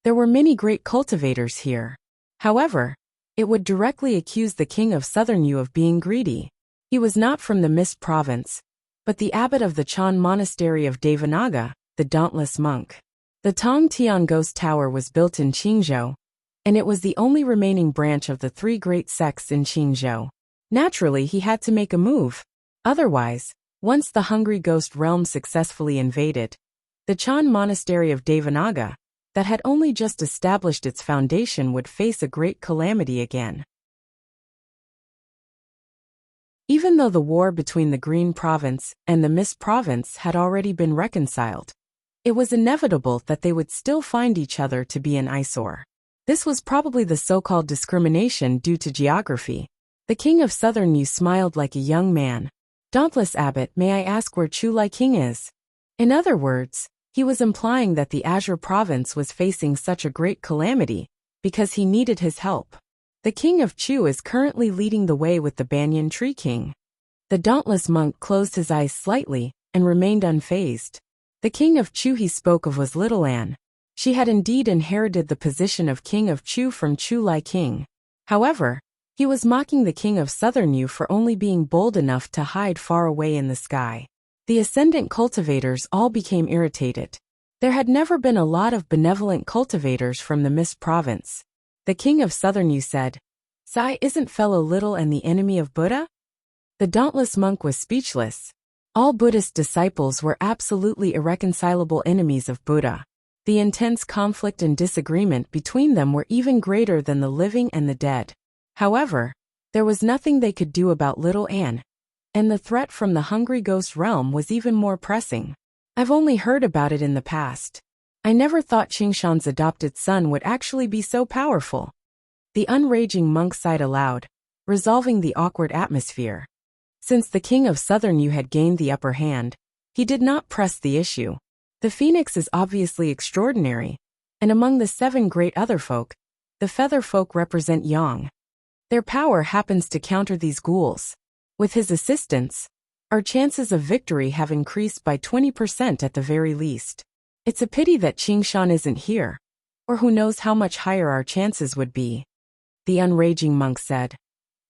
There were many great cultivators here. However, it would directly accuse the king of Southern Yu of being greedy. He was not from the Mist province, but the abbot of the Chan monastery of Devanaga, the dauntless monk. The Tong Tian Ghost Tower was built in Qingzhou, and it was the only remaining branch of the 3 great sects in Qingzhou. Naturally, he had to make a move. Otherwise, once the Hungry Ghost realm successfully invaded, the Chan monastery of Devanaga, that had only just established its foundation, would face a great calamity again. Even though the war between the Green Province and the Mist Province had already been reconciled, it was inevitable that they would still find each other to be an eyesore. This was probably the so-called discrimination due to geography. The king of Southern Yu smiled like a young man. Dauntless Abbot, may I ask where Chu Lai King is? In other words, he was implying that the Azure Province was facing such a great calamity because he needed his help. The king of Chu is currently leading the way with the Banyan Tree King. The dauntless monk closed his eyes slightly and remained unfazed. The king of Chu he spoke of was Little Anne. She had indeed inherited the position of king of Chu from Chu Lai King. However, he was mocking the king of Southern Yu for only being bold enough to hide far away in the sky. The ascendant cultivators all became irritated. There had never been a lot of benevolent cultivators from the Mist province. The king of Southern Yu said, "Sai, isn't fellow Little and the enemy of Buddha?" The dauntless monk was speechless. All Buddhist disciples were absolutely irreconcilable enemies of Buddha. The intense conflict and disagreement between them were even greater than the living and the dead. However, there was nothing they could do about Little Anne, and the threat from the Hungry Ghost realm was even more pressing. I've only heard about it in the past. I never thought Qingshan's adopted son would actually be so powerful. The unraging monk sighed aloud, resolving the awkward atmosphere. Since the king of Southern Yu had gained the upper hand, he did not press the issue. The phoenix is obviously extraordinary, and among the 7 great other folk, the feather folk represent Yang. Their power happens to counter these ghouls. With his assistance, our chances of victory have increased by 20% at the very least. It's a pity that Qingshan isn't here, or who knows how much higher our chances would be. The unraging monk said.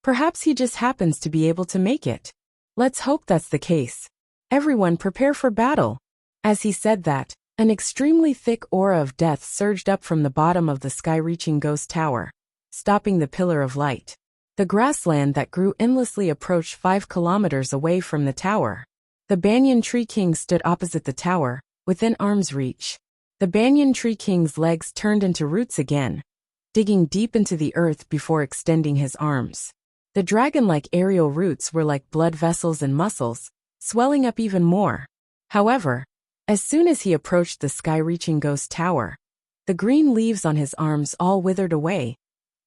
Perhaps he just happens to be able to make it. Let's hope that's the case. Everyone prepare for battle. As he said that, an extremely thick aura of death surged up from the bottom of the sky-reaching ghost tower, stopping the pillar of light. The grassland that grew endlessly approached 5 kilometers away from the tower. The Banyan Tree King stood opposite the tower, within arm's reach. The Banyan Tree King's legs turned into roots again, digging deep into the earth before extending his arms. The dragon-like aerial roots were like blood vessels and muscles, swelling up even more. However, as soon as he approached the sky-reaching ghost tower, the green leaves on his arms all withered away,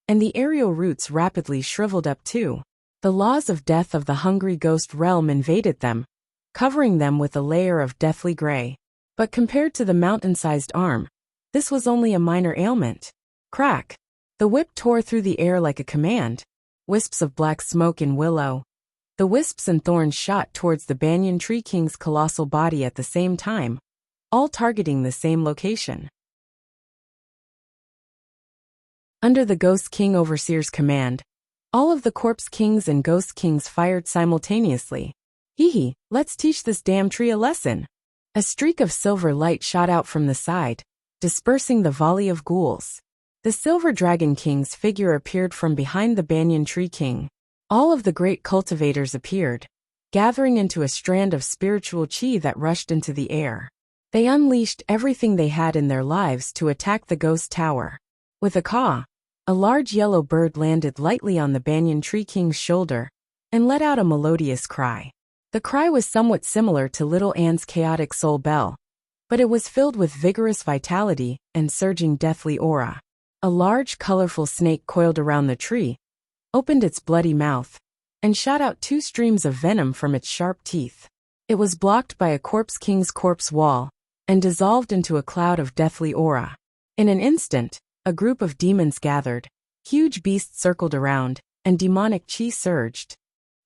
and the aerial roots rapidly shriveled up too. The laws of death of the Hungry Ghost realm invaded them, covering them with a layer of deathly gray. But compared to the mountain-sized arm, this was only a minor ailment. Crack! The whip tore through the air like a command. Wisps of black smoke and willow. The wisps and thorns shot towards the Banyan Tree King's colossal body at the same time, all targeting the same location. Under the Ghost King Overseer's command, all of the Corpse Kings and Ghost Kings fired simultaneously. Hee, let's teach this damn tree a lesson. A streak of silver light shot out from the side, dispersing the volley of ghouls. The Silver Dragon King's figure appeared from behind the Banyan Tree King. All of the great cultivators appeared, gathering into a strand of spiritual chi that rushed into the air. They unleashed everything they had in their lives to attack the ghost tower. With a caw, a large yellow bird landed lightly on the Banyan Tree King's shoulder and let out a melodious cry. The cry was somewhat similar to little Anne's chaotic soul bell, but it was filled with vigorous vitality and surging deathly aura. A large, colorful snake coiled around the tree, opened its bloody mouth, and shot out 2 streams of venom from its sharp teeth. It was blocked by a corpse king's corpse wall and dissolved into a cloud of deathly aura. In an instant, a group of demons gathered, huge beasts circled around, and demonic chi surged.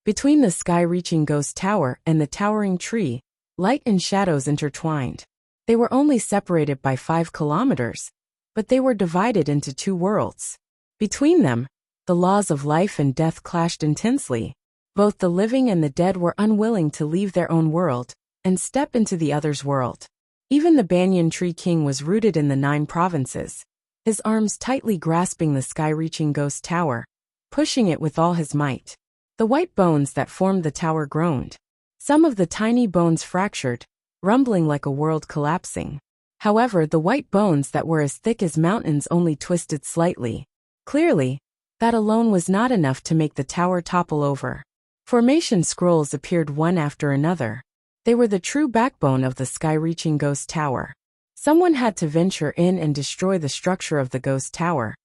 Between the sky-reaching ghost tower and the towering tree, light and shadows intertwined. They were only separated by 5 kilometers, but they were divided into 2 worlds. Between them, the laws of life and death clashed intensely. Both the living and the dead were unwilling to leave their own world and step into the other's world. Even the banyan tree king was rooted in the 9 provinces, his arms tightly grasping the sky-reaching ghost tower, pushing it with all his might. The white bones that formed the tower groaned. Some of the tiny bones fractured, rumbling like a world collapsing. However, the white bones that were as thick as mountains only twisted slightly. Clearly, that alone was not enough to make the tower topple over. Formation scrolls appeared one after another. They were the true backbone of the sky-reaching ghost tower. Someone had to venture in and destroy the structure of the ghost tower.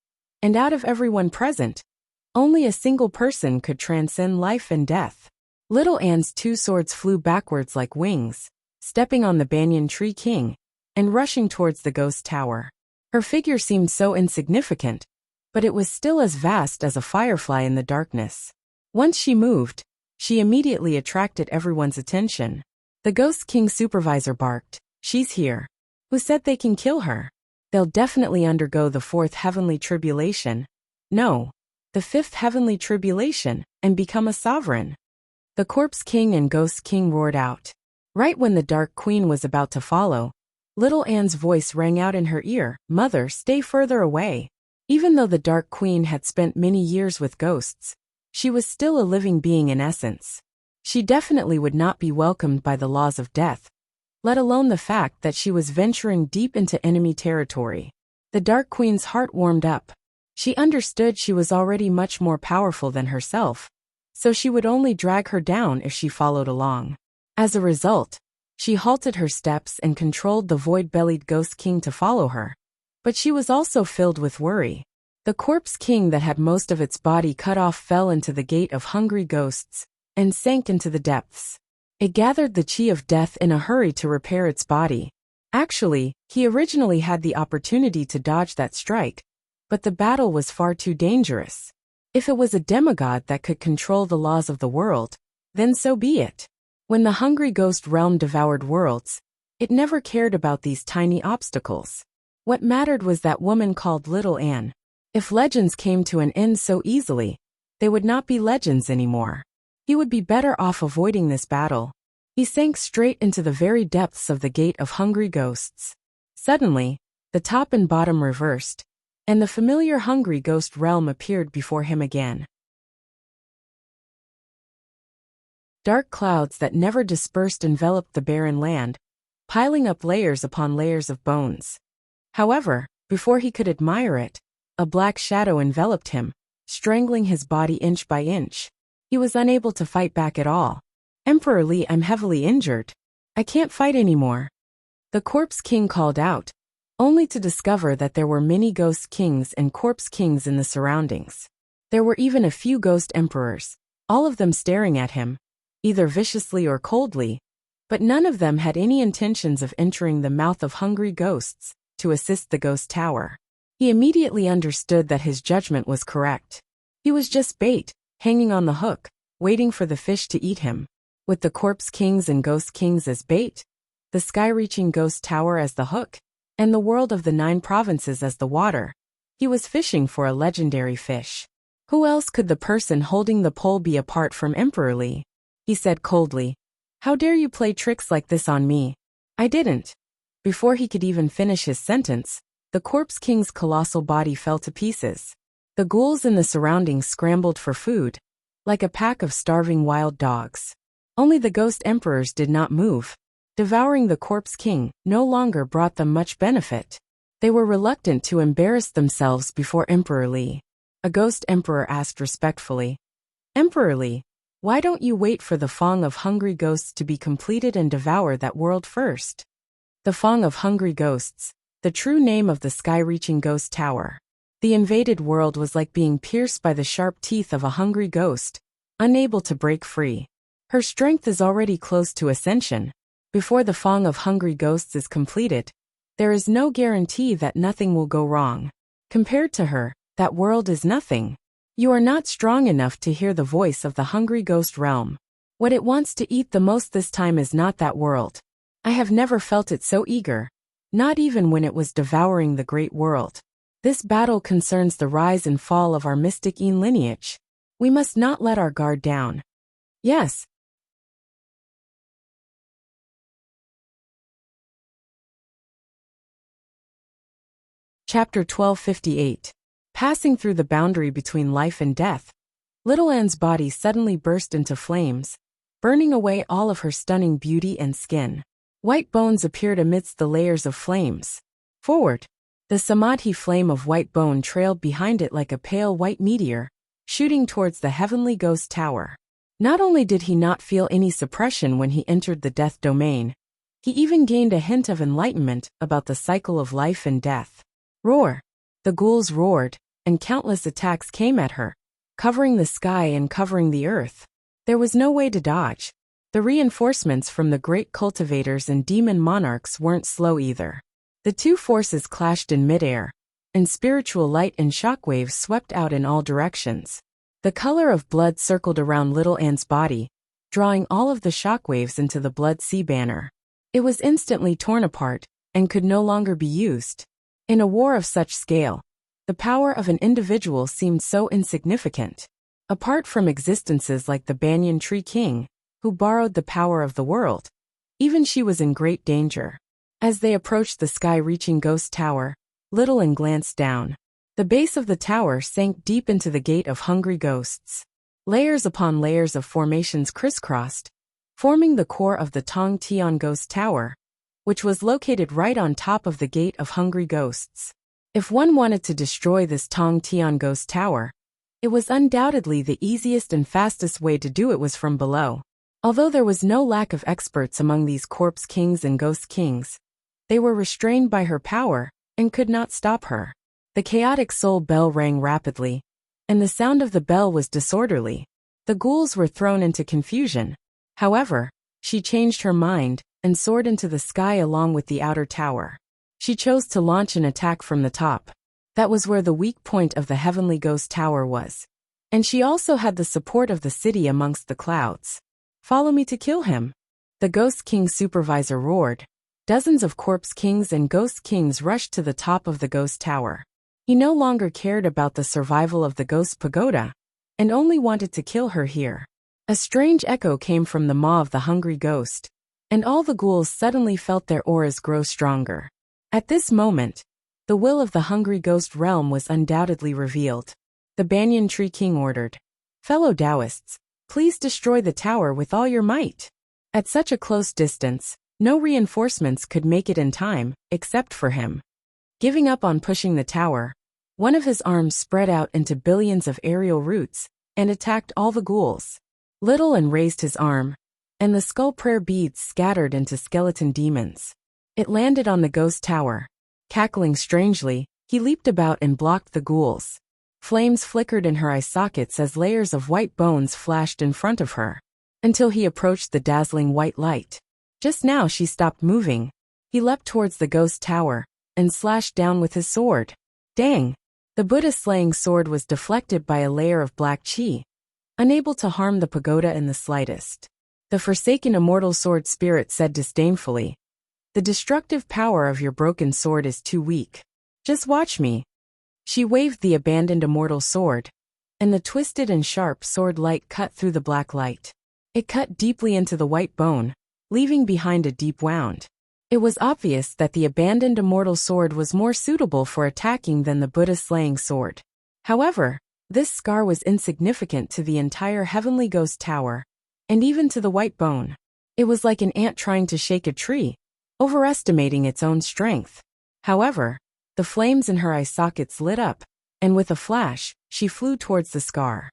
And out of everyone present, only a single person could transcend life and death. Little Anne's 2 swords flew backwards like wings, stepping on the banyan tree king, and rushing towards the ghost tower. Her figure seemed so insignificant, but it was still as vast as a firefly in the darkness. Once she moved, she immediately attracted everyone's attention. The Ghost King's supervisor barked, "She's here." Who said they can kill her? They'll definitely undergo the 4th heavenly tribulation. No, the 5th heavenly tribulation, and become a sovereign. The Corpse King and Ghost King roared out. Right when the Dark Queen was about to follow, little Anne's voice rang out in her ear, "Mother, stay further away." Even though the Dark Queen had spent many years with ghosts, she was still a living being in essence. She definitely would not be welcomed by the laws of death, let alone the fact that she was venturing deep into enemy territory. The Dark Queen's heart warmed up. She understood she was already much more powerful than herself, so she would only drag her down if she followed along. As a result, she halted her steps and controlled the void-bellied Ghost King to follow her. But she was also filled with worry. The Corpse King that had most of its body cut off fell into the gate of hungry ghosts and sank into the depths. It gathered the chi of death in a hurry to repair its body. Actually, he originally had the opportunity to dodge that strike, but the battle was far too dangerous. If it was a demigod that could control the laws of the world, then so be it. When the hungry ghost realm devoured worlds, it never cared about these tiny obstacles. What mattered was that woman called Little Anne. If legends came to an end so easily, they would not be legends anymore. He would be better off avoiding this battle. He sank straight into the very depths of the gate of hungry ghosts. Suddenly, the top and bottom reversed, and the familiar hungry ghost realm appeared before him again. Dark clouds that never dispersed enveloped the barren land, piling up layers upon layers of bones. However, before he could admire it, a black shadow enveloped him, strangling his body inch by inch. He was unable to fight back at all. "Emperor Li, I'm heavily injured. I can't fight anymore." The Corpse King called out, only to discover that there were many Ghost Kings and Corpse Kings in the surroundings. There were even a few Ghost Emperors, all of them staring at him, either viciously or coldly, but none of them had any intentions of entering the mouth of hungry ghosts to assist the ghost tower. He immediately understood that his judgment was correct. He was just bait, hanging on the hook, waiting for the fish to eat him. With the Corpse Kings and Ghost Kings as bait, the sky-reaching ghost tower as the hook, and the world of the 9 provinces as the water, he was fishing for a legendary fish. Who else could the person holding the pole be apart from Emperor Li? He said coldly, "How dare you play tricks like this on me?" "I didn't." Before he could even finish his sentence, the Corpse King's colossal body fell to pieces. The ghouls in the surroundings scrambled for food, like a pack of starving wild dogs. Only the Ghost Emperors did not move. Devouring the Corpse King no longer brought them much benefit. They were reluctant to embarrass themselves before Emperor Li. A Ghost Emperor asked respectfully, "Emperor Li, Why don't you wait for the Fong of Hungry Ghosts to be completed and devour that world first? The Fong of Hungry Ghosts, the true name of the sky-reaching ghost tower. The invaded world was like being pierced by the sharp teeth of a hungry ghost, unable to break free. Her strength is already close to ascension. Before the Fong of Hungry Ghosts is completed, there is no guarantee that nothing will go wrong. Compared to her, that world is nothing. You are not strong enough to hear the voice of the hungry ghost realm. What it wants to eat the most this time is not that world. I have never felt it so eager, not even when it was devouring the great world. This battle concerns the rise and fall of our mystic Yin lineage. We must not let our guard down. Yes. Chapter 1258. Passing through the boundary between life and death, Little Anne's body suddenly burst into flames, burning away all of her stunning beauty and skin. White bones appeared amidst the layers of flames. Forward. The Samadhi flame of white bone trailed behind it like a pale white meteor, shooting towards the heavenly ghost tower. Not only did he not feel any suppression when he entered the death domain, he even gained a hint of enlightenment about the cycle of life and death. Roar! The ghouls roared, and countless attacks came at her, covering the sky and covering the earth. There was no way to dodge. The reinforcements from the great cultivators and demon monarchs weren't slow either. The two forces clashed in midair, and spiritual light and shockwaves swept out in all directions. The color of blood circled around Little Anne's body, drawing all of the shockwaves into the blood sea banner. It was instantly torn apart, and could no longer be used. In a war of such scale, the power of an individual seemed so insignificant. Apart from existences like the Banyan Tree King, who borrowed the power of the world, even she was in great danger. As they approached the sky-reaching ghost tower, Little Anne glanced down. The base of the tower sank deep into the gate of hungry ghosts. Layers upon layers of formations crisscrossed, forming the core of the Tong Tian Ghost Tower, which was located right on top of the Gate of Hungry Ghosts. If one wanted to destroy this Tong Tian Ghost Tower, it was undoubtedly the easiest and fastest way to do it was from below. Although there was no lack of experts among these corpse kings and ghost kings, they were restrained by her power and could not stop her. The chaotic soul bell rang rapidly, and the sound of the bell was disorderly. The ghouls were thrown into confusion. However, she changed her mind and soared into the sky along with the outer tower. She chose to launch an attack from the top. That was where the weak point of the heavenly ghost tower was. And she also had the support of the city amongst the clouds. Follow me to kill him. The Ghost King supervisor roared. Dozens of corpse kings and ghost kings rushed to the top of the ghost tower. He no longer cared about the survival of the ghost pagoda, and only wanted to kill her here. A strange echo came from the maw of the hungry ghost, and all the ghouls suddenly felt their auras grow stronger. At this moment, the will of the hungry ghost realm was undoubtedly revealed. The Banyan Tree King ordered, "Fellow Taoists, please destroy the tower with all your might." At such a close distance, no reinforcements could make it in time, except for him. Giving up on pushing the tower, one of his arms spread out into billions of aerial roots and attacked all the ghouls. Little Anne raised his arm, and the skull prayer beads scattered into skeleton demons. It landed on the ghost tower. Cackling strangely, he leaped about and blocked the ghouls. Flames flickered in her eye sockets as layers of white bones flashed in front of her, until he approached the dazzling white light. Just now she stopped moving. He leapt towards the ghost tower and slashed down with his sword. Dang! The Buddha-slaying sword was deflected by a layer of black chi, unable to harm the pagoda in the slightest. The forsaken immortal sword spirit said disdainfully, "The destructive power of your broken sword is too weak. Just watch me." She waved the abandoned immortal sword, and the twisted and sharp sword light cut through the black light. It cut deeply into the white bone, leaving behind a deep wound. It was obvious that the abandoned immortal sword was more suitable for attacking than the Buddha-slaying sword. However, this scar was insignificant to the entire heavenly ghost tower, and even to the white bone. It was like an ant trying to shake a tree, overestimating its own strength. However, the flames in her eye sockets lit up, and with a flash, she flew towards the scar.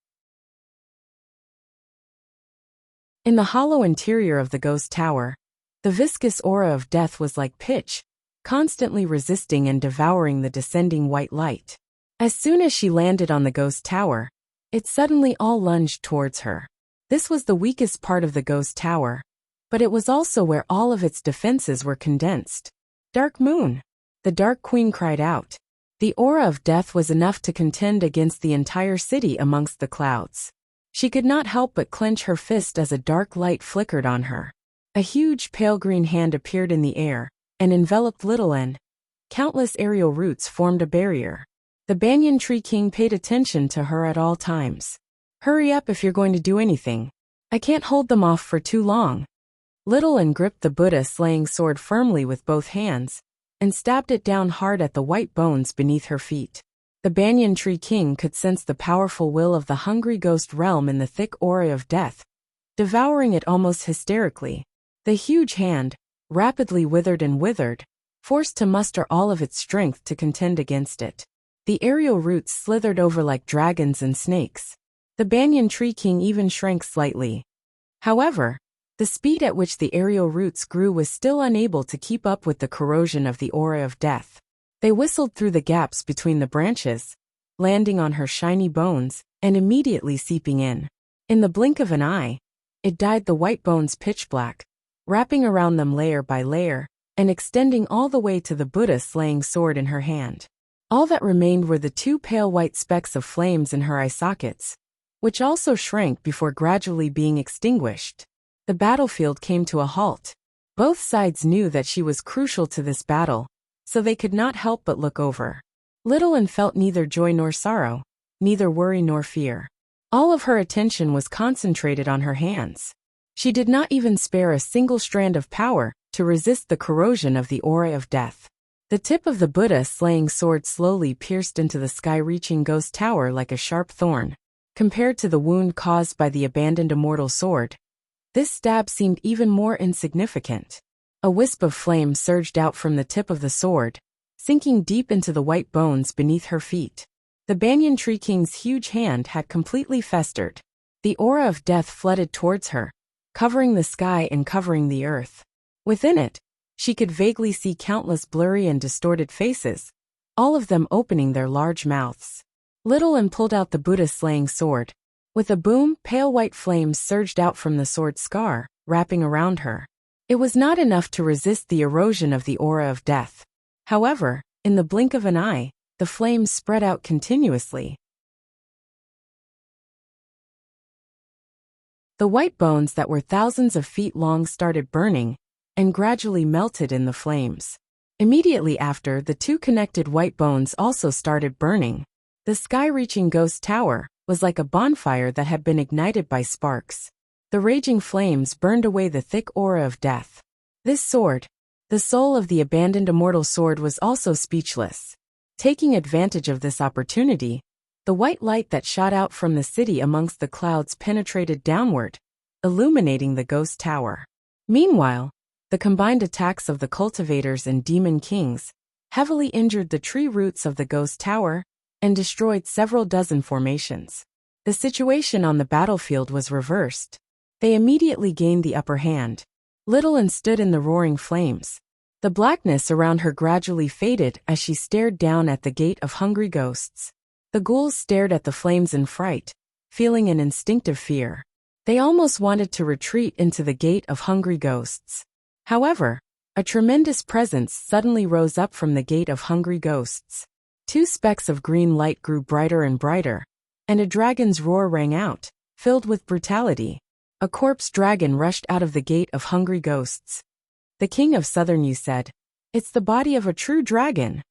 In the hollow interior of the ghost tower, the viscous aura of death was like pitch, constantly resisting and devouring the descending white light. As soon as she landed on the ghost tower, it suddenly all lunged towards her. This was the weakest part of the ghost tower, but it was also where all of its defenses were condensed. Dark Moon! The Dark Queen cried out. The aura of death was enough to contend against the entire city amongst the clouds. She could not help but clench her fist as a dark light flickered on her. A huge pale green hand appeared in the air and enveloped Little N. Countless aerial roots formed a barrier. The Banyan Tree King paid attention to her at all times. Hurry up if you're going to do anything. I can't hold them off for too long. Little N gripped the Buddha-slaying sword firmly with both hands and stabbed it down hard at the white bones beneath her feet. The Banyan Tree King could sense the powerful will of the hungry ghost realm in the thick aura of death, devouring it almost hysterically. The huge hand, rapidly withered and withered, forced to muster all of its strength to contend against it. The aerial roots slithered over like dragons and snakes. The Banyan Tree King even shrank slightly. However, the speed at which the aerial roots grew was still unable to keep up with the corrosion of the aura of death. They whistled through the gaps between the branches, landing on her shiny bones, and immediately seeping in. In the blink of an eye, it dyed the white bones pitch black, wrapping around them layer by layer, and extending all the way to the Buddha-slaying sword in her hand. All that remained were the two pale white specks of flames in her eye sockets, which also shrank before gradually being extinguished. The battlefield came to a halt. Both sides knew that she was crucial to this battle, so they could not help but look over. Little N felt neither joy nor sorrow, neither worry nor fear. All of her attention was concentrated on her hands. She did not even spare a single strand of power to resist the corrosion of the aura of death. The tip of the Buddha-slaying sword slowly pierced into the sky-reaching ghost tower like a sharp thorn. Compared to the wound caused by the abandoned immortal sword, this stab seemed even more insignificant. A wisp of flame surged out from the tip of the sword, sinking deep into the white bones beneath her feet. The Banyan Tree King's huge hand had completely festered. The aura of death flooded towards her, covering the sky and covering the earth. Within it, she could vaguely see countless blurry and distorted faces, all of them opening their large mouths. Little N pulled out the Buddha-slaying sword. With a boom, pale white flames surged out from the sword's scar, wrapping around her. It was not enough to resist the erosion of the aura of death. However, in the blink of an eye, the flames spread out continuously. The white bones that were thousands of feet long started burning, and gradually melted in the flames. Immediately after, the two connected white bones also started burning. The sky-reaching ghost tower was like a bonfire that had been ignited by sparks. The raging flames burned away the thick aura of death. This sword, the soul of the abandoned immortal sword, was also speechless. Taking advantage of this opportunity, the white light that shot out from the city amongst the clouds penetrated downward, illuminating the ghost tower. Meanwhile, the combined attacks of the cultivators and demon kings heavily injured the tree roots of the ghost tower and destroyed several dozen formations. The situation on the battlefield was reversed. They immediately gained the upper hand. Little N stood in the roaring flames. The blackness around her gradually faded as she stared down at the gate of hungry ghosts. The ghouls stared at the flames in fright, feeling an instinctive fear. They almost wanted to retreat into the gate of hungry ghosts. However, a tremendous presence suddenly rose up from the gate of hungry ghosts. Two specks of green light grew brighter and brighter, and a dragon's roar rang out, filled with brutality. A corpse dragon rushed out of the gate of hungry ghosts. The king of Southern Yu said, "It's the body of a true dragon."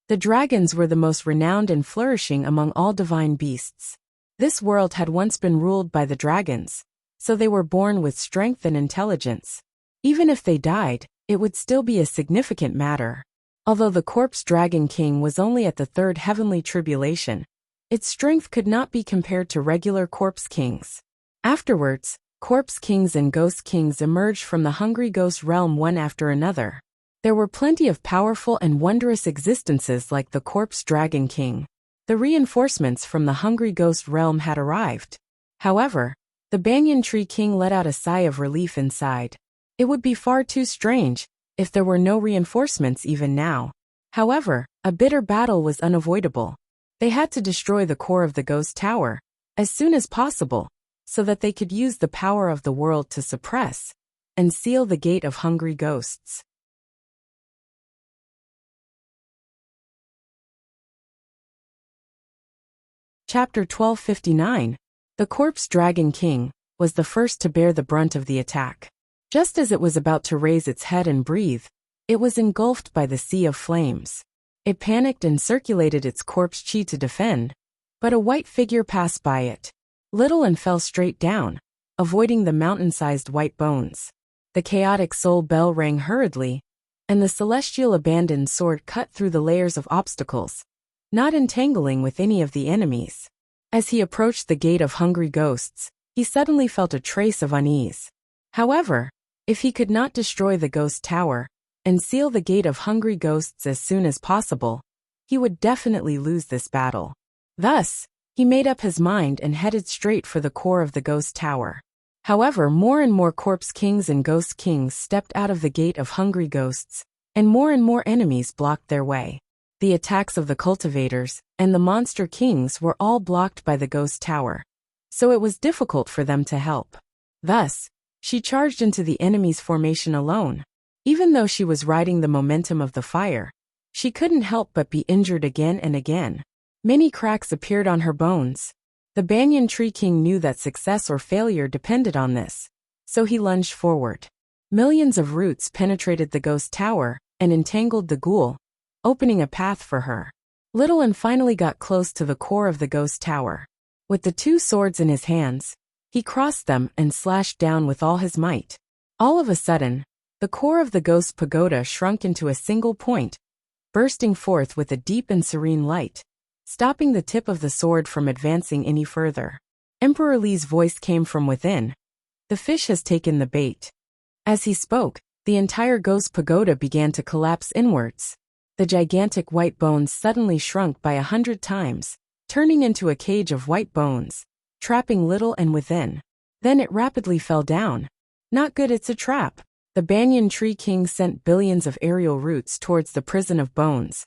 The dragons were the most renowned and flourishing among all divine beasts. This world had once been ruled by the dragons, so they were born with strength and intelligence. Even if they died, it would still be a significant matter. Although the corpse dragon king was only at the third heavenly tribulation, its strength could not be compared to regular corpse kings. Afterwards, corpse kings and ghost kings emerged from the hungry ghost realm one after another. There were plenty of powerful and wondrous existences like the corpse dragon king. The reinforcements from the hungry ghost realm had arrived. However, The banyan tree king let out a sigh of relief inside. It would be far too strange if there were no reinforcements even now. However, a bitter battle was unavoidable. They had to destroy the core of the ghost tower as soon as possible, so that they could use the power of the world to suppress and seal the gate of hungry ghosts. Chapter 1259. The Corpse Dragon King was the first to bear the brunt of the attack. Just as it was about to raise its head and breathe, it was engulfed by the sea of flames. It panicked and circulated its corpse chi to defend, but a white figure passed by it. Little and fell straight down, avoiding the mountain-sized white bones. The chaotic soul bell rang hurriedly, and the celestial abandoned sword cut through the layers of obstacles, not entangling with any of the enemies. As he approached the gate of hungry ghosts, he suddenly felt a trace of unease. However, if he could not destroy the ghost tower and seal the gate of hungry ghosts as soon as possible, he would definitely lose this battle. Thus, he made up his mind and headed straight for the core of the ghost tower. However, more and more corpse kings and ghost kings stepped out of the gate of hungry ghosts, and more enemies blocked their way. The attacks of the cultivators and the monster kings were all blocked by the ghost tower, so it was difficult for them to help. Thus, she charged into the enemy's formation alone. Even though she was riding the momentum of the fire, she couldn't help but be injured again and again. Many cracks appeared on her bones. The banyan tree king knew that success or failure depended on this, so he lunged forward. Millions of roots penetrated the ghost tower and entangled the ghoul, opening a path for her. Little and finally got close to the core of the ghost tower. With the two swords in his hands, he crossed them and slashed down with all his might. All of a sudden, the core of the ghost pagoda shrunk into a single point, bursting forth with a deep and serene light, stopping the tip of the sword from advancing any further. Emperor Li's voice came from within. The fish has taken the bait. As he spoke, the entire ghost pagoda began to collapse inwards. The gigantic white bones suddenly shrunk by 100 times, turning into a cage of white bones, trapping Little and within. Then it rapidly fell down. Not good, it's a trap. The banyan tree king sent billions of aerial roots towards the prison of bones,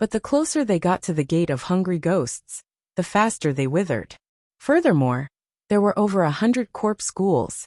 but the closer they got to the gate of hungry ghosts, the faster they withered. Furthermore, there were over 100 corpse ghouls,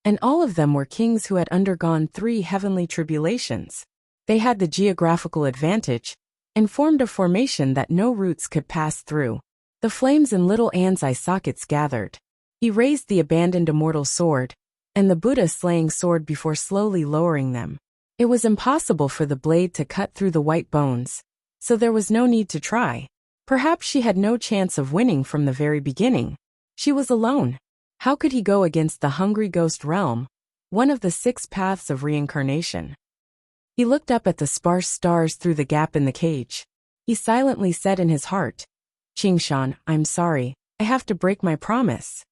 and all of them were kings who had undergone 3 heavenly tribulations. They had the geographical advantage and formed a formation that no roots could pass through. The flames in Little An's eye sockets gathered. He raised the abandoned immortal sword and the Buddha-slaying sword before slowly lowering them. It was impossible for the blade to cut through the white bones, so there was no need to try. Perhaps she had no chance of winning from the very beginning. She was alone. How could he go against the hungry ghost realm, one of the 6 paths of reincarnation? He looked up at the sparse stars through the gap in the cage. He silently said in his heart, "Qingshan, I'm sorry, I have to break my promise."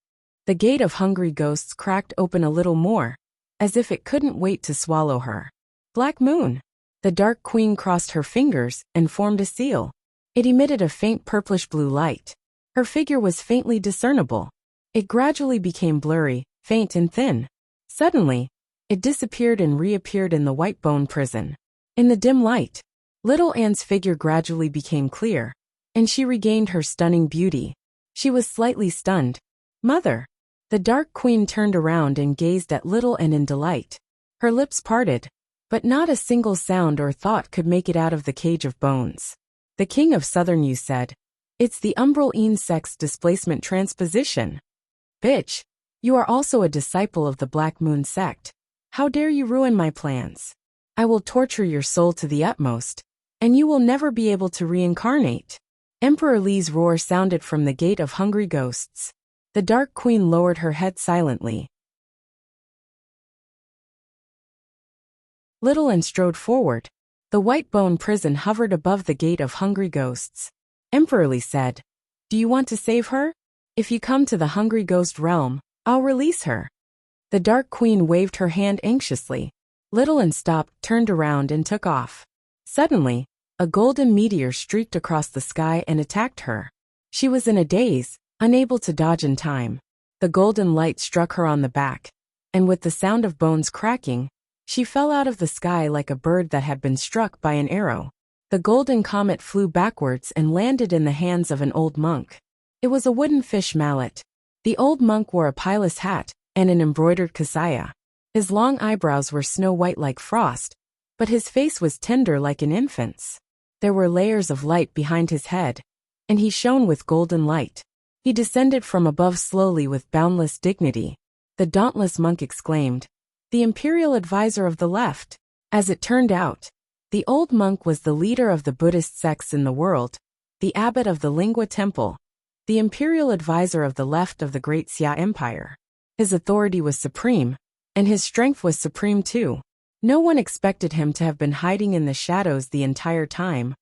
The gate of hungry ghosts cracked open a little more, as if it couldn't wait to swallow her. Black Moon. The Dark Queen crossed her fingers and formed a seal. It emitted a faint purplish-blue light. Her figure was faintly discernible. It gradually became blurry, faint and thin. Suddenly, it disappeared and reappeared in the white bone prison. In the dim light, Little An's figure gradually became clear, and she regained her stunning beauty. She was slightly stunned. "Mother." The Dark Queen turned around and gazed at Little An in delight. Her lips parted, but not a single sound or thought could make it out of the cage of bones. The King of Southern Yu said, "It's the Umbral Insect's displacement transposition. Bitch, you are also a disciple of the Black Moon sect. How dare you ruin my plans? I will torture your soul to the utmost, and you will never be able to reincarnate." Emperor Li's roar sounded from the gate of hungry ghosts. The Dark Queen lowered her head silently. Little An strode forward. The white bone prison hovered above the gate of hungry ghosts. Emperor Li said, "Do you want to save her? If you come to the hungry ghost realm, I'll release her." The Dark Queen waved her hand anxiously. Little An stopped, turned around and took off. Suddenly, a golden meteor streaked across the sky and attacked her. She was in a daze, unable to dodge in time. The golden light struck her on the back, and with the sound of bones cracking, she fell out of the sky like a bird that had been struck by an arrow. The golden comet flew backwards and landed in the hands of an old monk. It was a wooden fish mallet. The old monk wore a pilot's hat and an embroidered kasaya. His long eyebrows were snow-white like frost, but his face was tender like an infant's. There were layers of light behind his head, and he shone with golden light. He descended from above slowly with boundless dignity. The dauntless monk exclaimed, "The imperial advisor of the left." As it turned out, the old monk was the leader of the Buddhist sects in the world, the abbot of the Lingua Temple, the imperial advisor of the left of the Great Xia Empire. His authority was supreme, and his strength was supreme too. No one expected him to have been hiding in the shadows the entire time,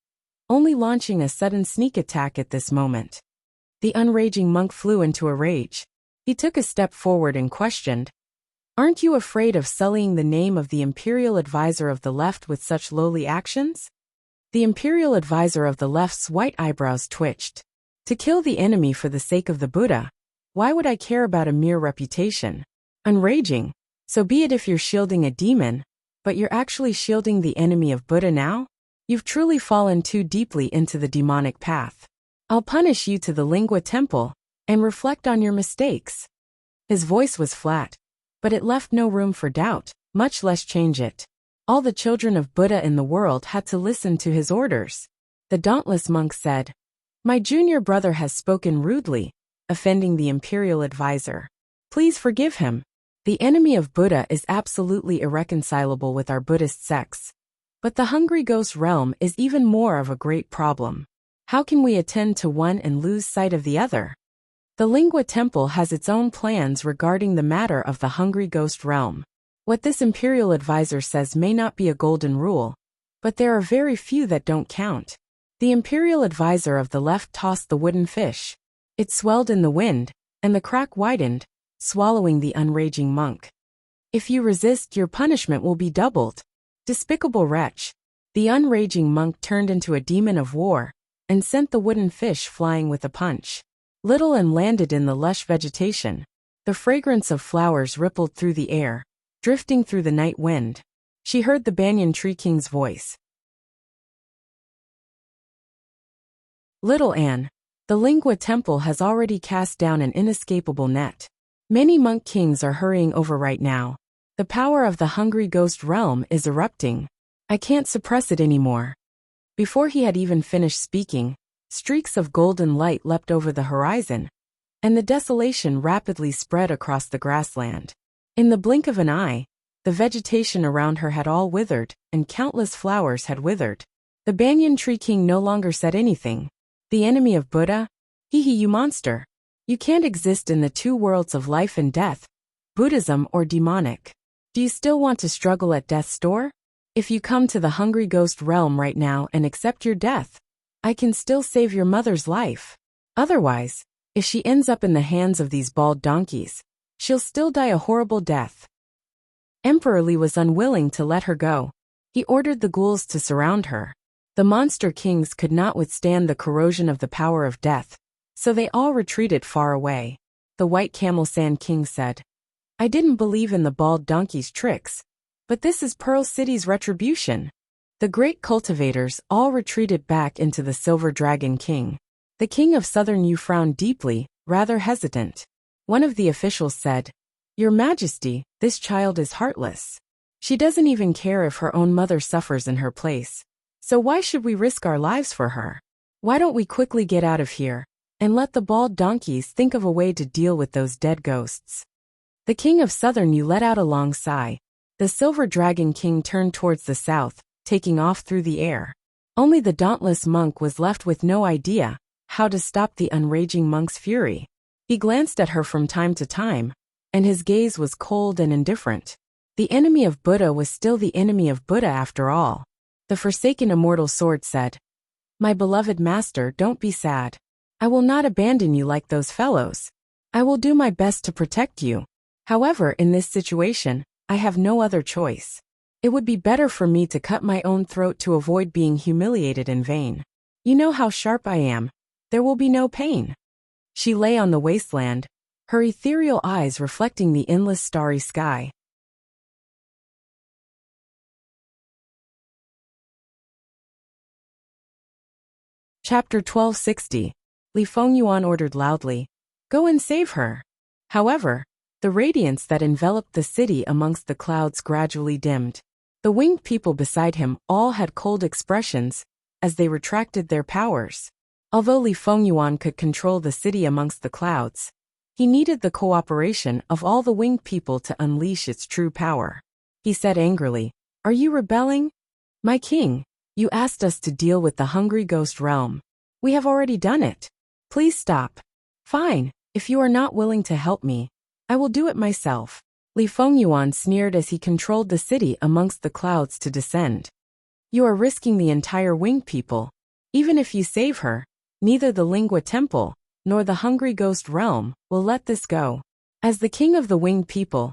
only launching a sudden sneak attack at this moment. The unraging monk flew into a rage. He took a step forward and questioned, "Aren't you afraid of sullying the name of the imperial advisor of the left with such lowly actions?" The imperial advisor of the left's white eyebrows twitched. "To kill the enemy for the sake of the Buddha? Why would I care about a mere reputation? Unraging, so be it if you're shielding a demon, but you're actually shielding the enemy of Buddha now? You've truly fallen too deeply into the demonic path. I'll punish you to the Lingua Temple, and reflect on your mistakes." His voice was flat, but it left no room for doubt, much less change it. All the children of Buddha in the world had to listen to his orders. The dauntless monk said, "My junior brother has spoken rudely, offending the imperial advisor. Please forgive him. The enemy of Buddha is absolutely irreconcilable with our Buddhist sects. But the hungry ghost realm is even more of a great problem. How can we attend to one and lose sight of the other? The Lingua Temple has its own plans regarding the matter of the hungry ghost realm. What this imperial advisor says may not be a golden rule, but there are very few that don't count." The imperial advisor of the left tossed the wooden fish. It swelled in the wind, and the crack widened, swallowing the unraging monk. "If you resist, your punishment will be doubled. Despicable wretch." The unraging monk turned into a demon of war, and sent the wooden fish flying with a punch. Little and landed in the lush vegetation. The fragrance of flowers rippled through the air, drifting through the night wind. She heard the banyan tree king's voice. "Little Anne, the Lingua Temple has already cast down an inescapable net. Many monk kings are hurrying over right now. The power of the hungry ghost realm is erupting. I can't suppress it anymore." Before he had even finished speaking, streaks of golden light leapt over the horizon, and the desolation rapidly spread across the grassland. In the blink of an eye, the vegetation around her had all withered, and countless flowers had withered. The banyan tree king no longer said anything. "The enemy of Buddha? Hee hee, you monster. You can't exist in the two worlds of life and death, Buddhism or demonic. Do you still want to struggle at death's door? If you come to the hungry ghost realm right now and accept your death, I can still save your mother's life. Otherwise, if she ends up in the hands of these bald donkeys, she'll still die a horrible death." Emperor Li was unwilling to let her go. He ordered the ghouls to surround her. The monster kings could not withstand the corrosion of the power of death, so they all retreated far away. The white camel sand king said, "I didn't believe in the bald donkey's tricks, but this is Pearl City's retribution." The great cultivators all retreated back into the Silver Dragon King. The king of Southern Yu frowned deeply, rather hesitant. One of the officials said, "Your Majesty, this child is heartless. She doesn't even care if her own mother suffers in her place. So why should we risk our lives for her? Why don't we quickly get out of here, and let the bald donkeys think of a way to deal with those dead ghosts?" The king of Southern Yu let out a long sigh. The Silver Dragon King turned towards the south, taking off through the air. Only the dauntless monk was left with no idea how to stop the unraging monk's fury. He glanced at her from time to time, and his gaze was cold and indifferent. The enemy of Buddha was still the enemy of Buddha after all. The forsaken immortal sword said, "My beloved master, don't be sad. I will not abandon you like those fellows. I will do my best to protect you. However, in this situation, I have no other choice. It would be better for me to cut my own throat to avoid being humiliated in vain. You know how sharp I am. There will be no pain." She lay on the wasteland, her ethereal eyes reflecting the endless starry sky. Chapter 1260. Li Fengyuan ordered loudly, "Go and save her." However, the radiance that enveloped the city amongst the clouds gradually dimmed. The winged people beside him all had cold expressions as they retracted their powers. Although Li Fengyuan could control the city amongst the clouds, he needed the cooperation of all the winged people to unleash its true power. He said angrily, "Are you rebelling? My king, you asked us to deal with the hungry ghost realm. We have already done it. Please stop." "Fine, if you are not willing to help me, I will do it myself." Li Fengyuan sneered as he controlled the city amongst the clouds to descend. "You are risking the entire winged people. Even if you save her, neither the Lingua Temple nor the hungry ghost realm will let this go. As the king of the winged people,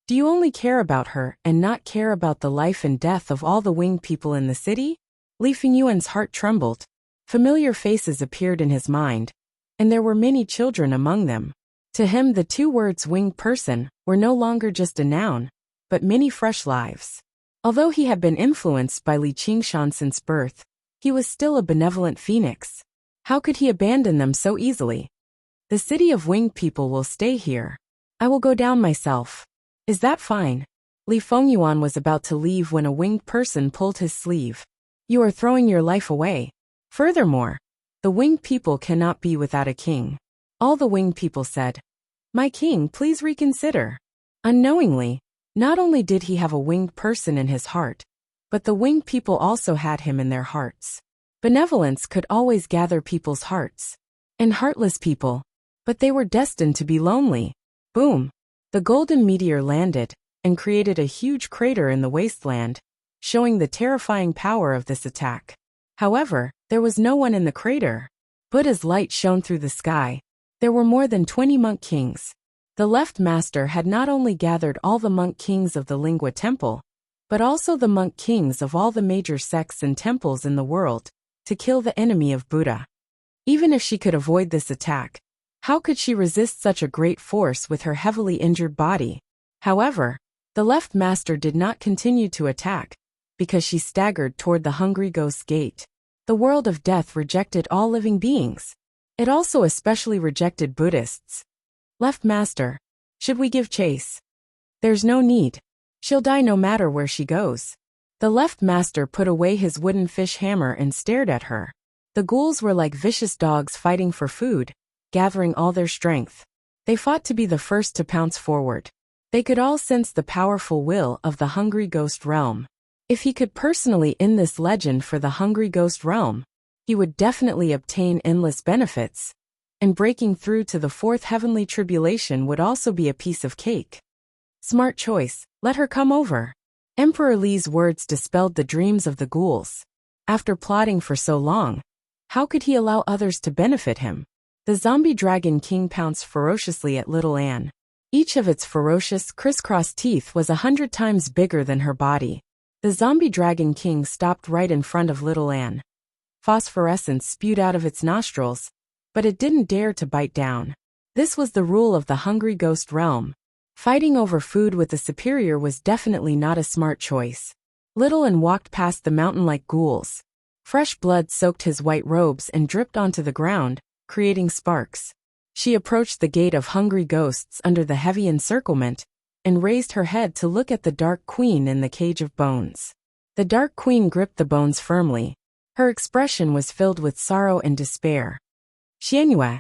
do you only care about her and not care about the life and death of all the winged people in the city?" Li Fengyuan's heart trembled. Familiar faces appeared in his mind, and there were many children among them. To him, the two words winged person were no longer just a noun, but many fresh lives. Although he had been influenced by Li Qingshan since birth, he was still a benevolent phoenix. How could he abandon them so easily? "The city of winged people will stay here. I will go down myself. Is that fine?" Li Fengyuan was about to leave when a winged person pulled his sleeve. "You are throwing your life away. Furthermore, the winged people cannot be without a king." All the winged people said, "My king, please reconsider." Unknowingly, not only did he have a winged person in his heart, but the winged people also had him in their hearts. Benevolence could always gather people's hearts. And heartless people, but they were destined to be lonely. Boom! The golden meteor landed and created a huge crater in the wasteland, showing the terrifying power of this attack. However, there was no one in the crater. Buddha's light shone through the sky. There were more than 20 monk kings. The left master had not only gathered all the monk kings of the Lingua Temple, but also the monk kings of all the major sects and temples in the world, to kill the enemy of Buddha. Even if she could avoid this attack, how could she resist such a great force with her heavily injured body? However, the left master did not continue to attack, because she staggered toward the hungry ghost's gate. The world of death rejected all living beings. It also especially rejected Buddhists. "Left master, should we give chase?" "There's no need. She'll die no matter where she goes." The left master put away his wooden fish hammer and stared at her. The ghouls were like vicious dogs fighting for food, gathering all their strength. They fought to be the first to pounce forward. They could all sense the powerful will of the hungry ghost realm. If he could personally end this legend for the hungry ghost realm, he would definitely obtain endless benefits, and breaking through to the fourth heavenly tribulation would also be a piece of cake. Smart choice, let her come over. Emperor Li's words dispelled the dreams of the ghouls. After plotting for so long, how could he allow others to benefit him? The zombie dragon king pounced ferociously at little Anne. Each of its ferocious, crisscross teeth was 100 times bigger than her body. The zombie dragon king stopped right in front of little Anne. Phosphorescence spewed out of its nostrils, but it didn't dare to bite down. This was the rule of the hungry ghost realm. Fighting over food with the superior was definitely not a smart choice. Little Anne walked past the mountain like ghouls. Fresh blood soaked his white robes and dripped onto the ground, creating sparks. She approached the gate of hungry ghosts under the heavy encirclement, and raised her head to look at the Dark Queen in the cage of bones. The Dark Queen gripped the bones firmly. Her expression was filled with sorrow and despair. "Xianyue.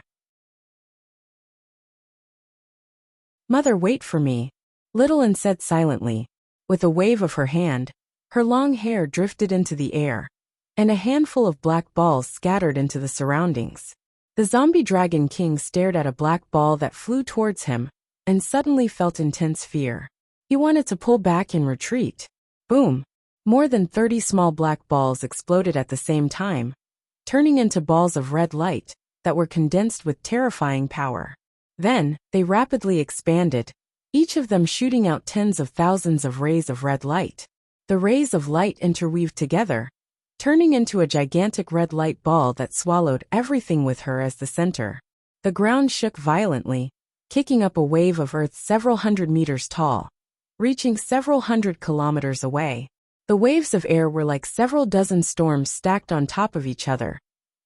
Mother, wait for me," little Anne said silently. With a wave of her hand, her long hair drifted into the air, and a handful of black balls scattered into the surroundings. The zombie dragon king stared at a black ball that flew towards him, and suddenly felt intense fear. He wanted to pull back and retreat. Boom! More than 30 small black balls exploded at the same time, turning into balls of red light that were condensed with terrifying power. Then, they rapidly expanded, each of them shooting out tens of thousands of rays of red light. The rays of light interweaved together, turning into a gigantic red light ball that swallowed everything with her as the center. The ground shook violently, kicking up a wave of earth several hundred meters tall, reaching several hundred kilometers away. The waves of air were like several dozen storms stacked on top of each other,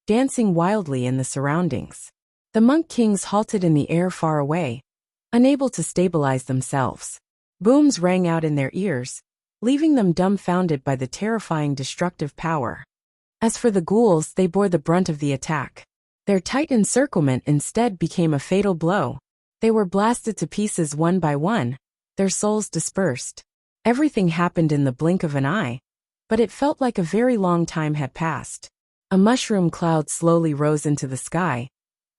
dancing wildly in the surroundings. The monk kings halted in the air far away, unable to stabilize themselves. Booms rang out in their ears, leaving them dumbfounded by the terrifying destructive power. As for the ghouls, they bore the brunt of the attack. Their tight encirclement instead became a fatal blow. They were blasted to pieces one by one, their souls dispersed. Everything happened in the blink of an eye, but it felt like a very long time had passed. A mushroom cloud slowly rose into the sky,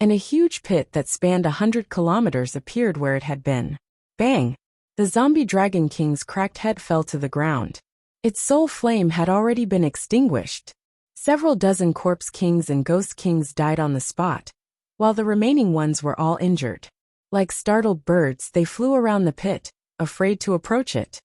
and a huge pit that spanned 100 kilometers appeared where it had been. Bang! The zombie dragon king's cracked head fell to the ground. Its soul flame had already been extinguished. Several dozen corpse kings and ghost kings died on the spot, while the remaining ones were all injured. Like startled birds, they flew around the pit, afraid to approach it.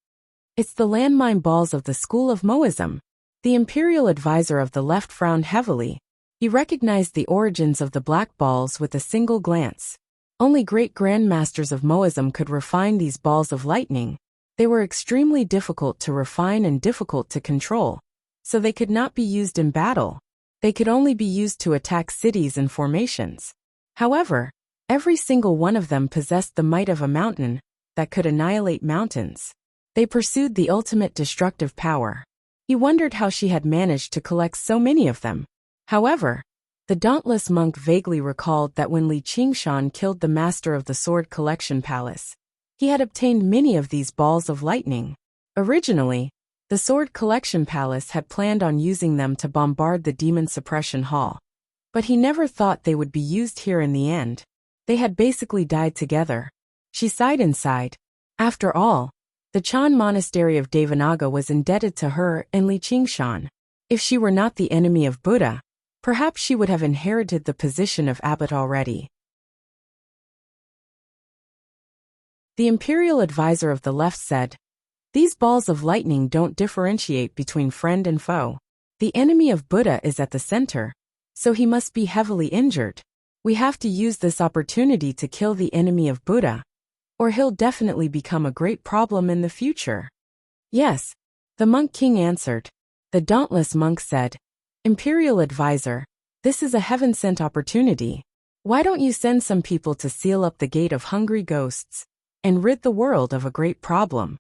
It's the landmine balls of the school of Moism. The imperial advisor of the left frowned heavily. He recognized the origins of the black balls with a single glance. Only great grandmasters of Moism could refine these balls of lightning. They were extremely difficult to refine and difficult to control, so they could not be used in battle. They could only be used to attack cities and formations. However, every single one of them possessed the might of a mountain that could annihilate mountains. They pursued the ultimate destructive power. He wondered how she had managed to collect so many of them. However, the dauntless monk vaguely recalled that when Li Qingshan killed the master of the Sword Collection Palace, he had obtained many of these balls of lightning. Originally, the Sword Collection Palace had planned on using them to bombard the Demon Suppression Hall. But he never thought they would be used here in the end. They had basically died together. She sighed inside. After all, the Chan Monastery of Devanaga was indebted to her and Li Qingshan. If she were not the enemy of Buddha, perhaps she would have inherited the position of abbot already. The imperial advisor of the left said, "These balls of lightning don't differentiate between friend and foe. The enemy of Buddha is at the center, so he must be heavily injured. We have to use this opportunity to kill the enemy of Buddha, or he'll definitely become a great problem in the future." "Yes," the monk king answered. The dauntless monk said, "Imperial advisor, this is a heaven-sent opportunity. Why don't you send some people to seal up the gate of hungry ghosts and rid the world of a great problem?"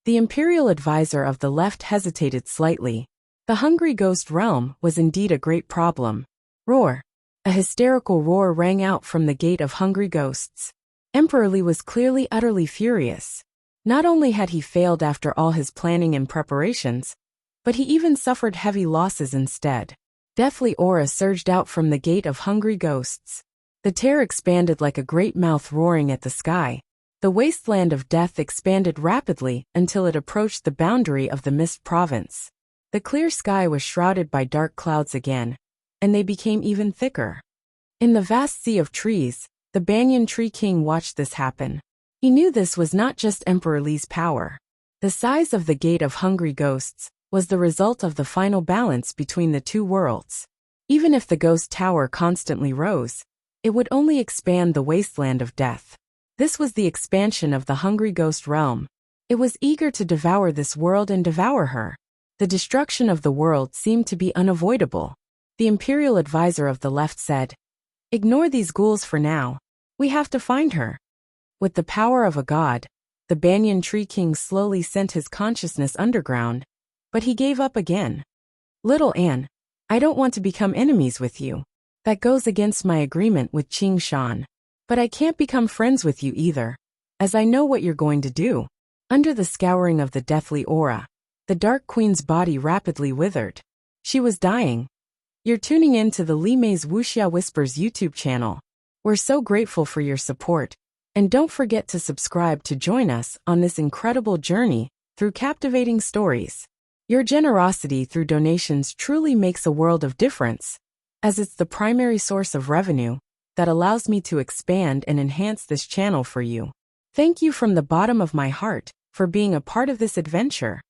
The imperial advisor of the left hesitated slightly. The hungry ghost realm was indeed a great problem. Roar! A hysterical roar rang out from the gate of hungry ghosts. Emperor Li was clearly utterly furious. Not only had he failed after all his planning and preparations, but he even suffered heavy losses instead. Deathly aura surged out from the gate of hungry ghosts. The tear expanded like a great mouth roaring at the sky. The wasteland of death expanded rapidly until it approached the boundary of the Mist Province. The clear sky was shrouded by dark clouds again, and they became even thicker. In the vast sea of trees, the Banyan Tree King watched this happen. He knew this was not just Emperor Li's power. The size of the gate of hungry ghosts was the result of the final balance between the two worlds. Even if the ghost tower constantly rose, it would only expand the wasteland of death. This was the expansion of the hungry ghost realm. It was eager to devour this world and devour her. The destruction of the world seemed to be unavoidable. The imperial advisor of the left said, "Ignore these ghouls for now. We have to find her." With the power of a god, the Banyan Tree King slowly sent his consciousness underground, but he gave up again. "Little Anne, I don't want to become enemies with you. That goes against my agreement with Qingshan. But I can't become friends with you either, as I know what you're going to do." Under the scouring of the deathly aura, the Dark Queen's body rapidly withered. She was dying. You're tuning in to the Li Mei's Wuxia Whispers YouTube channel. We're so grateful for your support, and don't forget to subscribe to join us on this incredible journey through captivating stories. Your generosity through donations truly makes a world of difference, as it's the primary source of revenue that allows me to expand and enhance this channel for you. Thank you from the bottom of my heart for being a part of this adventure.